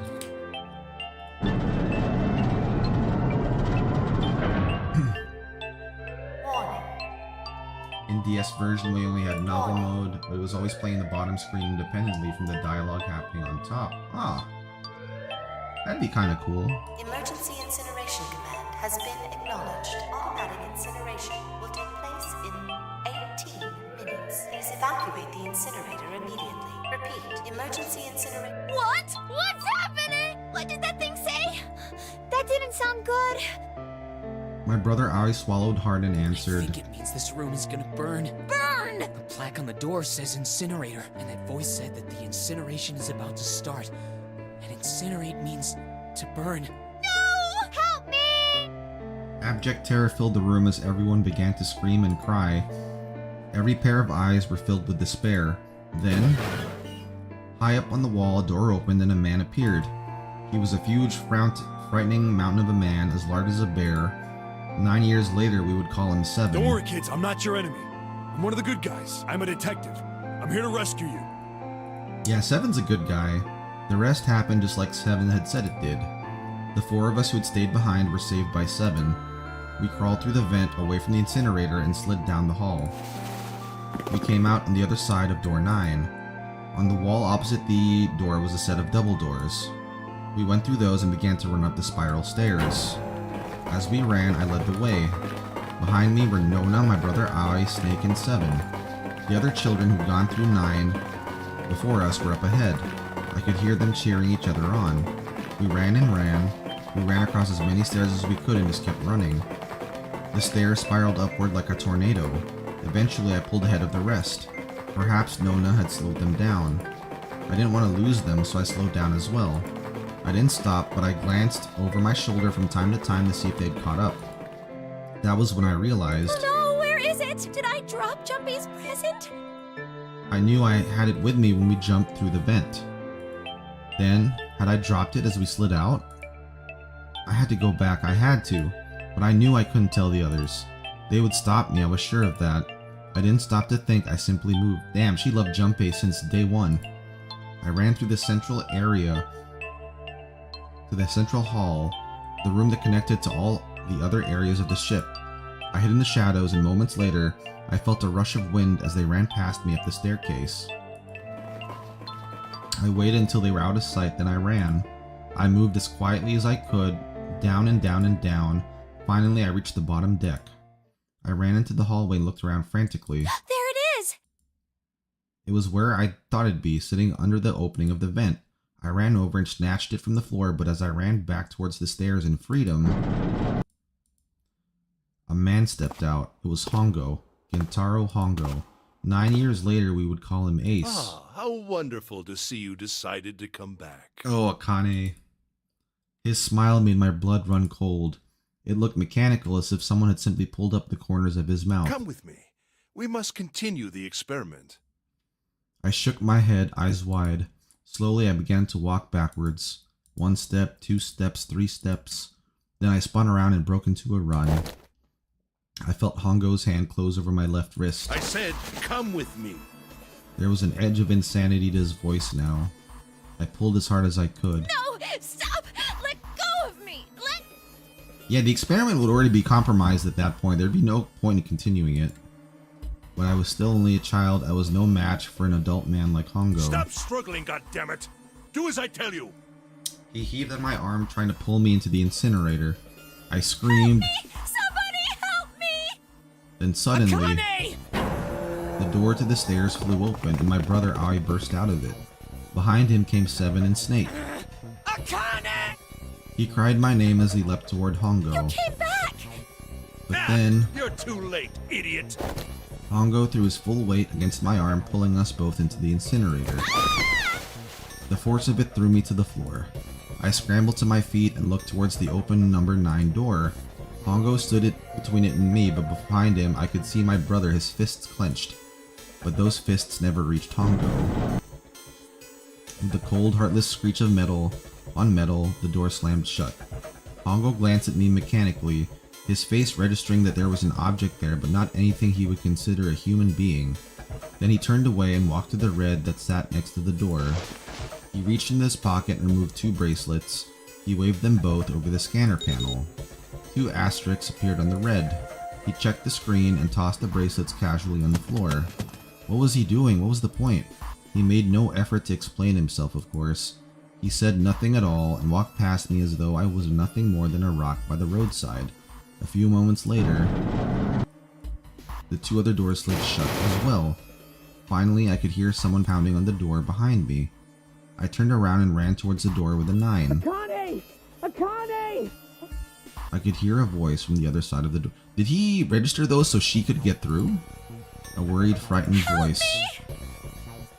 Speaker 1: in DS version we only had novel mode, but it was always playing the bottom screen independently from the dialogue happening on top. Ah, that'd be kinda cool.
Speaker 17: Emergency incineration command has been acknowledged. Automatic incineration will take place in 18 minutes. Please evacuate the incinerator immediately. Repeat, emergency incineration.
Speaker 3: What? What's happening? What did that thing say? That didn't sound good.
Speaker 1: My brother Ari swallowed hard and answered,
Speaker 6: I think it means this room is gonna burn.
Speaker 3: Burn!
Speaker 6: The plaque on the door says incinerator, and that voice said that the incineration is about to start. And incinerate means to burn.
Speaker 3: No! Help me!
Speaker 1: Abject terror filled the room as everyone began to scream and cry. Every pair of eyes were filled with despair. Then, high up on the wall, a door opened and a man appeared. He was a huge, frightening mountain of a man, as large as a bear. 9 years later, we would call him 7.
Speaker 2: Don't worry, kids. I'm not your enemy. I'm one of the good guys. I'm a detective. I'm here to rescue you.
Speaker 1: Yeah, 7's a good guy. The rest happened just like 7 had said it did. The 4 of us who had stayed behind were saved by 7. We crawled through the vent away from the incinerator and slid down the hall. We came out on the other side of door 9. On the wall opposite the door was a set of double doors. We went through those and began to run up the spiral stairs. As we ran, I led the way. Behind me were Nona, my brother Ai, Snake, and 7. The other children who'd gone through 9 before us were up ahead. I could hear them cheering each other on. We ran and ran. We ran across as many stairs as we could and just kept running. The stairs spiraled upward like a tornado. Eventually, I pulled ahead of the rest. Perhaps Nona had slowed them down. I didn't want to lose them, so I slowed down as well. I didn't stop, but I glanced over my shoulder from time to time to see if they'd caught up. That was when I realized...
Speaker 3: Oh no, where is it? Did I drop Jumpy's present?
Speaker 1: I knew I had it with me when we jumped through the vent. Then, had I dropped it as we slid out? I had to go back, I had to, but I knew I couldn't tell the others. They would stop me, I was sure of that. I didn't stop to think, I simply moved. Damn, she loved Junpei since day 1. I ran through the central area to the central hall, the room that connected to all the other areas of the ship. I hid in the shadows, and moments later, I felt a rush of wind as they ran past me up the staircase. I waited until they were out of sight, then I ran. I moved as quietly as I could, down and down and down. Finally, I reached the bottom deck. I ran into the hallway and looked around frantically.
Speaker 3: There it is!
Speaker 1: It was where I thought it'd be, sitting under the opening of the vent. I ran over and snatched it from the floor, but as I ran back towards the stairs in freedom, a man stepped out. It was Hongo, Gentaro Hongo. 9 years later, we would call him Ace.
Speaker 9: Ah, how wonderful to see you decided to come back.
Speaker 1: Oh, Akane. His smile made my blood run cold. It looked mechanical, as if someone had simply pulled up the corners of his mouth.
Speaker 9: Come with me. We must continue the experiment.
Speaker 1: I shook my head, eyes wide. Slowly, I began to walk backwards. 1 step, 2 steps, 3 steps. Then I spun around and broke into a run. I felt Hongo's hand close over my left wrist.
Speaker 9: I said, come with me.
Speaker 1: There was an edge of insanity to his voice now. I pulled as hard as I could.
Speaker 3: No! Stop! Let go of me!
Speaker 1: Yeah, the experiment would already be compromised at that point. There'd be no point in continuing it. When I was still only a child, I was no match for an adult man like Hongo.
Speaker 9: Stop struggling, goddammit! Do as I tell you!
Speaker 1: He heaved at my arm, trying to pull me into the incinerator. I screamed.
Speaker 3: Help me! Somebody help me!
Speaker 1: Then suddenly,
Speaker 3: Akane!
Speaker 1: the door to the stairs flew open and my brother Ai burst out of it. Behind him came Seven and Snake.
Speaker 3: Akane!
Speaker 1: He cried my name as he leapt toward Hongo.
Speaker 3: You came back!
Speaker 1: But then,
Speaker 9: You're too late, idiot!
Speaker 1: Hongo threw his full weight against my arm, pulling us both into the incinerator. The force of it threw me to the floor. I scrambled to my feet and looked towards the open number 9 door. Hongo stood between it and me, but behind him I could see my brother, his fists clenched. But those fists never reached Hongo. With the cold, heartless screech of metal on metal, the door slammed shut. Hongo glanced at me mechanically, his face registering that there was an object there, but not anything he would consider a human being. Then he turned away and walked to the red that sat next to the door. He reached into his pocket and removed 2 bracelets. He waved them both over the scanner panel. 2 asterisks appeared on the red. He checked the screen and tossed the bracelets casually on the floor. What was he doing? What was the point? He made no effort to explain himself, of course. He said nothing at all and walked past me as though I was nothing more than a rock by the roadside. A few moments later, the 2 other doors slid shut as well. Finally, I could hear someone pounding on the door behind me. I turned around and ran towards the door with a 9.
Speaker 15: Akane! Akane!
Speaker 1: I could hear a voice from the other side of the door. Did he register those so she could get through? A worried, frightened voice.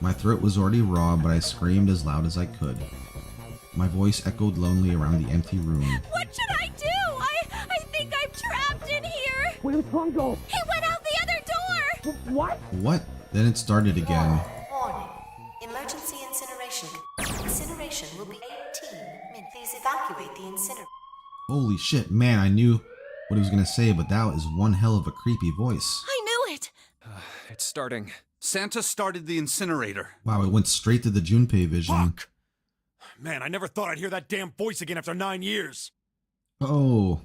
Speaker 1: My throat was already raw, but I screamed as loud as I could. My voice echoed lonely around the empty room.
Speaker 3: What should I do? I think I'm trapped in here!
Speaker 15: Where's Hongo?
Speaker 3: He went out the other door!
Speaker 15: What?
Speaker 1: What? Then it started again.
Speaker 17: Warning. Emergency incineration. Incineration will be 18 minutes. Please evacuate the incinerator.
Speaker 1: Holy shit, man, I knew what he was gonna say, but that was one hell of a creepy voice.
Speaker 3: I knew it!
Speaker 12: It's starting.
Speaker 11: Santa started the incinerator.
Speaker 1: Wow, it went straight to the Junpei vision.
Speaker 2: Fuck! Man, I never thought I'd hear that damn voice again after 9 years.
Speaker 1: Oh.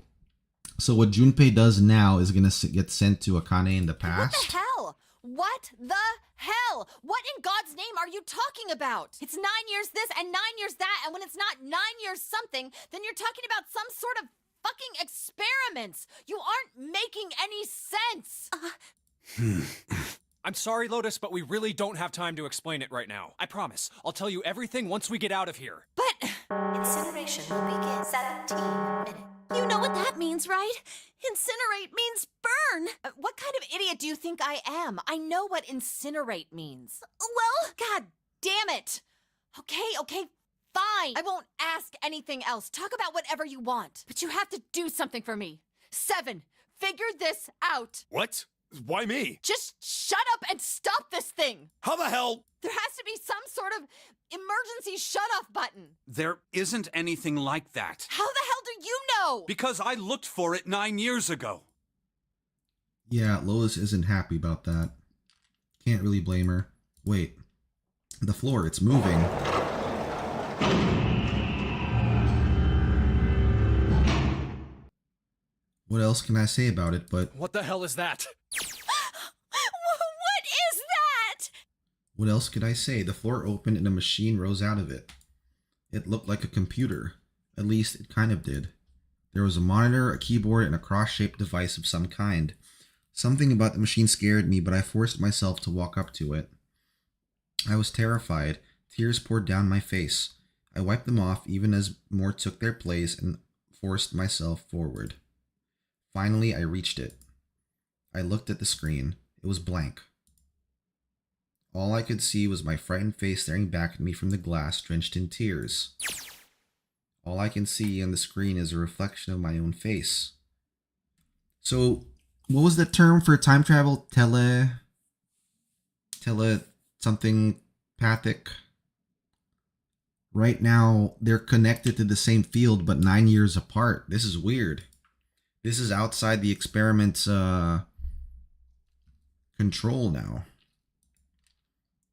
Speaker 1: So what Junpei does now is gonna get sent to Akane in the
Speaker 7: What
Speaker 1: past?
Speaker 7: the hell? What the hell? What in God's name are you talking about? It's 9 years this and 9 years that, and when it's not 9 years something, then you're talking about some sort of fucking experiments. You aren't making any sense.
Speaker 12: I'm sorry, Lotus, but we really don't have time to explain it right now. I promise. I'll tell you everything once we get out of here.
Speaker 7: But
Speaker 17: Incineration will begin 17 minutes.
Speaker 3: You know what that means, right? Incinerate means burn!
Speaker 7: what kind of idiot do you think I am? I know what incinerate means.
Speaker 3: Well,
Speaker 7: God damn it! Okay, fine. I won't ask anything else. Talk about whatever you want. But you have to do something for me. 7, figure this out.
Speaker 2: What? Why me?
Speaker 7: Just shut up and stop this thing!
Speaker 2: How the hell?
Speaker 7: There has to be some sort of emergency shut-off button.
Speaker 11: There isn't anything like that.
Speaker 7: How the hell do you know?
Speaker 11: Because I looked for it 9 years ago.
Speaker 1: Yeah, Lois isn't happy about that. Can't really blame her. Wait. The floor, it's moving. What else can I say about it but...
Speaker 12: What the hell is that?
Speaker 3: what is that?
Speaker 1: What else could I say? The floor opened and a machine rose out of it. It looked like a computer. At least, it kind of did. There was a monitor, a keyboard, and a cross-shaped device of some kind. Something about the machine scared me, but I forced myself to walk up to it. I was terrified. Tears poured down my face. I wiped them off even as more took their place and forced myself forward. Finally, I reached it. I looked at the screen. It was blank. All I could see was my frightened face staring back at me from the glass, drenched in tears. All I can see on the screen is a reflection of my own face. So, what was the term for time travel? Something pathic? Right now, they're connected to the same field, but 9 years apart. This is weird. This is outside the experiment's control now.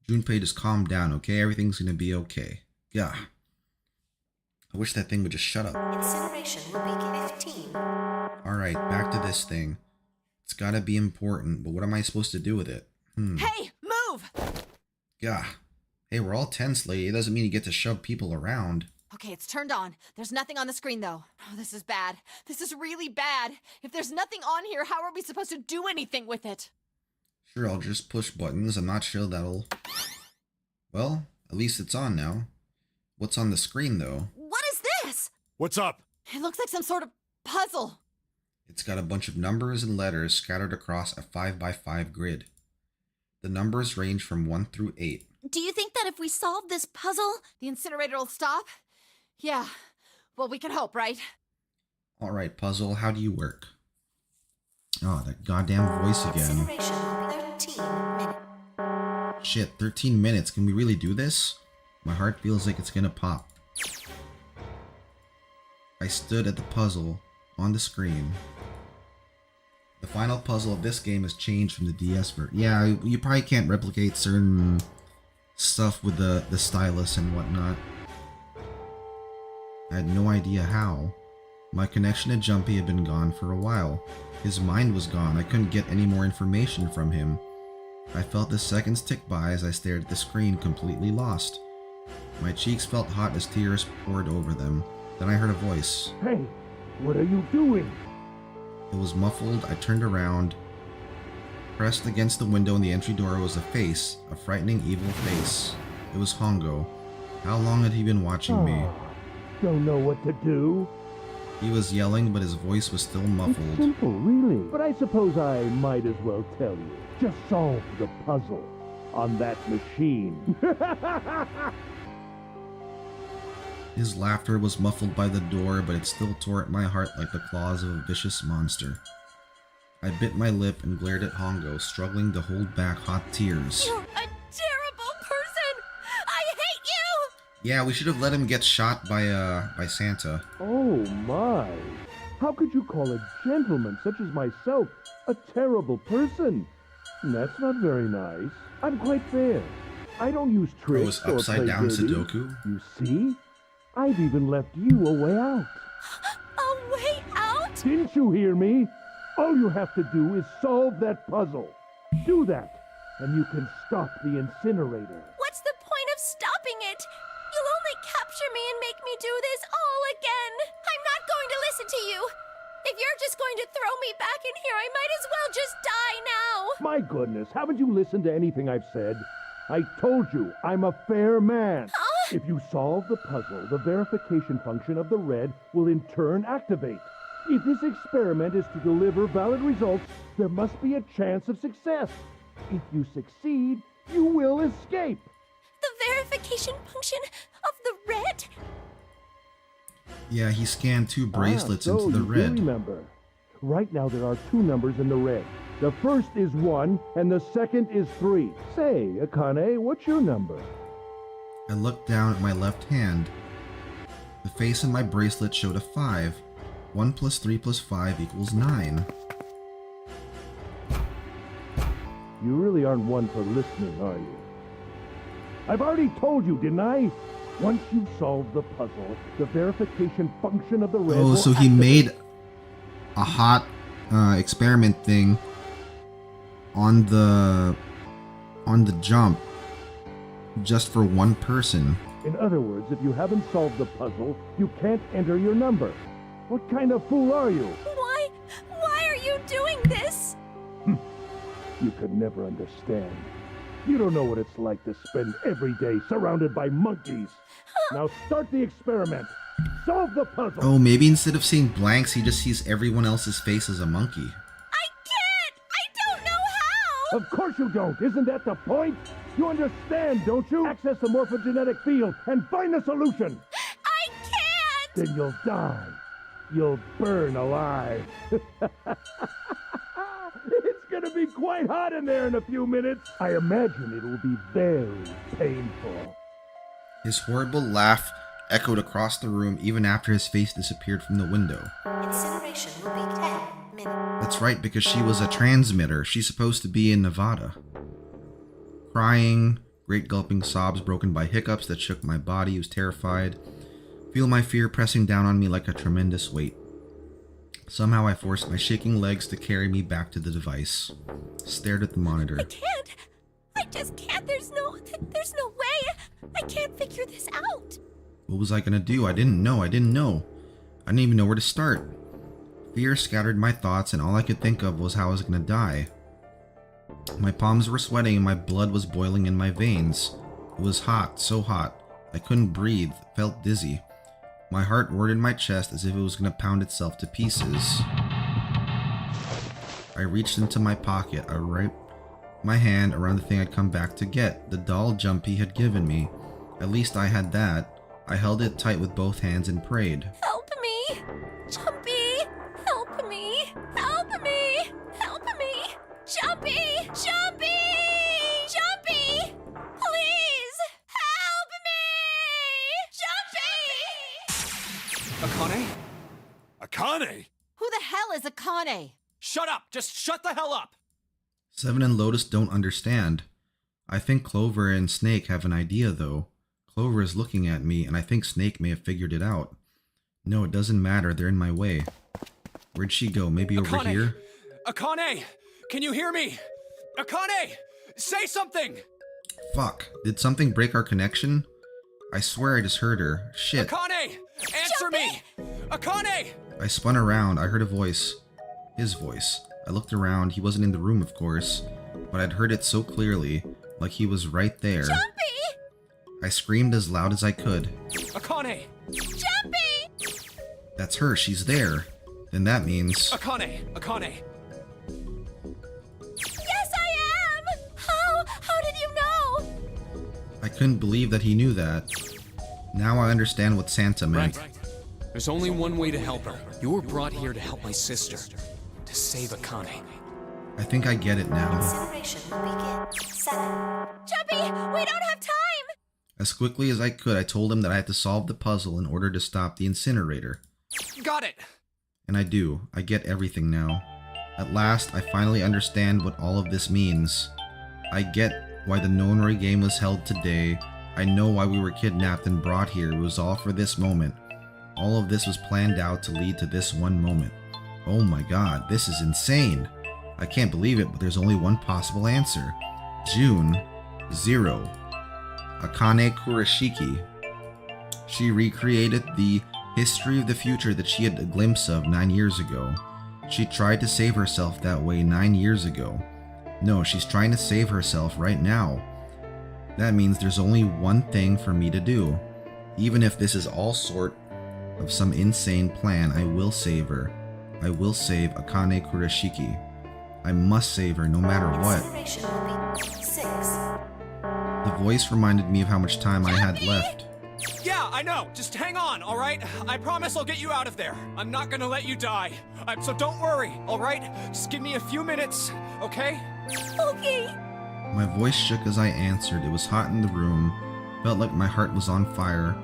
Speaker 1: Junpei, just calm down, okay? Everything's gonna be okay. Yeah. I wish that thing would just shut up.
Speaker 17: Incineration will be 15.
Speaker 1: Alright, back to this thing. It's gotta be important, but what am I supposed to do with it?
Speaker 7: Hey, move!
Speaker 1: Yeah. Hey, we're all tense, lady. It doesn't mean you get to shove people around.
Speaker 7: Okay, it's turned on. There's nothing on the screen, though. Oh, this is bad. This is really bad. If there's nothing on here, how are we supposed to do anything with it?
Speaker 1: Sure, I'll just push buttons. I'm not sure that'll... Well, at least it's on now. What's on the screen, though?
Speaker 7: What is this?
Speaker 2: What's up?
Speaker 7: It looks like some sort of puzzle.
Speaker 1: It's got a bunch of numbers and letters scattered across a 5x5 grid. The numbers range from 1 through 8.
Speaker 8: Do you think that if we solve this puzzle,
Speaker 7: the incinerator will stop? Yeah. Well, we can hope, right?
Speaker 1: Alright, puzzle, how do you work? Oh, that goddamn voice again.
Speaker 17: Incineration will be 13 minutes.
Speaker 1: Shit, 13 minutes. Can we really do this? My heart feels like it's gonna pop. I stood at the puzzle on the screen. The final puzzle of this game has changed from the DS version. Yeah, you probably can't replicate certain stuff with the stylus and whatnot. I had no idea how. My connection to Jumpy had been gone for a while. His mind was gone. I couldn't get any more information from him. I felt the seconds tick by as I stared at the screen, completely lost. My cheeks felt hot as tears poured over them. Then I heard a voice.
Speaker 15: Hey, what are you doing?
Speaker 1: It was muffled. I turned around. Pressed against the window in the entry door was a face, a frightening, evil face. It was Hongo. How long had he been watching me?
Speaker 15: Don't know what to do.
Speaker 1: He was yelling, but his voice was still muffled.
Speaker 15: It's simple, really. But I suppose I might as well tell you. Just solve the puzzle on that machine.
Speaker 1: His laughter was muffled by the door, but it still tore at my heart like the claws of a vicious monster. I bit my lip and glared at Hongo, struggling to hold back hot tears.
Speaker 8: You're a terrible person! I hate you!
Speaker 1: Yeah, we should have let him get shot by Santa.
Speaker 15: Oh my! How could you call a gentleman such as myself a terrible person? That's not very nice. I'm quite fair. I don't use tricks or
Speaker 1: upside
Speaker 15: play
Speaker 1: down
Speaker 15: dirty.
Speaker 1: Sudoku.
Speaker 15: You see? I've even left you a way out.
Speaker 8: A way out?
Speaker 15: Didn't you hear me? All you have to do is solve that puzzle. Do that, and you can stop the incinerator.
Speaker 8: What's the point of stopping it? You'll only capture me and make me do this all again. I'm not going to listen to you. If you're just going to throw me back in here, I might as well just die now.
Speaker 15: My goodness, haven't you listened to anything I've said? I told you, I'm a fair man.
Speaker 8: Huh?
Speaker 15: If you solve the puzzle, the verification function of the red will in turn activate. If this experiment is to deliver valid results, there must be a chance of success. If you succeed, you will escape.
Speaker 8: The verification function of the red?
Speaker 1: Yeah, he scanned 2 bracelets
Speaker 15: so
Speaker 1: into the
Speaker 15: you do
Speaker 1: red.
Speaker 15: remember. Right now there are 2 numbers in the red. The first is 1, and the second is 3. Say, Akane, what's your number?
Speaker 1: I looked down at my left hand. The face in my bracelet showed a 5. 1 plus 3 plus 5 equals 9.
Speaker 15: You really aren't one for listening, are you? I've already told you, didn't I? Once you solve the puzzle, the verification function of the red
Speaker 1: Oh,
Speaker 15: will
Speaker 1: so he
Speaker 15: activate.
Speaker 1: made a hot experiment thing on the jump just for one person.
Speaker 15: In other words, if you haven't solved the puzzle, you can't enter your number. What kind of fool are you?
Speaker 8: Why are you doing this?
Speaker 15: You could never understand. You don't know what it's like to spend every day surrounded by monkeys. Now start the experiment. Solve the puzzle.
Speaker 1: Oh, maybe instead of seeing blanks, he just sees everyone else's face as a monkey.
Speaker 8: I can't! I don't know how!
Speaker 15: Of course you don't. Isn't that the point? You understand, don't you? Access the morphogenetic field and find the solution.
Speaker 8: I can't!
Speaker 15: Then you'll die. You'll burn alive. It's gonna be quite hot in there in a few minutes. I imagine it'll be very painful.
Speaker 1: His horrible laugh echoed across the room even after his face disappeared from the window.
Speaker 17: Incineration will be 10 minutes.
Speaker 1: That's right, because she was a transmitter. She's supposed to be in Nevada. Crying, great gulping sobs broken by hiccups that shook my body. He was terrified. Feel my fear pressing down on me like a tremendous weight. Somehow I forced my shaking legs to carry me back to the device. Stared at the monitor.
Speaker 3: I can't. I just can't. There's no way. I can't figure this out.
Speaker 1: What was I gonna do? I didn't know. I didn't even know where to start. Fear scattered my thoughts, and all I could think of was how I was gonna die. My palms were sweating and my blood was boiling in my veins. It was hot, so hot. I couldn't breathe, felt dizzy. My heart roared in my chest as if it was gonna pound itself to pieces. I reached into my pocket. I wrapped my hand around the thing I'd come back to get, the doll Jumpy had given me. At least I had that. I held it tight with both hands and prayed.
Speaker 3: Help me! Jumpy! Help me! Help me! Help me! Jumpy! Jumpy! Jumpy! Please! Help me! Jumpy!
Speaker 12: Akane?
Speaker 9: Akane?
Speaker 7: Who the hell is Akane?
Speaker 12: Shut up! Just shut the hell up!
Speaker 1: Seven and Lotus don't understand. I think Clover and Snake have an idea, though. Clover is looking at me, and I think Snake may have figured it out. No, it doesn't matter. They're in my way. Where'd she go? Maybe over
Speaker 12: Akane!
Speaker 1: here?
Speaker 12: Akane! Can you hear me? Akane! Say something!
Speaker 1: Fuck. Did something break our connection? I swear I just heard her. Shit.
Speaker 12: Akane! Answer me! Akane!
Speaker 1: I spun around. I heard a voice. His voice. I looked around. He wasn't in the room, of course, but I'd heard it so clearly, like he was right there.
Speaker 3: Jumpy!
Speaker 1: I screamed as loud as I could.
Speaker 12: Akane!
Speaker 3: Jumpy!
Speaker 1: That's her. She's there. Then that means...
Speaker 12: Akane! Akane!
Speaker 3: Yes, I am! How did you know?
Speaker 1: I couldn't believe that he knew that. Now I understand what Santa meant.
Speaker 6: Right. There's only one way to help her. You were brought here to help my sister. To save Akane.
Speaker 1: I think I get it now.
Speaker 17: Incineration will begin 7.
Speaker 3: Jumpy, we don't have time!
Speaker 1: As quickly as I could, I told him that I had to solve the puzzle in order to stop the incinerator.
Speaker 12: Got it!
Speaker 1: And I do. I get everything now. At last, I finally understand what all of this means. I get why the Nonary game was held today. I know why we were kidnapped and brought here. It was all for this moment. All of this was planned out to lead to this one moment. Oh my god, this is insane. I can't believe it, but there's only one possible answer. June 0. Akane Kurashiki. She recreated the history of the future that she had a glimpse of 9 years ago. She tried to save herself that way 9 years ago. No, she's trying to save herself right now. That means there's only one thing for me to do. Even if this is all sort of some insane plan, I will save her. I will save Akane Kurashiki. I must save her no matter what.
Speaker 17: Incineration will be 6.
Speaker 1: The voice reminded me of how much time I had left.
Speaker 12: Yeah, I know. Just hang on, all right? I promise I'll get you out of there. I'm not gonna let you die. So don't worry, all right? Just give me a few minutes, okay?
Speaker 3: Okay.
Speaker 1: My voice shook as I answered. It was hot in the room. Felt like my heart was on fire.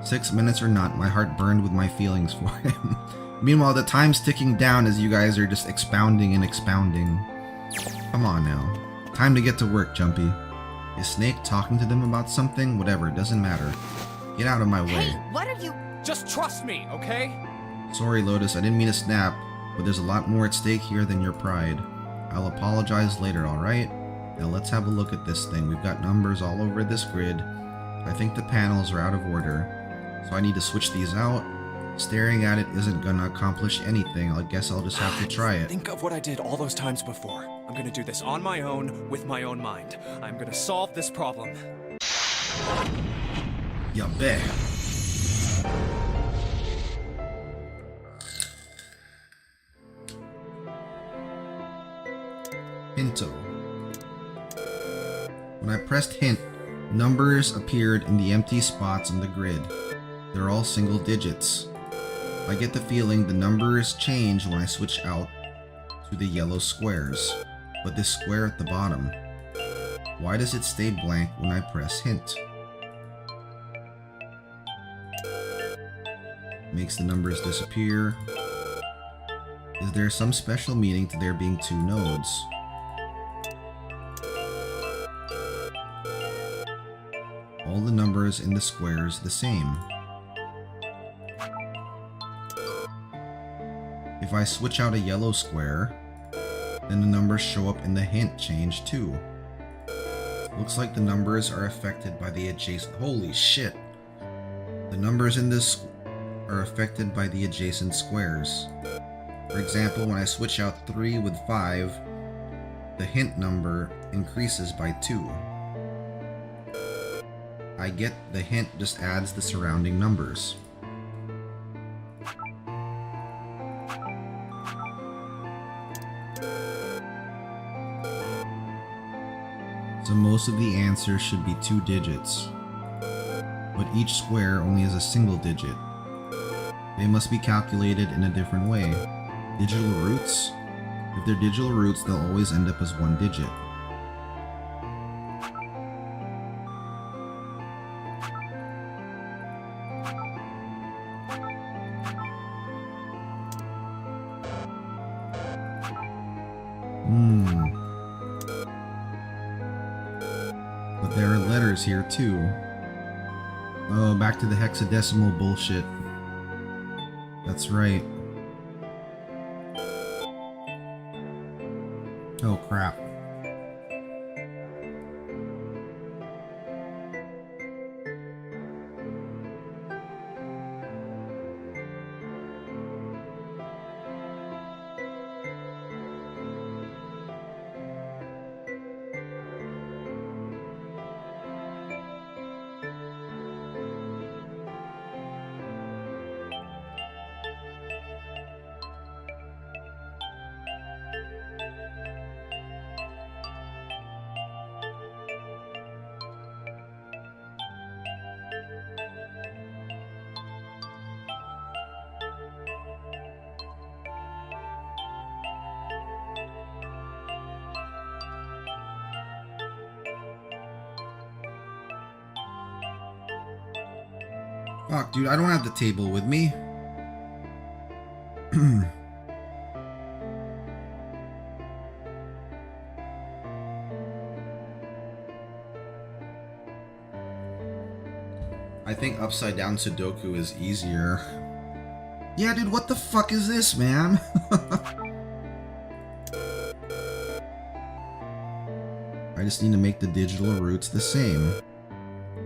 Speaker 1: 6 minutes or not, my heart burned with my feelings for him. Meanwhile, the time's ticking down as you guys are just expounding and expounding. Come on now. Time to get to work, Jumpy. Is Snake talking to them about something? Whatever, it doesn't matter. Get out of my way.
Speaker 7: Hey, what are you...
Speaker 12: Just trust me, okay?
Speaker 1: Sorry, Lotus, I didn't mean to snap, but there's a lot more at stake here than your pride. I'll apologize later, alright? Now let's have a look at this thing. We've got numbers all over this grid. I think the panels are out of order, so I need to switch these out. Staring at it isn't gonna accomplish anything. I guess I'll just have to try it.
Speaker 12: Think of what I did all those times before. I'm gonna do this on my own, with my own mind. I'm gonna solve this problem.
Speaker 1: Yeah, bet. Hinto. When I pressed hint, numbers appeared in the empty spots on the grid. They're all single digits. I get the feeling the numbers change when I switch out to the yellow squares, but this square at the bottom, why does it stay blank when I press hint? Makes the numbers disappear. Is there some special meaning to there being 2 nodes? All the numbers in the squares the same. If I switch out a yellow square, then the numbers show up in the hint change too. Looks like the numbers are affected by the adjacent— holy shit! The numbers in this are affected by the adjacent squares. For example, when I switch out 3 with 5, the hint number increases by 2. I get the hint just adds the surrounding numbers. So most of the answers should be 2 digits, but each square only has a single digit. They must be calculated in a different way. Digital roots? If they're digital roots, they'll always end up as 1 digit. But there are letters here too. Oh, back to the hexadecimal bullshit. That's right. Oh crap. Fuck, dude, I don't have the table with me. I think upside down Sudoku is easier. Yeah, dude, what the fuck is this, man? I just need to make the digital roots the same.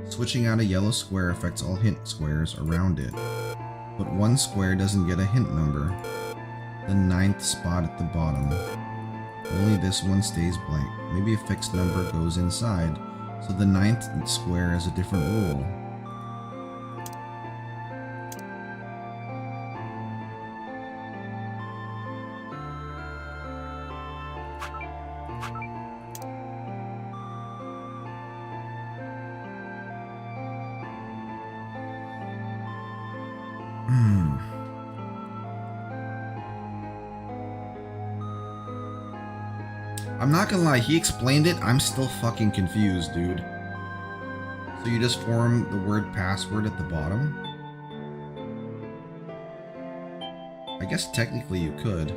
Speaker 1: Switching out a yellow square affects all hint squares around it, but 1 square doesn't get a hint number. The 9th spot at the bottom. Only this one stays blank. Maybe a fixed number goes inside, so the 9th square has a different rule. I'm not gonna lie, he explained it, I'm still fucking confused, dude. So you just form the word password at the bottom? I guess technically you could.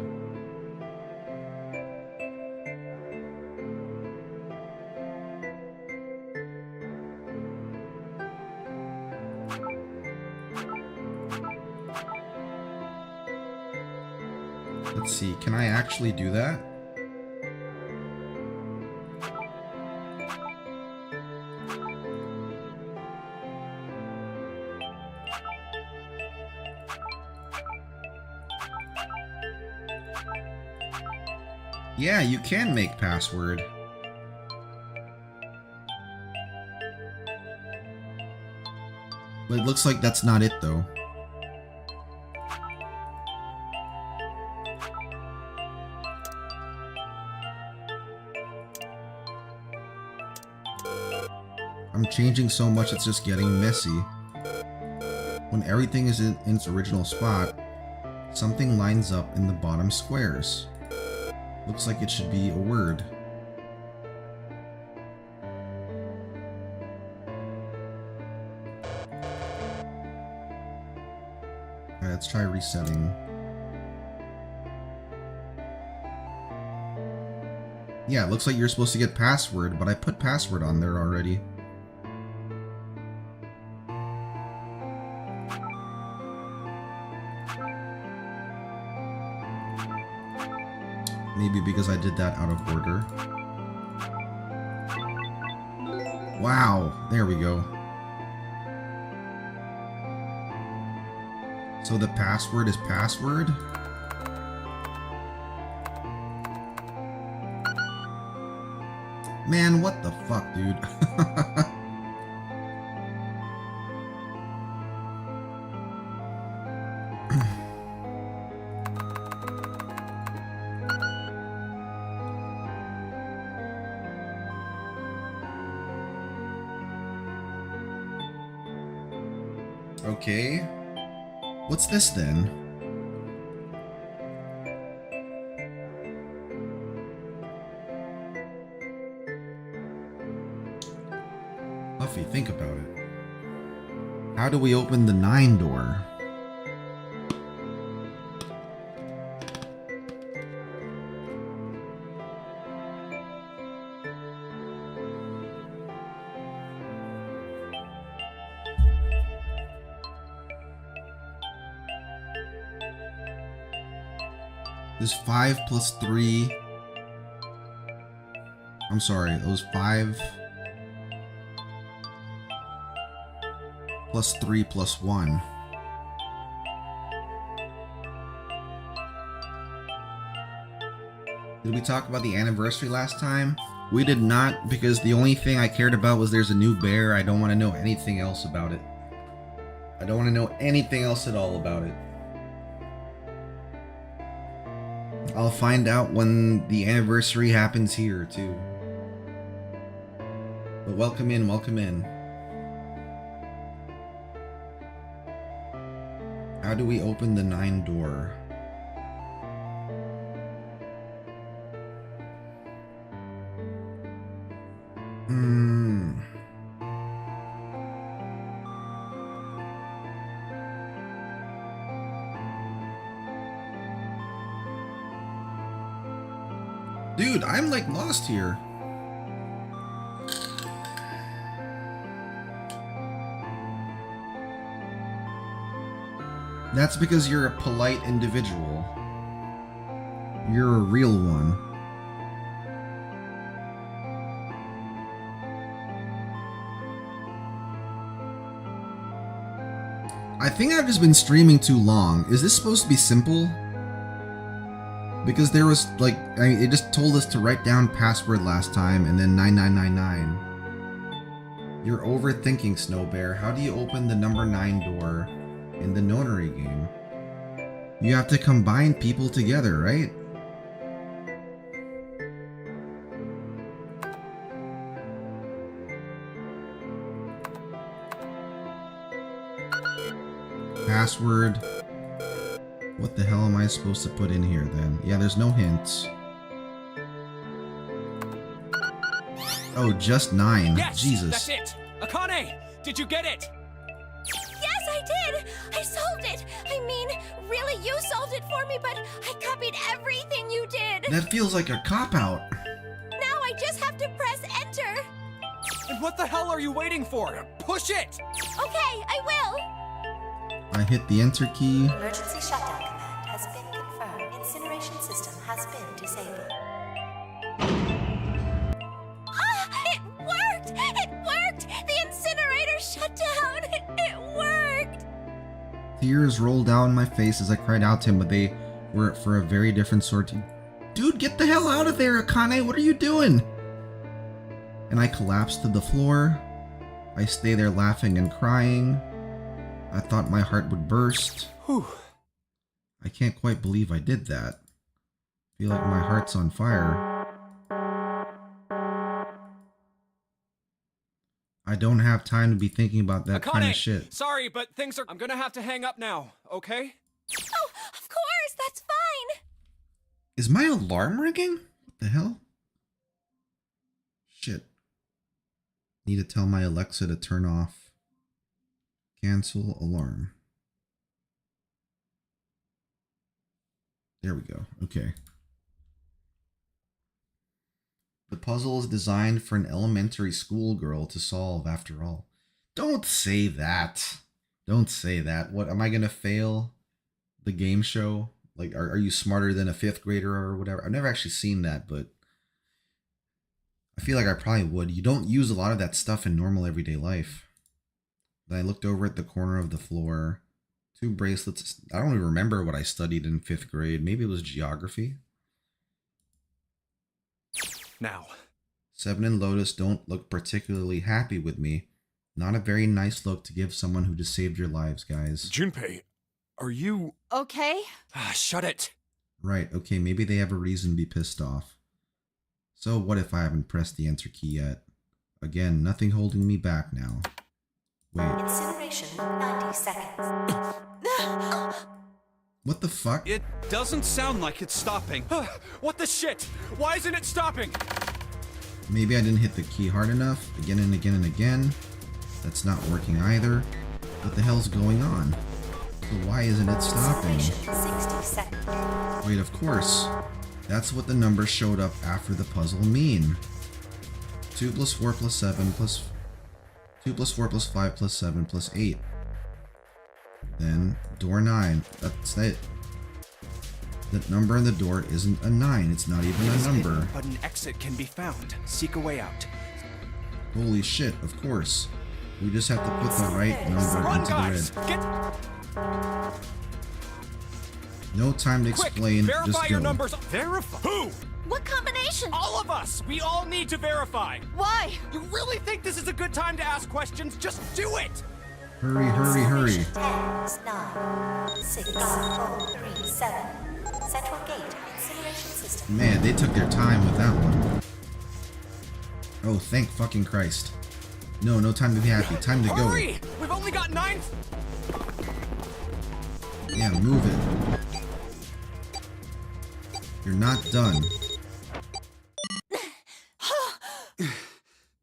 Speaker 1: Let's see, can I actually do that? Yeah, you can make password. But it looks like that's not it though. I'm changing so much it's just getting messy. When everything is in its original spot, something lines up in the bottom squares. Looks like it should be a word. Alright, let's try resetting. Yeah, it looks like you're supposed to get password, but I put password on there already. Maybe because I did that out of order. Wow, there we go. So the password is password? Man, what the fuck, dude? Okay. What's this then? Huffy, think about it. How do we open the 9 door? There's 5 plus 3. I'm sorry, it was 5 plus 3 plus 1. Did we talk about the anniversary last time? We did not, because the only thing I cared about was there's a new bear. I don't want to know anything else about it. I don't want to know anything else at all about it. I'll find out when the anniversary happens here, too. But welcome in, welcome in. How do we open the 9 door? Dude, I'm like lost here. That's because you're a polite individual. You're a real one. I think I've just been streaming too long. Is this supposed to be simple? Because there was like, it just told us to write down password last time and then 9999. You're overthinking, Snow Bear. How do you open the number 9 door in the Nonary game? You have to combine people together, right? Password. What the hell am I supposed to put in here then? Yeah, there's no hints. Oh, just 9.
Speaker 12: Yes,
Speaker 1: Jesus.
Speaker 12: That's it. Akane, did you get it?
Speaker 3: Yes, I did! I solved it! I mean, really, you solved it for me, but I copied everything you did!
Speaker 1: That feels like a cop-out.
Speaker 3: Now I just have to press enter!
Speaker 12: And what the hell are you waiting for? Push it!
Speaker 3: Okay, I will!
Speaker 1: I hit the enter key.
Speaker 17: Emergency shutdown command has been confirmed. Incineration system has been disabled.
Speaker 3: Ah! It worked! It worked! The incinerator shut down! It worked!
Speaker 1: Tears rolled down my face as I cried out to him, but they were for a very different sort. Dude, get the hell out of there, Akane! What are you doing? And I collapsed to the floor. I stay there laughing and crying. I thought my heart would burst.
Speaker 11: Whew.
Speaker 1: I can't quite believe I did that. Feel like my heart's on fire. I don't have time to be thinking about that
Speaker 12: Akane,
Speaker 1: kind of shit.
Speaker 12: Sorry, but things are... I'm gonna have to hang up now, okay?
Speaker 3: Oh, of course! That's fine!
Speaker 1: Is my alarm ringing? What the hell? Shit. Need to tell my Alexa to turn off. Cancel alarm. There we go. Okay. The puzzle is designed for an elementary school girl to solve after all. Don't say that. Don't say that. What, am I going to fail the game show? Like, are you smarter than a 5th grader or whatever? I've never actually seen that, but I feel like I probably would. You don't use a lot of that stuff in normal everyday life. Then I looked over at the corner of the floor. 2 bracelets. I don't even remember what I studied in 5th grade. Maybe it was geography.
Speaker 12: Now.
Speaker 1: Seven and Lotus don't look particularly happy with me. Not a very nice look to give someone who just saved your lives, guys.
Speaker 2: Junpei, are you...
Speaker 7: Okay?
Speaker 12: Shut it.
Speaker 1: Right, okay, maybe they have a reason to be pissed off. So what if I haven't pressed the enter key yet? Again, nothing holding me back now. Wait.
Speaker 17: Incineration, 90 seconds.
Speaker 1: What the fuck?
Speaker 11: It doesn't sound like it's stopping.
Speaker 12: What the shit? Why isn't it stopping?
Speaker 1: Maybe I didn't hit the key hard enough, again and again and again. That's not working either. What the hell's going on? So why isn't it stopping?
Speaker 17: 60 seconds.
Speaker 1: Wait, of course. That's what the numbers showed up after the puzzle mean. 2 plus 4 plus 7 plus... 2 plus 4 plus 5 plus 7 plus 8. Then, door 9. That's it. The number on the door isn't a 9. It's not even a number.
Speaker 12: But an exit can be found. Seek a way out.
Speaker 1: Holy shit, of course. We just have to put the right number into the red. No time to explain,
Speaker 12: Quick, verify
Speaker 1: just go.
Speaker 12: your numbers. Verify? Who?
Speaker 8: What combination?
Speaker 12: All of us! We all need to verify!
Speaker 7: Why?
Speaker 12: You really think this is a good time to ask questions? Just do it!
Speaker 1: Hurry, hurry, hurry.
Speaker 17: 10, 9, 6, 4, 3, 7. Central gate, incineration system.
Speaker 1: Man, they took their time with that one. Oh, thank fucking Christ. No, no time to be happy. Time to go.
Speaker 12: Hurry! We've only got 9...
Speaker 1: Yeah, move it. You're not done.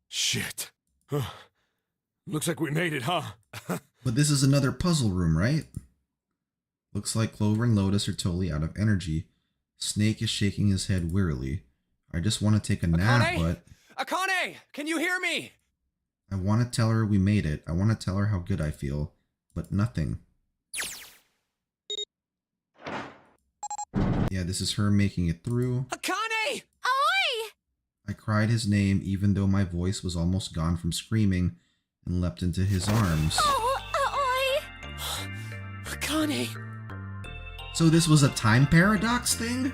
Speaker 2: Shit. Looks like we made it, huh?
Speaker 1: But this is another puzzle room, right? Looks like Clover and Lotus are totally out of energy. Snake is shaking his head wearily. I just want to take a nap, but...
Speaker 12: Akane! Can you hear me?
Speaker 1: I want to tell her we made it. I want to tell her how good I feel. But nothing. Yeah, this is her making it through.
Speaker 12: Akane!
Speaker 8: Oi!
Speaker 1: I cried his name even though my voice was almost gone from screaming and leapt into his arms.
Speaker 8: Oh, oi!
Speaker 12: Akane!
Speaker 1: So this was a time paradox thing?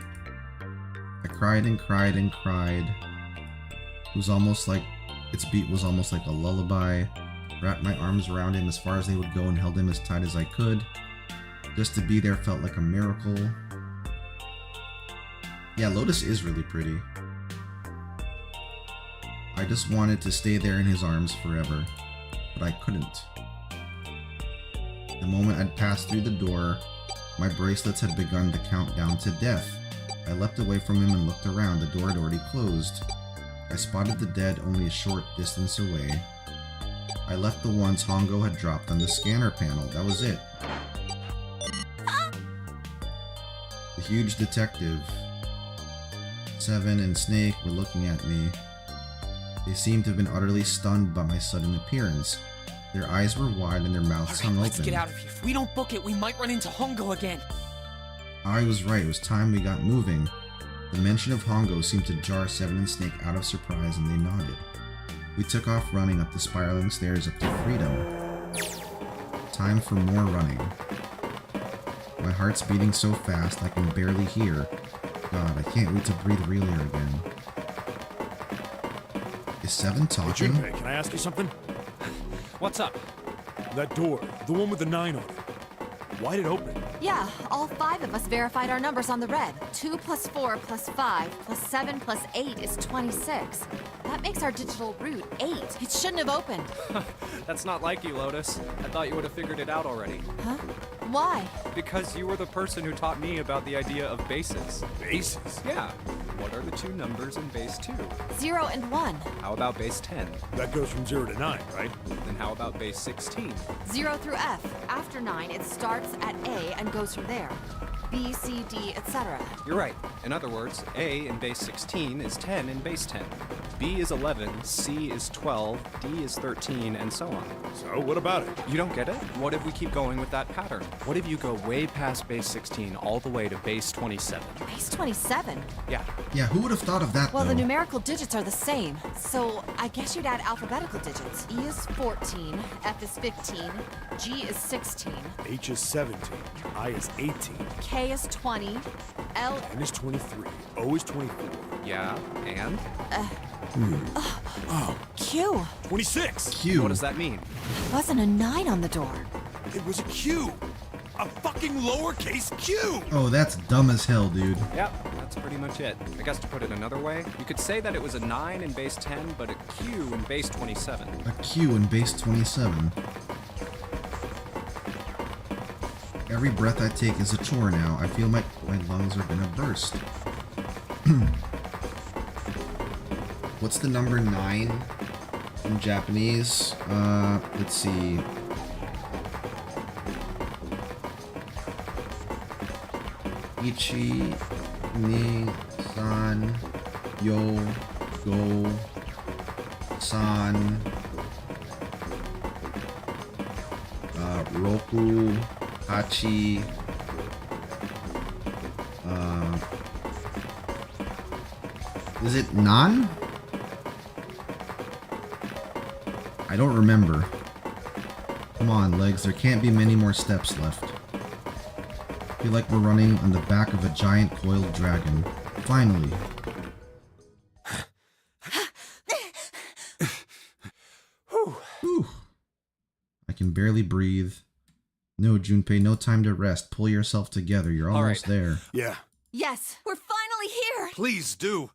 Speaker 1: I cried and cried and cried. It was almost like, its beat was almost like a lullaby. Wrapped my arms around him as far as they would go and held him as tight as I could. Just to be there felt like a miracle. Yeah, Lotus is really pretty. I just wanted to stay there in his arms forever, but I couldn't. The moment I'd passed through the door, my bracelets had begun to count down to death. I leapt away from him and looked around. The door had already closed. I spotted the dead only a short distance away. I left the ones Hongo had dropped on the scanner panel. That was it. The huge detective, Seven and Snake were looking at me. They seemed to have been utterly stunned by my sudden appearance. Their eyes were wide and their mouths hung
Speaker 6: Let's
Speaker 1: open.
Speaker 6: get out of here. If we don't book it, we might run into Hongo again.
Speaker 1: I was right. It was time we got moving. The mention of Hongo seemed to jar Seven and Snake out of surprise, and they nodded. We took off running up the spiraling stairs up to freedom. Time for more running. My heart's beating so fast I can barely hear. God, I can't wait to breathe realer again. Is Seven talking?
Speaker 2: Junpei, can I ask you something?
Speaker 12: What's up?
Speaker 2: That door, the one with the 9 on it. Why'd it open?
Speaker 7: Yeah, all 5 of us verified our numbers on the red. 2 plus 4 plus 5 plus 7 plus 8 is 26. That makes our digital route 8. It shouldn't have opened.
Speaker 12: That's not like you, Lotus. I thought you would have figured it out already.
Speaker 7: Huh? Why?
Speaker 12: Because you were the person who taught me about the idea of bases.
Speaker 2: Bases?
Speaker 12: Yeah. What are the 2 numbers in base 2?
Speaker 7: 0 and 1.
Speaker 12: How about base 10?
Speaker 2: That goes from 0 to 9, right?
Speaker 12: Then how about base 16?
Speaker 7: 0 through F. After 9, it starts at A and goes from there. B, C, D, etc.
Speaker 12: You're right. In other words, A in base 16 is 10 in base 10. B is 11, C is 12, D is 13, and so on.
Speaker 2: So, what about it?
Speaker 12: You don't get it? What if we keep going with that pattern? What if you go way past base 16 all the way to base 27?
Speaker 7: Base 27?
Speaker 12: Yeah.
Speaker 1: Yeah, who would have thought of that,
Speaker 7: Well,
Speaker 1: though?
Speaker 7: the numerical digits are the same, so I guess you'd add alphabetical digits. E is 14, F is 15, G is 16,
Speaker 2: H is 17, I is 18,
Speaker 7: K is 20, L...
Speaker 2: N is 23, O is 24.
Speaker 12: Yeah, and?
Speaker 7: Q.
Speaker 2: 26!
Speaker 1: Q.
Speaker 12: What does that mean?
Speaker 7: There wasn't a 9 on the door.
Speaker 2: It was a Q! A fucking lowercase q!
Speaker 1: Oh, that's dumb as hell, dude.
Speaker 12: Yep, that's pretty much it. I guess to put it another way, you could say that it was a 9 in base 10, but a Q in base 27.
Speaker 1: A Q in base 27. Every breath I take is a chore now. I feel my lungs are gonna burst. What's the number 9 in Japanese? Let's see. Ichi, ni, san, yo, go, san, roku, hachi, is it nan? I don't remember. Come on, legs, there can't be many more steps left. I feel like we're running on the back of a giant coiled dragon. Finally. Whew. I can barely breathe. No, Junpei, no time to rest. Pull yourself together. You're almost there.
Speaker 2: Yeah.
Speaker 7: Yes, we're finally here!
Speaker 2: Please do.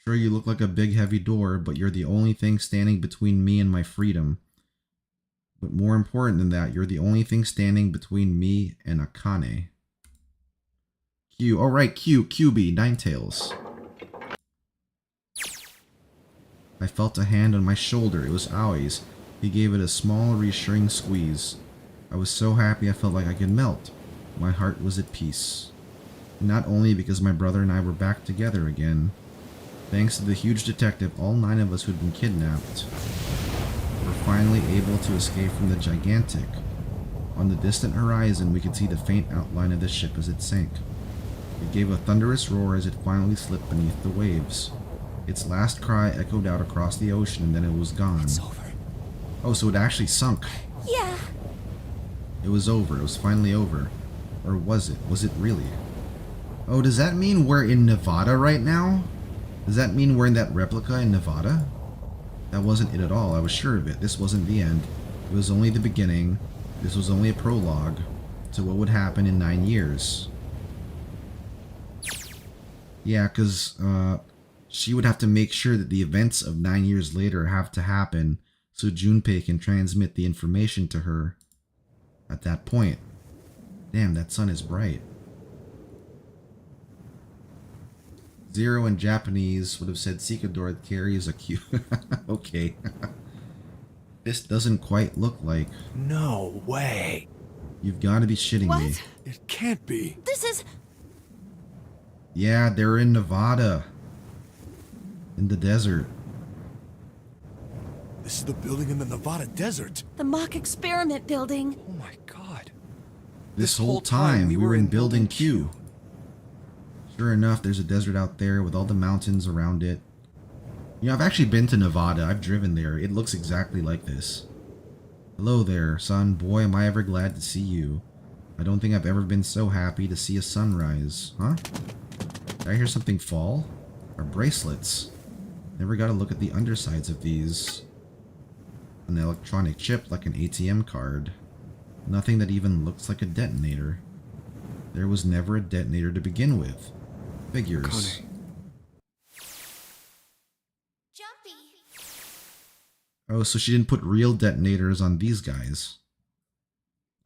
Speaker 1: Sure, you look like a big heavy door, but you're the only thing standing between me and my freedom. But more important than that, you're the only thing standing between me and Akane. Q. Oh, right, QB, Ninetales. I felt a hand on my shoulder. It was Aoi's. He gave it a small, reassuring squeeze. I was so happy I felt like I could melt. My heart was at peace. Not only because my brother and I were back together again. Thanks to the huge detective, all 9 of us who'd been kidnapped were finally able to escape from the gigantic. On the distant horizon, we could see the faint outline of the ship as it sank. It gave a thunderous roar as it finally slipped beneath the waves. Its last cry echoed out across the ocean and then it was gone.
Speaker 6: It's over.
Speaker 1: Oh, so it actually sunk.
Speaker 3: Yeah.
Speaker 1: It was over. It was finally over. Or was it? Was it really? Oh, does that mean we're in Nevada right now? Does that mean we're in that replica in Nevada? That wasn't it at all. I was sure of it. This wasn't the end. It was only the beginning. This was only a prologue to what would happen in 9 years. Yeah, because she would have to make sure that the events of 9 years later have to happen so Junpei can transmit the information to her at that point. Damn, that sun is bright. Zero in Japanese would have said Sikador carries a Q. Okay. This doesn't quite look like...
Speaker 14: No way.
Speaker 1: You've got to be shitting me.
Speaker 2: It can't be.
Speaker 3: This is...
Speaker 1: Yeah, they're in Nevada. In the desert.
Speaker 2: This is the building in the Nevada desert.
Speaker 3: the mock experiment building.
Speaker 12: Oh my god.
Speaker 1: This whole time we were in Building Q. Sure enough, there's a desert out there with all the mountains around it. You know, I've actually been to Nevada. I've driven there. It looks exactly like this. Hello there, son. Boy, am I ever glad to see you. I don't think I've ever been so happy to see a sunrise. Huh? Did I hear something fall? Our bracelets. Never got to look at the undersides of these. An electronic chip like an ATM card. Nothing that even looks like a detonator. There was never a detonator to begin with. Figures.
Speaker 3: Jumpy.
Speaker 1: Oh, so she didn't put real detonators on these guys.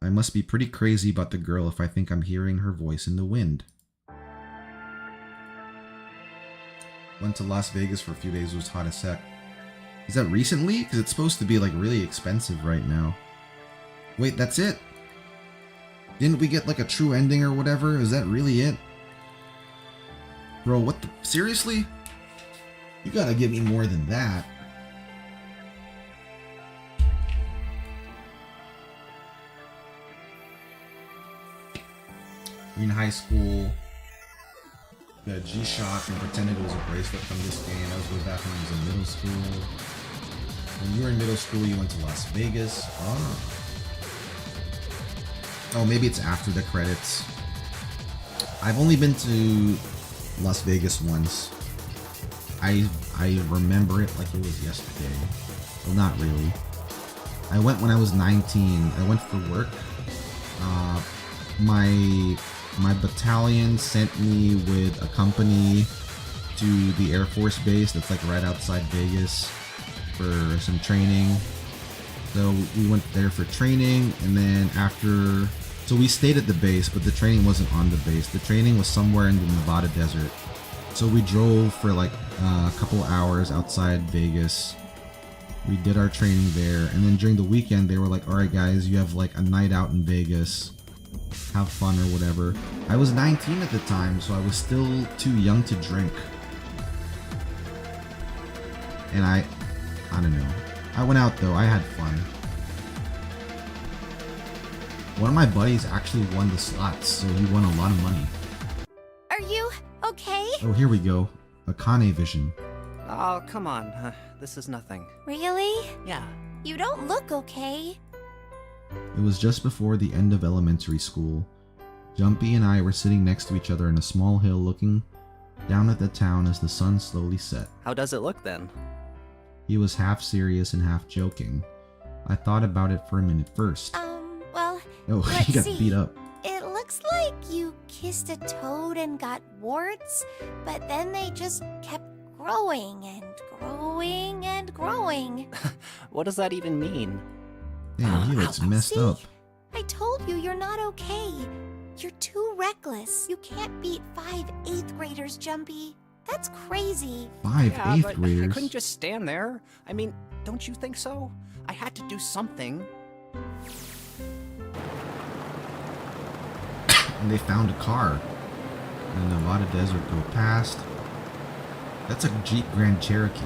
Speaker 1: I must be pretty crazy about the girl if I think I'm hearing her voice in the wind. Went to Las Vegas for a few days, it was hot as heck. Is that recently? Because it's supposed to be like really expensive right now. Wait, that's it? Didn't we get like a true ending or whatever? Is that really it? Bro, what the? Seriously? You gotta give me more than that. In high school, the G-Shock and pretended it was a bracelet from this game. That was way back when I was in middle school. When you were in middle school, you went to Las Vegas. Oh, maybe it's after the credits. I've only been to Las Vegas once. I remember it like it was yesterday. Well, not really. I went when I was 19. I went for work. My battalion sent me with a company to the Air Force Base that's like right outside Vegas for some training. So we went there for training, and then after, so we stayed at the base, but the training wasn't on the base. The training was somewhere in the Nevada desert. So we drove for like a couple hours outside Vegas. We did our training there, and then during the weekend they were like, alright guys, you have like a night out in Vegas. Have fun or whatever. I was 19 at the time, so I was still too young to drink. And I don't know. I went out though, I had fun. One of my buddies actually won the slots, so he won a lot of money.
Speaker 3: Are you okay?
Speaker 1: Oh, here we go. Akane vision.
Speaker 18: Oh, come on. This is nothing.
Speaker 3: Really?
Speaker 18: Yeah.
Speaker 3: You don't look okay.
Speaker 1: It was just before the end of elementary school. Jumpy and I were sitting next to each other on a small hill looking down at the town as the sun slowly set.
Speaker 18: How does it look then?
Speaker 1: He was half serious and half joking. I thought about it for a minute first.
Speaker 3: Well,
Speaker 1: Oh, he got beat up.
Speaker 3: It looks like you kissed a toad and got warts, but then they just kept growing and growing and growing.
Speaker 18: What does that even mean?
Speaker 1: Damn, he looks messed up.
Speaker 3: I told you you're not okay. You're too reckless. You can't beat 5 8th graders, Jumpy. That's crazy.
Speaker 1: 5
Speaker 18: yeah,
Speaker 1: 8th
Speaker 18: but
Speaker 1: graders?
Speaker 18: I couldn't just stand there. I mean, don't you think so? I had to do something.
Speaker 1: And they found a car. In the Nevada desert go past. That's a Jeep Grand Cherokee.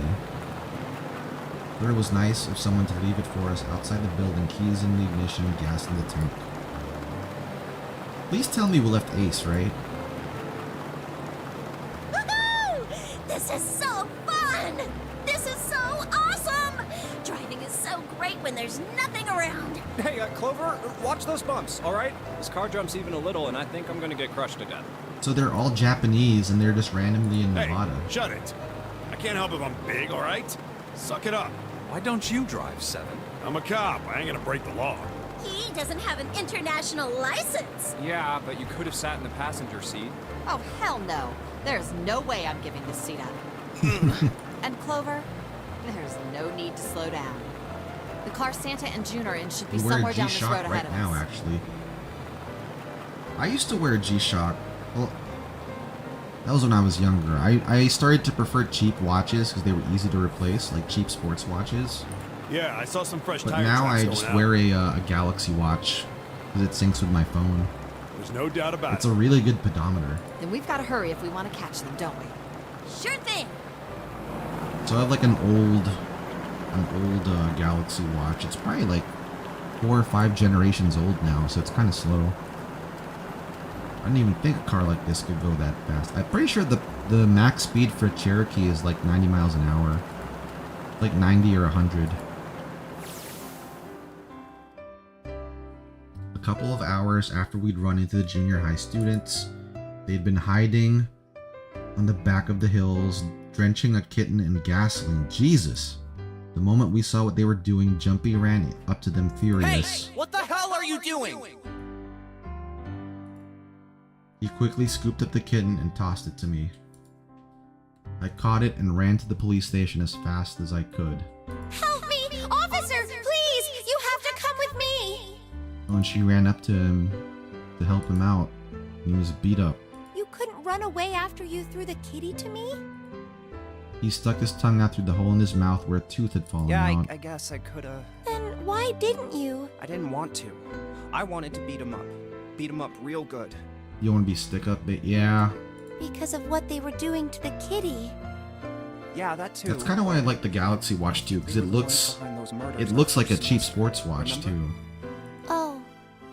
Speaker 1: Thought it was nice of someone to leave it for us outside the building, keys in the ignition, gas in the tank. Please tell me we left Ace, right?
Speaker 8: Woohoo! This is so fun! This is so awesome! Driving is so great when there's nothing around.
Speaker 12: Hey, Clover, watch those bumps, alright? This car jumps even a little, and I think I'm gonna get crushed to death.
Speaker 1: So they're all Japanese and they're just randomly in Nevada.
Speaker 2: Hey, shut it. I can't help if I'm big, alright? Suck it up.
Speaker 11: Why don't you drive, Seven?
Speaker 2: I'm a cop. I ain't gonna break the law.
Speaker 8: He doesn't have an international license.
Speaker 12: Yeah, but you could have sat in the passenger seat.
Speaker 7: Oh, hell no. There's no way I'm giving this seat up. And Clover, there's no need to slow down. The car Santa and June are in should be
Speaker 1: We wear
Speaker 7: somewhere
Speaker 1: a
Speaker 7: down this
Speaker 1: G-Shock
Speaker 7: road ahead
Speaker 1: right
Speaker 7: of
Speaker 1: now,
Speaker 7: us.
Speaker 1: actually. I used to wear a G-Shock. Well, that was when I was younger. I started to prefer cheap watches because they were easy to replace, like cheap sports watches.
Speaker 2: Yeah, I saw some fresh
Speaker 1: But
Speaker 2: tire
Speaker 1: now
Speaker 2: tracks
Speaker 1: I
Speaker 2: going
Speaker 1: just
Speaker 2: out.
Speaker 1: wear a Galaxy watch because it syncs with my phone.
Speaker 2: There's no doubt about
Speaker 1: It's
Speaker 2: it.
Speaker 1: a really good pedometer.
Speaker 7: Then we've got to hurry if we want to catch them, don't we?
Speaker 8: Sure thing.
Speaker 1: So I have like an old Galaxy watch. It's probably like 4 or 5 generations old now, so it's kind of slow. I didn't even think a car like this could go that fast. I'm pretty sure the max speed for a Cherokee is like 90 miles an hour. Like 90 or 100. A couple of hours after we'd run into the junior high students, they'd been hiding on the back of the hills, drenching a kitten in gasoline. Jesus! The moment we saw what they were doing, Jumpy ran up to them furious.
Speaker 18: What the hell are you doing?
Speaker 1: He quickly scooped up the kitten and tossed it to me. I caught it and ran to the police station as fast as I could.
Speaker 3: Help me! Officer, please! You have to come with me!
Speaker 1: Oh, and she ran up to him to help him out. He was beat up.
Speaker 3: You couldn't run away after you threw the kitty to me?
Speaker 1: He stuck his tongue out through the hole in his mouth where a tooth had fallen
Speaker 18: Yeah,
Speaker 1: out.
Speaker 18: I guess I could've...
Speaker 3: Then why didn't you?
Speaker 18: I didn't want to. I wanted to beat him up.
Speaker 12: beat him up real good.
Speaker 1: You want to be stick up bit? Yeah.
Speaker 3: Because of what they were doing to the kitty.
Speaker 12: Yeah, that too.
Speaker 1: That's kind of why I like the Galaxy Watch too, because it looks like a cheap sports watch too.
Speaker 3: Oh,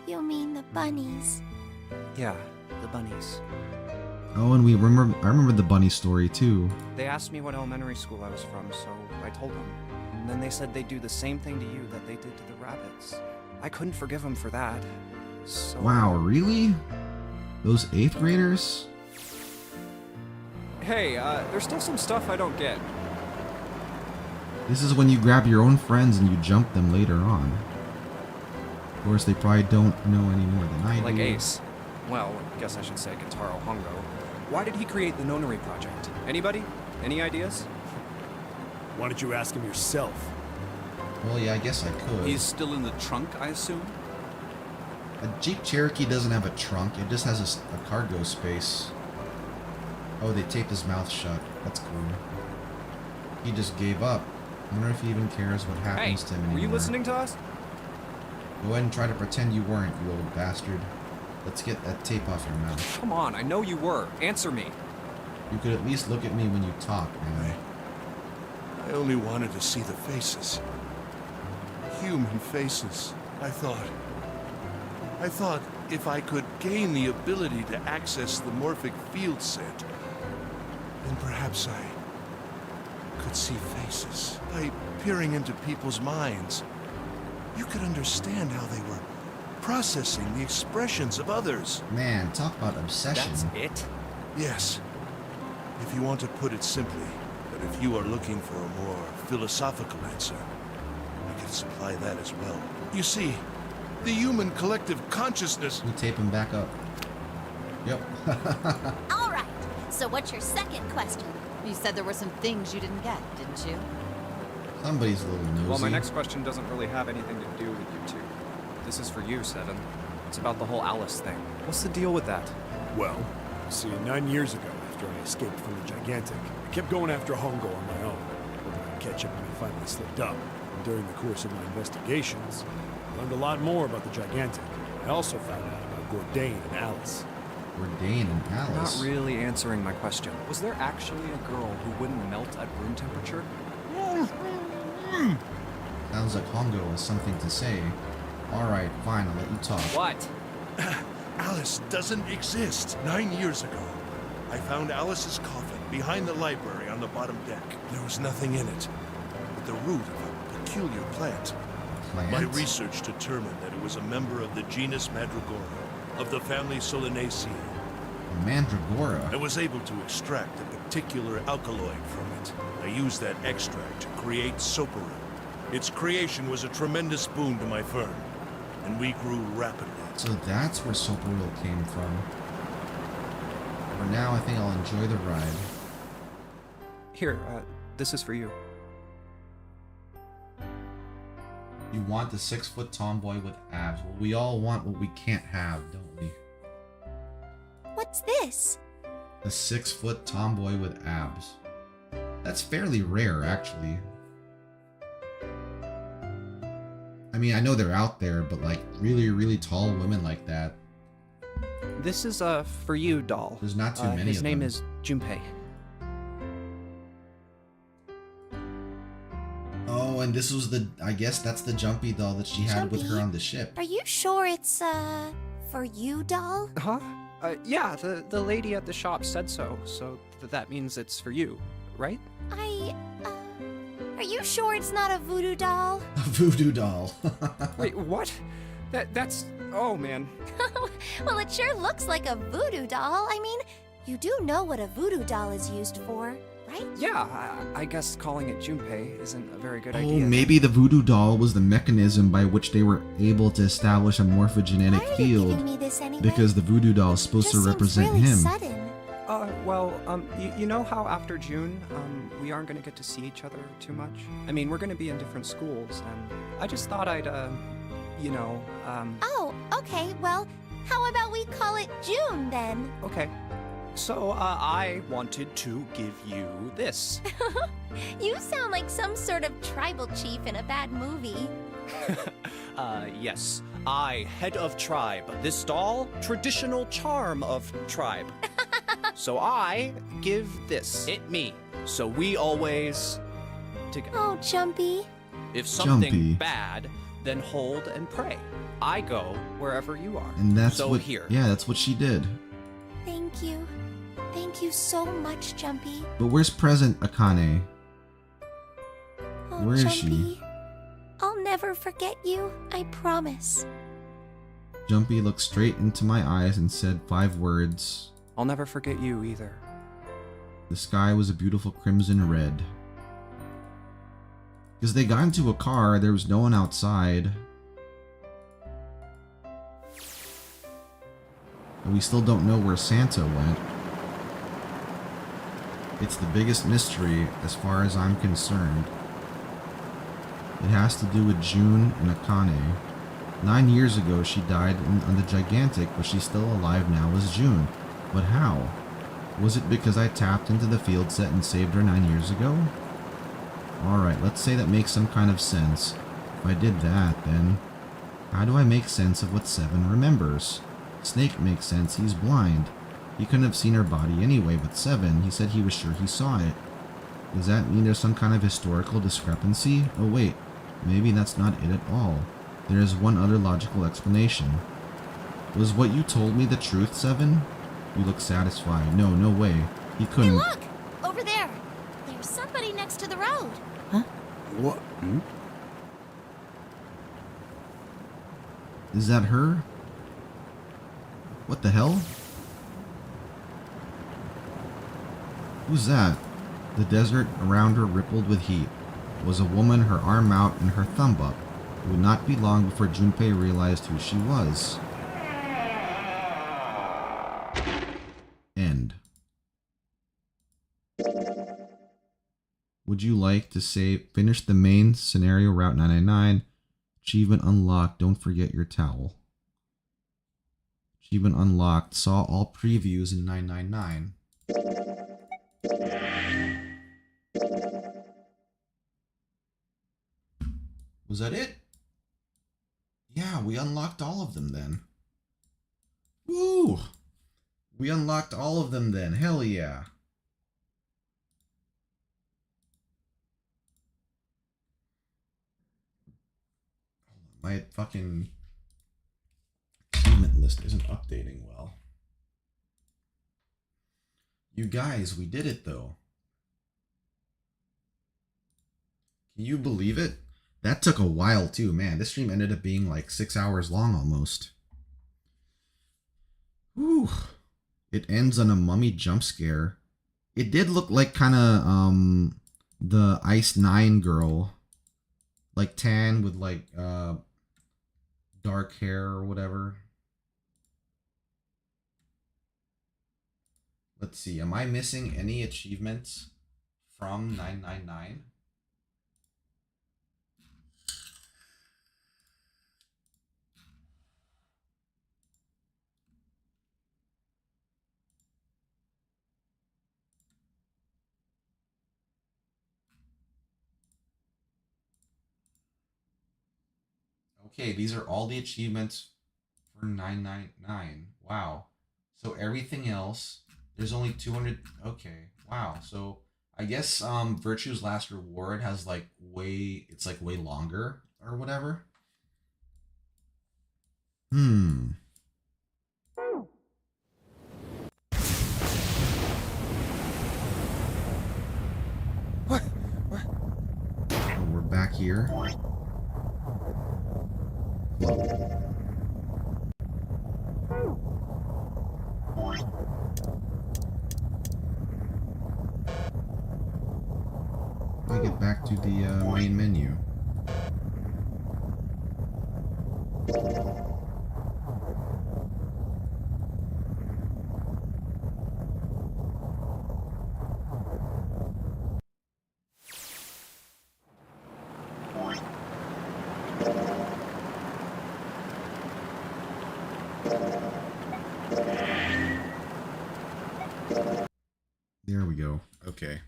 Speaker 3: you mean the bunnies.
Speaker 12: Yeah, the bunnies.
Speaker 1: Oh, and I remember the bunny story too.
Speaker 12: They asked me what elementary school I was from, so I told them. And then they said they'd do the same thing to you that they did to the rabbits. I couldn't forgive them for that. So...
Speaker 1: Wow, really? Those 8th graders?
Speaker 12: Hey, there's still some stuff I don't get.
Speaker 1: This is when you grab your own friends and you jump them later on. Of course, they probably don't know any more than I do.
Speaker 12: Like Ace. Well, I guess I should say Gentaro Hongo. Why did he create the Nonary project? Anybody? Any ideas?
Speaker 2: Why don't you ask him yourself?
Speaker 1: Well, yeah, I guess I could.
Speaker 11: He's still in the trunk, I assume?
Speaker 1: A Jeep Cherokee doesn't have a trunk, it just has a cargo space. Oh, they taped his mouth shut. That's cool. He just gave up. I wonder if he even cares what happens to him anymore.
Speaker 12: Were you listening to us?
Speaker 1: Go ahead and try to pretend you weren't, you old bastard. Let's get that tape off your mouth.
Speaker 12: Come on, I know you were. Answer me.
Speaker 1: You could at least look at me when you talk, man.
Speaker 9: I only wanted to see the faces. Human faces. I thought if I could gain the ability to access the morphic field set, then perhaps I could see faces. By peering into people's minds, you could understand how they were processing the expressions of others.
Speaker 1: Man, talk about obsession.
Speaker 12: That's it?
Speaker 9: Yes. If you want to put it simply, but if you are looking for a more philosophical answer, I can supply that as well. You see, the human collective consciousness...
Speaker 1: We tape him back up. Yep.
Speaker 8: All right, so what's your second question?
Speaker 7: You said there were some things you didn't get, didn't you?
Speaker 1: Somebody's a little nosy.
Speaker 12: Well, my next question doesn't really have anything to do with you two. This is for you, Seven. It's about the whole Alice thing. What's the deal with that?
Speaker 2: Well, see, 9 years ago, after I escaped from the Gigantic, I kept going after Hongo on my own, hoping I'd catch up when he finally slipped up. And during the course of my investigations, I learned a lot more about the Gigantic. I also found out about Gordain and Alice.
Speaker 1: Gordain and Alice?
Speaker 12: Not really answering my question. Was there actually a girl who wouldn't melt at room temperature?
Speaker 1: Sounds like Hongo has something to say. Alright, fine, I'll let you talk.
Speaker 12: What?
Speaker 9: Alice doesn't exist. 9 years ago, I found Alice's coffin behind the library on the bottom deck. There was nothing in it but the root of a peculiar plant. My research determined that it was a member of the genus Mandragora, of the family Solanaceae.
Speaker 1: Mandragora?
Speaker 9: I was able to extract a particular alkaloid from it. I used that extract to create Soparil. Its creation was a tremendous boon to my firm, and we grew rapidly.
Speaker 1: So that's where Soparil came from. For now, I think I'll enjoy the ride.
Speaker 12: Here, this is for you.
Speaker 1: You want the 6-foot tomboy with abs. Well, we all want what we can't have, don't we?
Speaker 3: What's this?
Speaker 1: The 6-foot tomboy with abs. That's fairly rare, actually. I mean, I know they're out there, but like really, really tall women like that.
Speaker 12: This is for you, doll.
Speaker 1: There's not too many of them.
Speaker 12: His name is Junpei.
Speaker 1: Oh, and this was I guess that's the Jumpy doll that she had with her on the ship.
Speaker 3: Are you sure it's, for you, doll?
Speaker 12: Huh? Yeah, the lady at the shop said so, so that means it's for you, right?
Speaker 3: Are you sure it's not a voodoo doll?
Speaker 1: A voodoo doll.
Speaker 12: Wait, what? That's... Oh, man.
Speaker 3: Well, it sure looks like a voodoo doll. I mean, you do know what a voodoo doll is used for, right?
Speaker 12: Yeah, I guess calling it Junpei isn't a very good
Speaker 1: Oh,
Speaker 12: idea.
Speaker 1: maybe the voodoo doll was the mechanism by which they were able to establish a morphogenetic field.
Speaker 3: Me this anyway?
Speaker 1: Because the voodoo doll is supposed to represent
Speaker 3: really
Speaker 1: him.
Speaker 3: Sudden.
Speaker 12: Well, you know how after June, we aren't gonna get to see each other too much? I mean, we're gonna be in different schools, and I just thought I'd,
Speaker 3: Oh, okay, well, how about we call it June, then?
Speaker 12: Okay. So, I wanted to give you this.
Speaker 3: You sound like some sort of tribal chief in a bad movie.
Speaker 18: Yes. I, head of tribe. This doll, traditional charm of tribe. So I give this. It me. So we always together.
Speaker 3: Oh, Jumpy.
Speaker 18: If something
Speaker 1: Jumpy.
Speaker 18: bad, then hold and pray. I go wherever you are.
Speaker 1: And that's
Speaker 18: so
Speaker 1: what,
Speaker 18: here.
Speaker 1: yeah, that's what she did.
Speaker 3: Thank you. Thank you so much, Jumpy.
Speaker 1: But where's present Akane?
Speaker 3: Oh,
Speaker 1: Where is
Speaker 3: Jumpy.
Speaker 1: she?
Speaker 3: I'll never forget you, I promise.
Speaker 1: Jumpy looked straight into my eyes and said 5 words.
Speaker 5: I'll never forget you either.
Speaker 1: The sky was a beautiful crimson red. Because they got into a car, there was no one outside. And we still don't know where Santa went. It's the biggest mystery as far as I'm concerned. It has to do with June and Akane. 9 years ago she died on the Gigantic, but she's still alive now as June. But how? Was it because I tapped into the field set and saved her 9 years ago? Alright, let's say that makes some kind of sense. If I did that, then how do I make sense of what Seven remembers? Snake makes sense, he's blind. He couldn't have seen her body anyway, but Seven, he said he was sure he saw it. Does that mean there's some kind of historical discrepancy? Oh wait, maybe that's not it at all. There is one other logical explanation. Was what you told me the truth, Seven? You look satisfied. No, no way. He couldn't.
Speaker 8: Hey, look! Over there! There's somebody next to the road.
Speaker 14: Huh? What? Hmm?
Speaker 1: Is that her? What the hell? Who's that? The desert around her rippled with heat. It was a woman, her arm out and her thumb up. It would not be long before Junpei realized who she was. End. Would you like to finish the main scenario Route 999? Achievement unlocked. Don't forget your towel. Achievement unlocked. Saw all previews in 999. Was that it? Yeah, we unlocked all of them then. Woo! We unlocked all of them then. Hell yeah. My fucking achievement list isn't updating well. You guys, we did it though. Can you believe it? That took a while too, man. This stream ended up being like 6 hours long almost. Whew. It ends on a mummy jump scare. It did look like kind of the Ice 9 girl, like tan with like dark hair or whatever. Let's see, am I missing any achievements from 999? Okay, these are all the achievements for 999. Wow. So everything else, there's only 200. Okay. Wow. So I guess Virtue's Last Reward has like it's like way longer or whatever.
Speaker 14: What?
Speaker 1: Oh, we're back here. I get back to the main menu. There we go. Okay.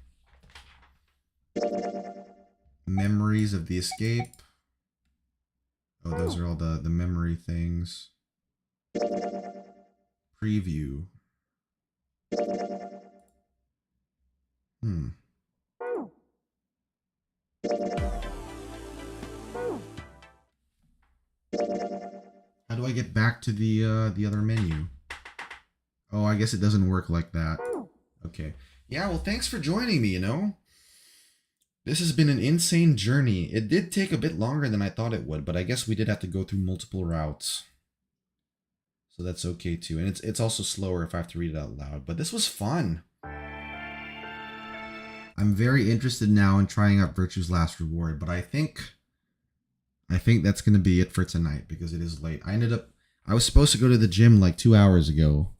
Speaker 1: Memories of the escape. Oh, those are all the memory things. Preview. How do I get back to the other menu? Oh, I guess it doesn't work like that. Okay. Yeah, well, thanks for joining me, you know? This has been an insane journey. It did take a bit longer than I thought it would, but I guess we did have to go through multiple routes. So that's okay too. And it's also slower if I have to read it out loud. But this was fun. I'm very interested now in trying out Virtue's Last Reward, but I think that's going to be it for tonight because it is late. I was supposed to go to the gym like 2 hours ago.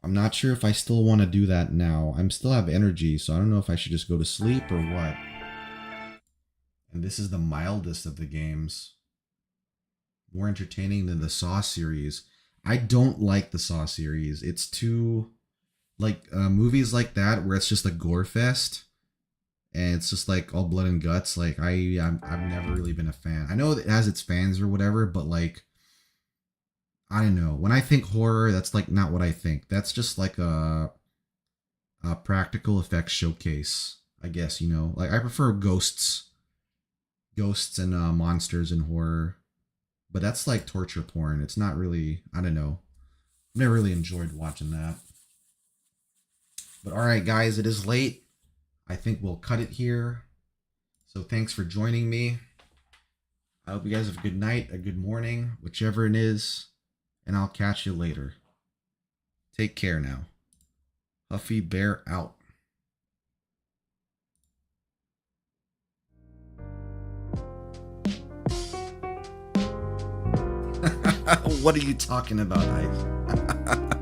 Speaker 1: I'm not sure if I still want to do that now. I still have energy, so I don't know if I should just go to sleep or what. And this is the mildest of the games. More entertaining than the Saw series. I don't like the Saw series. It's too... like, movies like that where it's just a gore fest. And it's just like all blood and guts. Like, I've never really been a fan. I know it has its fans or whatever, but like... I don't know. When I think horror, that's like not what I think. That's just like a practical effects showcase, I guess, you know. Like I prefer ghosts and monsters in horror, but that's like torture porn. It's not really. I don't know. I've never really enjoyed watching that. But all right, guys, it is late. I think we'll cut it here. So thanks for joining me. I hope you guys have a good night, a good morning, whichever it is. And I'll catch you later. Take care now. Huffy Bear out. What are you talking about, Ice?